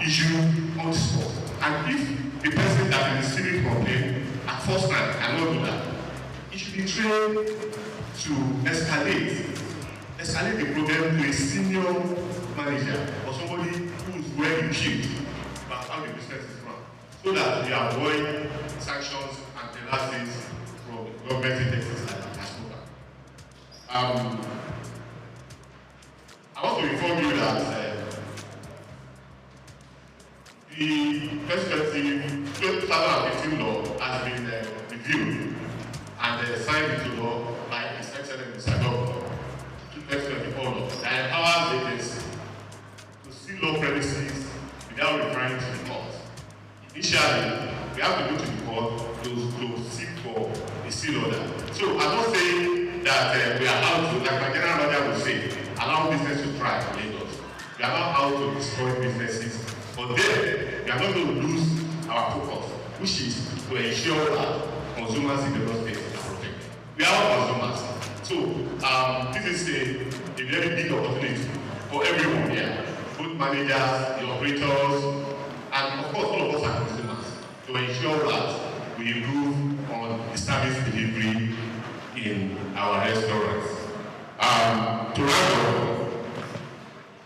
[SPEAKER 12] issue on the spot. And if the person that is receiving complaint at first hand cannot do that, he should be trained to escalate the problem to a senior manager or somebody who is well equipped about how the business is run, so that we avoid sanctions and penalties from government agencies like SOUQ. I want to inform you that the 2015 law has been reviewed and signed into law by His Excellency Mr. Governor, 2024 law, that empowers agencies to seal law premises without referring to the court. Initially, we have to go to the court to seek for a seal order. So I'm not saying that we are out to, like my general manager would say, allow business to thrive in Lagos. We are not out to destroy businesses. But then, we are not going to lose our focus, which is to ensure that consumers in the state are protected. We are all consumers. So, this is a very big opportunity for everyone here, both managers, the operators, and of course, all of us are consumers, to ensure that we improve on the service delivery in our restaurants. To round up,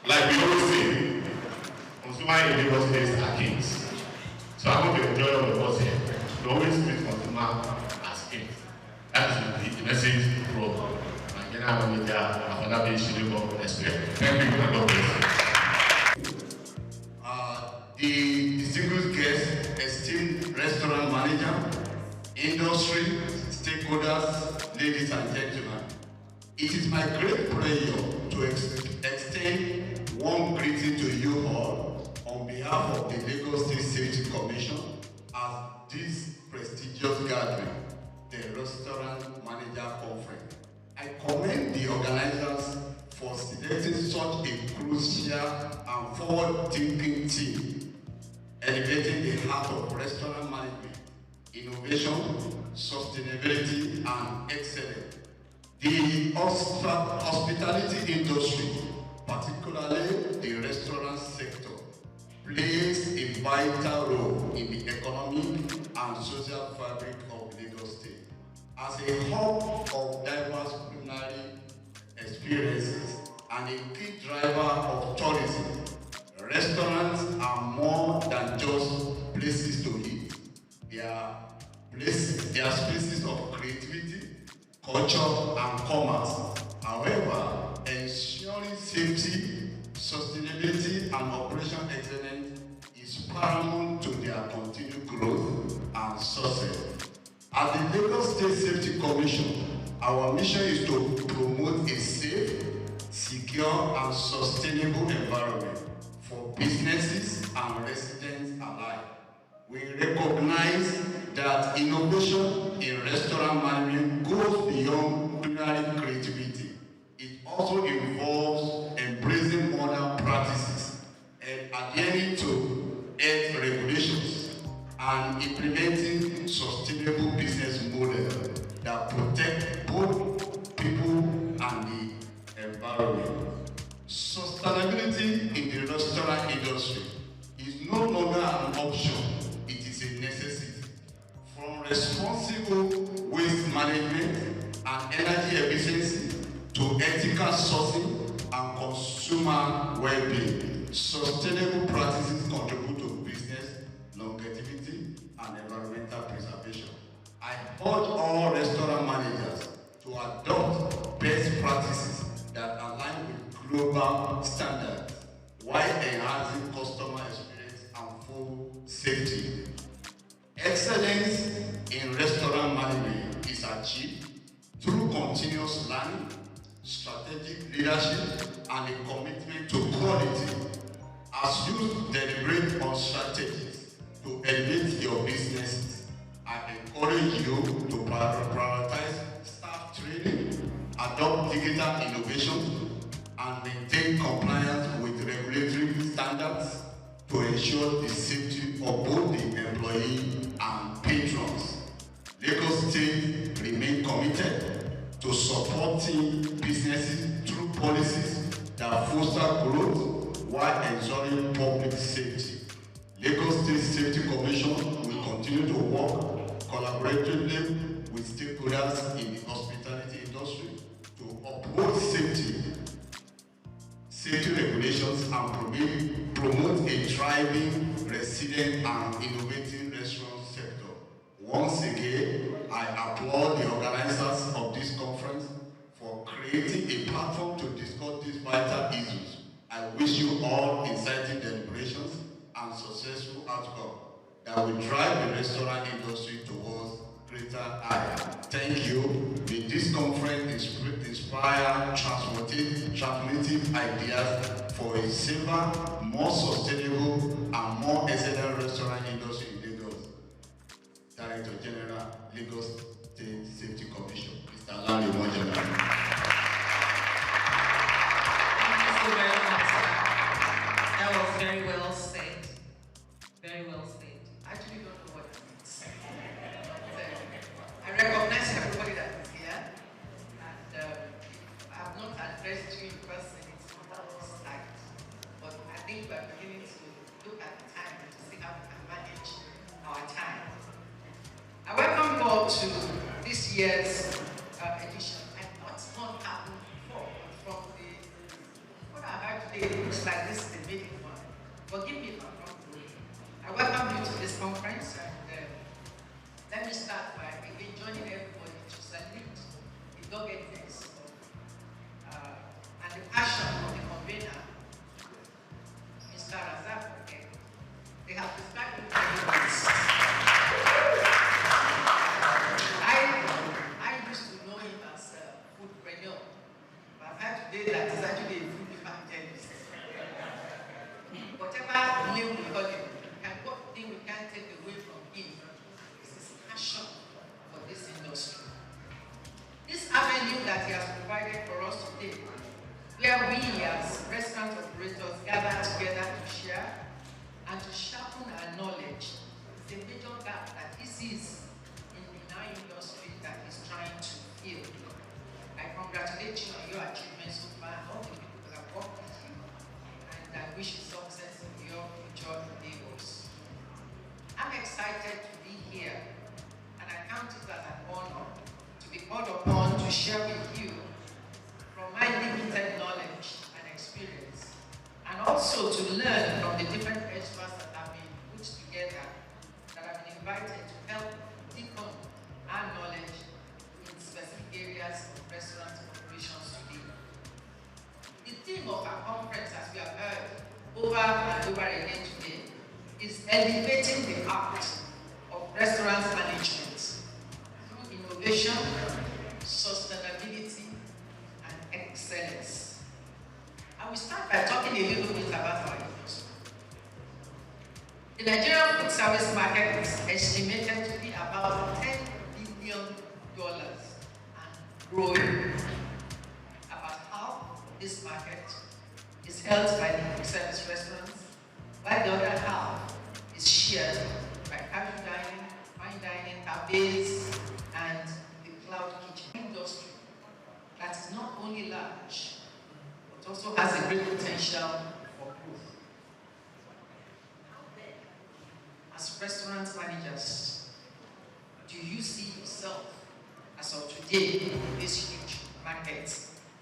[SPEAKER 12] like we always say, consumers in Lagos State are kings. So I want to enjoy all of us here. We always treat consumers as kings. That is the message from my general manager, Afanabi Shilego Espe. Thank you, and God bless you.
[SPEAKER 13] The distinguished guests, esteemed restaurant manager, industry, stakeholders, ladies and gentlemen, it is my great pleasure to extend warm greeting to you all on behalf of the Lagos State Safety Commission at this prestigious gathering, the Restaurant Manager Conference. I commend the organizers for selecting such a crucial and forward-thinking team, elevating the heart of restaurant management, innovation, sustainability, and excellence. The hospitality industry, particularly the restaurant sector, plays a vital role in the economic and social fabric of Lagos State. As a hub of diverse culinary experiences and a key driver of tourism, restaurants are more than just places to eat. They are spaces of creativity, culture, and commerce. However, ensuring safety, sustainability, and operational excellence is paramount to their continued growth and success. At the Lagos State Safety Commission, our mission is to promote a safe, secure, and sustainable environment for businesses and residents alike. We recognize that innovation in restaurant management goes beyond culinary creativity. It also involves embracing modern practices and adhering to health regulations and implementing sustainable business models that protect both people and the environment. Sustainability in the restaurant industry is no longer an option, it is a necessity. From responsible waste management and energy efficiency to ethical sourcing and consumer well-being, sustainable practices contribute to business longevity and environmental preservation. I urge all restaurant managers to adopt best practices that align with global standards while enhancing customer experience and food safety. Excellence in restaurant management is achieved through continuous learning, strategic leadership, and a commitment to quality. As you deliberate on strategies to elevate your businesses, I encourage you to prioritize staff training, adopt digital innovation, and maintain compliance with regulatory standards to ensure the safety of both the employee and patrons. Lagos State remains committed to supporting businesses through policies that foster growth while ensuring public safety. Lagos State Safety Commission will continue to work collaboratively with stakeholders in the hospitality industry to uphold safety regulations and promote a thriving, resilient, and innovative restaurant sector. Once again, I applaud the organizers of this conference for creating a platform to discuss these vital issues. I wish you all exciting deliberations and successful outcome that will drive the restaurant industry towards greater heights. Thank you. May this conference inspire transformative ideas for a safer, more sustainable, and more excellent restaurant industry in Lagos. Director General, Lagos State Safety Commission, Mr. Larry Mojala.
[SPEAKER 6] Thank you very much, sir. That was very well said. Very well said. I actually don't know what it means. I recognize everybody that is here, and I have not addressed you in person, it's not that but I think we are beginning to look at the time and to see how we can manage our time. I welcome you all to this year's edition. I thought not happened before, but from what I heard today, it looks like this is the maiden one. Forgive me if I'm wrong. I welcome you to this conference, and let me start by again joining everybody to salute the doggedness and the passion of the convener, Mr. Razak. They have described it very well. I used to know him as a foodpreneur, but I've heard today that he's actually a food evangelist. Whatever name we call him, and what thing we can't take away from him is his passion for this industry. This avenue that he has provided for us today, where we as restaurant operators gather together to share and to sharpen our knowledge, is a major gap that he sees in our industry that he's trying to fill. I congratulate you on your achievements so far and all the people that have worked with you, and I wish you success in your future endeavors. I'm excited to be here, and I count it as an honor to be called upon to share with you from my limited knowledge and experience, and also
[SPEAKER 1] also to learn from the different experts that have been put together, that have been invited to help deepen our knowledge in specific areas of restaurant operations today. The theme of our conference, as we have heard over and over again today, is elevating the art of restaurant management through innovation, sustainability, and excellence. I will start by talking a little bit about our industry. The Nigerian food service market is estimated to be about $10 billion and growing. About half of this market is held by the food service restaurants, while the other half is shared by casual dining, fine dining, cafes, and the cloud kitchen industry that is not only large, but also has a great potential for growth. As restaurant managers, do you see yourself as of today in this huge market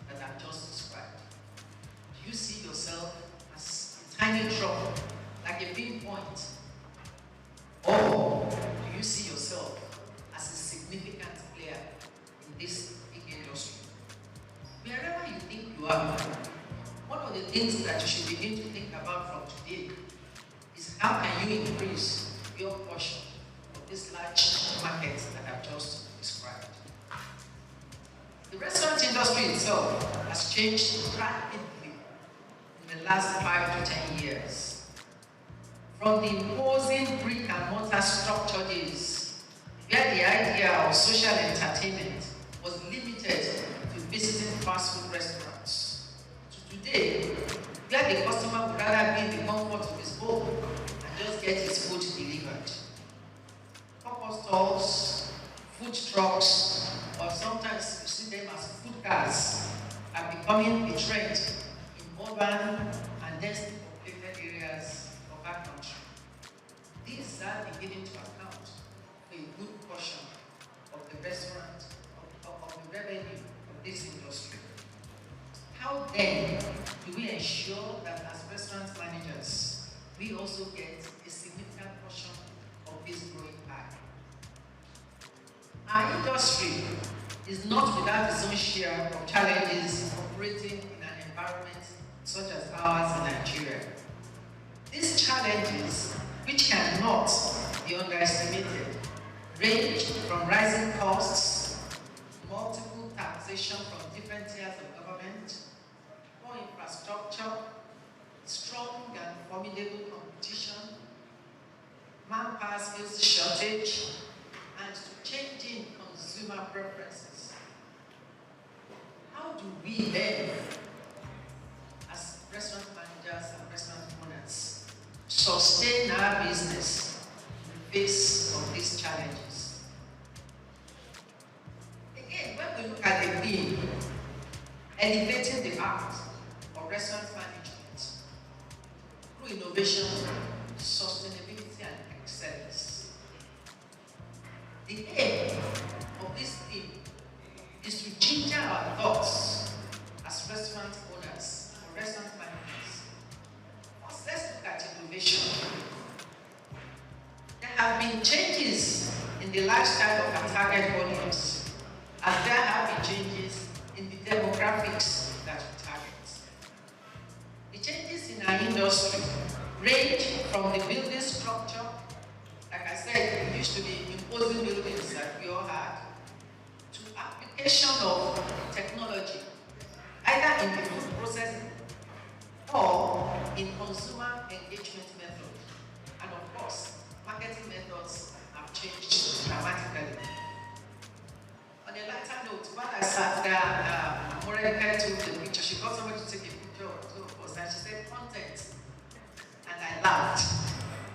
[SPEAKER 1] that I've just described? Do you see yourself as a tiny drop, like a pinpoint? Or do you see yourself as a significant player in this big industry? Wherever you think you are, one of the things that you should begin to think about from today is how can you increase your portion of this large market that I've just described. The restaurant industry itself has changed rapidly in the last 5 to 10 years. From the imposing brick and mortar structure days, where the idea of social entertainment was limited to visiting fast food restaurants, to today, where the customer would rather be in the comfort of his home and just get his food delivered. Pop-up stalls, food trucks, or sometimes you see them as food cars, are becoming a trend in urban and densely populated areas of our country. These are beginning to account for a good portion of the restaurant, of the revenue of this industry. How then do we ensure that as restaurant managers, we also get a significant portion of this growing pie? Our industry is not without its own share of challenges operating in an environment such as ours in Nigeria. These challenges, which cannot be underestimated, range from rising costs, multiple taxation from different tiers of government, poor infrastructure, strong and formidable competition, manpower skills shortage, and changing consumer preferences. How do we then, as restaurant managers and restaurant owners, sustain our business in the face of these challenges? Again, when we look at the theme, elevating the art of restaurant management through innovation, sustainability, and excellence, the aim of this theme is to ginger our thoughts as restaurant owners or restaurant managers. First, let's look at innovation. There have been changes in the lifestyle of our target audience, as there have been changes in the demographics that we target. The changes in our industry range from the building structure. Like I said, it used to be imposing buildings that we all had, to application of technology, either in the food processing or in consumer engagement methods. And of course, marketing methods have changed dramatically. On a lighter note, while I sat there, Morenica took the picture. She got somebody to take a picture of two of us, and she said, "Content." And I laughed.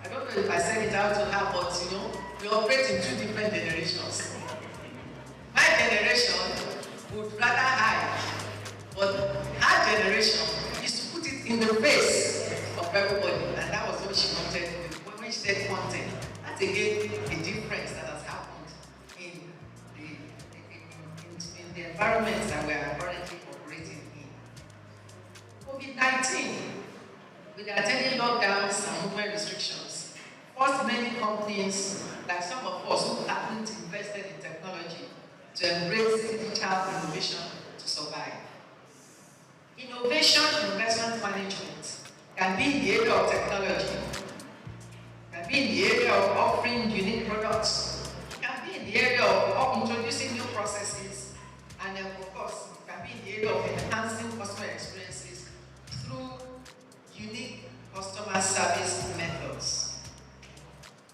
[SPEAKER 1] I don't know if I said it out to her, but you know, we operate in two different generations. My generation would rather hide, but her generation is to put it in the face of everybody, and that was what she wanted when she said content. That's again the difference that has happened in the environments that we are currently operating in. COVID-19, not many companies, like some of us who haven't invested in technology, to embrace digital innovation to survive. Innovation in investment management can be in the area of technology, can be in the area of offering unique products, can be in the area of introducing new processes, and of course, can be in the area of enhancing customer experiences through unique customer service methods.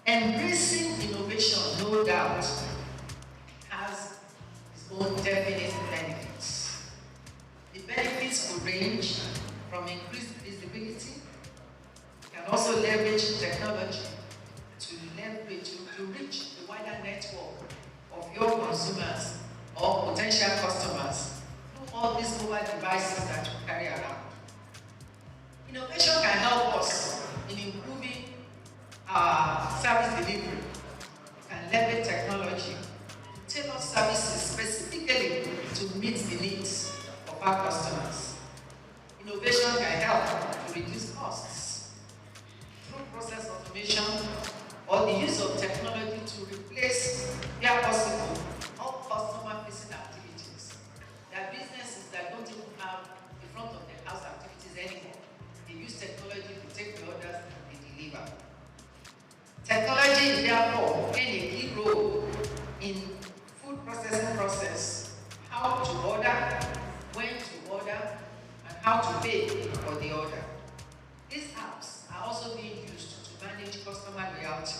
[SPEAKER 1] Embracing innovation, no doubt, has its own definite benefits. The benefits could range from increased visibility, can also leverage technology to reach the wider network of your consumers or potential customers through all these mobile devices that you carry around. Innovation can help us in improving our service delivery. We can leverage technology to tailor services specifically to meet the needs of our customers. Innovation can help to reduce costs through process automation or the use of technology to replace, where possible, all customer-facing activities. There are businesses that don't even have the front of the house activities anymore. They use technology to take the orders and they deliver. Technology is therefore playing a key role in food processing process, how to order, when to order, and how to pay for the order. These apps are also being used to manage customer loyalty.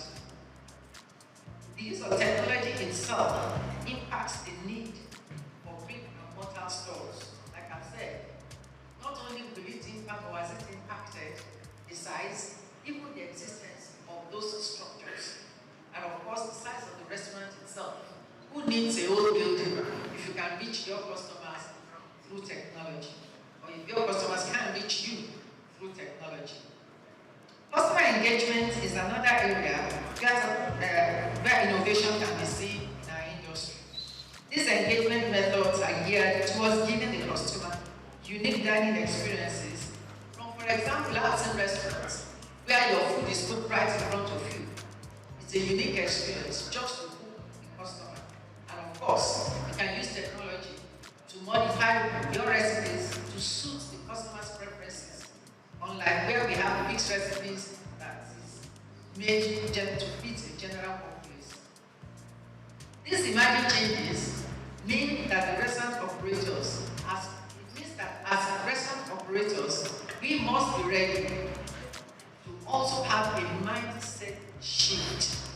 [SPEAKER 1] The use of technology itself impacts the need for brick and mortar stores. Like I've said, not only will it impact or has it impacted the size, even the existence of those structures. And of course, the size of the restaurant itself. Who needs a whole building if you can reach your customers through technology? Or if your customers can't reach you through technology? Customer engagement is another area where innovation can be seen in our industry. These engagement methods are geared towards giving the customer unique dining experiences from, for example, I've seen restaurants where your food is put right in front of you. It's a unique experience just to hook the customer. And of course, you can use technology to modify your recipes to suit the customer's preferences. Unlike where we have fixed recipes that is made to fit a general populace. These emerging changes mean that the restaurant operators, as restaurant operators, we must be ready to also have a mindset shift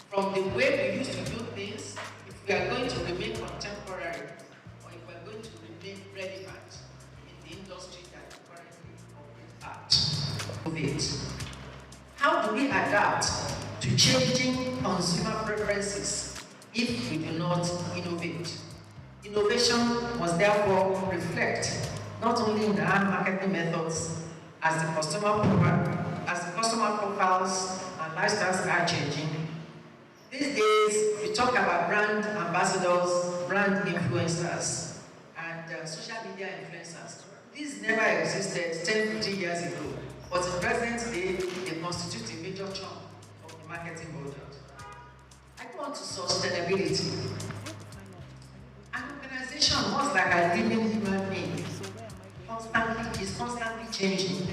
[SPEAKER 1] from the way we used to do things if we are going to remain contemporary or if we are going to remain relevant in the industry that we currently operate at. How do we adapt to changing consumer preferences if we do not innovate? Innovation must therefore reflect not only in our marketing methods as the customer profiles and lifestyles are changing. These days, we talk about brand ambassadors, brand influencers, and social media influencers. These never existed 10, 15 years ago, but in present day, they constitute a major chunk of the marketing budget. I go on to sustainability. An organization, much like a living human being, is constantly changing,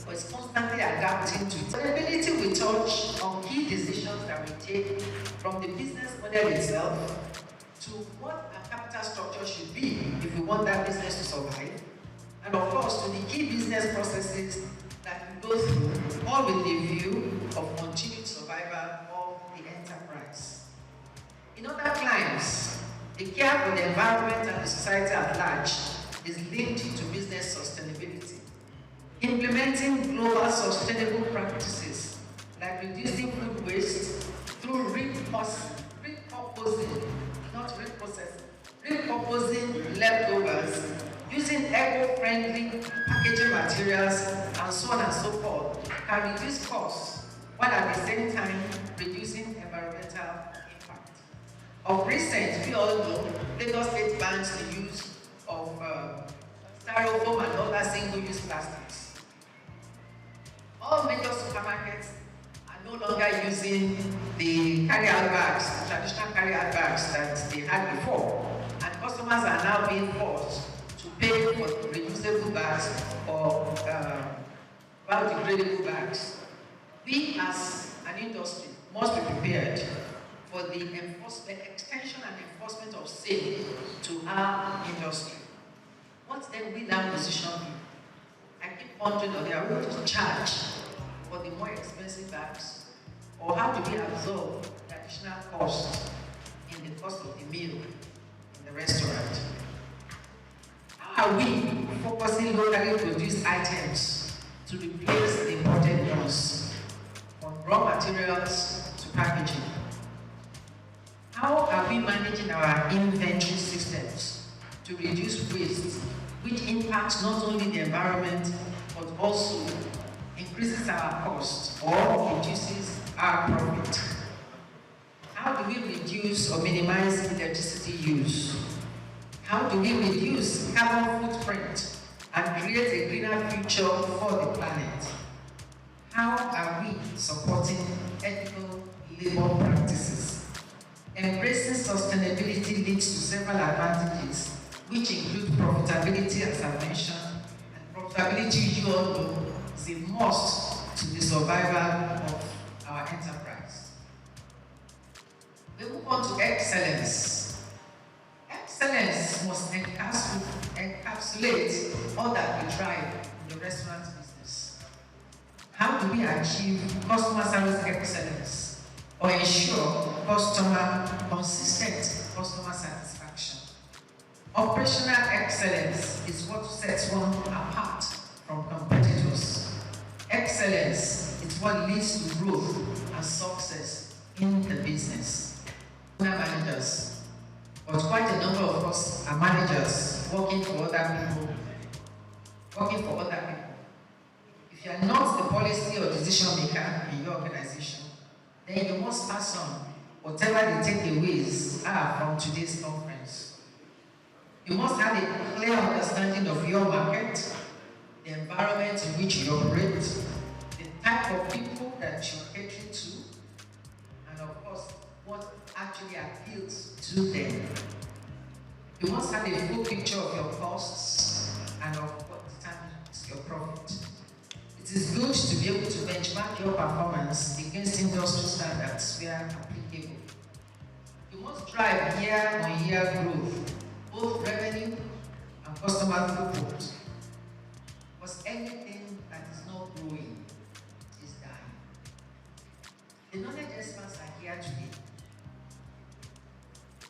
[SPEAKER 1] but it's constantly adapting to it. Sustainability will touch on key decisions that we take from the business model itself to what our capital structure should be if we want that business to survive, and of course to the key business processes that we go through, all with the view of continued survival of the enterprise. In other climes, the care for the environment and the society at large is linked to business sustainability. Implementing global sustainable practices like reducing food waste through repurposing leftovers, using eco-friendly packaging materials, and so on and so forth, can reduce costs while at the same time reducing environmental impact. Of recent, we all know Lagos State bans the use of styrofoam and other single-use plastics. All major supermarkets are no no longer using the carry-out bags, the traditional carry-out bags that they had before. And customers are now being forced to pay for reusable bags or biodegradable bags. We as an industry must be prepared for the extension and enforcement of SAFE to our industry. What then will that position be? I keep wondering, are we going to charge for the more expensive bags? Or how do we absorb the additional cost in the cost of the meal in the restaurant? How are we focusing locally produced items to replace the imported ones, from raw materials to packaging? How are we managing our inventory systems to reduce waste, which impacts not only the environment, but also increases our cost or reduces our profit? How do we reduce or minimize electricity use? How do we reduce carbon footprint and create a greener future for the planet? How are we supporting ethical labor practices? Embracing sustainability leads to several advantages, which include profitability, as I mentioned, and profitability, you all know, is a must to the survival of our enterprise. We move on to excellence. Excellence must encapsulate all that we try in the restaurant business. How do we achieve customer service excellence or ensure consistent customer satisfaction? Operational excellence is what sets one apart from competitors. Excellence is what leads to growth and success in the business. We are managers, but quite a number of us are managers working for other people. If you are not the policy or decision maker in your organization, then you must pass on whatever the takeaways are from today's conference. You must have a clear understanding of your market, the environment in which you operate, the type of people that you're catering to, and of course, what actually appeals to them. You must have a full picture of your costs and of what determines your profit. It is good to be able to benchmark your performance against industry standards where applicable. You must drive year-on-year growth, both revenue and customer throughput. Because anything that is not growing is dying. The knowledge experts are here today.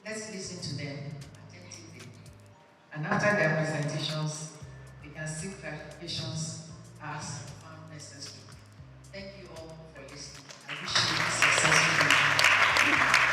[SPEAKER 1] Let's listen to them attentively. And after their presentations, we can seek clarifications as found necessary. Thank you all for listening. I wish you a successful day.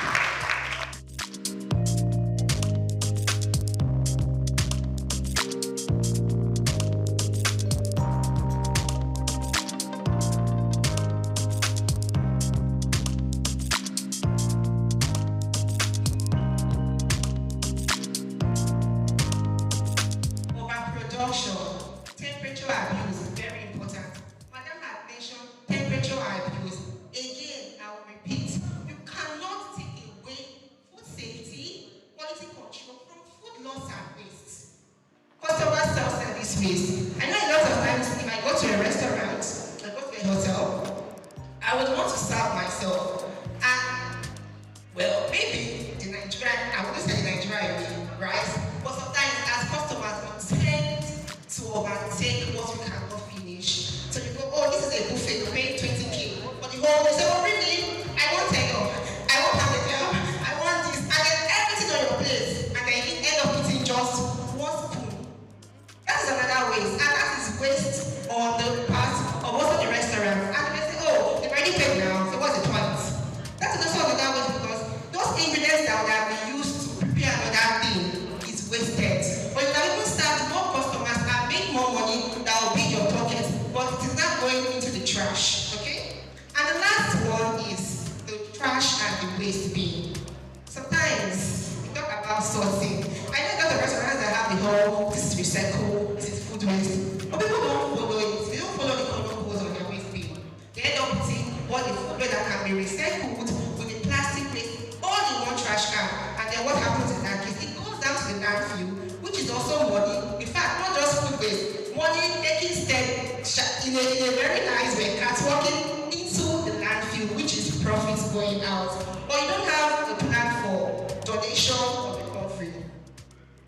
[SPEAKER 9] what the food that be recycled with the plastic waste all in one trash can. And then what happens in that case? It goes down to the landfill, which is also money. In fact, not just food waste, money taking steps in a very nice way, catwalking into the landfill, which is profits going out. But you don't have a plan for donation of the country.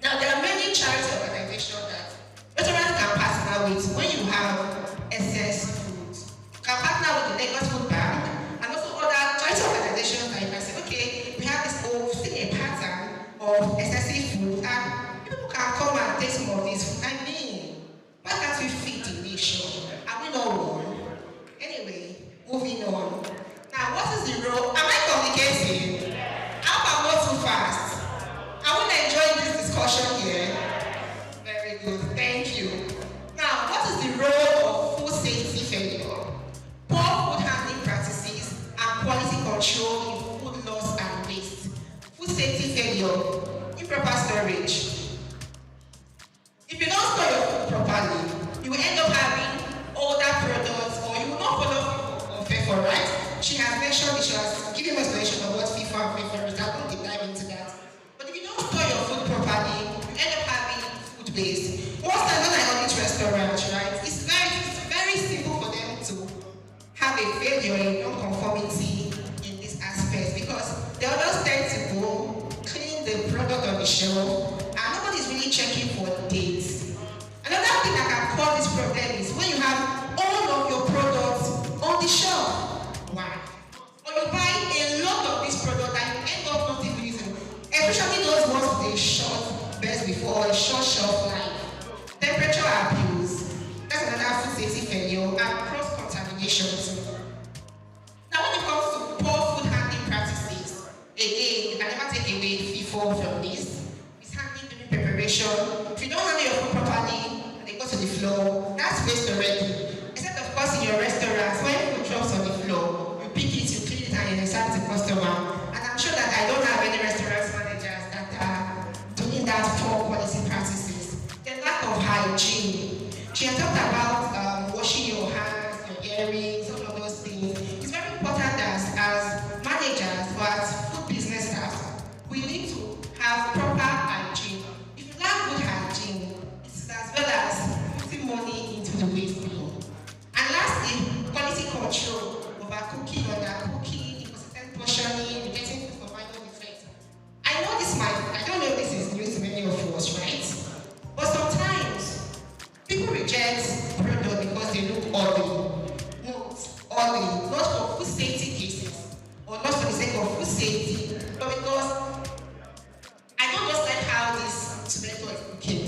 [SPEAKER 9] Now, there are many charity organizations that restaurants can partner with when you have excess food. You can partner with the Lagos Food Bank and also other charity organizations that you can say, okay, we have this whole pattern of excessive food and people can come and take some of this food. I mean, why can't we feed the nation? Are we not one? Anyway, moving on. Now, what is the role? Am I communicating? How about not too fast? I want to enjoy this discussion here. Very good, thank you. Now, what is the role of food safety failure? Poor food handling practices and quality control in food loss and waste. Food safety failure, improper storage. If you don't store your food properly, you will end up having older products or you will not follow FIFO, right? She has mentioned it, she has given us an explanation of what FIFO and FIFO is. I won't dive into that. But if you don't store your food properly, you end up having food waste. Most times when I go to restaurants, right, it's very simple for them to have a failure in non-conformity in this aspect because they always tend to go clean the product on the shelf and nobody's really checking for dates. Another thing that can cause this problem is when you have all of your products on the shelf. Why? Or you buy a lot of this product and you end up not even using it. Especially those ones with a short best before, a short shelf life. Temperature abuse, that's another food safety failure, and cross-contamination too. Now when it comes to poor food handling practices, again, you can never take away FIFO from this. It's handling during preparation. If you don't handle your food properly, and they go to the floor, that's waste already. Except of course in your restaurants, when food drops on the floor, you pick it, you clean it, and you serve the customer. And I'm sure that I don't have any restaurant managers that are doing that poor quality practices. The lack of hygiene. She has talked about washing your hands, your earrings, all of those things. It's very important as managers or as food business staff, we need to have proper hygiene. If you lack good hygiene, it's as well as putting money into the waste bin. And lastly, quality control, overcooking, undercooking, inconsistent portioning, rejecting food for minor defects. I don't know if this is news to many of us, right? But sometimes people reject product because they look ugly. Not for food safety cases, or not for the sake of food safety, but because I don't just like how this tomato is looking.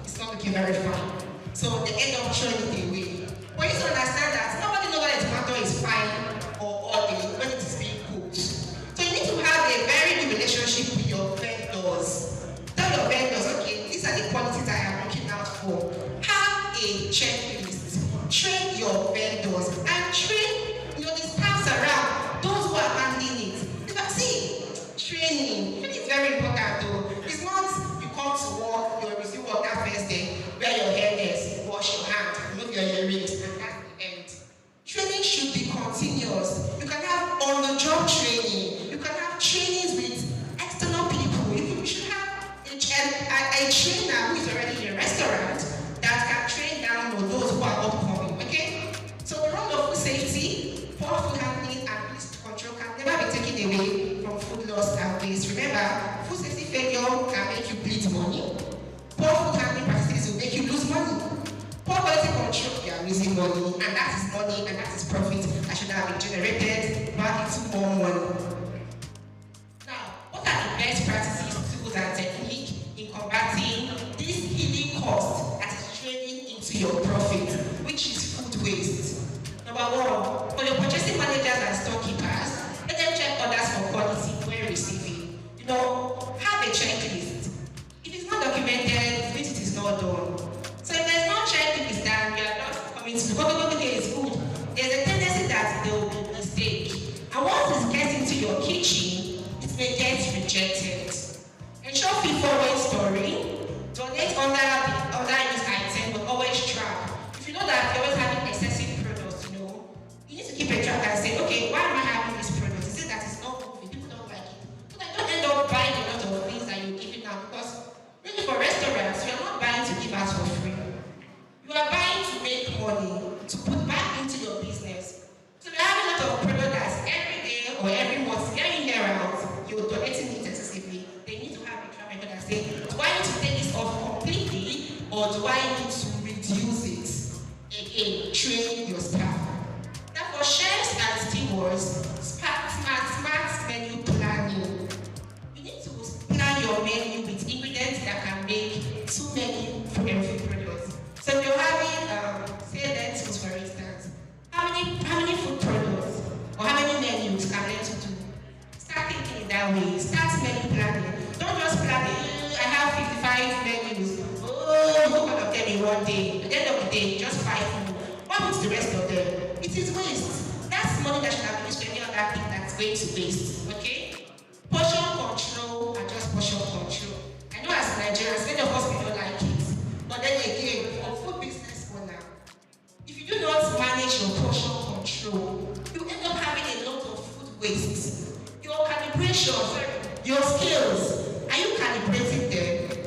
[SPEAKER 9] It's not looking very fine. So they end up throwing it away. But you should understand that nobody knows whether the tomato is fine or ugly when it is being cooked. So you need to have a very good relationship with your vendors. Tell your vendors, okay, these are the qualities I am looking out for. Have a checklist. Train your vendors and train the staffs around, those who are handling it. See, training is very important though. It's not you come to work, you resume work that first day, wear your hairnets, wash your hands, remove your earrings, and that's the end. Training should be continuous. You can have on-the-job training. You can have trainings with external people. You should have a trainer who is already in a restaurant that can train down those who are upcoming, okay? So the role of food safety, poor food handling, and waste control can never be taken away from food loss and waste. Remember, food safety failure can make you bleed money. Poor food handling practices will make you lose money. Poor quality control, you are losing money, and that is money, and that is profit that should have been generated back into more money. Now, what are the best practices, tools, and techniques in combating this hidden cost that is draining into your profit, which is food waste? Number one, for your purchasing managers and storekeepers, let them check orders for quality when receiving. Have a checklist. If it's not documented, it means it is not done. So if there's no checklist and you are not coming to okay, it's good, there's a tendency that there will be a mistake. And once it gets into your kitchen, it may get rejected. Ensure FIFO when storing. Donate under use item, but always track. If you know that you're always having excessive products, you need to keep a track and say, okay, why am I having this product? better ways. Start menu planning. Don't just plan I have 55 menus. Oh, you go all of them in one day. At the end of the day, just 5 food. What happens to the rest of them? It is waste. That's money that should have been used for any other thing that's going to waste. Okay? Portion control and just portion control. I know as Nigerians, many of us we don't like it. But then again, for food business owner, if you do not manage your portion control, you end up having a lot of food waste. Your calibration, your skills, are you calibrating them?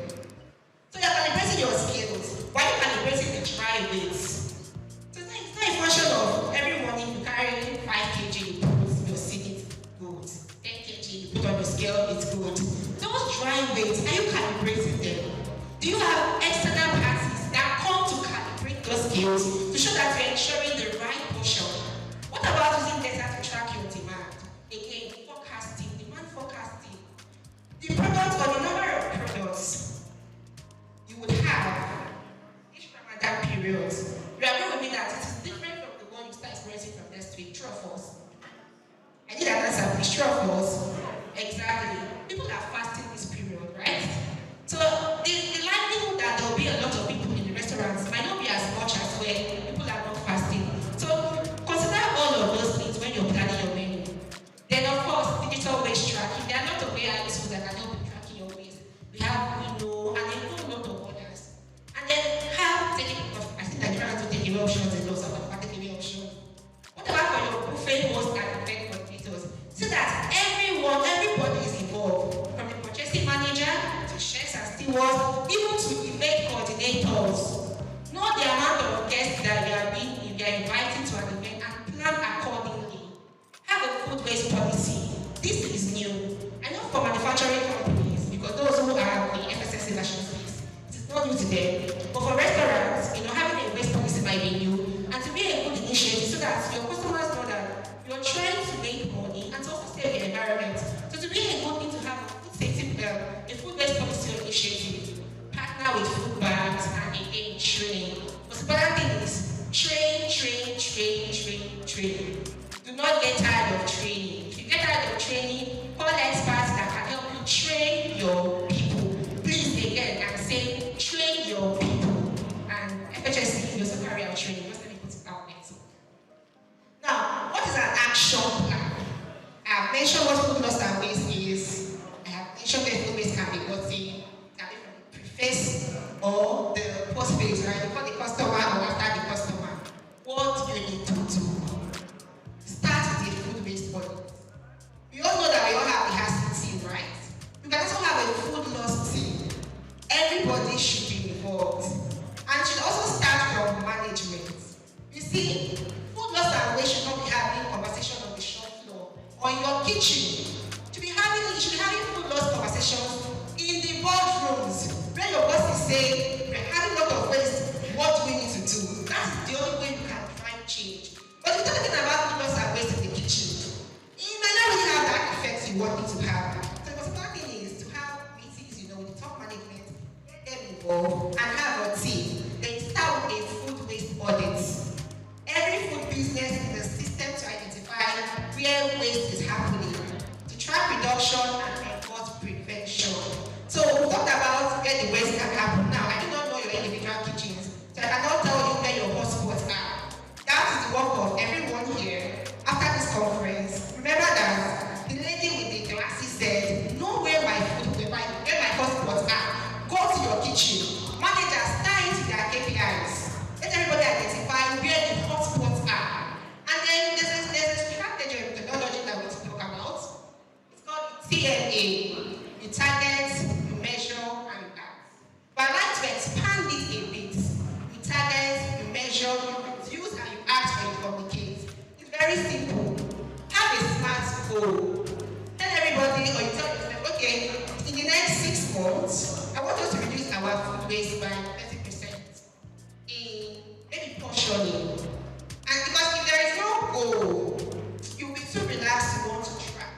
[SPEAKER 9] So you're calibrating your skills. Why are you calibrating the dry weights? So it's not a function of every morning you carry 5 kg, you put your seed, good. 10 kg, you put on your scale, it's good. Those dry weights, are you calibrating them? Do you have external parties that come to calibrate those skills to show that you're ensuring the right portion? What about using data to track your demand? Again, forecasting, demand forecasting. The product or the number of products you would have each Ramadan period. You agree with me that it is different from the one you start experiencing from next week. True or false? I need an answer, please. True or false? Exactly. People are fasting this period, right? So the likelihood that there will be a lot of people in the restaurants might not be as much as when people are not fasting. So consider all of those things when you're planning your menu. Then of course, digital waste tracking. There are a lot of AI tools that can help you tracking your waste. We have Uno and a whole lot of others. And then have taking off. I think Nigeria has to take away options and those are taking away options. What about for your buffet host and event coordinators? So that everybody is involved, from the purchasing manager to chefs and stewards, even to event coordinators. Know the amount of guests that you are inviting to an event and plan accordingly. Have a food waste policy. This is new. I know for manufacturing companies, because those who are the FSSA national space, it's not new to them. But for restaurants, having a waste policy might be new, and to be a good initiative so that your customers know that you're trying to make money and to also save the environment. So to be a good thing to have a food waste policy initiative, partner with food banks, and again training. But the other thing is train. Do not get tired of training. If you get tired of training, call experts that can help you train your people. Please again, I'm saying train your people. And FHSC also carry out training. Just let me put it out next. Now, what is an action plan? I have mentioned what food loss and waste is. I have mentioned that food waste can be gotten, can be from the preface or the post phase, right? Before the customer or after the customer. What do you need to do? Start with the food waste audit. We all know that we all have the HACCP team, right? You can also have a food loss team. Everybody should be involved. And should also start from management. You see, food loss and waste should not be having conversation on the shop floor or in your kitchen. You should be having food loss conversations in the boardrooms where your boss is saying, we're having a lot of waste, what do we need to do? That's the only way you can drive change. But if you're talking about food loss and waste in the kitchen, you might not really have that effect you want it to have. So the second thing is to have meetings, with the top management, get them involved, and have a team. Then start with a food waste audit. Every food business is a system to identify where waste is happening, to track reduction and enforce prevention. So we talked about where the waste can happen. Now, I do not know your individual kitchens, so I cannot tell you where your hotspots are. That is the work of everyone here. After this conference, remember that the lady with the glasses said, know where my hotspots are. Go to your kitchen. Managers tie into their KPIs. Let everybody identify where the hotspots are. And then there's a strategy of technology that we talk about. It's called TMA. You target, you measure, and you act. But I'd like to expand it a bit. You target, you measure, you reduce, and you act when you communicate. It's very simple. Have a smart goal. Tell everybody, or you tell yourself, okay, in the next 6 months, I want us to reduce our food waste by 30% in maybe portioning. And because if there is no goal, you'll be too relaxed to want to try.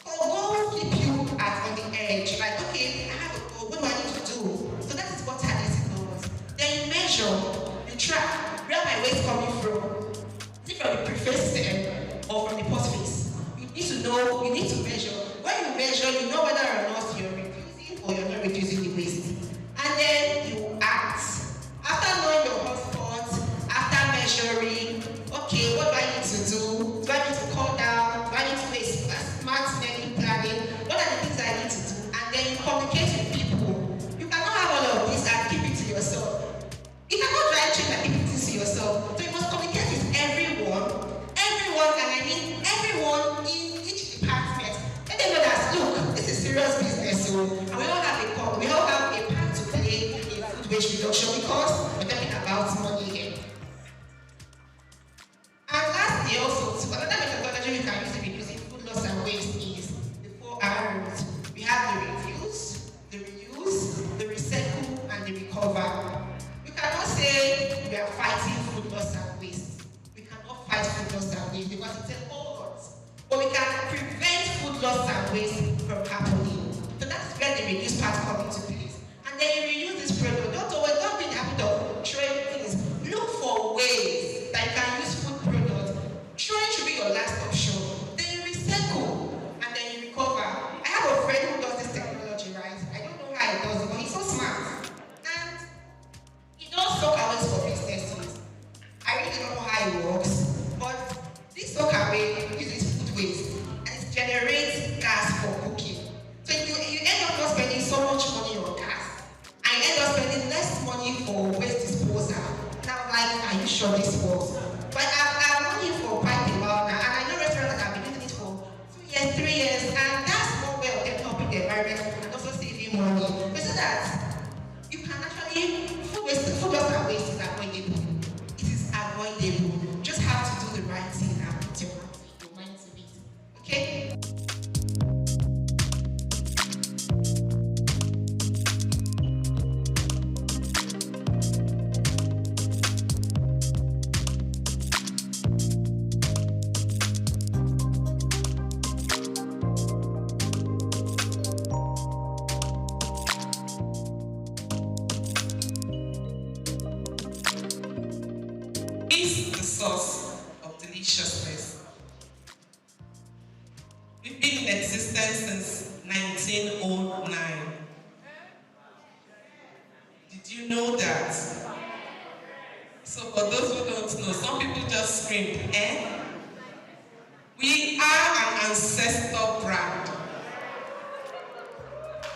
[SPEAKER 9] So goals keep you on the edge. Like, okay, I have a goal, what do I need to do? So that is what targeting goals. Then you measure, you track, where my waste coming from? Is it from the preface or from the post phase? You need to know, you need to measure. When you measure, measure, you know whether or not you're reducing or you're not reducing the waste. And then you act. After knowing your hotspots, after measuring, okay, what do I need to do? Do I need to cut down? Do I need to do a smart menu planning? What are the things I need to do? And then you communicate with people. You cannot have all of this and keep it to yourself. You cannot drive change and keep it to yourself. So you must communicate with everyone, and I mean everyone in each department. Let them know that, look, this is serious business, so and we all have a part to play in food waste reduction because we're talking about money here. And lastly, also, another methodology we can use to reducing food loss and waste is the 4 R's. We have the refuse, the reuse, the recycle, and the recover. We cannot say we are fighting food loss and waste. We cannot fight food loss and waste because it's a whole lot. But we can prevent food loss and waste from happening. So that's where the reduce part comes into place. And then you reuse this product. Don't be in the habit of throwing things. Look for ways that you can use food products. Throwing should be your last option. Then you recycle and then you recover. I have a friend who does this technology, right? I don't know how he does it, but he's so smart. And he does SOUQ hours for businesses. I really don't know how it works, but this SOUQ away uses food waste and it generates gas for cooking. So you end up not spending so much money on gas, and you end up spending less money for waste disposal. And I'm like, are you sure this works? But I've known him for quite a while now, and I know restaurants that have been using it for 2 years, 3 years, and that's one way of them helping the environment and also saving money. But so that you can actually, food loss and waste is avoidable. It is avoidable. You just have to do the right thing and put your mind to it. Okay? Is the source of deliciousness. We've been in existence since 1909. Did you know that? So for those who don't know, some people just scream, eh? We are an ancestor brand.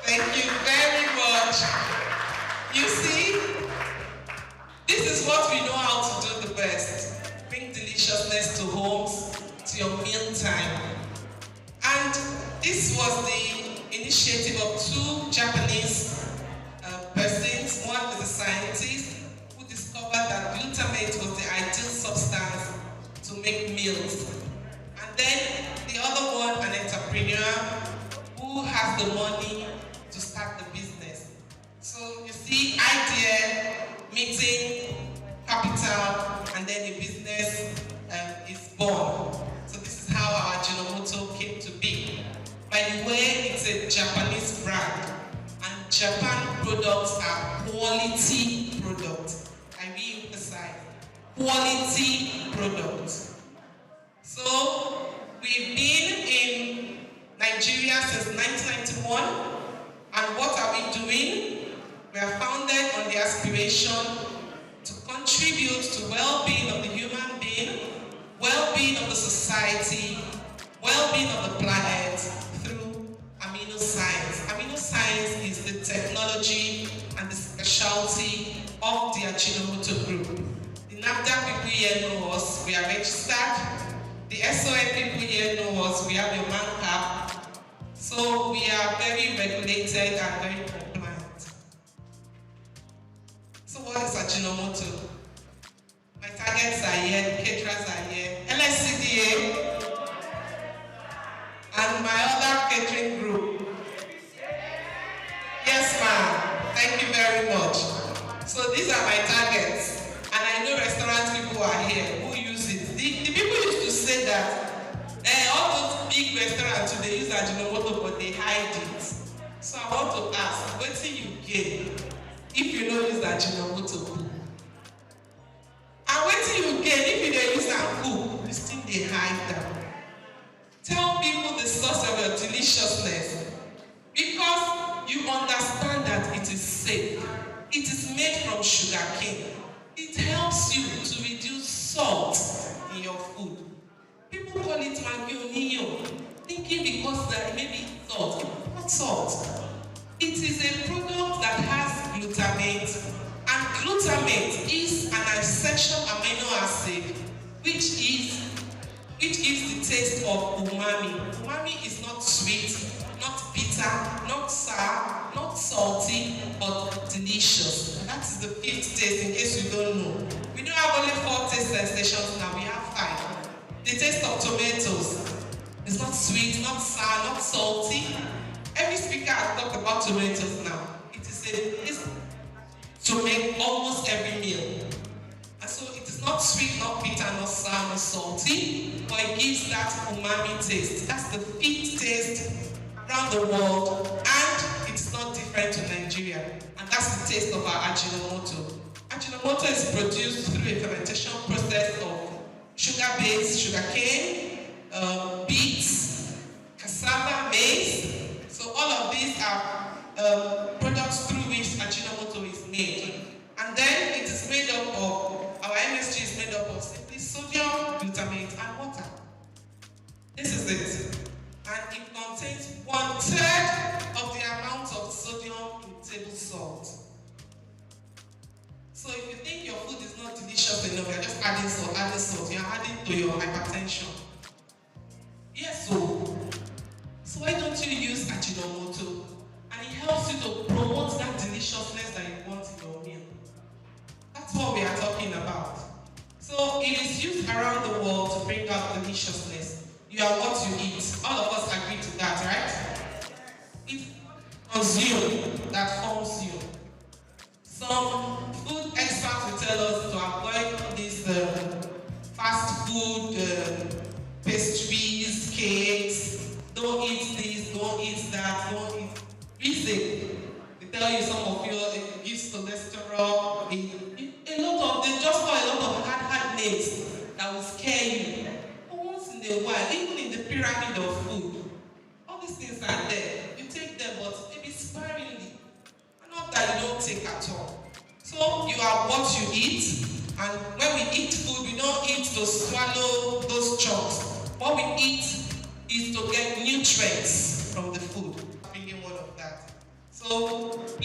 [SPEAKER 9] Thank you very much. You see, this is what we know how to do the best. Bring deliciousness to homes, to your meal time. And this was the initiative of 2 Japanese persons. One is a scientist who discovered that glutamate was the ideal substance to make meals. And then the other one, an entrepreneur who has the money to start the business. So you see, idea, meeting, capital, and then the business is born. So this is how our Ajinomoto came to be. By the way, it's a Japanese brand, and Japan products are quality products. I re-emphasize, quality products. So we've been in Nigeria since 1991, and what are we doing? We are founded on the aspiration to contribute to well-being of the human being, well-being of the society, well-being of the planet through amino science. Amino science is the technology and the specialty of the Ajinomoto Group. The NAFDAC people here know us, we are registered. The SON people here know us, we have a man cap. So we are very regulated and very compliant. So what is Ajinomoto? My targets are here, the caterers are here, LSCDA, and my other catering group. Yes, ma'am. Thank you very much. So these are my targets, and I know restaurant people are here who use it. The people used to say that all those big restaurants, they use Ajinomoto, but they hide it. So I want to ask, what do you gain if you don't use Ajinomoto? And what do you gain if you don't use and cook? You still they hide them. Tell people the source of your deliciousness. you understand that it is safe. It is made from sugar cane. It helps you to reduce salt in your food. People call it maggi, thinking because there may be salt. Not salt. It is a product that has glutamate, and glutamate is an essential amino acid which gives the taste of umami. Umami is not sweet, not bitter, not sour, not salty, but delicious. And that is the 5th taste, in case you don't know. We don't have only 4 taste sensations now, we have 5. The taste of tomatoes is not sweet, not sour, not salty. Every speaker has talked about tomatoes now. It is a taste to make almost every meal. And so it is not sweet, not bitter, not sour, not salty, but it gives that umami taste. That's the 5th taste around the world, and it's not different to Nigeria. And that's the taste of our Ajinomoto. Ajinomoto is produced through a fermentation process of sugar-based sugarcane, beets, cassava, maize. So all of these are products through which Ajinomoto is made. And then it is made up of, our MSG is made up of simply sodium, glutamate, and water. This is it. And it contains 1/3 of the amount of sodium in table salt. So if you think your food is not delicious enough, you're just adding salt, you're adding to your hypertension. Yes, so why don't you use Ajinomoto? And it helps you to promote that deliciousness that you want in your meal. That's what we are talking about. So it is used around the world to bring out deliciousness. You are what you eat. All of us agree to that, right? It's consume that forms you. Some food experts will tell us to avoid this fast food, pastries, cakes. Don't eat this, don't eat that, don't eat. Reason. They tell you some of you it gives cholesterol. They just call a lot of hard names that will scare you. But once in a while, even in the pyramid of food, all these things are there. You take them, but maybe sparingly. Not that you don't take at all. So you are what you eat, and when we eat food, we don't eat to swallow those chunks. What we eat is to get nutrients from the food. Bringing one of that. So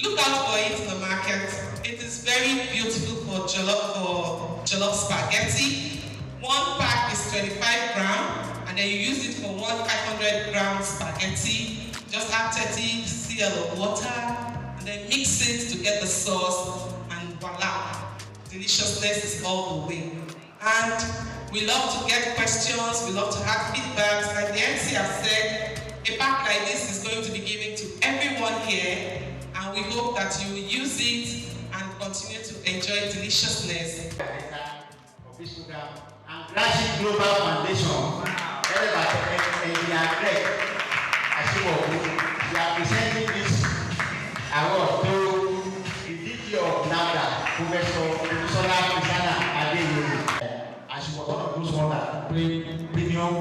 [SPEAKER 9] look out for it in the market. It is very beautiful for jollof spaghetti. 1 pack is 25 grams, and then you use it for 500 gram spaghetti. Just add 30 cl of water, and then mix it to get the sauce, and voila, deliciousness is all the way. And we love to get questions, we love to have feedbacks. Like the MC has said, a pack like this is going to be given to everyone here, and we hope that you will use it and continue to enjoy deliciousness.
[SPEAKER 7] And Grassy Global Foundation, led by Engineer Greg Ashiwoku, we are presenting this award to the DG of NAFDA, Professor Olusola Christiana Adeyemi. And she was one of those ones that bring premium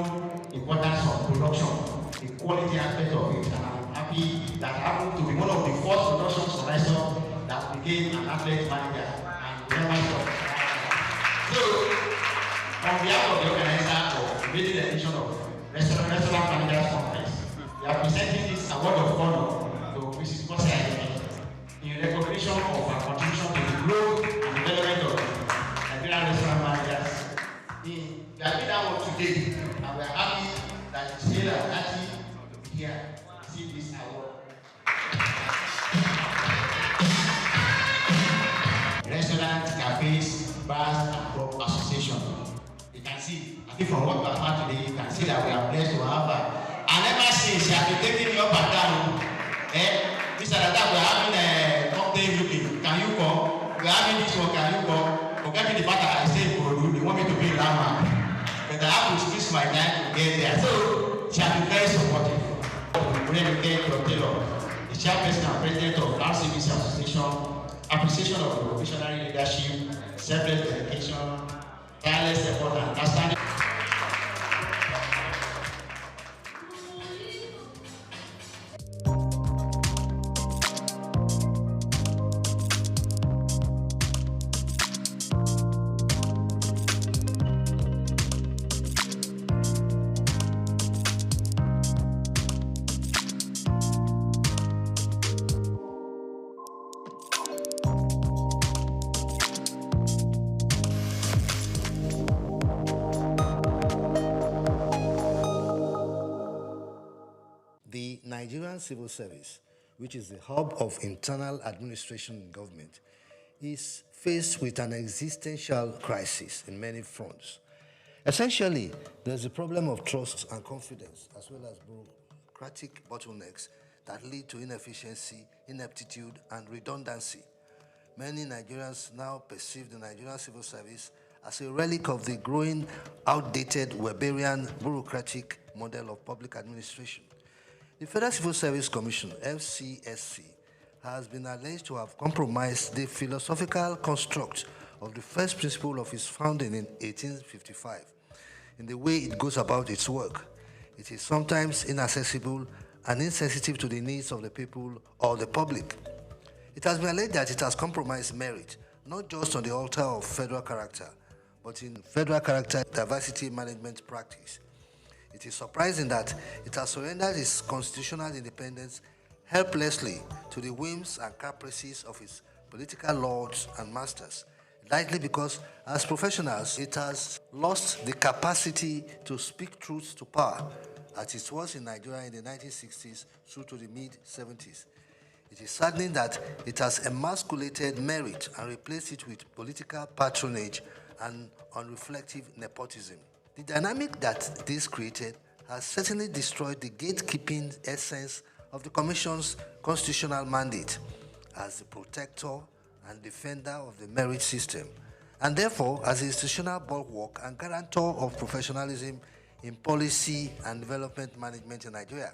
[SPEAKER 7] importance of production, the quality aspect of it. And I'm happy that happened to be one of the first production supervisors that became an athlete manager and never stopped. So, on behalf of the organizer of the maiden edition of Restaurant Managers Conference, we are presenting this award of honor to Mrs. Kosi Adeyemi in recognition of her contribution to the growth and development of Nigerian restaurant managers. We are doing that one today, and we are happy that you say that Natty to be here to see this award. Restaurant, cafes, bars, and pub association. You can see, I think from what we have had today, you can see that we are blessed to have her. And ever since she has been taking me up and down, Mr. Dada, we are having a cocktail meeting. Can you come? We are having this one, can you come? Forget me the fact that I say they want me to be Lama. But I have to squeeze my time to get there. So she has been very supportive. We will get your Taylor, the chairperson and president of RCBC Association, appreciation of your visionary leadership, selfless dedication, tireless effort, and understanding.
[SPEAKER 14] Nigerian civil service, which is the hub of internal administration in government, is faced with an existential crisis in many fronts. Essentially, there's a problem of trust and confidence, as well as bureaucratic bottlenecks that lead to inefficiency, ineptitude, and redundancy. Many Nigerians now perceive the Nigerian civil service as a relic of the growing, outdated, Weberian bureaucratic model of public administration. The Federal Civil Service Commission, FCSC, has been alleged to have compromised the philosophical construct of the first principle of its founding in 1855. In the way it goes about its work, it is sometimes inaccessible and insensitive to the needs of the people or the public. It has been alleged that it has compromised merit, not just on the altar of federal character, but in federal character diversity management practice. It is surprising that it has surrendered its constitutional independence helplessly to the whims and caprices of its political lords and masters, likely because, as professionals, it has lost the capacity to speak truth to power, as it was in Nigeria in the 1960s through to the mid-70s. It is saddening that it has emasculated merit and replaced it with political patronage and unreflective nepotism. The dynamic that this created has certainly destroyed the gatekeeping essence of the Commission's constitutional mandate as the protector and defender of the merit system, and therefore as an institutional bulwark and guarantor of professionalism in policy and development management in Nigeria.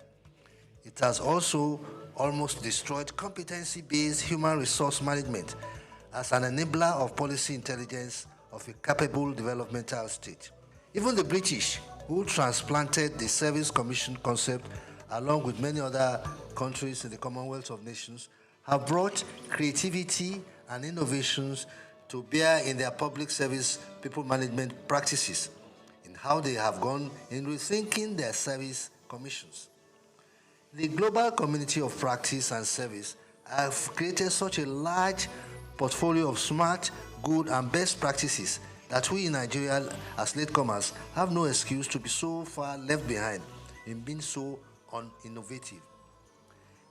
[SPEAKER 14] It has also almost destroyed competency-based human resource management as an enabler of policy intelligence of a capable developmental state. Even the British, who transplanted the Service Commission concept along with many other countries in the Commonwealth of Nations, have brought creativity and innovations to bear in their public service people management practices, in how they have gone in rethinking their service commissions. The global community of practice and service have created such a large portfolio of smart, good, and best practices that we in Nigeria, as latecomers, have no excuse to be so far left behind in being so uninnovative.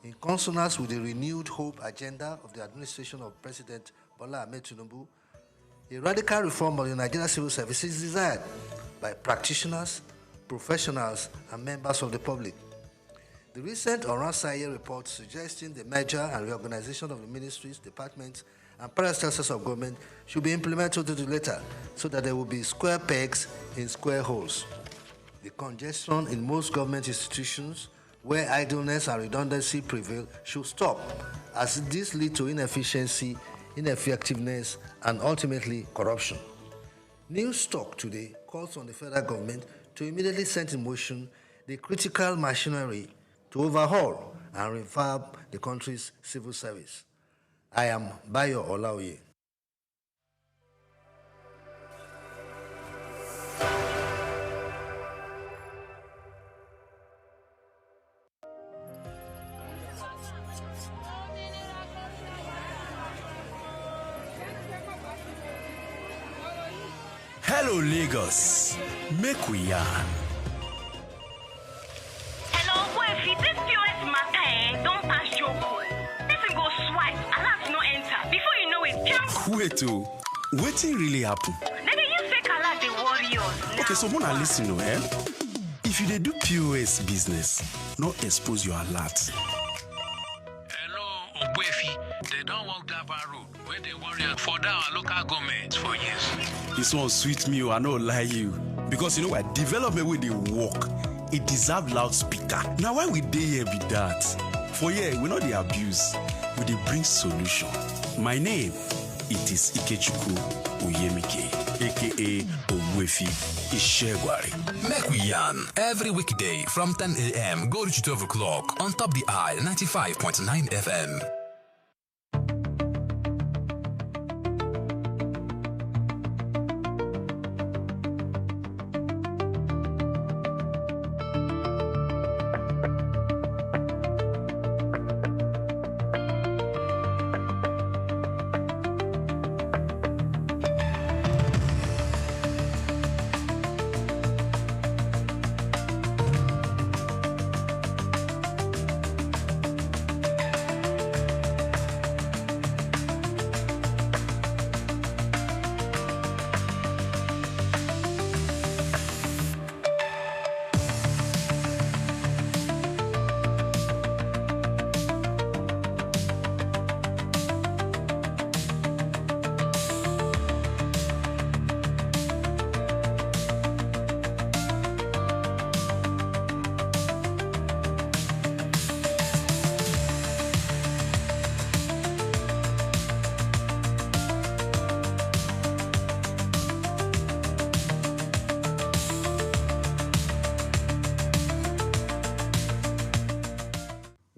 [SPEAKER 14] In consonance with the renewed hope agenda of the administration of President Bola Ahmed Tinubu, a radical reform of the Nigerian civil service is desired by practitioners, professionals, and members of the public. The recent Oransaye report suggesting the merger and reorganization of the ministries, departments, and parastatals of government should be implemented to the letter so that there will be square pegs in square holes. The congestion in most government institutions where idleness and redundancy prevail should stop, as this leads to inefficiency, ineffectiveness, and ultimately corruption. New SOUQ today calls on the federal government to immediately set in motion the critical machinery to overhaul and revamp the country's civil service. I am Bayo Olaoye.
[SPEAKER 16] Hello, Lagos. Make we yarn.
[SPEAKER 17] Hello, boy, this POS matter, don't pass joke. Person go swipe, alert no enter. Before you know it, jump.
[SPEAKER 16] Wait, wetin really happen?
[SPEAKER 17] Maybe you fake alert the warriors.
[SPEAKER 16] Okay, so wanna listen, If you dey do POS business, no expose your alert.
[SPEAKER 18] Hello, Ogbefi. They don't walk that bar road where they warrior for our local government for years.
[SPEAKER 16] This one sweet me, I no lie you. Because you know what? Development with the work, it deserve loudspeaker. Now why we dey here be that? For here, we know the abuse, we dey bring solution. My name, it is Ikechukwu Oyemike, aka Ogbefi Ishegwari.
[SPEAKER 19] Make we yarn every weekday from 10 a.m. go to 12 o'clock on Top the Eye 95.9 FM.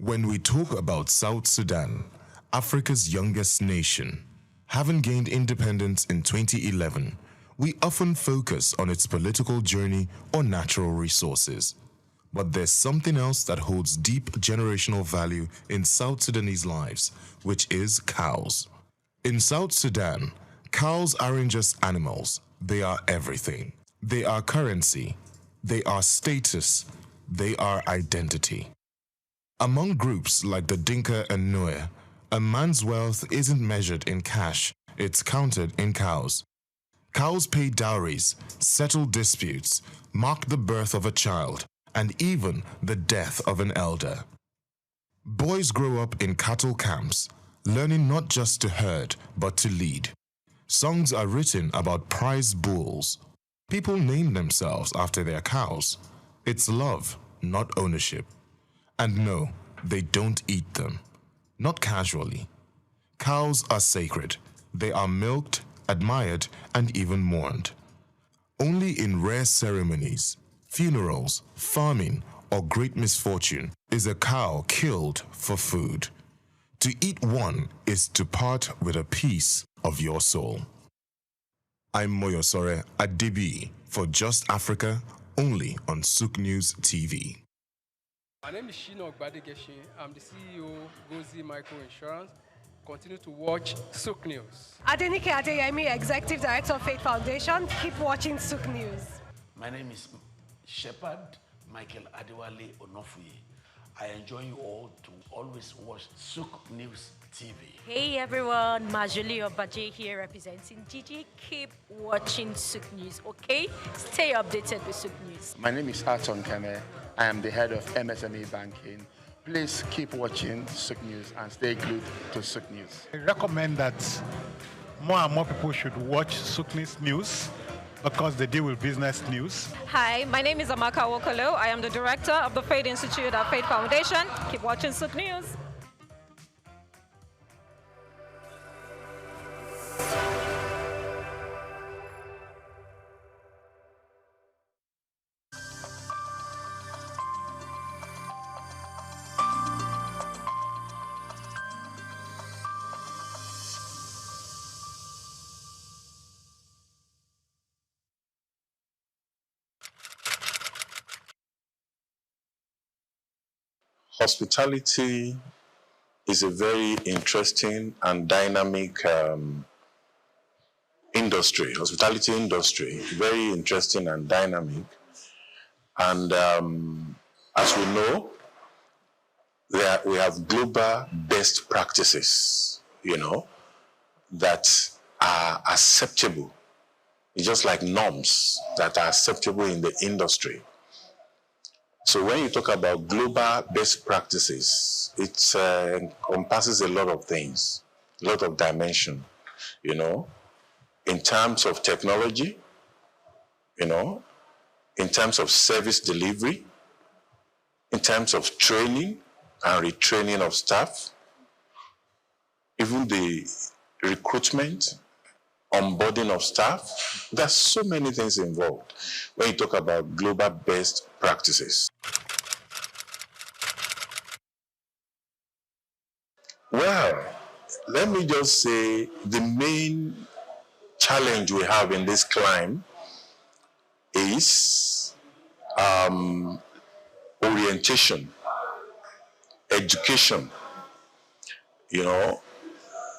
[SPEAKER 20] When we talk about South Sudan, Africa's youngest nation, having gained independence in 2011, we often focus on its political journey or natural resources. But there's something else that holds deep generational value in South Sudanese lives, which is cows. In South Sudan, cows aren't just animals, they are everything. They are currency, they are status, they are identity. Among groups like the Dinka and Nuer, a man's wealth isn't measured in cash, it's counted in cows. Cows pay dowries, settle disputes, mark the birth of a child, and even the death of an elder. Boys grow up in cattle camps, learning not just to herd, but to lead. Songs are written about prized bulls. People name themselves after their cows. It's love, not ownership. And no, they don't eat them. Not casually. Cows are sacred. They are milked, admired, and even mourned. Only in rare ceremonies, funerals, farming, or great misfortune is a cow killed for food. To eat one is to part with a piece of your soul. I'm Moyosore Adibi for Just Africa, only on SOUQ News TV.
[SPEAKER 21] My name is Shino Ogbadegeshi. I'm the CEO of Gozi Micro Insurance. Continue to watch SOUQ News.
[SPEAKER 22] Adenike Adeyemi, Executive Director of Faith Foundation. Keep watching SOUQ News.
[SPEAKER 23] My name is Shepherd Michael Adewale Onofuye. I enjoy you all to always watch SOUQ News TV.
[SPEAKER 24] Hey everyone, Majuli Obaje here representing Gigi. Keep watching SOUQ News, okay? Stay updated with SOUQ News.
[SPEAKER 25] My name is Harton Kene. I am the head of MSME Banking. Please keep watching SOUQ News and stay glued to SOUQ News.
[SPEAKER 27] I recommend that more and more people should watch SOUQ News because they deal with business news.
[SPEAKER 28] Hi, my name is Amaka Wokolo. I am the director of the Faith Institute at Faith Foundation. Keep watching SOUQ News.
[SPEAKER 29] Hospitality is a very interesting and dynamic industry. Hospitality industry, very interesting and dynamic. And as we know, we have global best practices, that are acceptable. It's just like norms that are acceptable in the industry. So when you talk about global best practices, it encompasses a lot of things, a lot of dimension, in terms of technology, in terms of service delivery, in terms of training and retraining of staff, even the recruitment, onboarding of staff. There's so many things involved when you talk about global best practices. Well, let me just say the main challenge we have in this climb is orientation, education.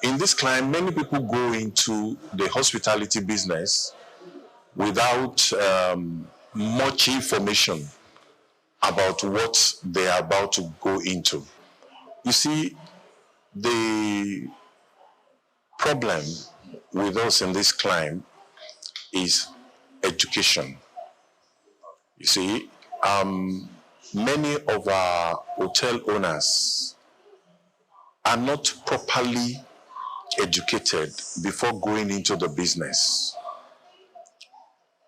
[SPEAKER 29] In this climb, many people go into the hospitality business without much information about what they are about to go into. You see, the problem with us in this climb is education. You see, many of our hotel owners are not properly educated before going into the business.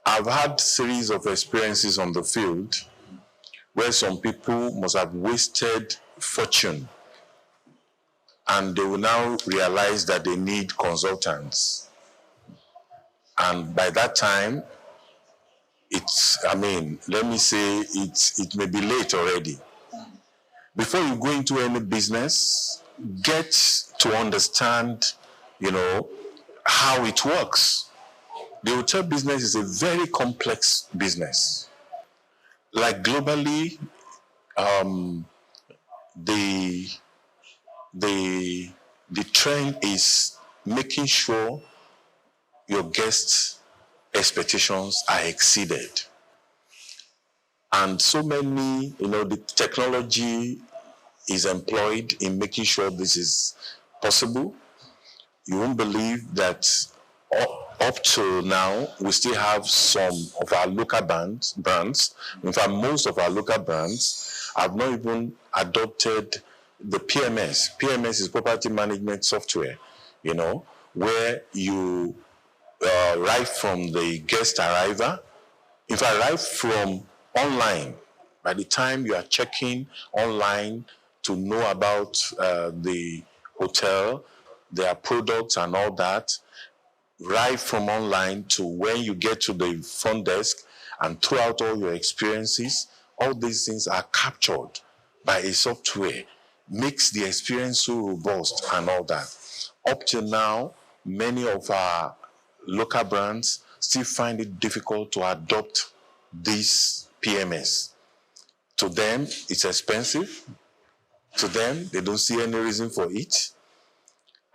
[SPEAKER 29] I've had series of experiences on the field where some people must have wasted fortune and they will now realize that they need consultants. And by that time, let me say it may be late already. before you go into any business, get to understand, how it works. The hotel business is a very complex business. Like globally, the trend is making sure your guests' expectations are exceeded. And so many, the technology is employed in making sure this is possible. You won't believe that up to now, we still have some of our local brands. In fact, most of our local brands have not even adopted the PMS. PMS is property management software, where you right from the guest arrival, in fact, right from online, by the time you are checking online to know about the hotel, their products and all that, right from online to when you get to the front desk and throughout all your experiences, all these things are captured by a software, makes the experience so robust and all that. Up till now, many of our local brands still find it difficult to adopt this PMS. To them, it's expensive. To them, they don't see any reason for it.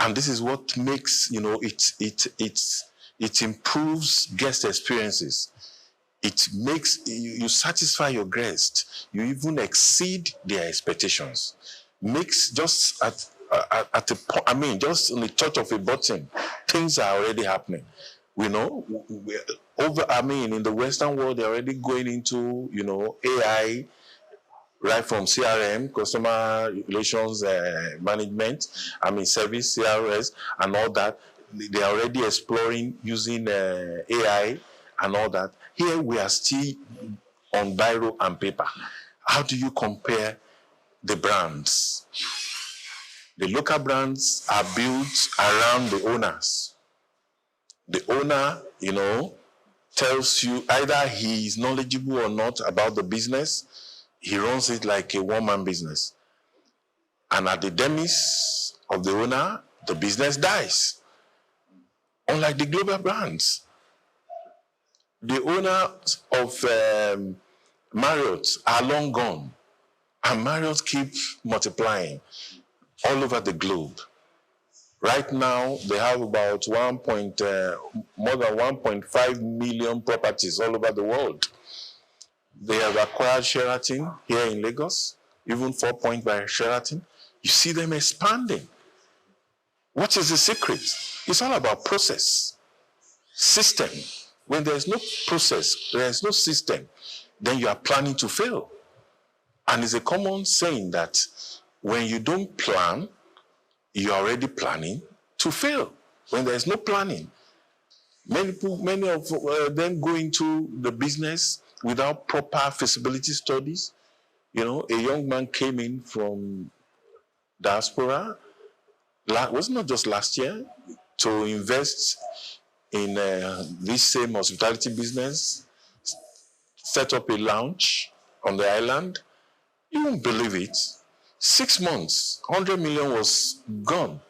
[SPEAKER 29] And this is what makes, it improves guest experiences. It makes you satisfy your guests. You even exceed their expectations. Makes just just in the touch of a button, things are already happening. In the Western world, they're already going into, AI, right from CRM, customer relations management, service, CRS, and all that. They're already exploring using AI and all that. Here we are still on biro and paper. How do you compare the brands? The local brands are built around the owners. The owner, tells you either he is knowledgeable or not about the business. He runs it like a one-man business. And at the demise of the owner, the business dies. Unlike the global brands. The owners of Marriott are long gone. And Marriott keeps multiplying all over the globe. Right now, they have about more than 1.5 million properties all over the world. They have acquired Sheraton here in Lagos, even 4 Point by Sheraton. You see them expanding. What is the secret? It's all about process, system. When there's no process, there's no system, then you are planning to fail. And it's a common saying that when you don't plan, you're already planning to fail. When there's no planning, many of them go into the business without proper feasibility studies. A young man came in from diaspora, was not just last year, to invest in this same hospitality business, set up a lounge on the island. You won't believe it. 6 months, 100 million was gone.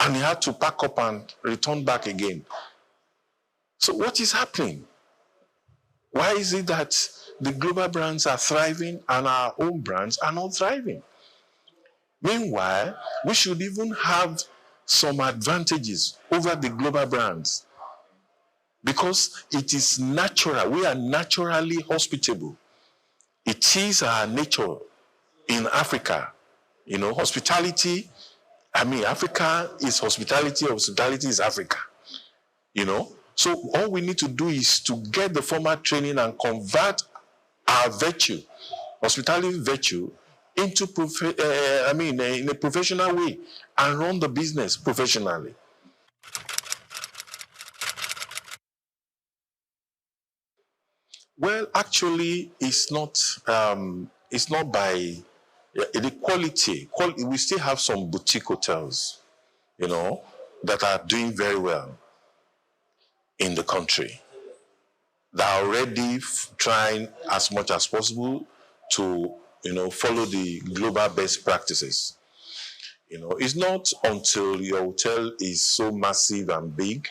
[SPEAKER 29] And he had to pack up and return back again. So what is happening? Why is it that the global brands are thriving and our own brands are not thriving? Meanwhile, we should even have some advantages over the global brands because it is natural. We are naturally hospitable. It is our nature in Africa. Hospitality, Africa is hospitality is Africa. So all we need to do is to get the formal training and convert our virtue, hospitality virtue, into in a professional way and run the business professionally. Well, actually, it's not by the quality. We still have some boutique hotels, that are doing very well in the country. They are already trying as much as possible to follow the global best practices. It's not until your hotel is so massive and big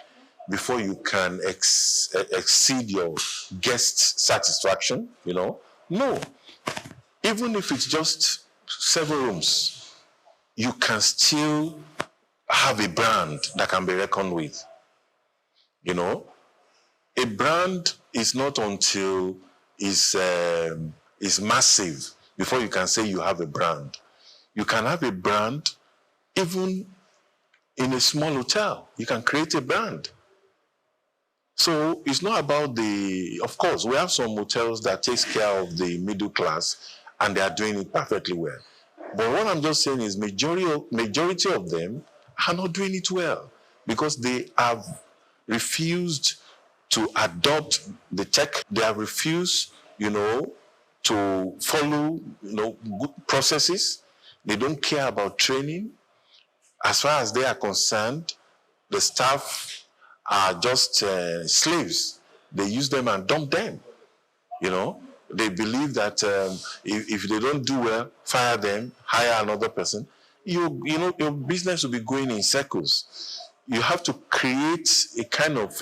[SPEAKER 29] before you can exceed your guest satisfaction, No. Even if it's just 7 rooms, you can still have a brand that can be reckoned with. A brand is not until it's massive before you can say you have a brand. You can have a brand even in a small hotel. You can create a brand. So it's not about of course, we have some hotels that takes care of the middle class and they are doing it perfectly well. But what I'm just saying is majority of them are not doing it well because they have refused to adopt the tech. They have refused, to follow, good processes. They don't care about training. As far as they are concerned, the staff are just slaves. They use them and dump them. They believe that if they don't do well, fire them, hire another person. Your business will be going in circles. You have to create a kind of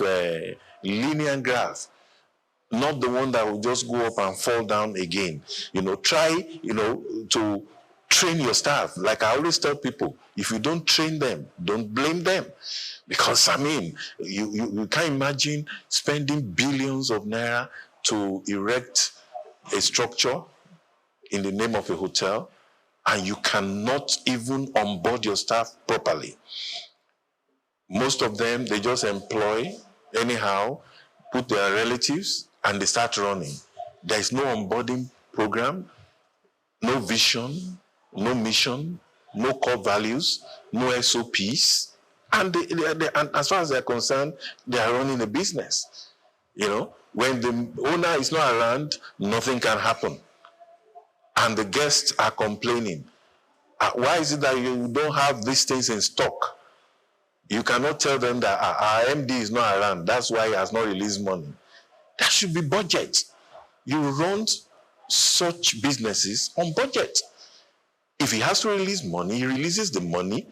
[SPEAKER 29] linear graph, not the one that will just go up and fall down again. Try, to train your staff. Like I always tell people, if you don't train them, don't blame them. Because, you can't imagine spending billions of naira to erect a structure in the name of a hotel, and you cannot even onboard your staff properly. Most of them, they just employ anyhow, put their relatives, and they start running. There is no onboarding program, no vision, no mission, no core values, no SOPs. And and as far as they're concerned, they are running a business. When the owner is not around, nothing can happen. And the guests are complaining. Why is it that you don't have these things in stock? You cannot tell them that our MD is not around. That's why he has not released money. That should be budget. You run such businesses on budget. If he has to release money, he releases the money,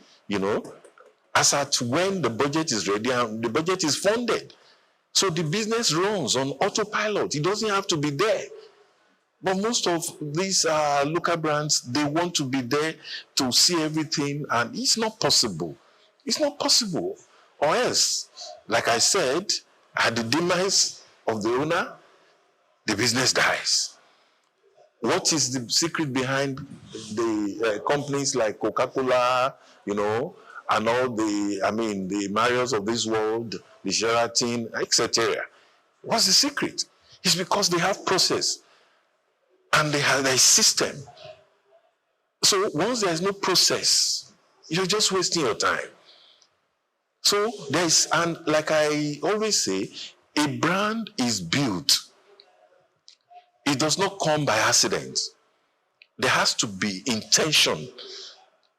[SPEAKER 29] as at when the budget is ready and the budget is funded. So the business runs on autopilot. It doesn't have to be there. But most of these local brands, they want to be there to see everything, and it's not possible. It's not possible. Or else, like I said, at the demise of the owner, the business dies. What is the secret behind the companies like Coca-Cola, and all the Marriotts of this world, the Sheraton, etc.? What's the secret? It's because they have process and they have a system. So once there is no process, you're just wasting your time. So and like I always say, a brand is built. It does not come by accident. There has to be intention.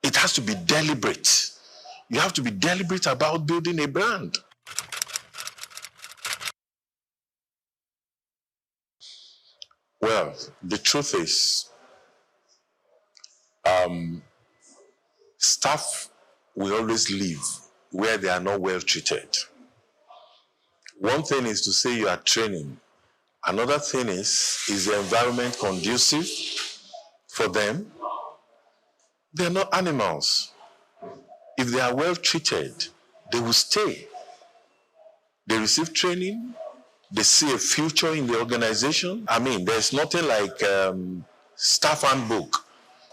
[SPEAKER 29] It has to be deliberate. You have to be deliberate about building a brand. Well, the truth is, staff will always leave where they are not well treated. One thing is to say you are training. Another thing is the environment conducive for them? They are not animals. If they are well treated, they will stay. They receive training. They see a future in the organization. There's nothing like staff handbook.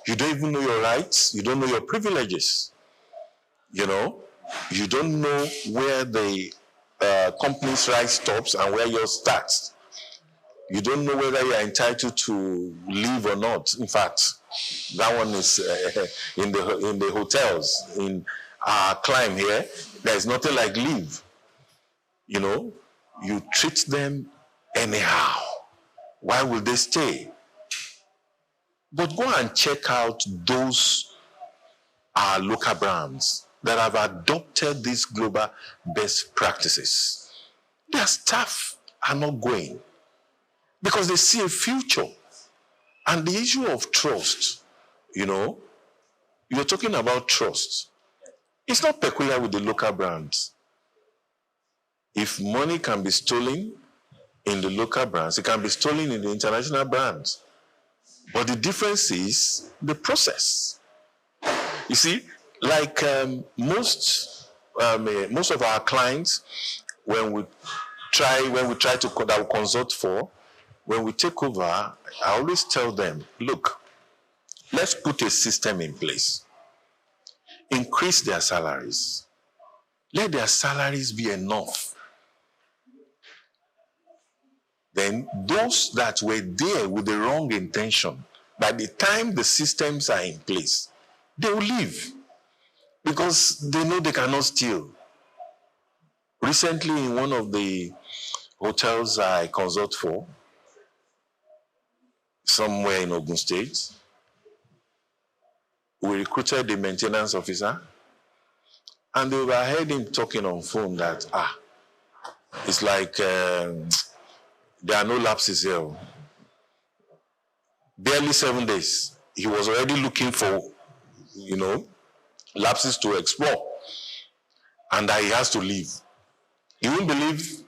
[SPEAKER 29] You don't even know your rights. You don't know your privileges. You don't know where the company's right stops and where yours starts. You don't know whether you are entitled to leave or not. In fact, that one is in the hotels. In our climb here, there is nothing like leave. You treat them anyhow. Why will they stay? But go and check out those local brands that have adopted these global best practices. Their staff are not going because they see a future And the issue of trust, you're talking about trust. It's not peculiar with the local brands. If money can be stolen in the local brands, it can be stolen in the international brands. But the difference is the process. You see, like most of our clients, when we try to consult for, when we take over, I always tell them, look, let's put a system in place. Increase their salaries. Let their salaries be enough. Then those that were there with the wrong intention, by the time the systems are in place, they will leave because they know they cannot steal. Recently, in one of the hotels I consult for, somewhere in Ogun State, we recruited the maintenance officer, and they overheard him talking on phone that, it's like there are no lapses here. Barely 7 days. He was already looking for, lapses to explore, and that he has to leave. You won't believe,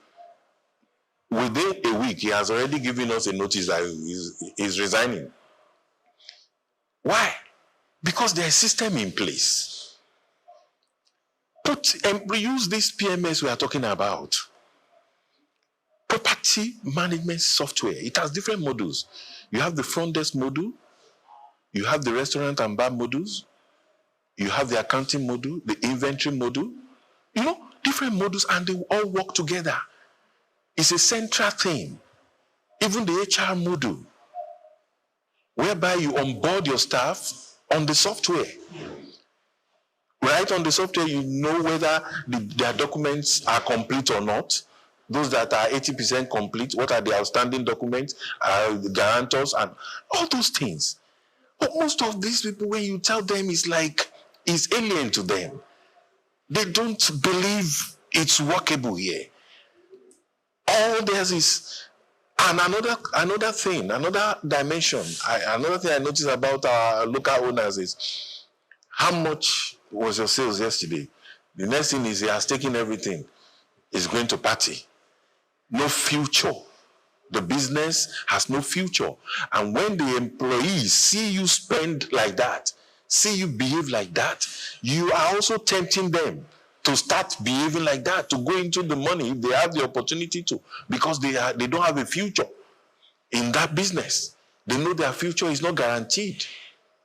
[SPEAKER 29] within a week, he has already given us a notice that he's resigning. Why? Because there's a system in place. Use this PMS we are talking about. Property management software. It has different modules. You have the front desk module, you have the restaurant and bar modules, you have the accounting module, the inventory module, different modules, and they all work together. It's a central thing. Even the HR module, whereby you onboard your staff on the software. Right on the software, you know whether their documents are complete or not. Those that are 80% complete, what are the outstanding documents, the guarantors, and all those things. But most of these people, when you tell them, it's alien to them. They don't believe it's workable here. All there is, and another thing, another dimension, another thing I noticed about our local owners is, how much was your sales yesterday? The next thing is he has taken everything. He's going to party. No future. The business has no future. And when the employees see you spend like that, see you behave like that, you are also tempting them to start behaving like that, to go into the money if they have the opportunity to, because they don't have a future in that business. They know their future is not guaranteed.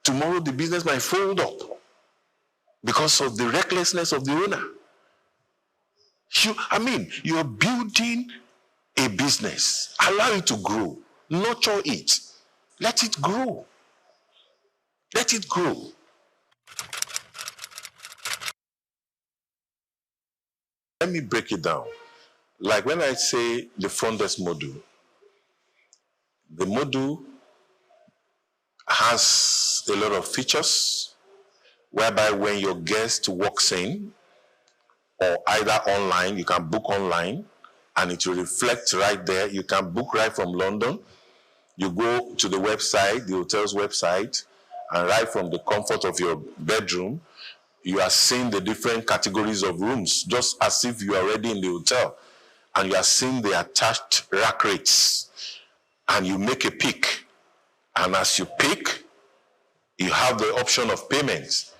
[SPEAKER 29] Tomorrow the business might fold up because of the recklessness of the owner. You're building a business. Allow it to grow. Nurture it. Let it grow. Let it grow. Let me break it down. Like when I say the front desk module, the module has a lot of features whereby when your guest walks in, or either online, you can book online, and it will reflect right there. You can book right from London. You go to the website, the hotel's website, and right from the comfort of your bedroom, you are seeing the different categories of rooms, just as if you are already in the hotel. And you are seeing the attached rack rates. And you make a pick. And as you pick, you have the option of payments.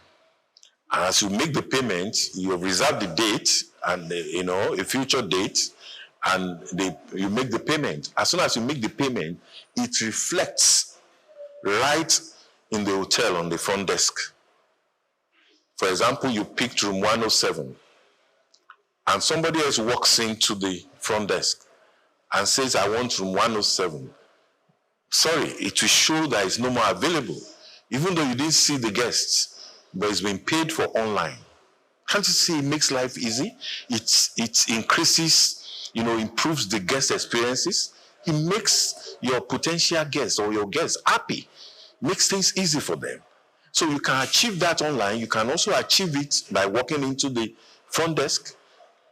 [SPEAKER 29] And as you make the payment, you have reserved the date and a future date, and you make the payment. As soon as you make the payment, it reflects right in the hotel on the front desk. For example, you picked room 107, and somebody else walks into the front desk and says, I want room 107. Sorry, it will show that it's no more available, even though you didn't see the guests. But it's been paid for online. Can't you see it makes life easy? It increases, improves the guest experiences. It makes your potential guests or your guests happy. Makes things easy for them. So you can achieve that online. You can also achieve it by walking into the front desk,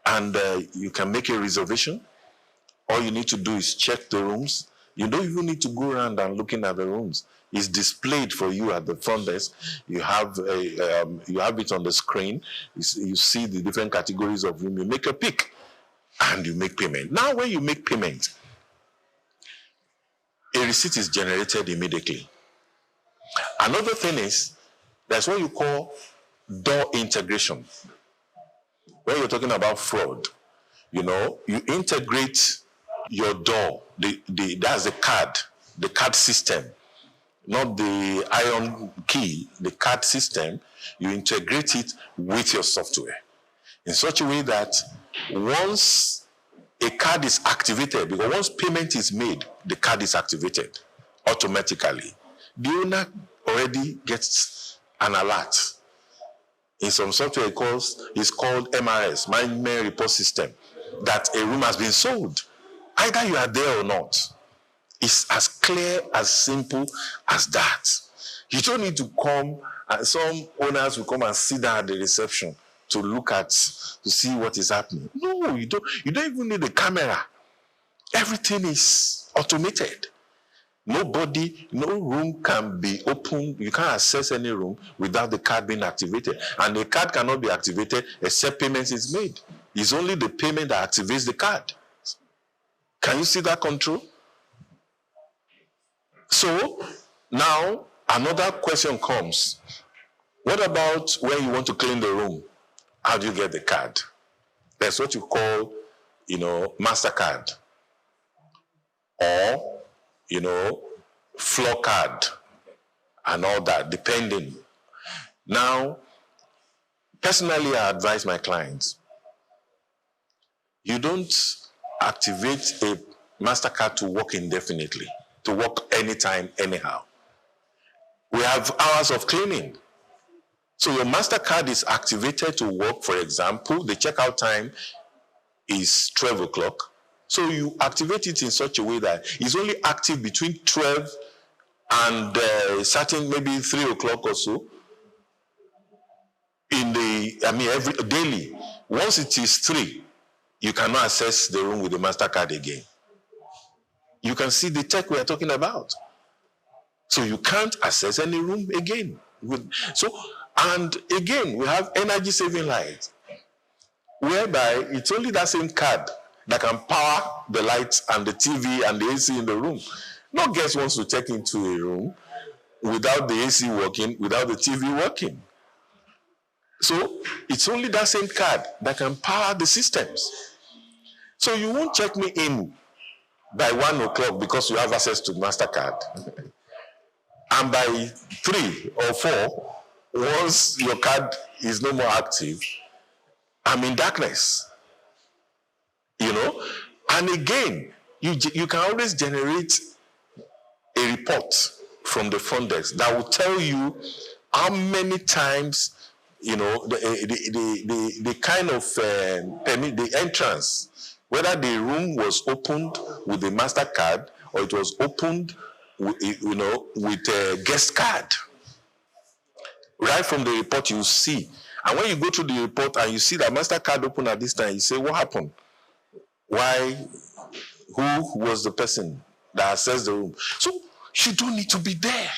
[SPEAKER 29] and you can make a reservation. All you need to do is check the rooms, You don't even need to go around and looking at the rooms. It's displayed for you at the front desk. You have it on the screen. You see the different categories of room. You make a pick and you make payment. Now, when you make payment, a receipt is generated immediately. Another thing is, that's what you call door integration. When you're talking about fraud, you integrate your door. That's the card system, not the iron key, the card system. You integrate it with your software in such a way that once a card is activated, because once payment is made, the card is activated automatically. The owner already gets an alert. In some software, it's called MRS, Management Report System, that a room has been sold. Either you are there or not. It's as clear, as simple as that. You don't need to come, and some owners will come and sit down at the reception to see what is happening. No, you don't even need a camera. Everything is automated. No room can be opened. You can't access any room without the card being activated. And the card cannot be activated except payment is made. It's only the payment that activates the card. Can you see that control? So now another question comes. What about when you want to clean the room? How do you get the card? That's what you call, MasterCard. Or floor card and all that, depending. Now, personally, I advise my clients, you don't activate a MasterCard to work indefinitely, to work anytime, anyhow. We have hours of cleaning. So your MasterCard is activated to work, for example, the checkout time is 12 o'clock. So you activate it in such a way that it's only active between 12 and maybe 3 o'clock or so. Every daily. Once it is 3, you cannot access the room with the MasterCard again. You can see the tech we are talking about. So you can't access any room again. And again, we have energy saving lights, whereby it's only that same card that can power the lights and the TV and the AC in the room. No guest wants to check into a room without the AC working, without the TV working. So it's only that same card that can power the systems. So you won't check me in by 1 o'clock because you have access to MasterCard. And by 3 or 4, once your card is no more active, I'm in darkness. And again, you can always generate a report from the front desk that will tell you how many times, the kind of the entrance, whether the room was opened with the MasterCard or it was opened with a guest card. Right from the report, you see. And when you go through the report and you see that MasterCard opened at this time, you say, what happened? Why? Who was the person that accessed the room? So you don't need to be there.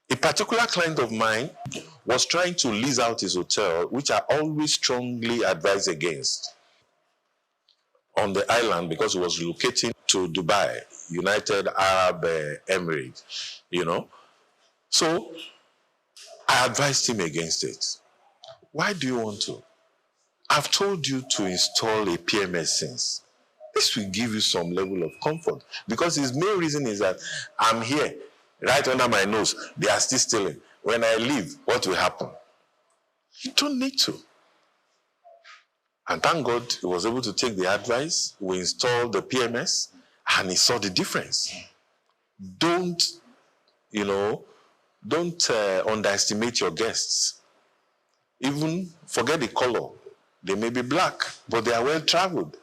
[SPEAKER 29] A particular client of mine was trying to lease out his hotel, which I always strongly advise against, on the island because he was relocating to Dubai, United Arab Emirates, So I advised him against it. Why do you want to? I've told you to install a PMS since. This will give you some level of comfort. Because his main reason is that I'm here, right under my nose. They are still stealing. When I leave, what will happen? You don't need to. And thank God he was able to take the advice. We installed the PMS and he saw the difference. Don't underestimate your guests. Even forget the color. They may be black, but they are well traveled.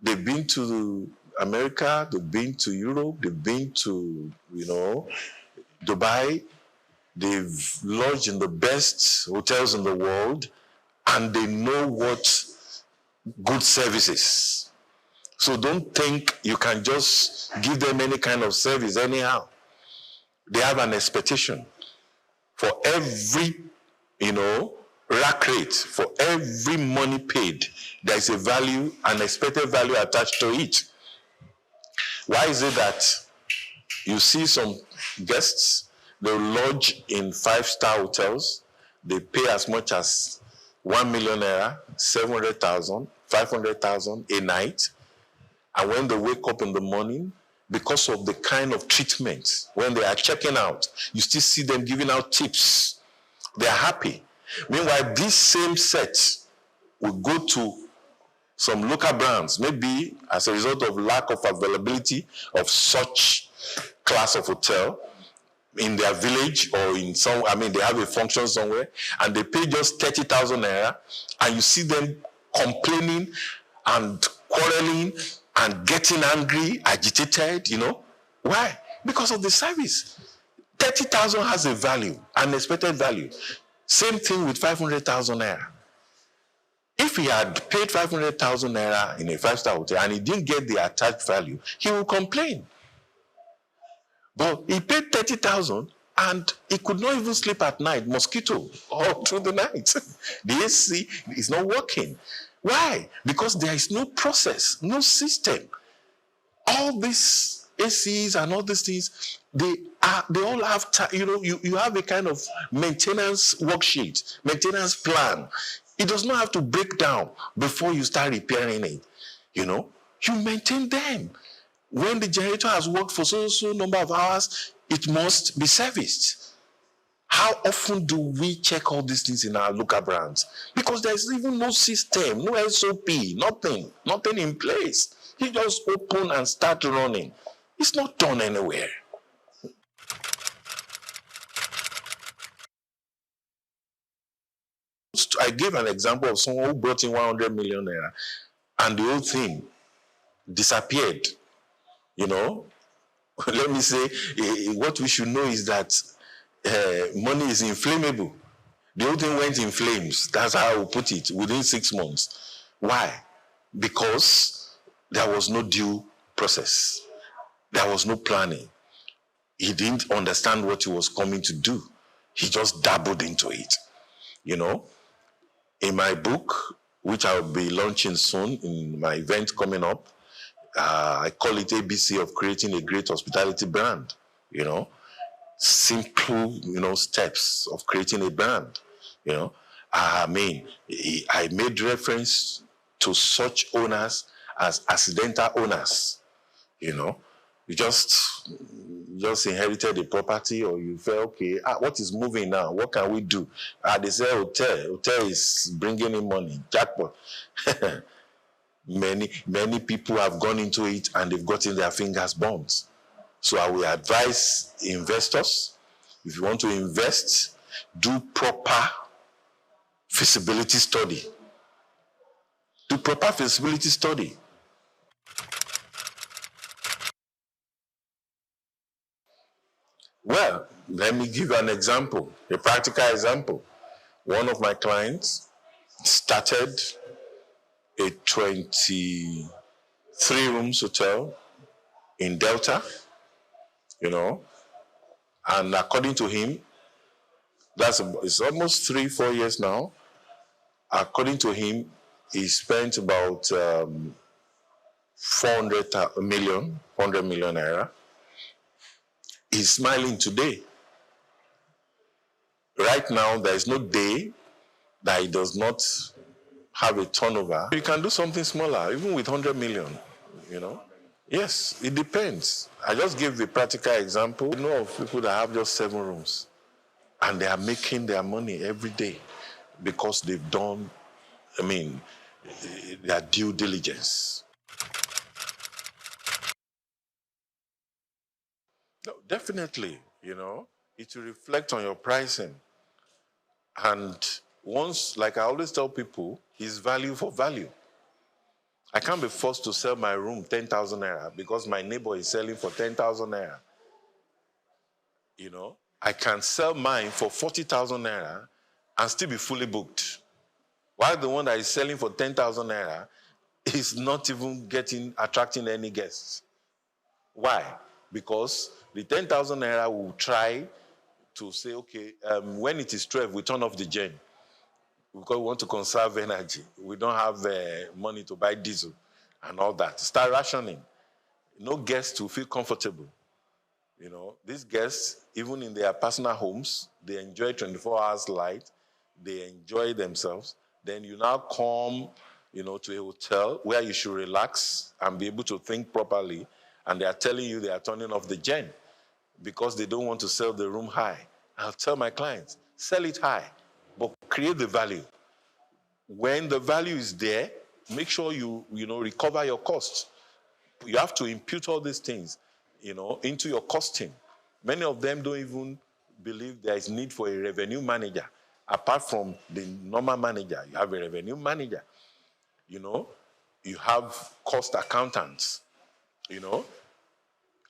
[SPEAKER 29] They've been to America, they've been to Europe, they've been to, Dubai. They've lodged in the best hotels in the world, and they know what good services. So don't think you can just give them any kind of service anyhow. They have an expectation. For every, rack rate, for every money paid, there is a value, an expected value attached to it. Why is it that you see some guests, they'll lodge in 5-star hotels, they pay as much as 1 million naira, 700,000, 500,000 a night, and when they wake up in the morning, because of the kind of treatment, when they are checking out, you still see them giving out tips. They are happy. Meanwhile, this same set will go to some local brands, maybe as a result of lack of availability of such class of hotel in their village or in some, they have a function somewhere, and they pay just 30,000 naira, and you see them complaining and quarreling and getting angry, agitated, Why? Because of the service. 30,000 has a value, an expected value. Same thing with 500,000 naira. If he had paid 500,000 naira in a 5-star hotel and he didn't get the attached value, he will complain. But he paid 30,000 and he could not even sleep at night, mosquito, all through the night. The AC is not working. Why? Because there is no process, no system. All these ACs and all these things, they all have, you have a kind of maintenance worksheet, maintenance plan. It does not have to break down before you start repairing it. You maintain them. When the generator has worked for so number of hours, it must be serviced. How often do we check all these things in our local brands? Because there's even no system, no SOP, nothing in place. You just open and start running. It's not done anywhere. I gave an example of someone who brought in 100 million naira and the whole thing disappeared. Let me say, what we should know is that money is inflammable. The whole thing went in flames. That's how I will put it, within 6 months. Why? Because there was no due process. There was no planning. He didn't understand what he was coming to do. He just dabbled into it. In my book, which I'll be launching soon in my event coming up, I call it ABC of creating a great hospitality brand. Simple, steps of creating a brand. I made reference to such owners as accidental owners. You just inherited a property, or you felt, okay, what is moving now? What can we do? They say hotel is bringing in money, jackpot. Many people have gone into it and they've gotten their fingers burnt. So I will advise investors, if you want to invest, do proper feasibility study. Do proper feasibility study. Well, let me give you an example, a practical example. One of my clients started a 23-rooms hotel in Delta, and according to him, it's almost 3-4 years now. According to him, he spent about 400 million naira. He's smiling today. Right now, there is no day that he does not have a turnover. You can do something smaller, even with 100 million, Yes, it depends. I just gave the practical example. I know of people that have just 7 rooms, and they are making their money every day because they've done, their due diligence. No, definitely, it will reflect on your pricing. And once, like I always tell people, is value for value. I can't be forced to sell my room 10,000 naira because my neighbor is selling for 10,000 naira. I can sell mine for 40,000 naira and still be fully booked. While the one that is selling for 10,000 naira is not even attracting any guests. Why? Because the 10,000 naira will try to say, okay, when it is 12, we turn off the gen because we want to conserve energy. We don't have money to buy diesel and all that. Start rationing. No guests will feel comfortable. You know, these guests, even in their personal homes, they enjoy 24 hours light. They enjoy themselves. Then you now come, you know, to a hotel where you should relax and be able to think properly. And they are telling you they are turning off the gen because they don't want to sell the room high. I'll tell my clients, sell it high, but create the value. When the value is there, make sure you recover your costs. You have to impute all these things, into your costing. Many of them don't even believe there is need for a revenue manager. Apart from the normal manager, you have a revenue manager. You have cost accountants,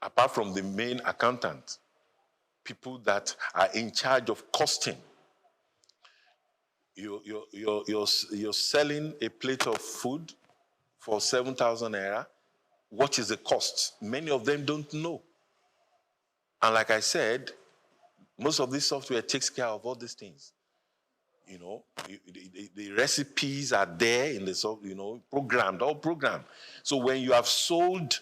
[SPEAKER 29] apart from the main accountant, people that are in charge of costing. You're selling a plate of food for 7,000 naira. What is the cost? Many of them don't know. And like I said, most of this software takes care of all these things. The recipes are there in the software, programmed, all programmed. So when you have sold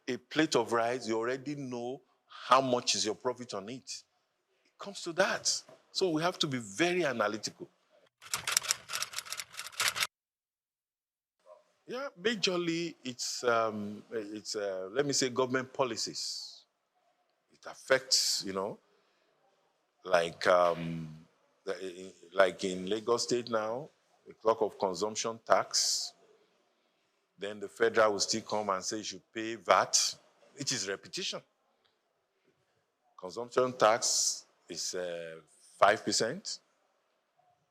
[SPEAKER 29] a plate of rice, you already know how much is your profit on it. It comes to that. So we have to be very analytical. Yeah, majorly it's let me say government policies. It affects, like in Lagos State now, the clock of consumption tax. Then the federal will still come and say you should pay VAT. It is repetition. Consumption tax is 5%.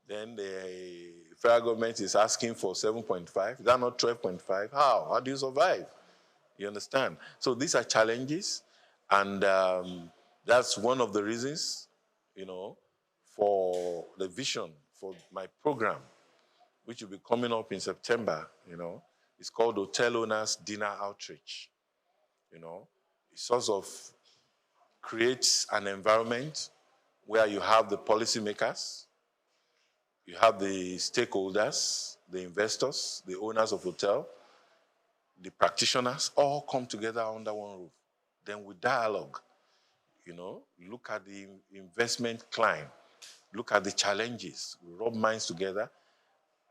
[SPEAKER 29] Then the federal government is asking for 7.5. Is that not 12.5? How? How do you survive? You understand? So these are challenges, and that's one of the reasons, for the vision for my program, which will be coming up in September. It's called Hotel Owners Dinner Outreach. It sort of creates an environment where you have the policymakers, you have the stakeholders, the investors, the owners of hotel, the practitioners, all come together under one roof. Then we dialogue, look at the investment climb, look at the challenges, we rub minds together,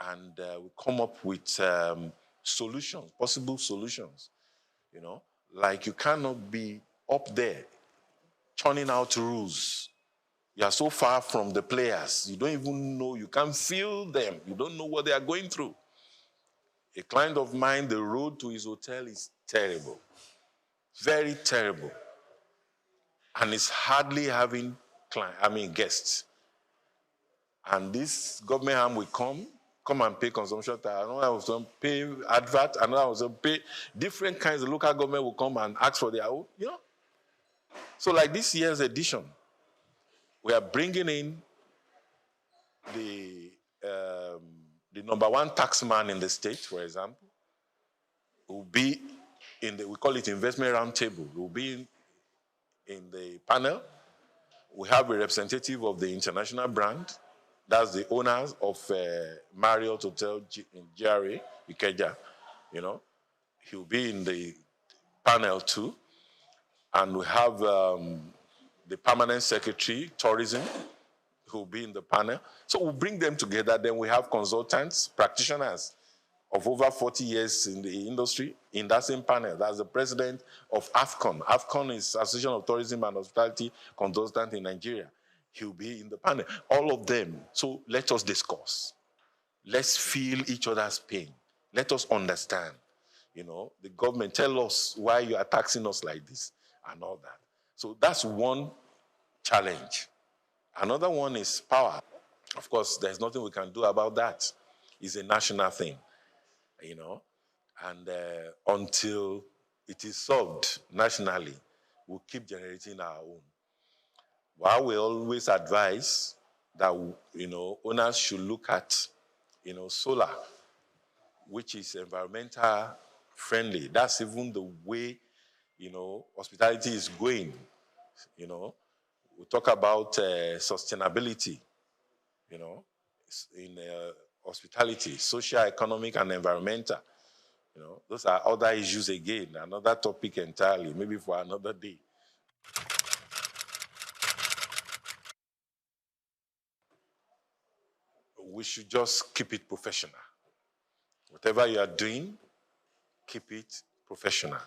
[SPEAKER 29] and we come up with solutions, possible solutions. Like you cannot be up there churning out rules. You are so far from the players. You don't even know, you can't feel them. You don't know what they are going through. A client of mine, the road to his hotel is terrible. Very terrible. And it's hardly having guests. And this government arm will come and pay consumption tax. Another will pay advert, another will pay different kinds of local government will come and ask for their own, So like this year's edition, we are bringing in the number one taxman in the state, for example, will be we call it investment roundtable, will be in the panel. We have a representative of the international brand, that's the owners of Marriott Hotel in GRA, Ikeja, He'll be in the panel too. And we have the permanent secretary, tourism, who will be in the panel. So we'll bring them together. Then we have consultants, practitioners of over 40 years in the industry in that same panel. That's the president of AFCON. AFCON is Association of Tourism and Hospitality Consultants in Nigeria. He'll be in the panel. All of them. So let us discuss. Let's feel each other's pain. Let us understand. The government, tell us why you are taxing us like this and all that. So that's one challenge. Another one is power. Of course, there's nothing we can do about that. It's a national thing, and until it is solved nationally, we'll keep generating our own. While we always advise that, owners should look at, solar. which is environmental friendly. That's even the way, hospitality is going. We talk about sustainability, in hospitality, social, economic, and environmental. Those are other issues again, another topic entirely, maybe for another day. We should just keep it professional. Whatever you are doing, keep it professional.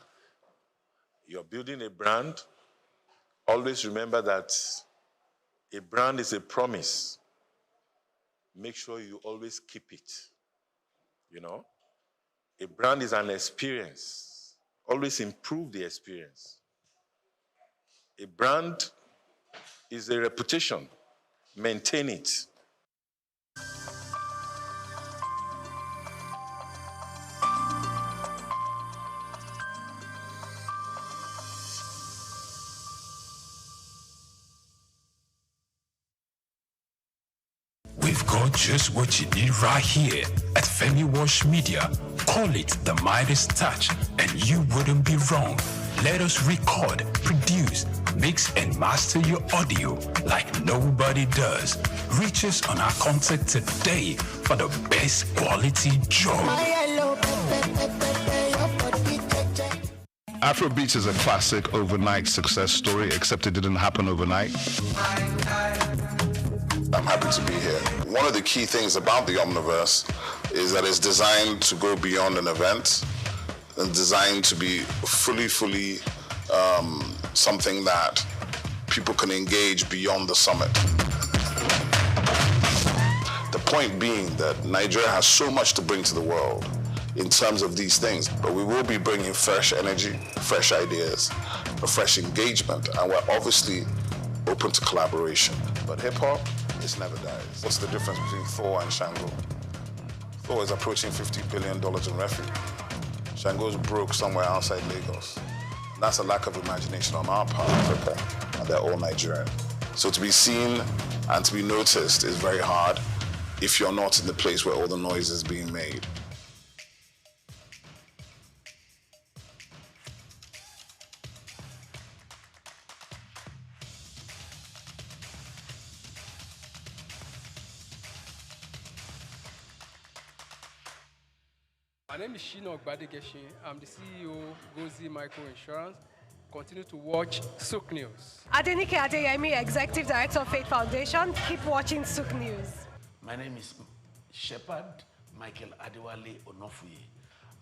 [SPEAKER 29] You're building a brand, always remember that a brand is a promise. Make sure you always keep it. A brand is an experience. Always improve the experience. A brand is a reputation. Maintain it.
[SPEAKER 19] We've got just what you need right here at Femi Wash Media. Call it the Midas touch, and you wouldn't be wrong. Let us record, produce, mix, and master your audio like nobody does. Reach us on our contact today for the best quality job.
[SPEAKER 2] Afrobeats is a classic overnight success story, except it didn't happen overnight.
[SPEAKER 3] I'm happy to be here. One of the key things about the Omniverse is that it's designed to go beyond an event and designed to be fully something that people can engage beyond the summit. The point being that Nigeria has so much to bring to the world in terms of these things, but we will be bringing fresh energy, fresh ideas, a fresh engagement, and we're obviously open to collaboration. But hip-hop, it never dies. What's the difference between Thor and Shango? Thor is approaching $50 billion in revenue. Shango's broke somewhere outside Lagos. That's a lack of imagination on our part, Africa, and they're all Nigerian. So to be seen and to be noticed is very hard if you're not in the place where all the noise is being made.
[SPEAKER 21] My name is SOUQ News. I'm the CEO Gozi Micro Insurance. Continue to watch SOUQ News.
[SPEAKER 22] Adenike Adeyemi, Executive Director of Faith Foundation. Keep watching SOUQ News.
[SPEAKER 23] My name is Shepherd Michael Adewale Onofuye.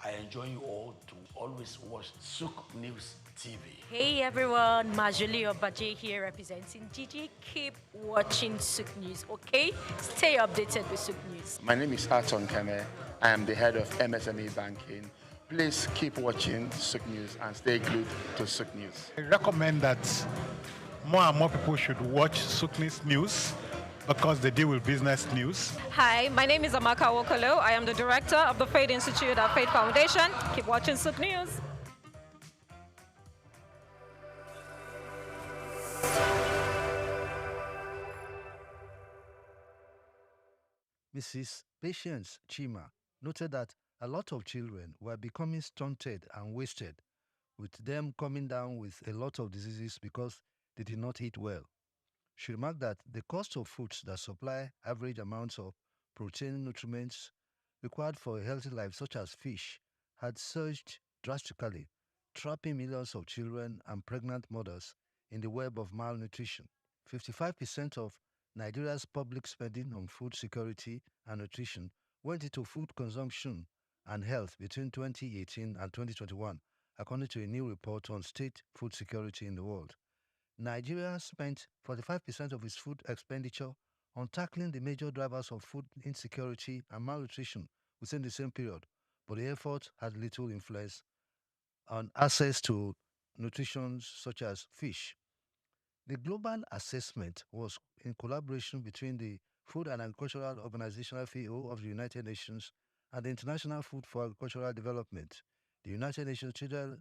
[SPEAKER 23] I enjoy you all to always watch SOUQ News TV.
[SPEAKER 24] Hey everyone, Majuli Obaje here representing Gigi. Keep watching SOUQ News, okay? Stay updated with SOUQ News.
[SPEAKER 25] My name is Aton Keme. I am the head of MSME banking. Please keep watching SOUQ News and stay glued to SOUQ News.
[SPEAKER 27] I recommend that more and more people should watch SOUQ News because they deal with business news.
[SPEAKER 28] Hi, my name is Amaka Wokolo. I am the director of the Faith Institute at Faith Foundation. Keep watching SOUQ News.
[SPEAKER 14] Mrs. Patience Chima noted that a lot of children were becoming stunted and wasted, with them coming down with a lot of diseases because they did not eat well. She remarked that the cost of foods that supply average amounts of protein nutrients required for a healthy life, such as fish, had surged drastically, trapping millions of children and pregnant mothers in the web of malnutrition. 55% of Nigeria's public spending on food security and nutrition went into food consumption and health between 2018 and 2021, according to a new report on state food security in the world. Nigeria spent 45% of its food expenditure on tackling the major drivers of food insecurity and malnutrition within the same period, but the effort had little influence on access to nutrition such as fish. The global assessment was in collaboration between the Food and Agricultural Organization FAO of the United Nations and the International Food for Agricultural Development, the United Nations Children's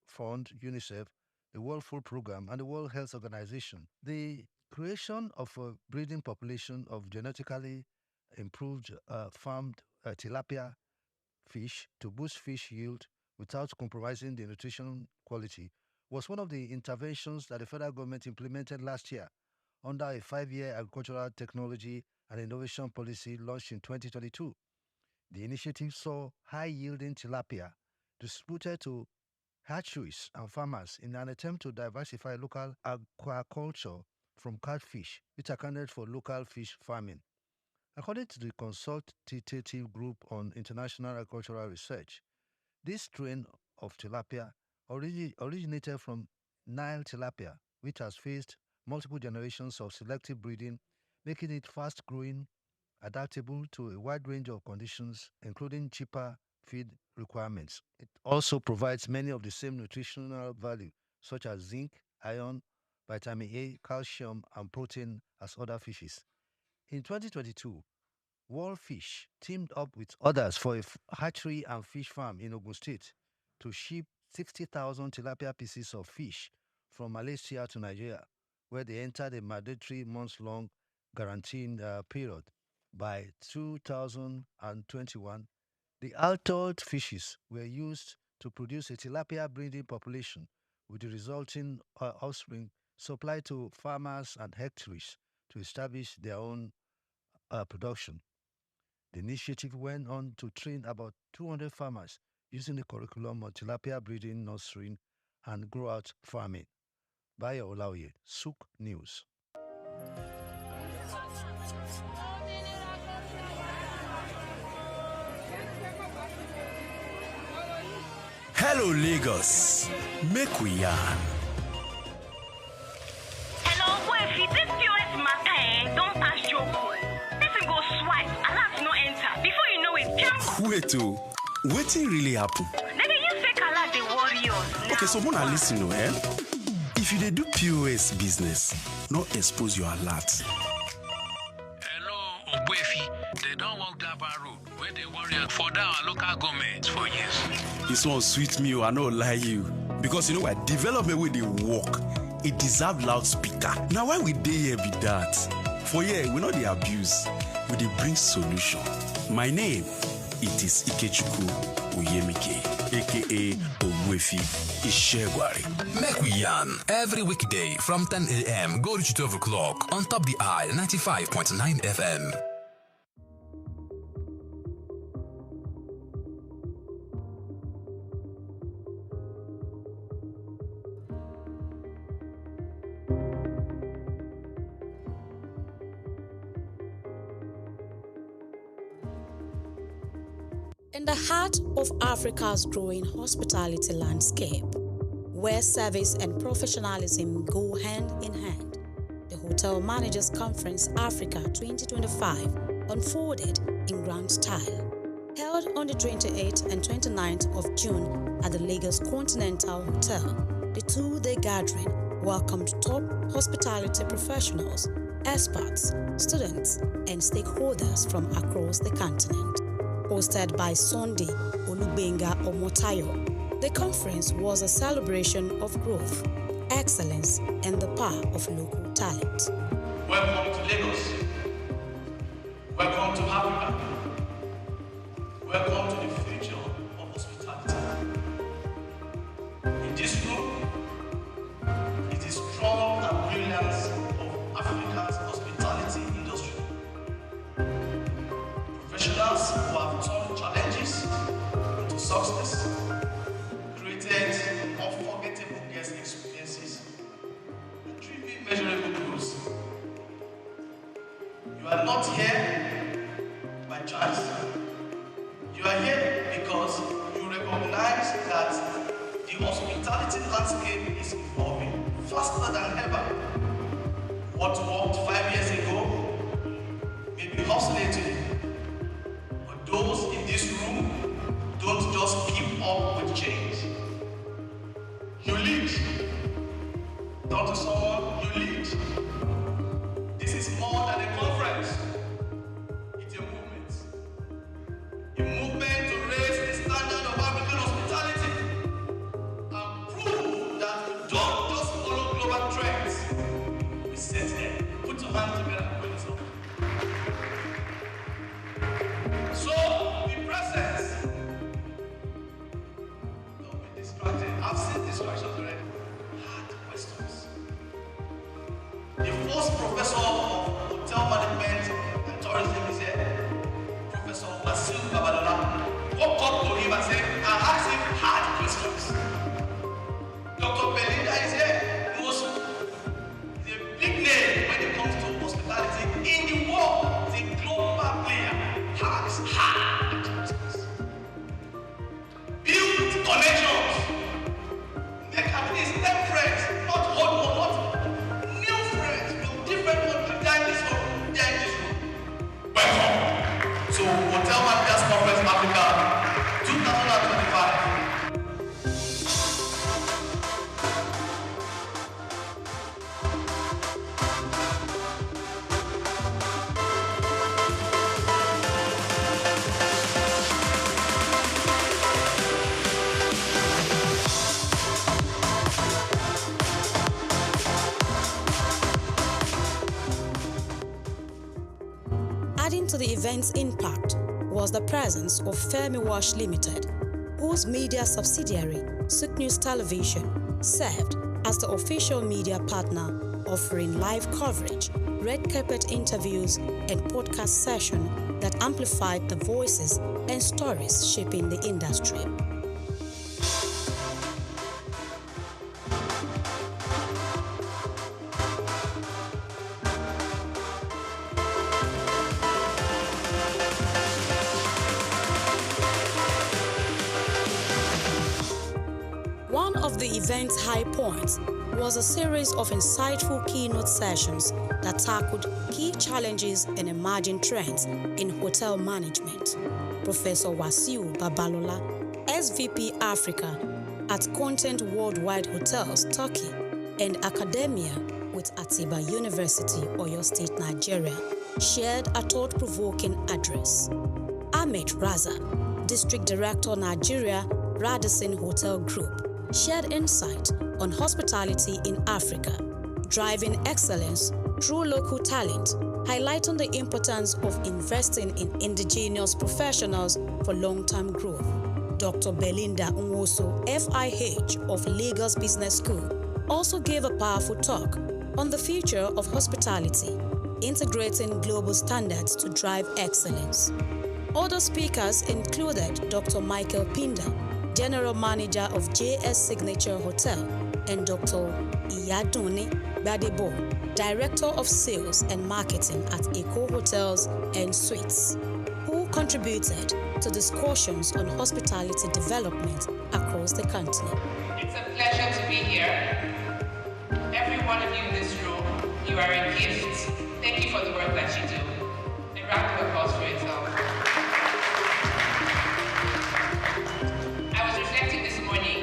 [SPEAKER 14] Fund, UNICEF, the World Food Programme, and the World Health Organization. The creation of a breeding population of genetically improved farmed tilapia fish to boost fish yield without compromising the nutrition quality was one of the interventions that the federal government implemented last year under a 5-year agricultural technology and innovation policy launched in 2022. The initiative saw high-yielding tilapia distributed to hatcheries and farmers in an attempt to diversify local aquaculture from catfish, which accounted for local fish farming. According to the Consultative Group on International Agricultural Research, this strain of tilapia originated from Nile tilapia, which has faced multiple generations of selective breeding, making it fast-growing, adaptable to a wide range of conditions, including cheaper feed requirements. It also provides many of the same nutritional value, such as zinc, iron, vitamin A, calcium, and protein as other fishes. In 2022, World Fish teamed up with others for a hatchery and fish farm in Ogun State to ship 60,000 tilapia pieces of fish from Malaysia to Nigeria, where they entered a mandatory months-long guaranteeing period. By 2021, the altered fishes were used to produce a tilapia breeding population, with the resulting offspring supplied to farmers and hatcheries to establish their own production. The initiative went on to train about 200 farmers using the curriculum of tilapia breeding, nurturing, and grow-out farming. Bayo Olaoye, SOUQ News.
[SPEAKER 16] Hello, Lagos. Make we yarn.
[SPEAKER 17] Hello, boy, if this POS matter, don't pass your call. This go swipe, alert no enter. Before you know it, jump.
[SPEAKER 16] Wait, wetin really happen?
[SPEAKER 17] Maybe you fake alert the warriors.
[SPEAKER 16] Okay, so Mona, listen, if you dey do POS business, no expose your alert.
[SPEAKER 18] Hello, Ogbuefi. They don't walk that road where they warrior for our local government for years.
[SPEAKER 16] This one sweet me, I no lie you. Because you know what? Development with the work, it deserve loudspeaker. Now why we dey here be that? For here, we know the abuse, we dey bring solution. My name, it is Ikechukwu Uyemike, aka Ogbuefi Ishegwari.
[SPEAKER 19] Make we yarn every weekday from 10 a.m. go to 12 o'clock on Top the Eye 95.9 FM.
[SPEAKER 4] In the heart of Africa's growing hospitality landscape, where service and professionalism go hand in hand, the Hotel Managers Conference Africa 2025 unfolded in grand style. Held on the 28th and 29th of June at the Lagos Continental Hotel, the two-day gathering welcomed top hospitality professionals, experts, students, and stakeholders from across the continent. Hosted by Sunday Olubenga Omotayo, the conference was a celebration of growth, excellence, and the power of local talent.
[SPEAKER 5] Welcome to Lagos. Welcome to Africa. Welcome to the future of hospitality. In this room, it is strong and brilliance of Africa's hospitality industry. Professionals who have turned challenges into success, created unforgettable guest experiences, and driven measurable growth. You are not here by chance. You are here because you recognize that the hospitality landscape is evolving faster than ever. What worked 5 years ago may be obsolete today. But those in this room don't just keep up with change. You lead. Talk to someone, you lead. This is more than a conference. It's a movement. A movement to raise the standard of African hospitality and prove that we don't just follow global trends. We sit there, put your hands together and win something. So, be present Professor of Hotel Management and Tourism is here, Professor SOUQ walked up to him and said, I asked him hard questions. Dr. Belinda is here, knows he's a big name when it comes to hospitality in the world. He's a global player. Hacks hard questions. Build connections. Make at least 10 friends, not hold one, not new friends, with different ones behind this room, behind this room. Welcome to Hotel Managers Conference Africa 2025.
[SPEAKER 4] Adding to the event's impact was the presence of Femi Wash Limited, whose media subsidiary, SOUQ News Television, served as the official media partner, offering live coverage, red carpet interviews, and podcast sessions that amplified the voices and stories shaping the industry. One of the event's high points was a series of insightful keynote sessions that tackled key challenges and emerging trends in hotel management. Professor Wasiu Babalola, SVP Africa at Content Worldwide Hotels, Turkey, and Academia with Atiba University, Oyo State, Nigeria, shared a thought-provoking address. Ahmed Raza, District Director, Nigeria, Radisson Hotel Group, shared insight on hospitality in Africa, driving excellence through local talent, highlighting the importance of investing in indigenous professionals for long-term growth. Dr. Belinda Nwosu, FIH of Lagos Business School, also gave a powerful talk on the future of hospitality, integrating global standards to drive excellence. Other speakers included Dr. Michael Pinda, General Manager of JS Signature Hotel, and Dr. Iyaduni Badebo, Director of Sales and Marketing at Eco Hotels and Suites, who contributed to discussions on hospitality development across the continent.
[SPEAKER 1] It's a pleasure to be here. Every one of you in this room, you are a gift. Thank you for the work that you do. A round of applause for yourself. I was reflecting this morning,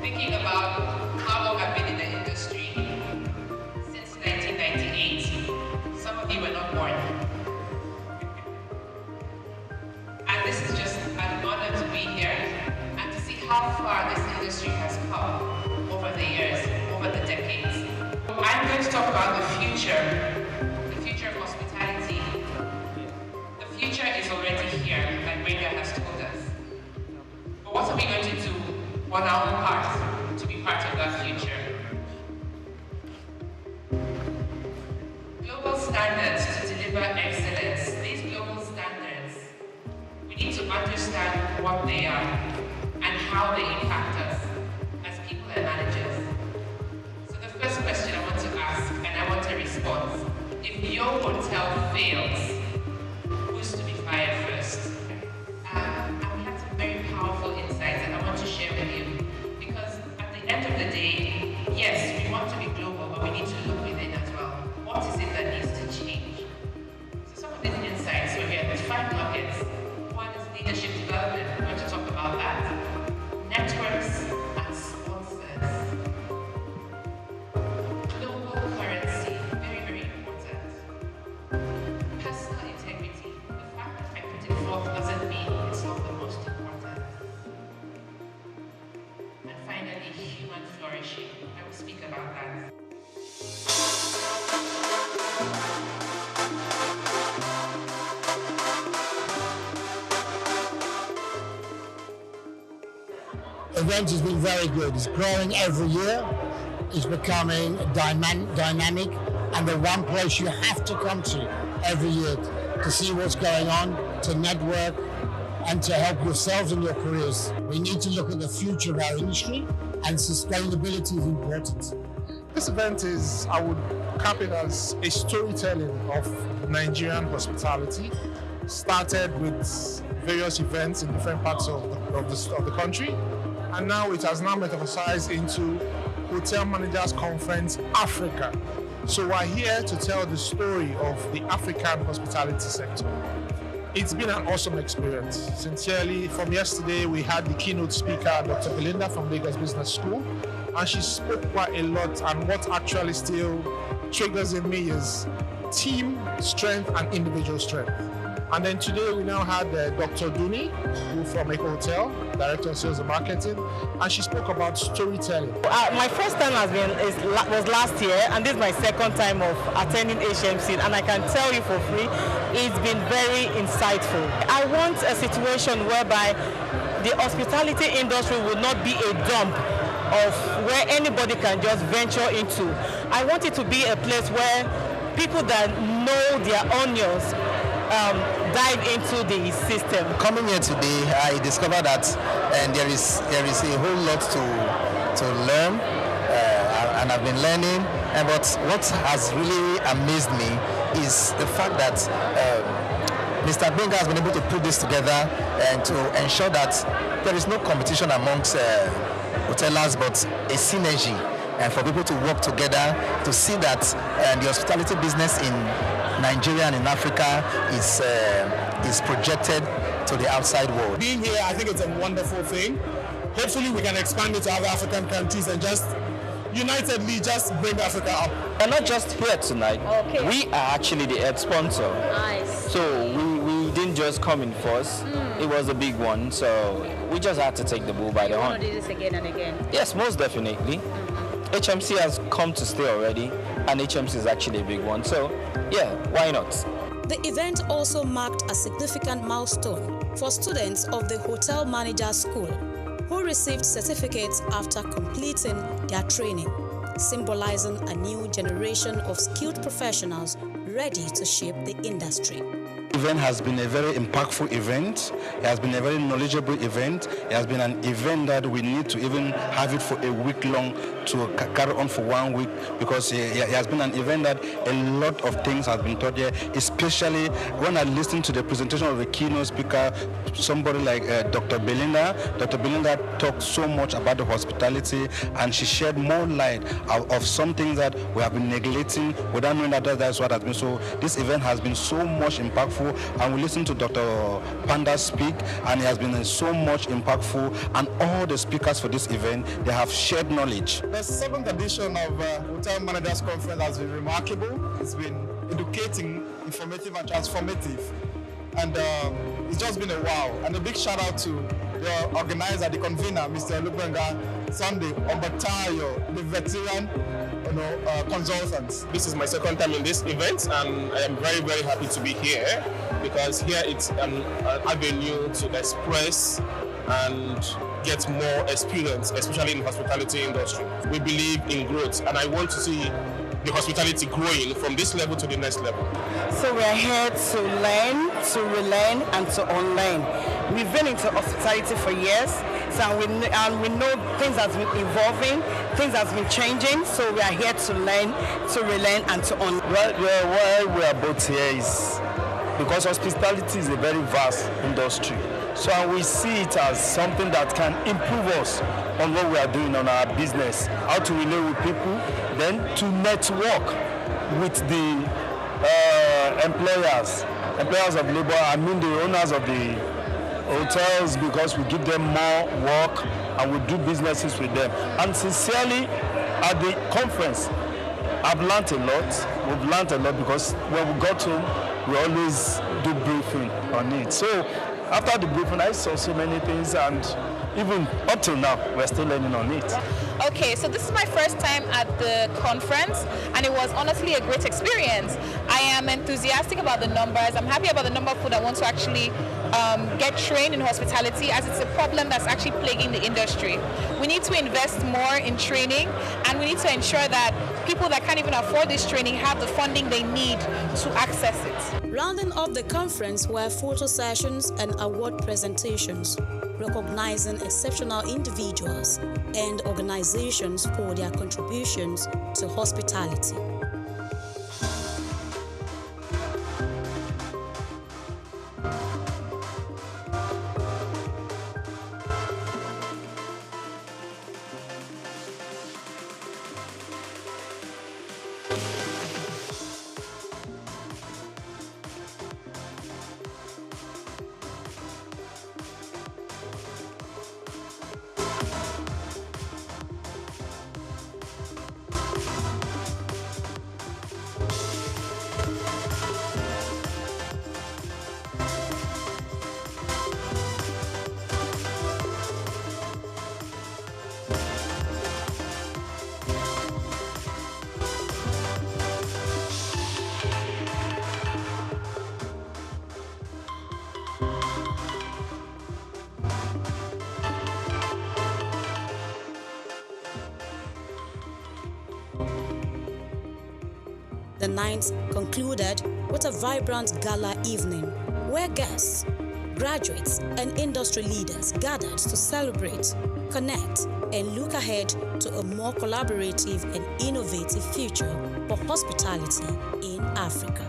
[SPEAKER 1] thinking about how long I've been in the industry. Since 1998. Some of you were not born. And this is just an honor to be here and to see how far this industry has come over the years, over the decades. I'm going to talk about the future of hospitality. The future is already here, like Brenda has told us. But what are we going to do on our own part to be part of that future? Global standards to deliver excellence. These global standards, we need to understand what they are and how they impact us as people and managers. So the first question I want to ask, and I want a response: if your hotel fails, who's to be fired first? We had some very powerful insights that I want to share with you, because at the end of the day, yes, we want to be global, but we need to look within as well. What is it that needs to change? So some of these insights were here. There's 5 nuggets. One is leadership development. We're going to talk about that. Networks and sponsors. Global currency, very, very important. Personal integrity. The fact that I put it forth doesn't mean it's not the most important. And finally, human flourishing. I will speak about that.
[SPEAKER 6] Event has been very good. It's growing every year. It's becoming dynamic, and the one place you have to come to every year to see what's going on, to network, and to help yourselves in your careers. We need to look at the future of our industry, and sustainability is important.
[SPEAKER 7] This event is, I would cap it as a storytelling of Nigerian hospitality. Started with various events in different parts of the country, and now it has now metamorphosed into Hotel Managers Conference Africa. So we're here to tell the story of the African hospitality sector. It's been an awesome experience. Sincerely, from yesterday, we had the keynote speaker, Dr. Belinda from Lagos Business School, and she spoke quite a lot, and what actually still triggers in me is team strength and individual strength. And then today we now had Dr. Duni, who from Eco Hotel, Director of Sales and Marketing, and she spoke about storytelling.
[SPEAKER 8] My first time was last year, and this is my second time of attending HMC, and I can tell you for free, it's been very insightful. I want a situation whereby the hospitality industry would not be a dump of where anybody can just venture into. I want it to be a place where people that know their onions dive into the system.
[SPEAKER 9] Coming here today, I discovered that there is a whole lot to learn, and I've been learning. But what has really amazed me is the fact that Mr. Benga has been able to put this together and to ensure that there is no competition amongst hoteliers, but a synergy, and for people to work together to see that the hospitality business in Nigeria and in Africa is projected to the outside world.
[SPEAKER 6] Being here, I think it's a wonderful thing. Hopefully we can expand it to other African countries and just unitedly just bring Africa up.
[SPEAKER 10] We're not just here tonight. Okay. We are actually the head sponsor. Nice. So we didn't just come in first. It was a big one, so we just had to take the bull by the horn.
[SPEAKER 24] You want to do this again and again?
[SPEAKER 10] Yes, most definitely. HMC has come to stay already, and HMC is actually a big one, so yeah, why not?
[SPEAKER 4] The event also marked a significant milestone for students of the Hotel Managers School, who received certificates after completing their training, symbolizing a new generation of skilled professionals ready to shape the industry.
[SPEAKER 11] The event has been a very impactful event. It has been a very knowledgeable event. It has been an event that we need to even have it for a week long, to carry on for 1 week, because it has been an event that a lot of things have been taught here, especially when I listened to the presentation of the keynote speaker, somebody like Dr. Belinda. Dr. Belinda talked so much about the hospitality, and she shed more light of some things that we have been neglecting without knowing that that's what has been. So this event has been so much impactful, and we listened to Dr. Panda speak, and it has been so much impactful, and all the speakers for this event, they have shared knowledge.
[SPEAKER 7] The 7th edition of Hotel Managers Conference has been remarkable. It's been educating, informative, and transformative. And it's just been a wow. And a big shout out to the organizer, the convener, Mr. Lubenga Sunday Ombatayo, the veteran consultants.
[SPEAKER 12] This is my second time in this event, and I am very, very happy to be here, because here it's an avenue to express and get more experience, especially in the hospitality industry. We believe in growth, and I want to see the hospitality growing from this level to the next level.
[SPEAKER 8] So we are here to learn, to relearn, and to unlearn. We've been into hospitality for years, so we know things have been evolving, things have been changing, so we are here to learn, to relearn, and to unlearn.
[SPEAKER 10] Why we are both here is because hospitality is a very vast industry. So we see it as something that can improve us on what we are doing on our business, how to relate with people, then to network with the employers of labor, I mean the owners of the hotels, because we give them more work and we do businesses with them. And sincerely, at the conference, I've learned a lot. We've learned a lot, because when we got home, we always do briefing on it. So after the briefing, I saw so many things, and even up till now, we're still learning on it.
[SPEAKER 2] Okay, so this is my first time at the conference, and it was honestly a great experience. I am enthusiastic about the numbers. I'm happy about the number of people that want to actually get trained in hospitality, as it's a problem that's actually plaguing the industry. We need to invest more in training, and we need to ensure that people that can't even afford this training have the funding they need to access it.
[SPEAKER 4] Rounding up the conference were photo sessions and award presentations, recognizing exceptional individuals and organizations for their contributions to hospitality. The night concluded with a vibrant gala evening where guests, graduates, and industry leaders gathered to celebrate, connect, and look ahead to a more collaborative and innovative future for hospitality in Africa.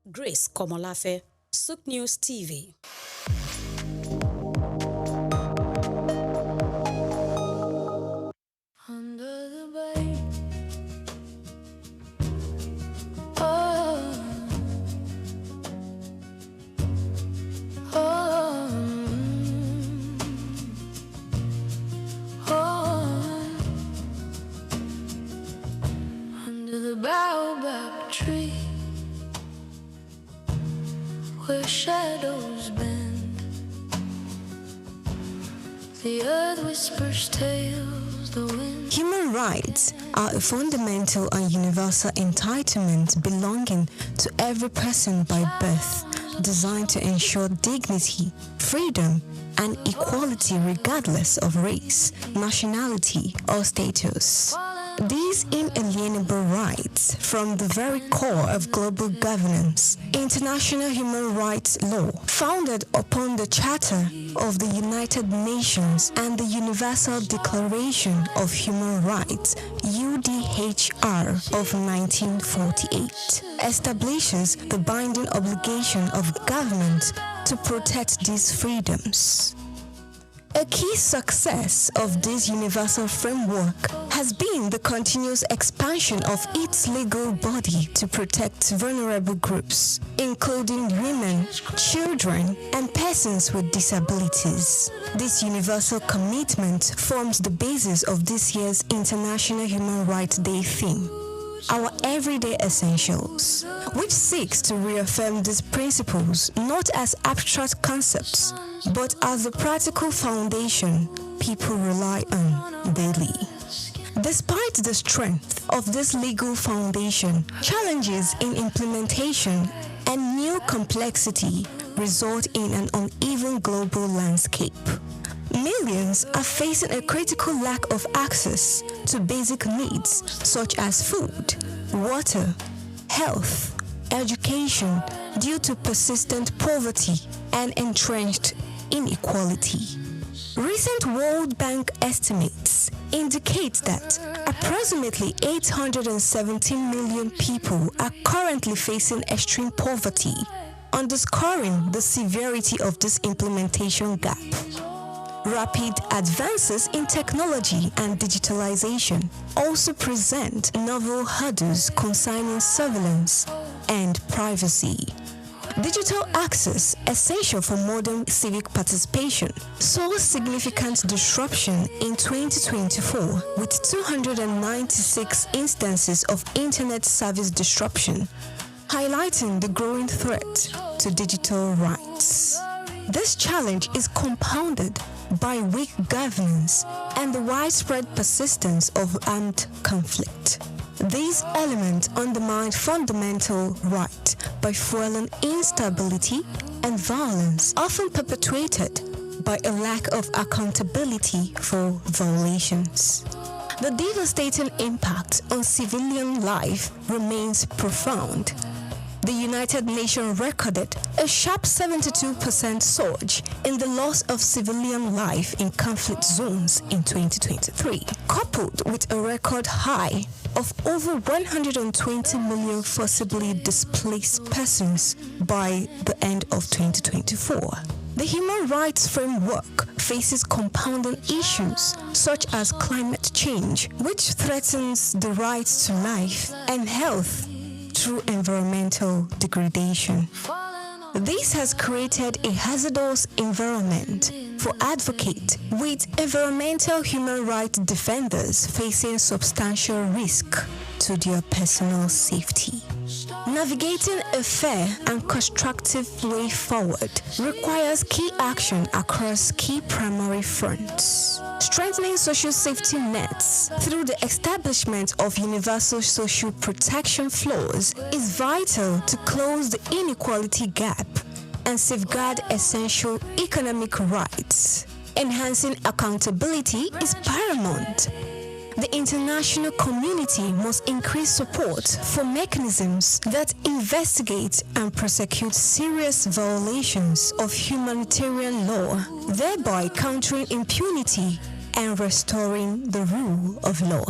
[SPEAKER 4] Grace Komolafe, SOUQ News TV.
[SPEAKER 3] Under the bay. Oh. Oh. Oh. Under the baobab tree, where shadows bend, the earth whispers tales, the wind.
[SPEAKER 13] Human rights are a fundamental and universal entitlement belonging to every person by birth, designed to ensure dignity, freedom, and equality regardless of race, nationality, or status. These inalienable rights form the very core of global governance. International human rights law, founded upon the Charter of the United Nations and the Universal Declaration of Human Rights, UDHR of 1948, establishes the binding obligation of government to protect these freedoms. A key success of this universal framework has been the continuous expansion of its legal body to protect vulnerable groups, including women, children, and persons with disabilities. This universal commitment forms the basis of this year's International Human Rights Day theme, our everyday essentials, which seeks to reaffirm these principles not as abstract concepts, but as the practical foundation people rely on daily. Despite the strength of this legal foundation, challenges in implementation and new complexity result in an uneven global landscape. Millions are facing a critical lack of access to basic needs such as food, water, health, education due to persistent poverty and entrenched inequality. Recent World Bank estimates indicate that approximately 817 million people are currently facing extreme poverty, underscoring the severity of this implementation gap. Rapid advances in technology and digitalization also present novel hurdles concerning surveillance and privacy. Digital access, essential for modern civic participation, saw significant disruption in 2024 with 296 instances of internet service disruption, highlighting the growing threat to digital rights. This challenge is compounded by weak governance and the widespread persistence of armed conflict. These elements undermine fundamental rights by fueling instability and violence, often perpetuated by a lack of accountability for violations. The devastating impact on civilian life remains profound. The United Nations recorded a sharp 72% surge in the loss of civilian life in conflict zones in 2023, coupled with a record high of over 120 million forcibly displaced persons by the end of 2024. The human rights framework faces compounding issues such as climate change, which threatens the rights to life and health through environmental degradation. This has created a hazardous environment for advocates, with environmental human rights defenders facing substantial risk to their personal safety. Navigating a fair and constructive way forward requires key action across key primary fronts. Strengthening social safety nets through the establishment of universal social protection floors is vital to close the inequality gap and safeguard essential economic rights. Enhancing accountability is paramount. The international community must increase support for mechanisms that investigate and prosecute serious violations of humanitarian law, thereby countering impunity and restoring the rule of law.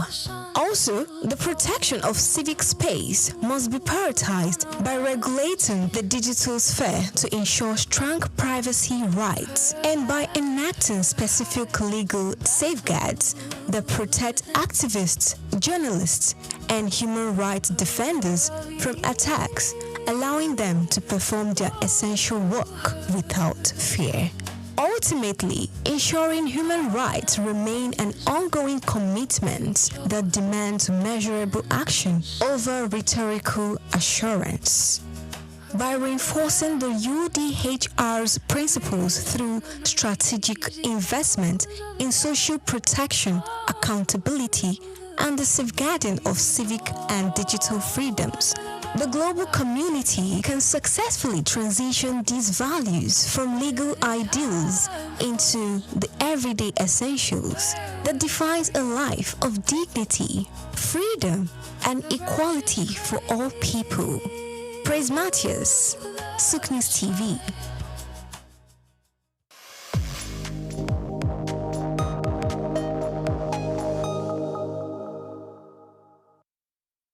[SPEAKER 13] Also, the protection of civic space must be prioritized by regulating the digital sphere to ensure strong privacy rights and by enacting specific legal safeguards that protect activists, journalists, and human rights defenders from attacks, allowing them to perform their essential work without fear. Ultimately, ensuring human rights remain an ongoing commitment that demands measurable action over rhetorical assurance. By reinforcing the UDHR's principles through strategic investment in social protection, accountability, and the safeguarding of civic and digital freedoms, the global community can successfully transition these values from legal ideals into the everyday essentials that defines a life of dignity, freedom, and equality for all people. Praise Matthias, SOUQ News TV.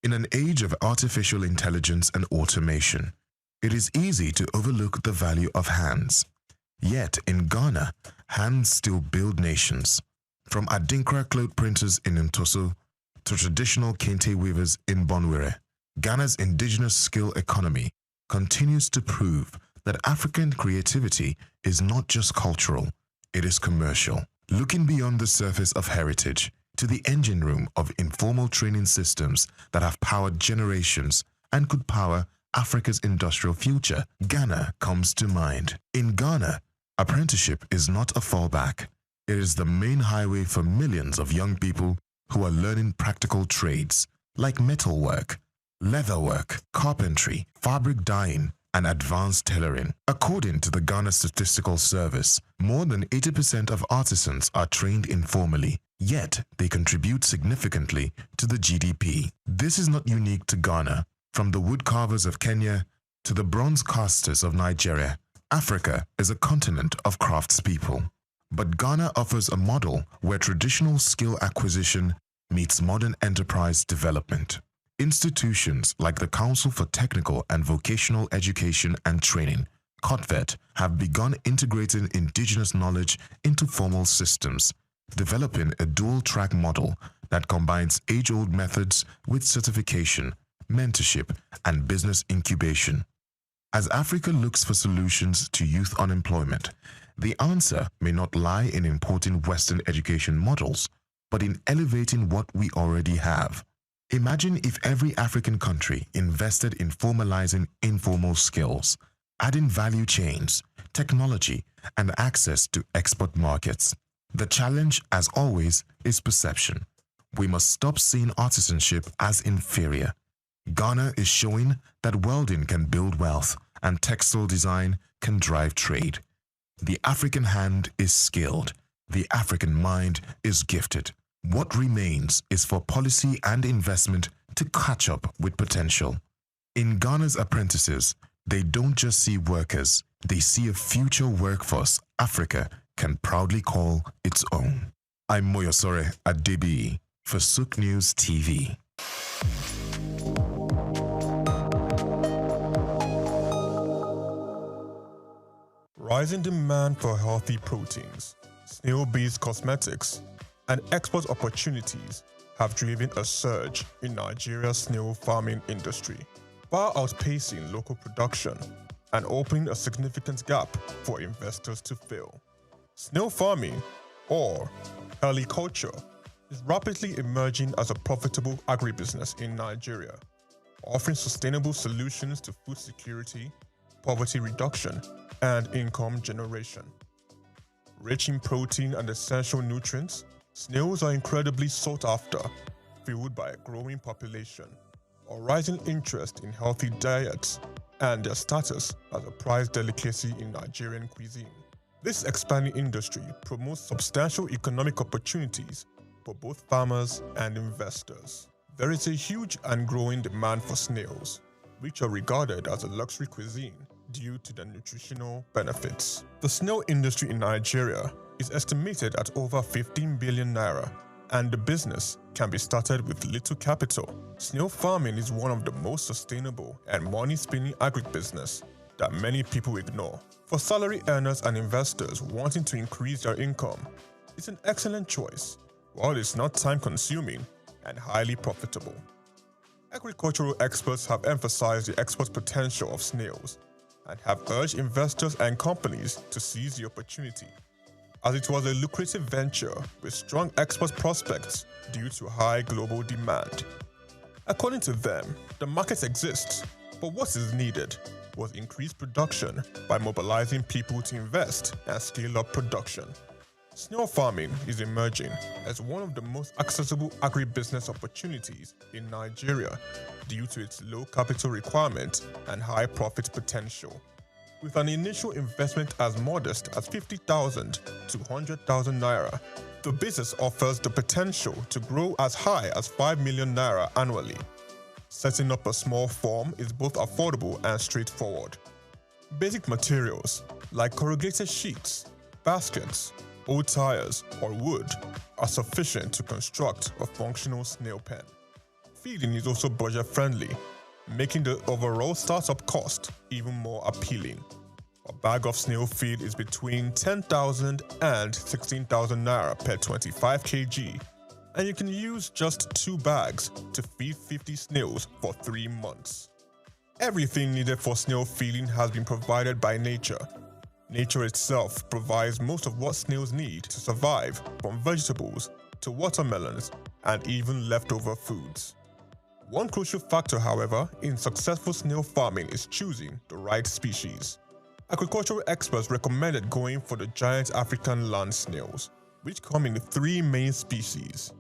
[SPEAKER 15] In an age of artificial intelligence and automation, it is easy to overlook the value of hands. Yet in Ghana, hands still build nations. From Adinkra cloth printers in Ntoso to traditional kente weavers in Bonwire, Ghana's indigenous skill economy continues to prove that African creativity is not just cultural, it is commercial. Looking beyond the surface of heritage to the engine room of informal training systems that have powered generations and could power Africa's industrial future, Ghana comes to mind. In Ghana, apprenticeship is not a fallback. It is the main highway for millions of young people who are learning practical trades like metalwork, leatherwork, carpentry, fabric dyeing, and advanced tailoring. According to the Ghana Statistical Service, more than 80% of artisans are trained informally, yet they contribute significantly to the GDP. This is not unique to Ghana. From the woodcarvers of Kenya to the bronze casters of Nigeria, Africa is a continent of craftspeople, but Ghana offers a model where traditional skill acquisition meets modern enterprise development. Institutions like the Council for Technical and Vocational Education and Training, COTVET, have begun integrating indigenous knowledge into formal systems, developing a dual-track model that combines age-old methods with certification, mentorship, and business incubation. As Africa looks for solutions to youth unemployment, the answer may not lie in importing Western education models, but in elevating what we already have. Imagine if every African country invested in formalizing informal skills, adding value chains, technology, and access to export markets. The challenge, as always, is perception. We must stop seeing artisanship as inferior. Ghana is showing that welding can build wealth and textile design can drive trade. The African hand is skilled. The African mind is gifted. What remains is for policy and investment to catch up with potential. In Ghana's apprentices, they don't just see workers, they see a future workforce Africa can proudly call its own. I'm Moyosore Adebi for SOUQ News TV.
[SPEAKER 20] Rising demand for healthy proteins, snail-based cosmetics, and export opportunities have driven a surge in Nigeria's snail farming industry, far outpacing local production and opening a significant gap for investors to fill. Snail farming, or heliculture, is rapidly emerging as a profitable agribusiness in Nigeria, offering sustainable solutions to food security, poverty reduction, and income generation. Rich in protein and essential nutrients, snails are incredibly sought after, fueled by a growing population, a rising interest in healthy diets, and their status as a prized delicacy in Nigerian cuisine. This expanding industry promotes substantial economic opportunities for both farmers and investors. There is a huge and growing demand for snails, which are regarded as a luxury cuisine due to their nutritional benefits. The snail industry in Nigeria is estimated at over 15 billion naira, and the business can be started with little capital. Snail farming is one of the most sustainable and money-spinning agribusiness that many people ignore. For salary earners and investors wanting to increase their income, it's an excellent choice, while it's not time-consuming and highly profitable. Agricultural experts have emphasized the export potential of snails and have urged investors and companies to seize the opportunity, as it was a lucrative venture with strong export prospects due to high global demand. According to them, the market exists, but what is needed was increased production by mobilizing people to invest and scale up production. Snail farming is emerging as one of the most accessible agribusiness opportunities in Nigeria due to its low capital requirement and high profit potential. With an initial investment as modest as 50,000 to 100,000 naira, the business offers the potential to grow as high as 5 million naira annually. Setting up a small farm is both affordable and straightforward. Basic materials like corrugated sheets, baskets, old tires, or wood are sufficient to construct a functional snail pen. Feeding is also budget-friendly, making the overall startup cost even more appealing. A bag of snail feed is between 10,000 and 16,000 naira per 25 kg, and you can use just 2 bags to feed 50 snails for 3 months. Everything needed for snail feeding has been provided by nature. Nature itself provides most of what snails need to survive, from vegetables to watermelons and even leftover foods. One crucial factor, however, in successful snail farming is choosing the right species. Agricultural experts recommended going for the giant African land snails, which come in 3 main species.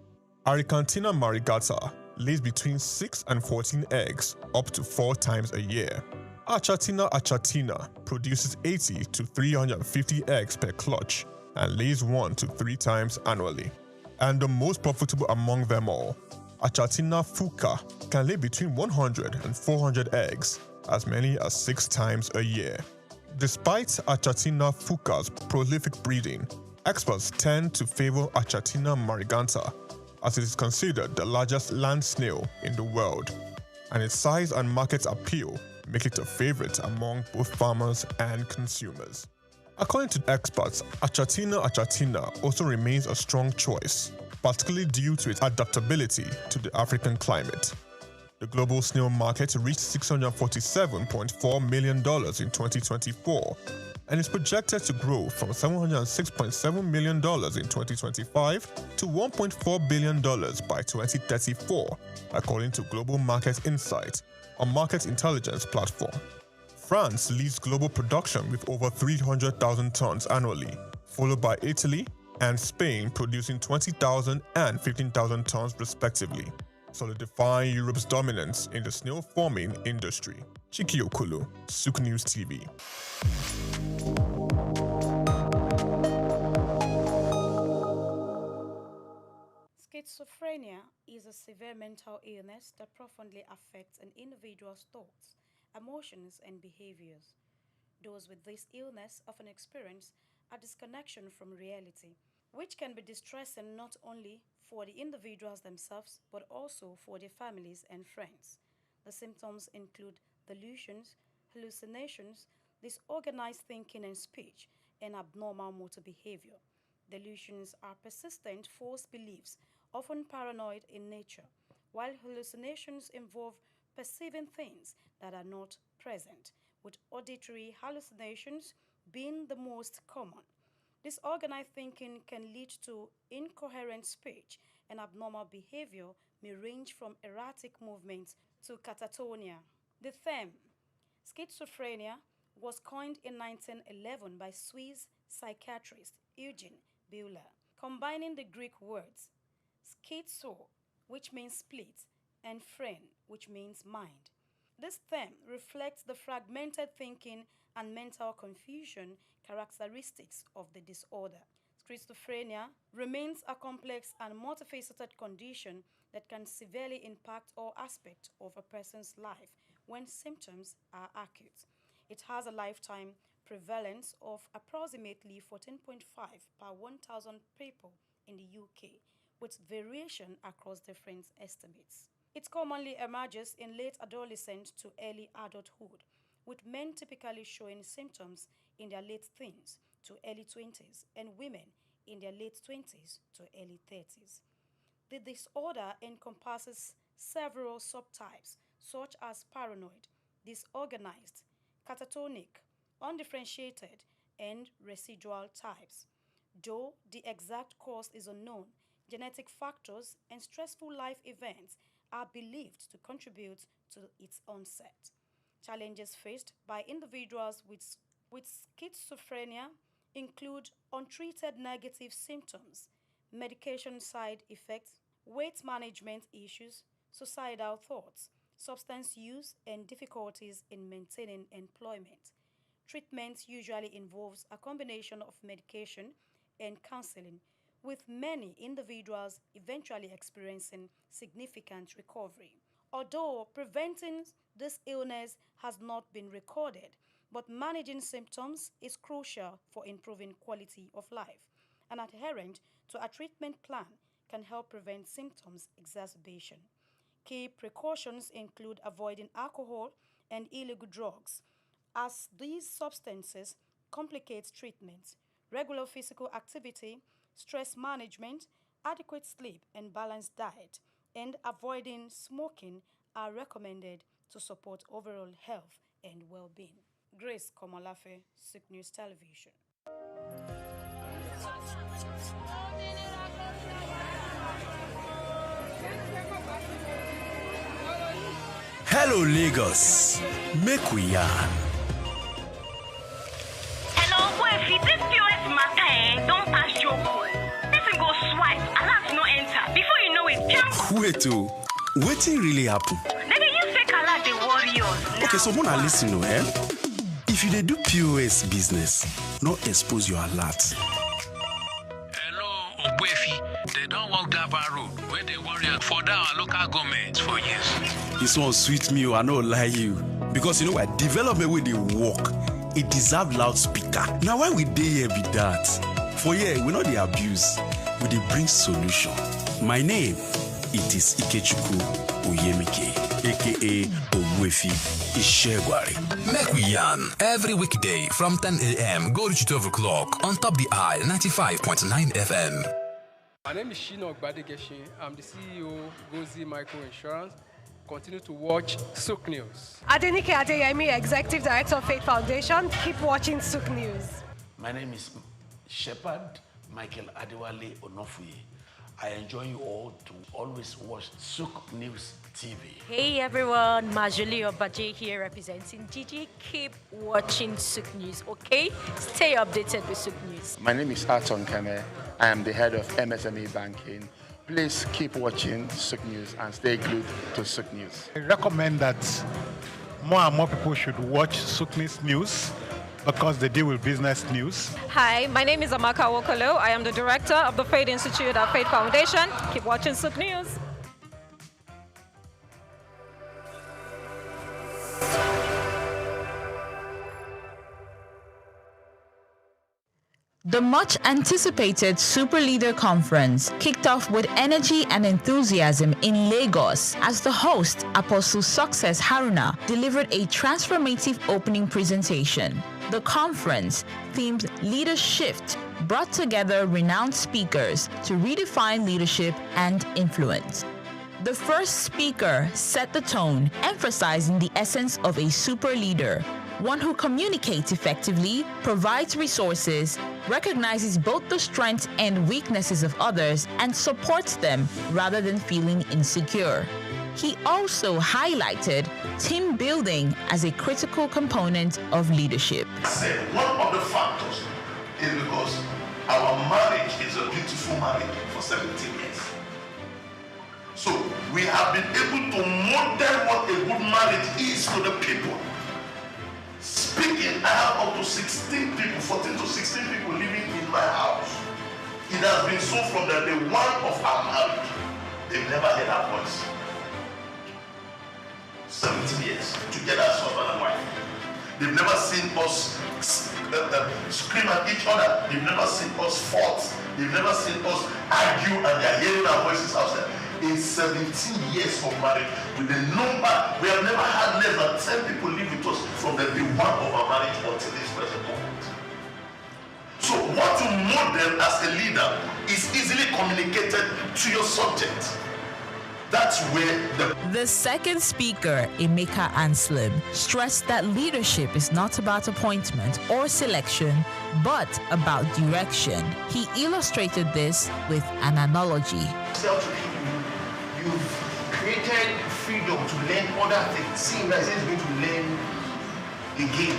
[SPEAKER 20] Aricantina marigata lays between 6 and 14 eggs up to 4 times a year. Achatina achatina produces 80 to 350 eggs per clutch and lays 1 to 3 times annually. And the most profitable among them all, Achatina fuka, can lay between 100 and 400 eggs, as many as 6 times a year. Despite Achatina fuca's prolific breeding, experts tend to favor Achatina mariganta as it is considered the largest land snail in the world, and its size and market appeal make it a favorite among both farmers and consumers. According to experts, Achatina also remains a strong choice, particularly due to its adaptability to the African climate. The global snail market reached $647.4 million in 2024 and is projected to grow from $706.7 million in 2025 to $1.4 billion by 2034, according to Global Market Insight, a market intelligence platform. France leads global production with over 300,000 tons annually, followed by Italy and Spain producing 20,000 and 15,000 tons respectively, solidifying Europe's dominance in the snail farming industry. Chiki Okulu, SOUQ News TV.
[SPEAKER 4] Schizophrenia is a severe mental illness that profoundly affects an individual's thoughts, emotions, and behaviors. Those with this illness often experience a disconnection from reality, which can be distressing not only for the individuals themselves but also for their families and friends. The symptoms include delusions, hallucinations, disorganized thinking and speech, and abnormal motor behavior. Delusions are persistent false beliefs, often paranoid in nature, while hallucinations involve perceiving things that are not present, with auditory hallucinations being the most common. Disorganized thinking can lead to incoherent speech, and abnormal behavior may range from erratic movements to catatonia. The term schizophrenia was coined in 1911 by Swiss psychiatrist Eugen Bühler, combining the Greek words schizo, which means split, and phren, which means mind. This term reflects the fragmented thinking and mental confusion characteristics of the disorder. Schizophrenia remains a complex and multifaceted condition that can severely impact all aspects of a person's life when symptoms are acute. It has a lifetime prevalence of approximately 14.5 per 1,000 people in the UK, with variation across different estimates. It commonly emerges in late adolescence to early adulthood, with men typically showing symptoms in their late teens to early 20s and women in their late 20s to early 30s. The disorder encompasses several subtypes such as paranoid, disorganized, catatonic, undifferentiated, and residual types. Though the exact cause is unknown, genetic factors and stressful life events are believed to contribute to its onset. Challenges faced by individuals with schizophrenia include untreated negative symptoms, medication side effects, weight management issues, suicidal thoughts, substance use, and difficulties in maintaining employment. Treatment usually involves a combination of medication and counseling, with many individuals eventually experiencing significant recovery. Although preventing this illness has not been recorded, but managing symptoms is crucial for improving quality of life. An adherent to a treatment plan can help prevent symptoms exacerbation. Key precautions include avoiding alcohol and illegal drugs, as these substances complicate treatment. Regular physical activity, stress management, adequate sleep, and balanced diet, and avoiding smoking are recommended to support overall health and well-being. Grace Komolafe, SOUQ News Television.
[SPEAKER 16] Hello Lagos, make we yarn.
[SPEAKER 17] Hello, boy, this POS matter don't pass your call. This go swipe, alert no enter. Before you know it, jump.
[SPEAKER 16] Wait, wetin really happen?
[SPEAKER 17] Maybe you fake alert the warriors.
[SPEAKER 16] Okay, so wanna listen to If you dey do POS business, no expose your alert.
[SPEAKER 18] Hello, Ogbefi. They don't walk that road where they worry for our local government for years.
[SPEAKER 16] This one sweet me, I no lie you. Because development with the work, it deserve loudspeaker. Now why we dey here be that? For here, we know the abuse, we dey bring solution. My name, it is Ikechukwu Oyemike, aka Ogwefi Ishegwari.
[SPEAKER 19] Make we yarn every weekday from 10 a.m. go to 12 o'clock on Top the Eye 95.9 FM.
[SPEAKER 14] My name is Shino Gbadegeshi. I'm the CEO Gozi Micro Insurance. Continue to watch SOUQ News.
[SPEAKER 21] Adenike Adeyemi, Executive Director of Faith Foundation. Keep watching SOUQ News.
[SPEAKER 22] My name is Shepherd Michael Adewale Onofuye. I enjoy you all to always watch SOUQ News TV.
[SPEAKER 24] Hey everyone, Majuli Obaje here representing Gigi. Keep watching SOUQ News, okay? Stay updated with SOUQ News.
[SPEAKER 23] My name is Aton Keme. I am the head of MSME Banking. Please keep watching SOUQ News and stay glued to SOUQ News.
[SPEAKER 25] I recommend that more and more people should watch SOUQ News because they deal with business news.
[SPEAKER 26] Hi, my name is Amaka Wokolo. I am the director of the Faith Institute at Faith Foundation. Keep watching SOUQ News.
[SPEAKER 27] The much-anticipated Super Leader Conference kicked off with energy and enthusiasm in Lagos as the host, Apostle Success Haruna, delivered a transformative opening presentation. The conference, themed Leader Shift, brought together renowned speakers to redefine leadership and influence. The first speaker set the tone, emphasizing the essence of a super leader, one who communicates effectively, provides resources, recognizes both the strengths and weaknesses of others, and supports them rather than feeling insecure. He also highlighted team building as a critical component of leadership.
[SPEAKER 5] One of the factors is because our marriage is a beautiful marriage for 17 years. So we have been able to model what a good marriage is to the people. Speaking, I have up to 16 people, 14 to 16 people living in my house. It has been so from the day one of our marriage. They've never heard our voice. 17 years together as husband and wife. They've never seen us scream at each other. They've never seen us fight. They've never seen us argue and they're hearing our voices outside. In 17 years of marriage, with the number, we have never had less than 10 people live with us from the day one of our marriage until this present moment. So what you model as a leader is easily communicated to your subject. That's where
[SPEAKER 27] The second speaker, Emeka Anslim, stressed that leadership is not about appointment or selection, but about direction. He illustrated this with an analogy.
[SPEAKER 5] You've created freedom to learn other things. Seeing that is going to learn again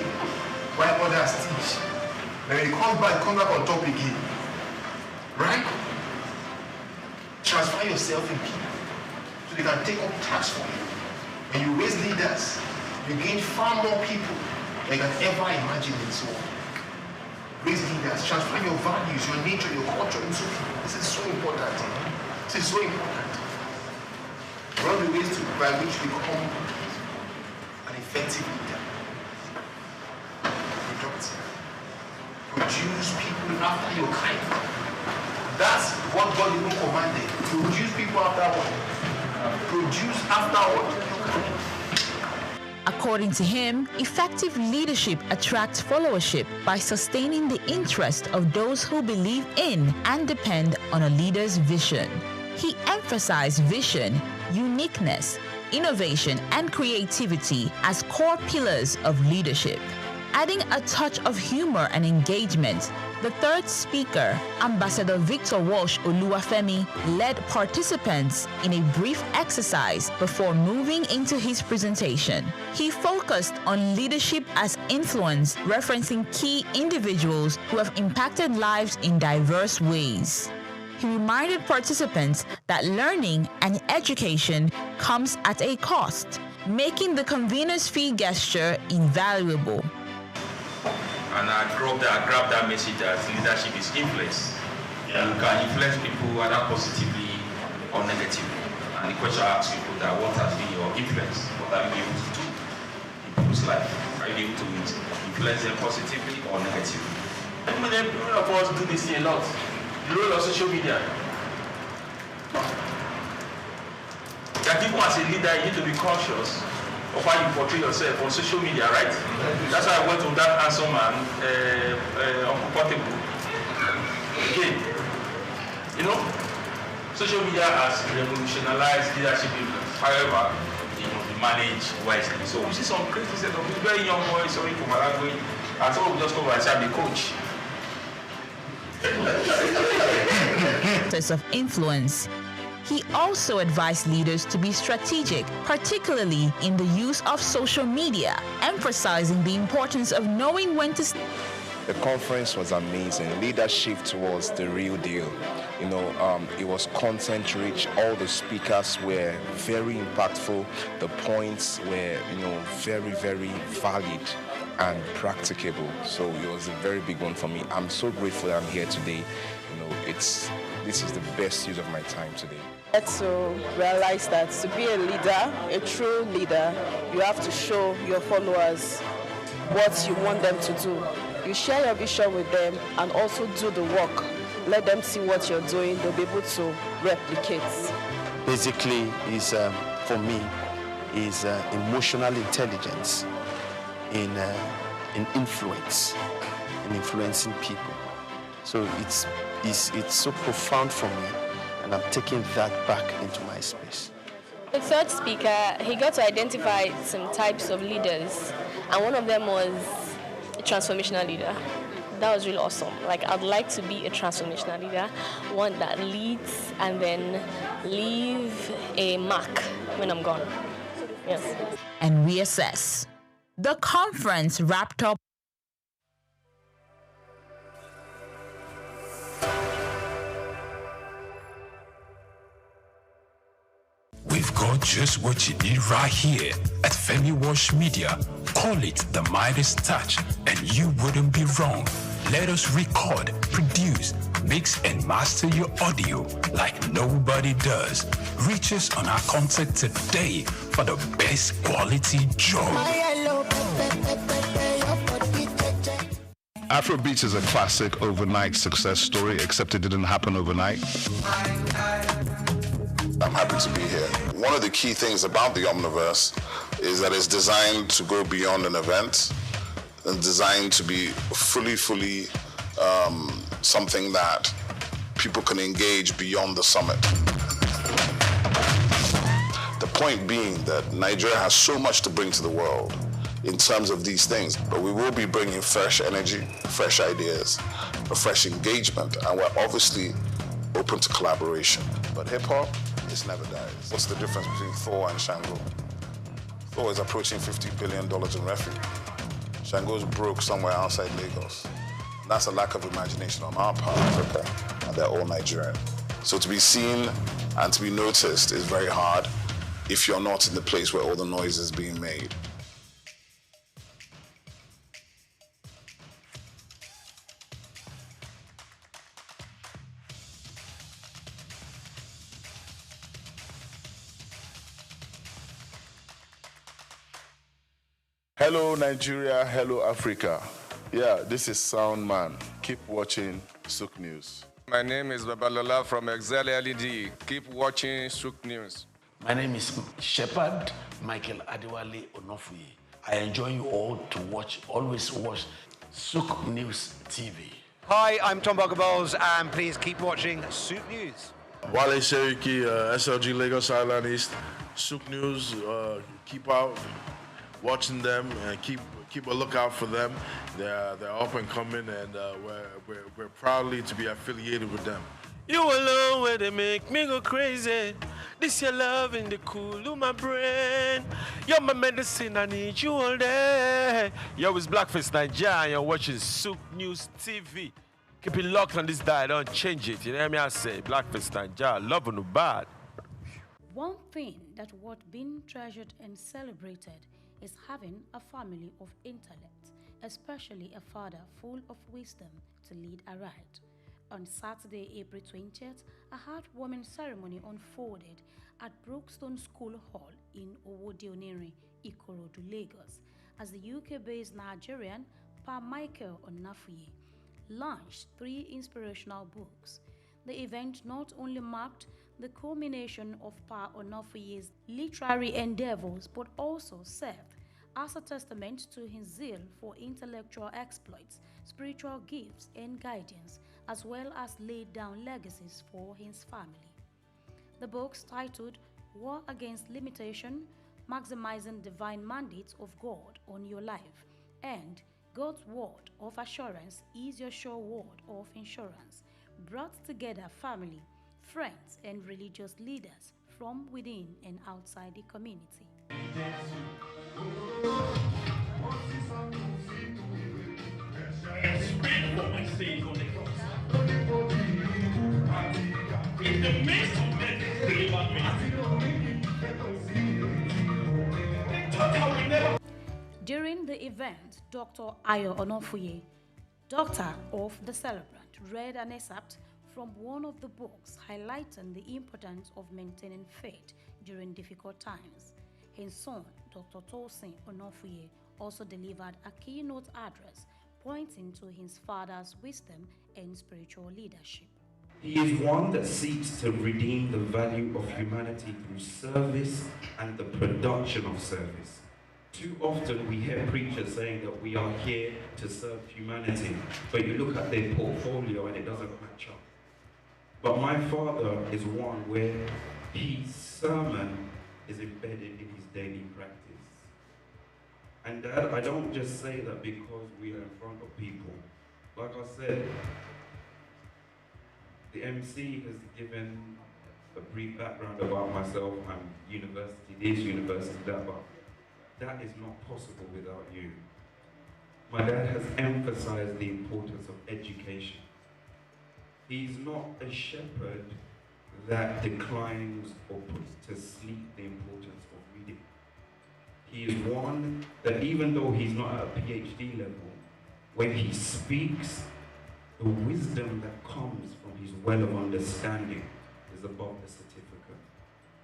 [SPEAKER 5] while others teach. When you come back on top again. Right? Transfer yourself in people so they can take up tasks for you. When you raise leaders, you gain far more people than you can ever imagine in this world. Raise leaders, transfer your values, your nature, your culture into people. This is so important. This is so important. One of the ways by which we become an effective leader. Productive. Produce people after your kind. That's what God even commanded. Produce people after what? Produce after what?
[SPEAKER 27] According to him, effective leadership attracts followership by sustaining the interest of those who believe in and depend on a leader's vision. He emphasized vision, uniqueness, innovation, and creativity as core pillars of leadership. Adding a touch of humor and engagement, the third speaker, Ambassador Victor Walsh Oluwafemi, led participants in a brief exercise before moving into his presentation. He focused on leadership as influence, referencing key individuals who have impacted lives in diverse ways. He reminded participants that learning and education comes at a cost, making the convener's fee gesture invaluable.
[SPEAKER 28] And I grab that message that leadership is influence. Yeah. You can influence people either positively or negatively. And the question I ask people that what has been your influence? What have you been able to do in people's life? Are you able to influence them positively or negatively? And many of us do this a lot. The role of social media. That even as a leader, you need to be conscious of how you portray yourself on social media, right? That's why I went with that handsome man, uncomfortable. Again, you know, social media has revolutionized leadership influence. However, it must be managed wisely. So we see some crazy set of very young boys, sorry for my language, and some will just come and say, I'm the coach.
[SPEAKER 27] Of influence. He also advised leaders to be strategic, particularly in the use of social media, emphasizing the importance of knowing when to.
[SPEAKER 1] The conference was amazing. Leadership was the real deal. You know, it was content rich. All the speakers were very impactful. The points were, you know, very, very valid and practicable. So it was a very big one for me. I'm so grateful that I'm here today. You know, this is the best use of my time today.
[SPEAKER 6] To realize that to be a leader, a true leader, you have to show your followers what you want them to do. You share your vision with them and also do the work. Let them see what you're doing. They'll be able to replicate.
[SPEAKER 23] Basically, for me, is emotional intelligence in influence, in influencing people. So it's so profound for me, and I'm taking that back into my space.
[SPEAKER 7] The third speaker, he got to identify some types of leaders, and one of them was a transformational leader. That was really awesome. Like, I'd like to be a transformational leader, one that leads and then leave a mark when I'm gone. Yes.
[SPEAKER 27] And reassess. The conference wrapped up.
[SPEAKER 19] We've got just what you need right here at Femi Wash Media. Call it the Midas Touch, and you wouldn't be wrong. Let us record, produce, mix, and master your audio like nobody does. Reach us on our contact today for the best quality job.
[SPEAKER 8] Afrobeats is a classic overnight success story, except it didn't happen overnight.
[SPEAKER 9] I'm happy to be here. One of the key things about the Omniverse is that it's designed to go beyond an event and designed to be fully something that people can engage beyond the summit. The point being that Nigeria has so much to bring to the world in terms of these things, but we will be bringing fresh energy, fresh ideas, a fresh engagement, and we're obviously open to collaboration. But hip-hop, it never dies. What's the difference between Thor and Shango? Thor is approaching $50 billion in revenue. Shango's broke somewhere outside Lagos. That's a lack of imagination on our part, Africa, and they're all Nigerian. So to be seen and to be noticed is very hard if you're not in the place where all the noise is being made.
[SPEAKER 23] Hello Nigeria, hello Africa. Yeah, this is Sound Man. Keep watching SOUQ News.
[SPEAKER 10] My name is Babalola from Excel LED. Keep watching SOUQ News.
[SPEAKER 22] My name is Shepherd Michael Adewale Onofuye. I enjoin you all to always watch SOUQ News TV.
[SPEAKER 11] Hi, I'm Tom Boggaballs, and please keep watching SOUQ News.
[SPEAKER 12] Wale Seriki, SLG Lagos Island East, SOUQ News. Keep out watching them and keep a lookout for them. They're up and coming, and we're proudly to be affiliated with them.
[SPEAKER 29] You alone where they make me go crazy. This your love in the cool of my brain. You're my medicine, I need you all day. Yo, it's Blackface Nigeria, and you're watching SOUQ News TV. Keep it locked on this dial, don't change it. You know what I say? Blackface Nigeria, love no bad.
[SPEAKER 4] One thing that worth being treasured and celebrated is having a family of intellect, especially a father full of wisdom to lead aright. On Saturday, April 20th, a heartwarming ceremony unfolded at Brookstone School Hall in Owode-Onere, Ikorodu, Lagos, as the UK-based Nigerian Pa Michael Onafuye launched 3 inspirational books. The event not only marked the culmination of Pa Onafuye's literary endeavors but also served as a testament to his zeal for intellectual exploits, spiritual gifts and guidance, as well as laid down legacies for his family. The books titled War Against Limitation, Maximizing Divine Mandates of God on Your Life, and God's Word of Assurance is Your Sure Word of Insurance, brought together family, friends, and religious leaders from within and outside the community. During the event, Dr. Ayo Onafuye, doctor of the celebrant, read an excerpt from one of the books highlighting the importance of maintaining faith during difficult times. His son, Dr. Tosin Onafuye, also delivered a keynote address pointing to his father's wisdom and spiritual leadership.
[SPEAKER 2] He is one that seeks to redeem the value of humanity through service and the production of service. Too often we hear preachers saying that we are here to serve humanity, but you look at their portfolio and it doesn't match up. But my father is one where his sermon is embedded in his daily practice. And Dad, I don't just say that because we are in front of people. Like I said, the MC has given a brief background about myself. I'm university this, university that, but that is not possible without you. My dad has emphasized the importance of education. He's not a shepherd that declines or puts to sleep the importance of reading. He is one that even though he's not at a PhD level, when he speaks, the wisdom that comes from his well of understanding is above the certificate.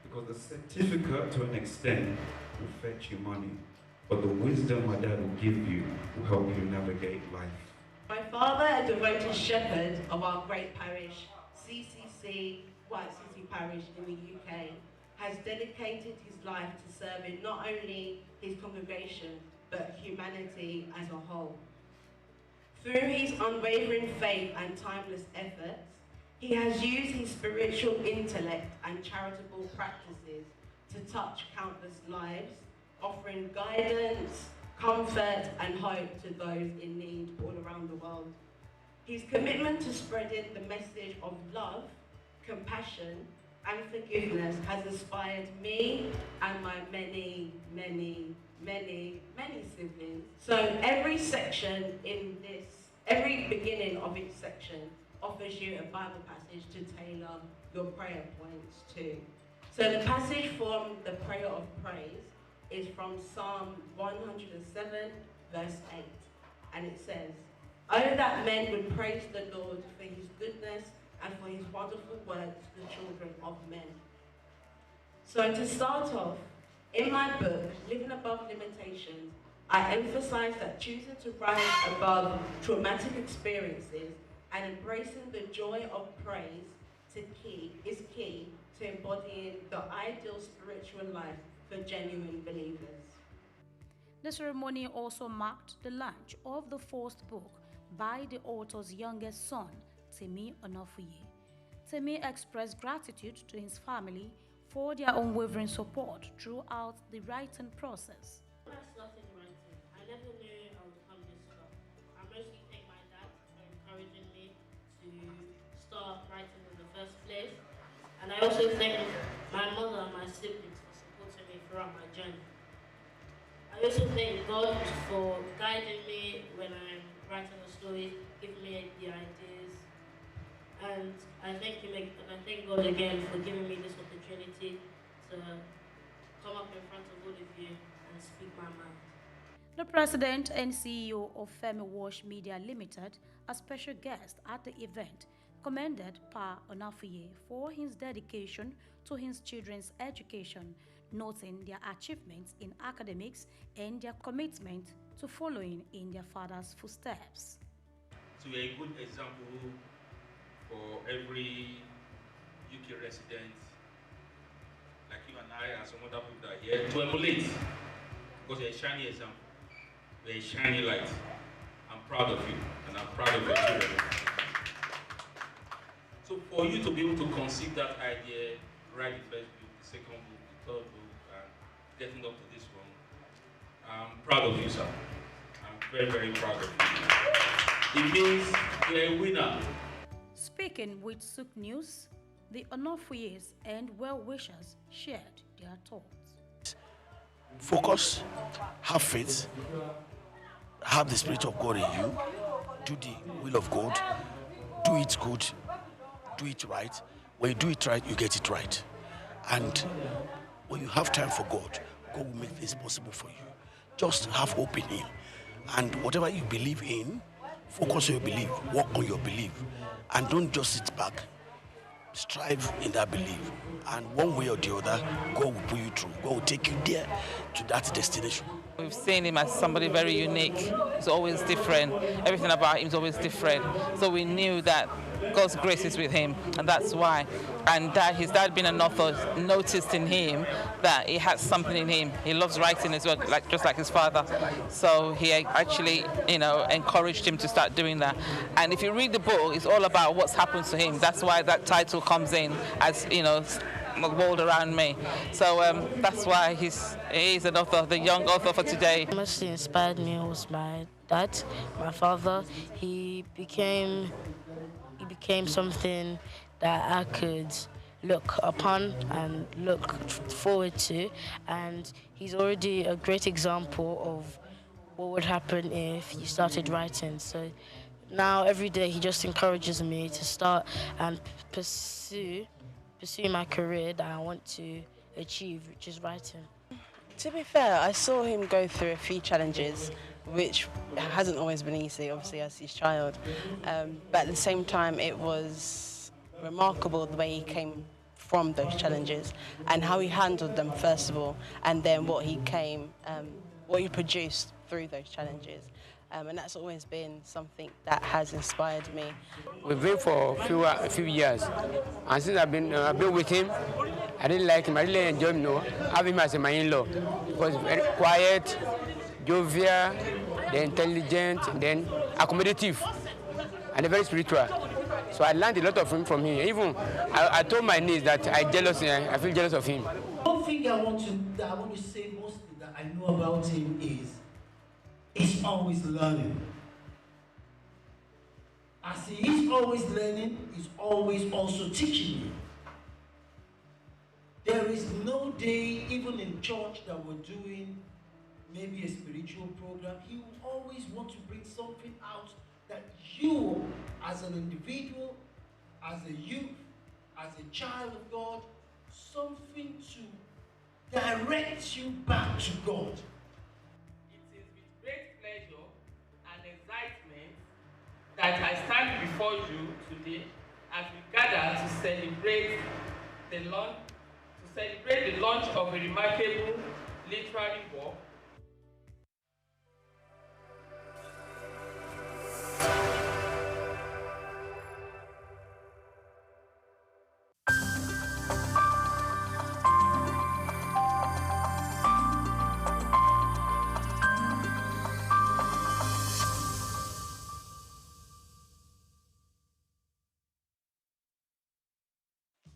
[SPEAKER 2] Because the certificate, to an extent, will fetch you money, but the wisdom my dad will give you will help you navigate life.
[SPEAKER 3] My father, a devoted shepherd of our great parish, CCC, White City Parish in the UK, has dedicated his life to serving not only his congregation, but humanity as a whole. Through his unwavering faith and timeless efforts, he has used his spiritual intellect and charitable practices to touch countless lives, offering guidance, comfort and hope to those in need all around the world. His commitment to spreading the message of love, compassion and forgiveness has inspired me and my many siblings. So every beginning of each section offers you a Bible passage to tailor your prayer points to. So the passage from the prayer of praise is from Psalm 107, verse 8, and it says, "Oh, that men would praise the Lord for his goodness and for his wonderful works to the children of men." So to start off, in my book, Living Above Limitations, I emphasize that choosing to rise above traumatic experiences and embracing the joy of praise is key to embodying the ideal spiritual life for genuine believers.
[SPEAKER 4] The ceremony also marked the launch of the first book by the author's youngest son, Temi Onafuye. Temi expressed gratitude to his family for their unwavering support throughout the writing process.
[SPEAKER 13] When I started writing, I never knew I would come this far. I mostly thank my dad for encouraging me to start writing in the first place. And I also thank my mother and my siblings for supporting me throughout my journey. I also thank God for guiding me when I'm writing a story, giving me the ideas. And I thank God again for giving me this opportunity to come up in front of all of you and speak my mind.
[SPEAKER 4] The president and CEO of Femi Wash Media Limited, a special guest at the event, commended Pa Onafuye for his dedication to his children's education, noting their achievements in academics and their commitment to following in their father's footsteps.
[SPEAKER 2] So you're a good example for every UK resident like you and I and some other people that are here to emulate, because you're a shiny example, you're a shiny light. I'm proud of you, and I'm proud of your children. So for you to be able to conceive that idea, write the first book, the second book, the third book, and getting up to this one, I'm proud of you, sir. I'm very, very proud of you. It means you're a winner.
[SPEAKER 4] Speaking with SOUQ News, the Onofuyes and well-wishers shared their thoughts.
[SPEAKER 22] Focus, have faith, have the Spirit of God in you, do the will of God, do it good, do it right. When you do it right, you get it right. And when you have time for God, God will make things possible for you. Just have hope in Him. And whatever you believe in, focus on your belief, work on your belief, and don't just sit back. Strive in that belief, and one way or the other, God will pull you through. God will take you there to that destination.
[SPEAKER 14] We've seen him as somebody very unique. He's always different. Everything about him is always different. So we knew that God's grace is with him, and that's why. And that his dad, being an author, noticed in him that he had something in him. He loves writing as well, just like his father. So he actually, encouraged him to start doing that. And if you read the book, it's all about what's happened to him. That's why that title comes in as, the world around me. So that's why he's an author, the young author for today.
[SPEAKER 13] What mostly inspired me was my dad, my father. He became something that I could look upon and look forward to, and he's already a great example of what would happen if you started writing. So now every day he just encourages me to start and pursue my career that I want to achieve, which is writing.
[SPEAKER 6] To be fair, I saw him go through a few challenges, which hasn't always been easy, obviously, as his child. But at the same time, it was remarkable the way he came from those challenges and how he handled them, first of all, and then what he produced through those challenges. And that's always been something that has inspired me.
[SPEAKER 15] We've been for a few years, and since I've been with him, I didn't like him. I really enjoyed him. Having him as my in-law. He was very quiet, jovial, then intelligent, then accommodative, and very spiritual. So I learned a lot of him from him. Even I told my niece that I feel jealous of him.
[SPEAKER 16] One thing I want to say mostly that I know about him is he's always learning. As he is always learning, he's always also teaching you. There is no day, even in church, that we're doing maybe a spiritual program, he will always want to bring something out that you, as an individual, as a youth, as a child of God, something to direct you back to God.
[SPEAKER 17] It is with great pleasure and excitement that I stand before you today as we gather to celebrate the launch of a remarkable literary work.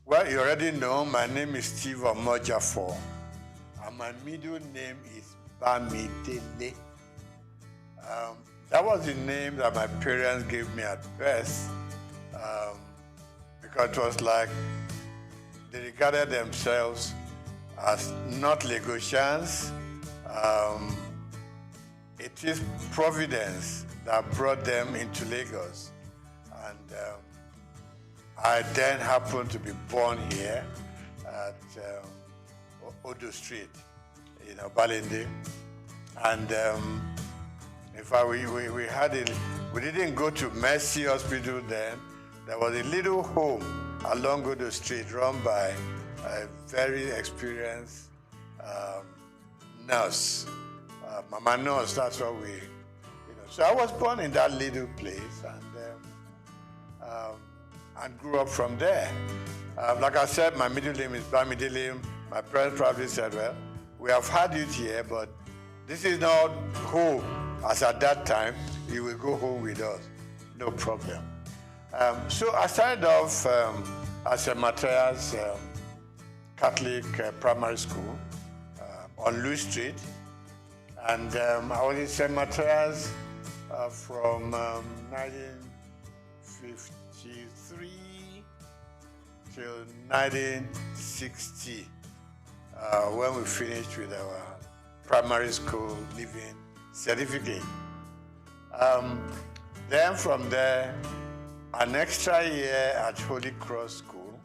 [SPEAKER 18] Well, you already know, my name is Steve Omojafor, and my middle name is Bamidele. That was the name that my parents gave me at birth, because it was like they regarded themselves as not Lagosians. It is Providence that brought them into Lagos, and I then happened to be born here at Odo Street, Balinde. And in fact, we didn't go to Mercy Hospital then. There was a little home along Odo Street run by a very experienced nurse. Mama nurse, that's what we, So I was born in that little place and grew up from there. Like I said, my middle name is Bamidilim. My parents probably said, well, we have had you here, but this is not home. As at that time, you will go home with us. No problem. So I started off at St. Matthias Catholic Primary School on Louis Street. And I was in St. Matthias from 1953 till 1960, when we finished with our primary school leaving certificate. Then from there, an extra year at Holy Cross School.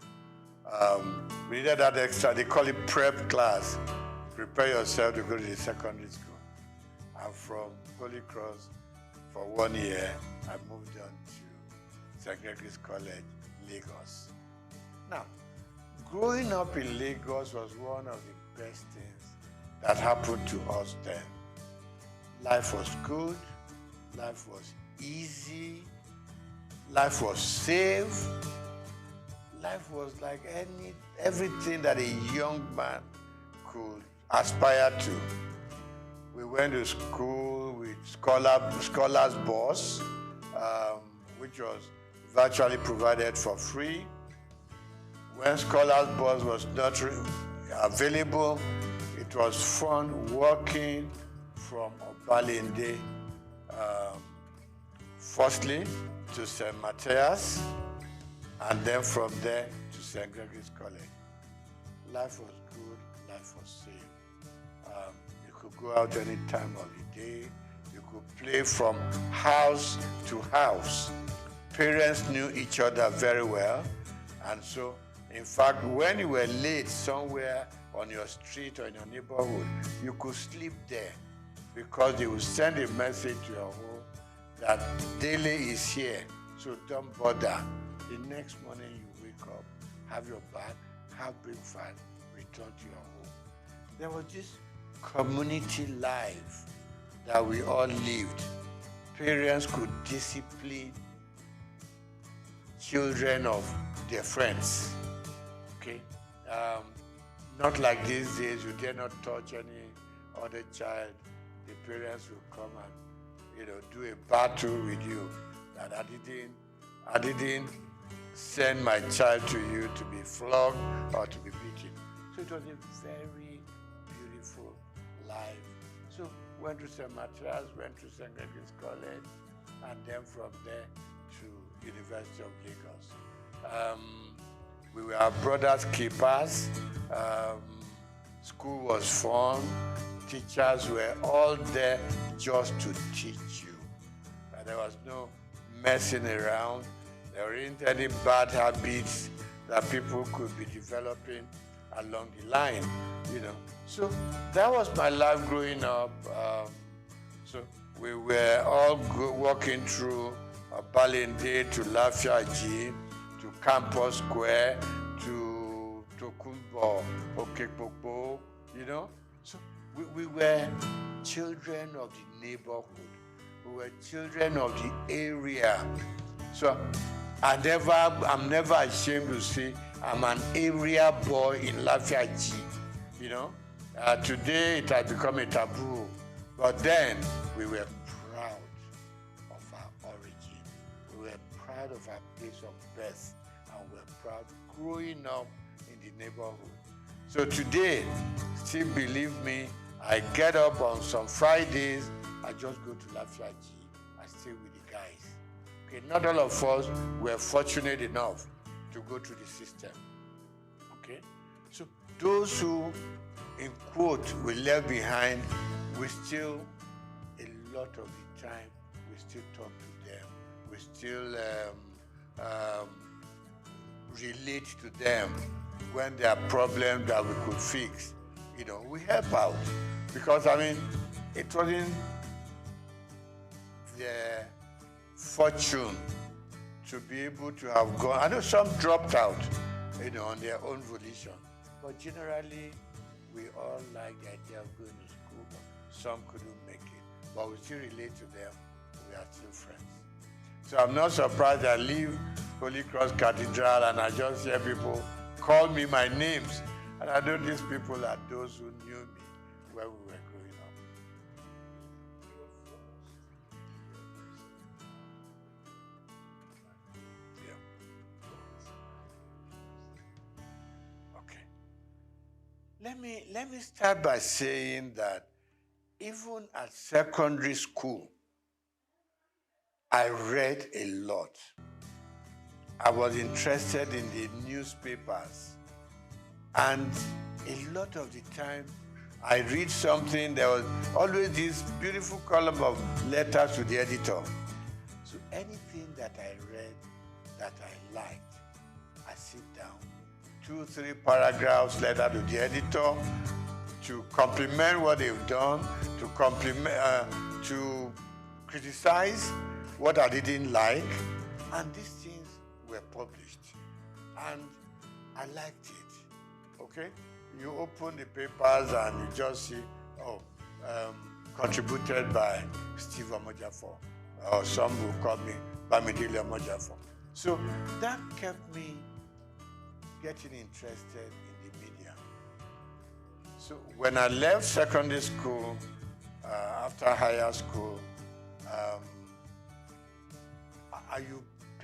[SPEAKER 18] We did that extra, they call it prep class. Prepare yourself to go to the secondary school. And from Holy Cross, for 1 year, I moved on to St. Gregory's College, Lagos. Now, growing up in Lagos was one of the best things that happened to us then. Life was good, life was easy, life was safe, life was like everything that a young man could aspire to. We went to school with scholars bus, which was virtually provided for free. When scholars bus was not available, it was fun walking from Obalende, firstly to St. Matthias, and then from there to St. Gregory's College. Life was good, life was safe. You could go out any time of the day. You could play from house to house. Parents knew each other very well. And so, in fact, when you were late somewhere on your street or in your neighborhood, you could sleep there because they would send a message to your home that Dele is here, so don't bother. The next morning you wake up, have your bath, have breakfast, return to your home. There was this community life that we all lived. Parents could discipline children of their friends. Okay? Not like these days, you dare not touch any other child. The parents will come and do a battle with you. That I didn't send my child to you to be flogged or to be beaten. So it was a very beautiful life. So went to St. Matthias, went to St. Gregory's College, and then from there to University of Lagos. We were our brothers' keepers. School was fun. Teachers were all there just to teach you. There was no messing around. There weren't any bad habits that people could be developing along the line, So that was my life growing up. So we were all walking through Balinde to Lafiaji, to Campus Square, to Tokunbo, Okekpopo, So we were children of the neighborhood. We were children of the area. So I'm never ashamed to say I'm an area boy in Lafiaji. Today it has become a taboo. But then we were proud of our origin. We were proud of our place of birth. And we were proud growing up in the neighborhood. So today, still believe me, I get up on some Fridays, I just go to Lafiaji. I stay with the guys. Okay, not all of us were fortunate enough to go through the system. Okay? So those who, in quote, were left behind, we still, a lot of the time, we still talk to them. We still relate to them when there are problems that we could fix. We help out. Because, it wasn't their fortune to be able to have gone. I know some dropped out, on their own volition. But generally, we all like the idea of going to school, but some couldn't make it. But we still relate to them. We are still friends. So I'm not surprised I leave Holy Cross Cathedral and I just hear people call me my names. And I know these people are those who knew me when we were growing up. Yeah. Okay. Let me start by saying that even at secondary school, I read a lot. I was interested in the newspapers. And a lot of the time, I read something, there was always this beautiful column of letters to the editor. So anything that I read that I liked, I sit down, 2-3 paragraphs, letter to the editor, to compliment what they've done, to criticize what I didn't like, and these things were published. And I liked it, okay? You open the papers and you just see, contributed by Steve Omojafor, or some will call me Bamidele Omojafor. So that kept me getting interested in the media. So when I left secondary school, after higher school,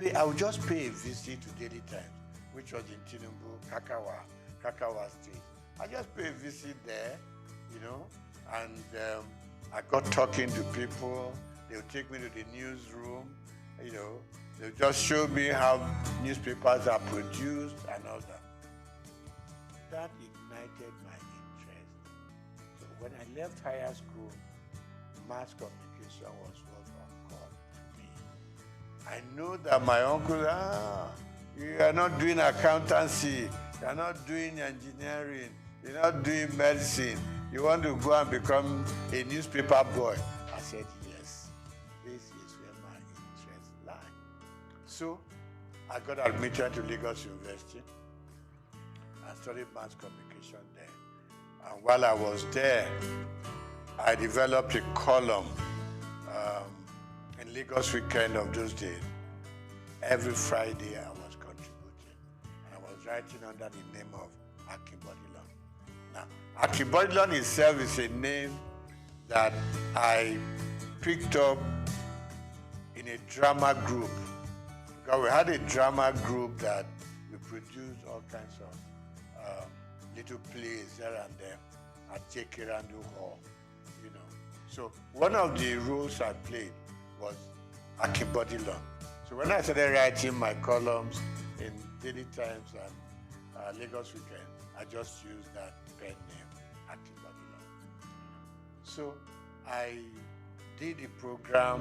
[SPEAKER 18] I would just pay a visit to Daily Times, which was in Tinubu, Kakawa Street. I just pay a visit there, and I got talking to people. They would take me to the newsroom, they'll just show me how newspapers are produced and all that. That ignited my interest. So when I left higher school, mass communication was what occurred to me. I know that my uncle, you are not doing accountancy, you are not doing engineering, you're not doing medicine, you want to go and become a newspaper boy. I said, yes, this is where my interests lie. So I got admitted to Lagos University. I studied mass communication there. And while I was there, I developed a column in Lagos Weekend of those days. Every Friday I was contributing. And I was writing under the name of Akibodilon. Now, Akibodilon itself is a name that I picked up in a drama group. Because we had a drama group that we produced all kinds of little plays here and there at Jekirandu Hall, So one of the roles I played was Akibodilon. So when I started writing my columns in Daily Times and Lagos Weekend, I just used that pen name, Akibodilon. So I did the program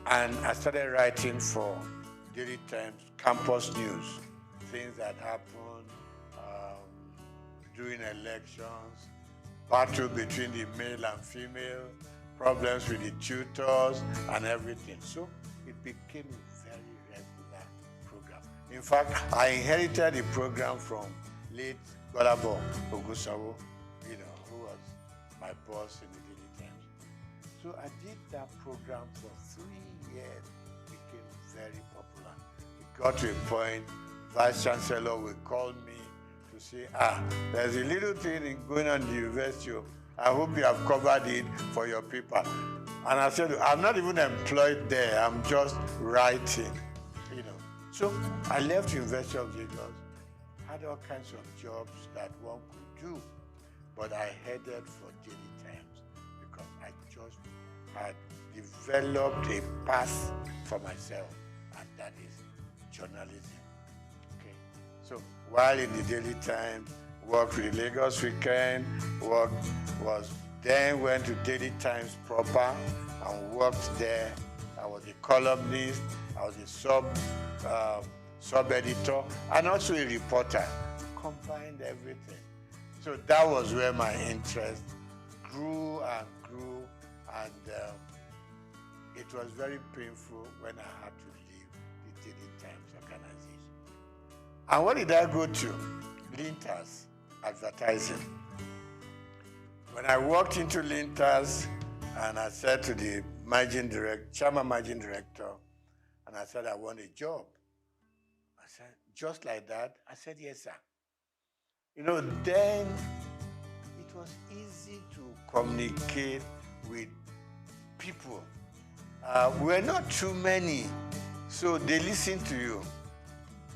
[SPEAKER 18] and I started writing for Daily Times campus news, things that happened during elections, battle between the male and female, problems with the tutors and everything. So it became a very regular program. In fact, I inherited the program from late Golabo Ogusawo, who was my boss in the Daily Times. So I did that program for 3 years. It became very popular. It got to a point, Vice Chancellor would call me to say, there's a little thing going on in the university. I hope you have covered it for your paper. And I said, I'm not even employed there. I'm just writing, So I left the University of Lagos, had all kinds of jobs that one could do, but I headed for Daily Times because I just had developed a path for myself, and that is journalism. Okay. So while in the Daily Times, worked with Lagos Weekend, went to Daily Times proper and worked there. I was a columnist, I was a sub-editor, and also a reporter. Combined everything. So that was where my interest grew and grew, and it was very painful when I had to leave the Daily Times organization. And what did I go to? Linters advertising. When I walked into Lintas, and I said to the chairman managing director, and I said, I want a job. I said, just like that? I said, yes, sir. You know, then it was easy to communicate with people. We're not too many, so they listen to you.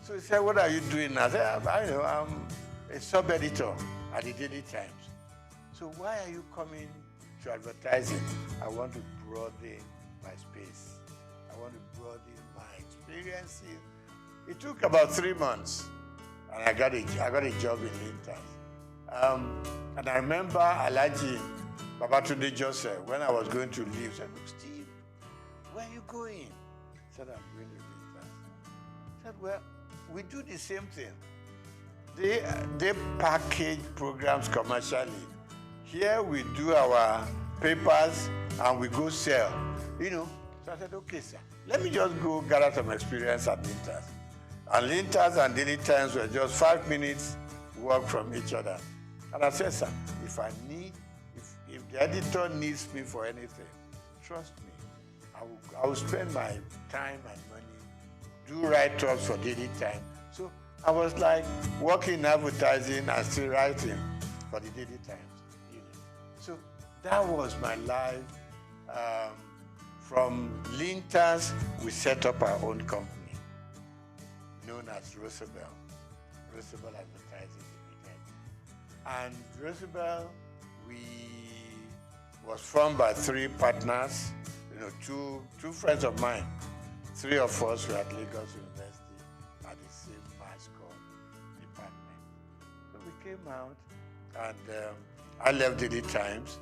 [SPEAKER 18] So he said, what are you doing now? I said, I'm a sub-editor at the Daily Times. So why are you coming to advertising? I want to broaden my space. I want to broaden my experiences. It took about 3 months, and I got a job in Lintas. And I remember Alhaji Babatunde Joseph, when I was going to leave, said, look, Steve, where are you going? I said, I'm going to Lintas. I said, well, we do the same thing. They package programs commercially. Here we do our papers and we go sell, you know. So I said, okay, sir, let me just go gather some experience at Lintas. And Lintas and Daily Times were just 5 minutes walk from each other. And I said, sir, if the editor needs me for anything, trust me, I will spend my time and money, do write-ups for Daily Times. So I was like working in advertising and still writing for the Daily Times. So that was my life. From Lintas, we set up our own company known as Roosevelt Advertising Limited. And Roosevelt, was formed by 3 partners, you know, two friends of mine. 3 of us were at Lagos University at the same mass comm department. So we came out, and I left Daily Times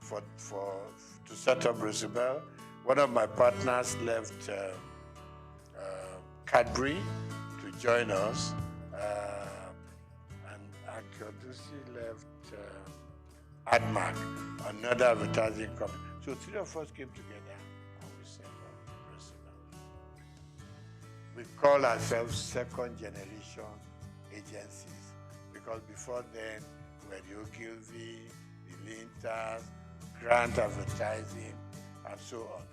[SPEAKER 18] to set up Roosevelt. One of my partners left Cadbury to join us, and Akodusi left Admark, another advertising company. So 3 of us came together and we set up Roosevelt. We call ourselves second generation agencies because before then, we were the Ogilvy, the Lintas, Grant Advertising, and so on.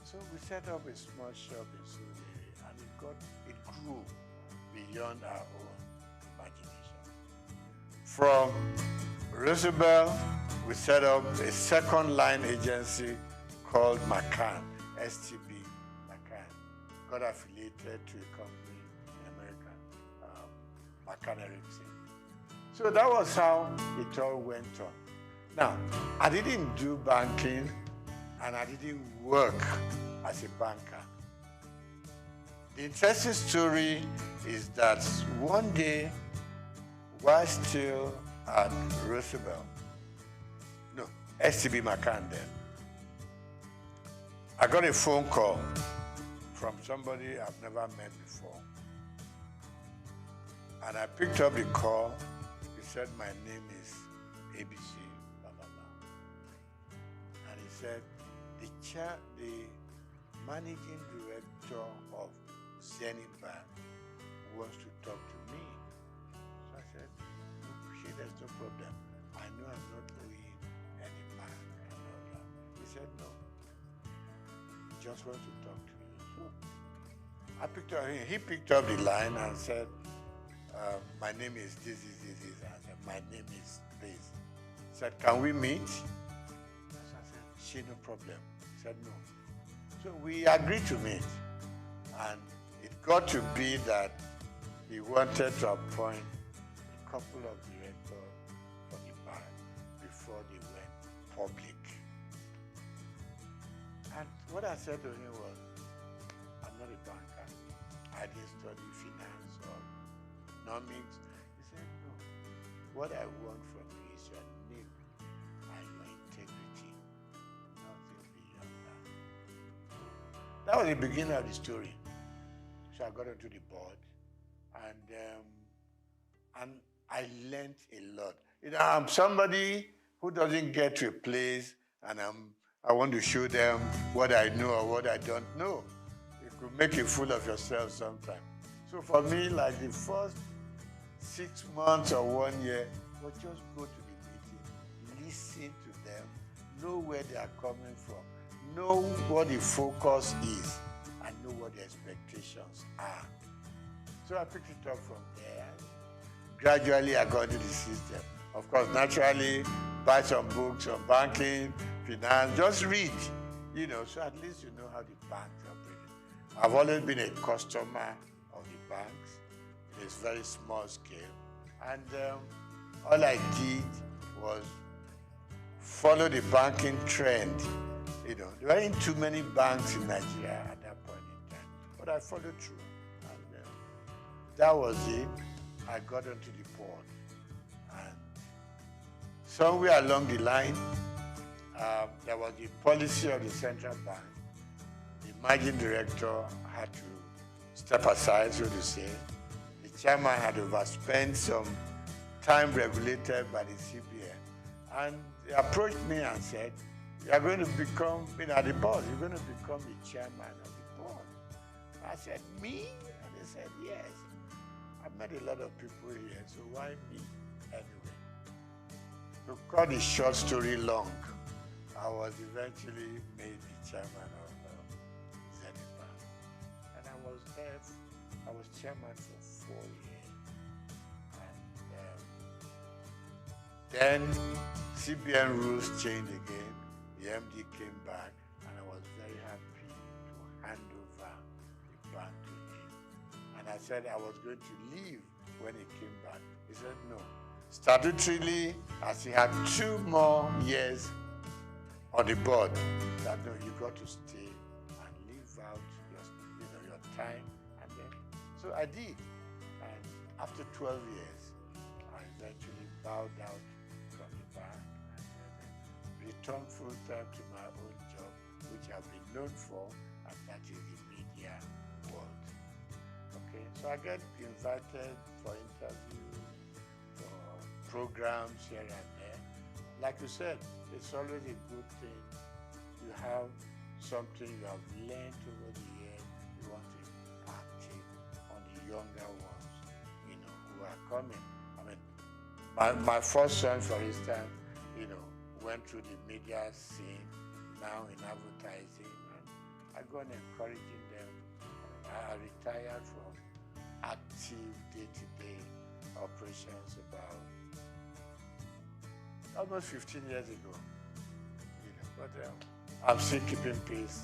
[SPEAKER 18] So we set up a small shop in Surrey, and it grew beyond our own imagination. From Roosevelt, we set up a second line agency called McCann, STB McCann. Got affiliated to a company in America, McCann Erickson. So that was how it all went on. Now, I didn't do banking and I didn't work as a banker. The interesting story is that one day, while still at Roosevelt, no, STB McCann then, I got a phone call from somebody I've never met before. And I picked up the call. He said, my name is ABC, blah, blah, blah. And he said, the managing director of Zenith Bank wants to talk to me. So I said, no, there's no problem. I know I'm not owing any bank and all that. He said, no, he just wants to talk to you. So I picked up, he picked up the line and said, my name is this. I said, my name is this. He said, can we meet? So I said, she, no problem. He said, no. So we agreed to meet. And it got to be that he wanted to appoint a couple of directors for the bank before they went public. And what I said to him was, I'm not a banker. I didn't study finance or economics. He said, no. What I want from you is your name and your integrity. Nothing beyond that. That was the beginning of the story. So I got onto the board, and I learned a lot. You know, I'm somebody who doesn't get to a place and I want to show them what I know or what I don't know. You could make a fool of yourself sometimes. So for me, like the first 6 months or 1 year, was just go to the meeting, listen to them, know where they are coming from, know what the focus is, and know what the expectations are. So I picked it up from there. Gradually, I got into the system. Of course, naturally, buy some books on banking, finance, just read, you know, so at least you know how the banks operate. I've always been a customer of the banks. It is very small scale. And all I did was follow the banking trend. You know, there weren't too many banks in Nigeria at that point in time, but I followed through. And that was it. I got onto the board. And somewhere along the line, there was the policy of the central bank. The managing director had to step aside, so to say. The chairman had overspent some time regulated by the CBN. And they approached me and said, "You are going to become, at the board, you're going to become the chairman of the board." I said, "Me?" And they said, "Yes. I've met a lot of people here, so why me anyway?" To cut the short story long, I was eventually made the chairman of Zenith Bank. And I was there, I was chairman for 4 years. And then CBN rules changed again. The MD came back, and I was very happy to hand over the bank to him. And I said I was going to leave when he came back. He said no. Statutorily, as he had 2 more years on the board, that no, you got to stay and live out your time. And then, so I did. And after 12 years, I eventually bowed out from the bank and returned full time to my own job, which I've been known for, and that is the media world. Okay, so I get invited for interviews, for programs here and there. Like you said, it's always a good thing. You have something you have learned over the years, you want to impact it on the younger ones, you know, who are coming. I mean, my first son, for instance, you know, went through the media scene, now in advertising, and I go on encouraging them. I retired from active day-to-day operations about almost 15 years ago. You know, but I'm still keeping pace